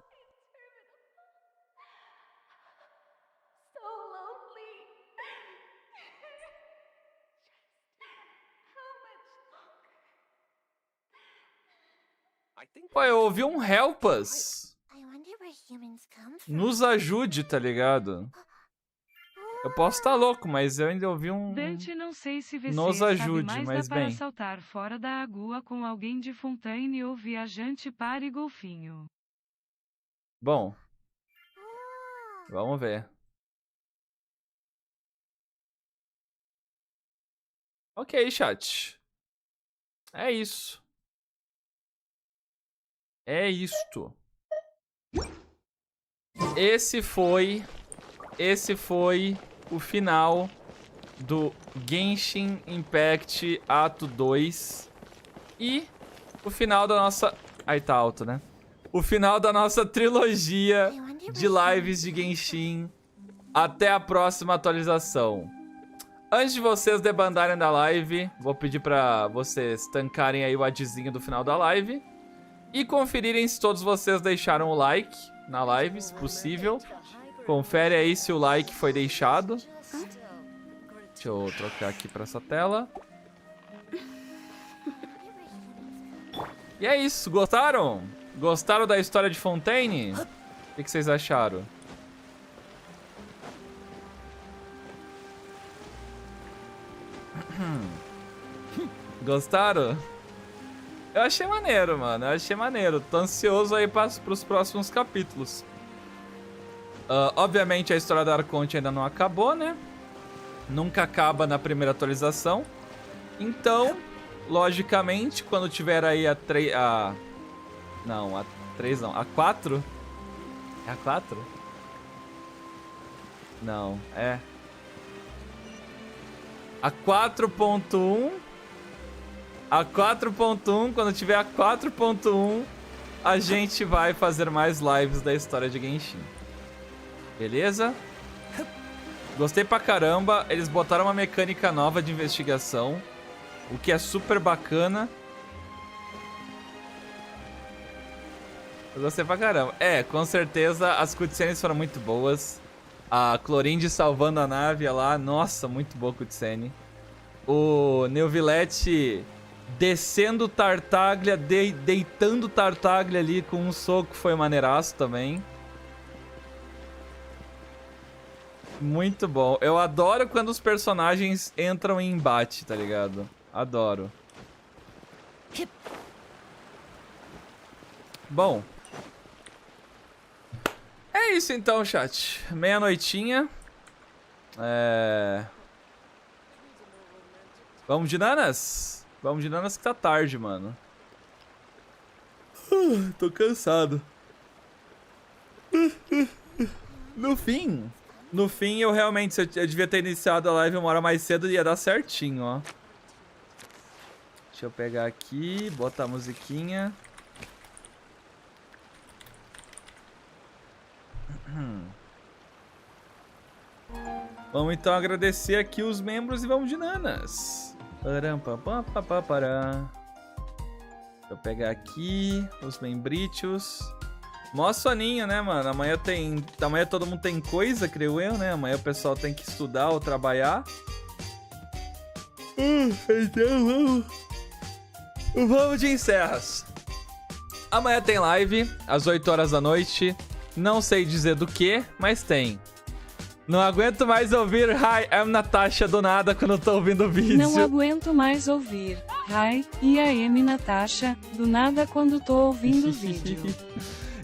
Pô, eu ouvi um Help Us. I wonder where humans come from. Nos ajude, tá ligado? Eu posso estar louco, mas eu ainda ouvi um... Dante não sei se você Nos ajude, sabe, mas dá para bem. saltar fora da agua com alguém de Fontaine ou viajante para e golfinho. Bom. Vamos ver. Ok, chat. É isso. É isto. Esse foi o final do Genshin Impact Ato 2 e o final da nossa... Aí tá alto, né? O final da nossa trilogia de lives de Genshin até a próxima atualização. Antes de vocês debandarem da live, vou pedir pra vocês tancarem aí o adzinho do final da live e conferirem se todos vocês deixaram o like na live, se possível. Confere aí se o like foi deixado. Deixa eu trocar aqui pra essa tela. E é isso, gostaram? Gostaram da história de Fontaine? O que vocês acharam? Gostaram? Eu achei maneiro, mano. Eu achei maneiro. Tô ansioso aí pros próximos capítulos. Obviamente a história da Arconte ainda não acabou, né? Nunca acaba na primeira atualização. Então, logicamente, quando tiver aí a 3... Não, a 3 não. A 4? É a 4? Não, é... A 4.1... A 4.1, quando tiver a 4.1, a gente vai fazer mais lives da história de Genshin. Beleza? Gostei pra caramba. Eles botaram uma mecânica nova de investigação, o que é super bacana. Eu gostei pra caramba. É, com certeza as cutscenes foram muito boas. A Clorinde salvando a nave lá, nossa, muito boa cutscene. O Neuvillette descendo Tartaglia, deitando Tartaglia ali com um soco, foi maneiraço também. Muito bom. Eu adoro quando os personagens entram em embate, tá ligado? Adoro. Bom. É isso então, chat. Meia-noitinha. Vamos de nanas? Vamos de nanas que tá tarde, mano. Tô cansado. No fim, eu realmente, eu devia ter iniciado a live uma hora mais cedo e ia dar certinho, ó. Deixa eu pegar aqui, botar a musiquinha. Vamos então agradecer aqui os membros e vamos de nanas. Deixa eu pegar aqui os membritos. Mó soninho, né, mano? Amanhã todo mundo tem coisa, creio eu, né? Amanhã o pessoal tem que estudar ou trabalhar. Então vamos de encerras. Amanhã tem live às 8 horas da noite. Não sei dizer do que, mas tem. Não aguento mais ouvir Hi, I'm Natasha do nada quando eu tô ouvindo o vídeo. Não aguento mais ouvir Hi, I'm Natasha do nada quando tô ouvindo o vídeo.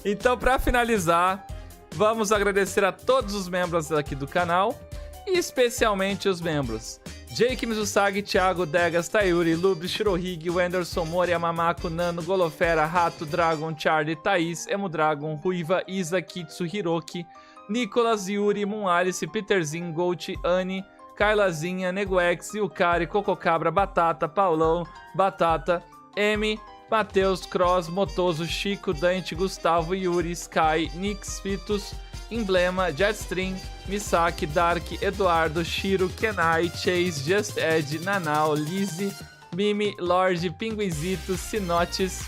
Então, pra finalizar, vamos agradecer a todos os membros aqui do canal, e especialmente os membros Jake Mizusagi, Thiago, Degas, Tayuri, Lubre, Shirohige, Wenderson, Mori, Amamako, Nano, Golofera, Rato, Dragon, Charlie, Thaís, Emudragon, Ruiva, Isa, Kitsu, Hiroki, Nicolas, Yuri, Moon Alice, Peterzinho, Gold, Anne, Kailazinha, Negoex, Yukari, Cococabra, Batata, Paulão, Batata, M, Matheus, Cross, Motoso, Chico, Dante, Gustavo, Yuri, Sky, Nix, Fitus, Emblema, Jetstream, Misaki, Dark, Eduardo, Shiro, Kenai, Chase, Just Ed, Nanau, Lizzie, Mimi, Lorde, Pinguizito, Sinotes,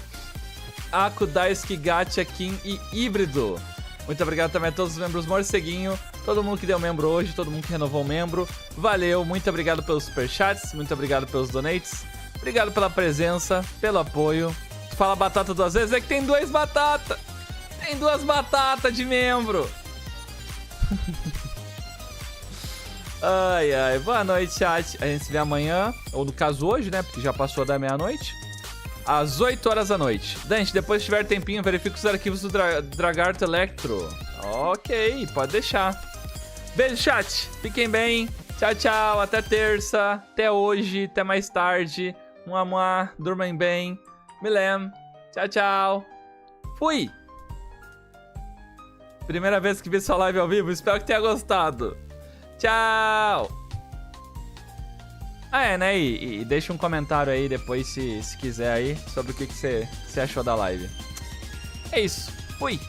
Aku, Daisuke, Gacha, Kim e Híbrido. Muito obrigado também a todos os membros Morceguinho, todo mundo que deu membro hoje, todo mundo que renovou o membro. Valeu, muito obrigado pelos superchats, muito obrigado pelos donates. Obrigado pela presença, pelo apoio. Fala batata 2 vezes, é que tem 2 batatas. Tem 2 batatas de membro. Ai, ai. Boa noite, chat. A gente se vê amanhã, ou no caso hoje, né? Porque já passou da meia-noite. Às 8 horas da noite. Dante, depois que tiver tempinho, verifica os arquivos do Dragarto Electro. Ok, pode deixar. Beijo, chat. Fiquem bem. Tchau, tchau. Até terça. Até hoje. Até mais tarde. Muamá. Durmem bem. Milem. Tchau, tchau. Fui. Primeira vez que vi sua live ao vivo. Espero que tenha gostado. Tchau. Ah, é, né? E deixa um comentário aí depois, se quiser aí, sobre o que você achou da live. É isso. Fui.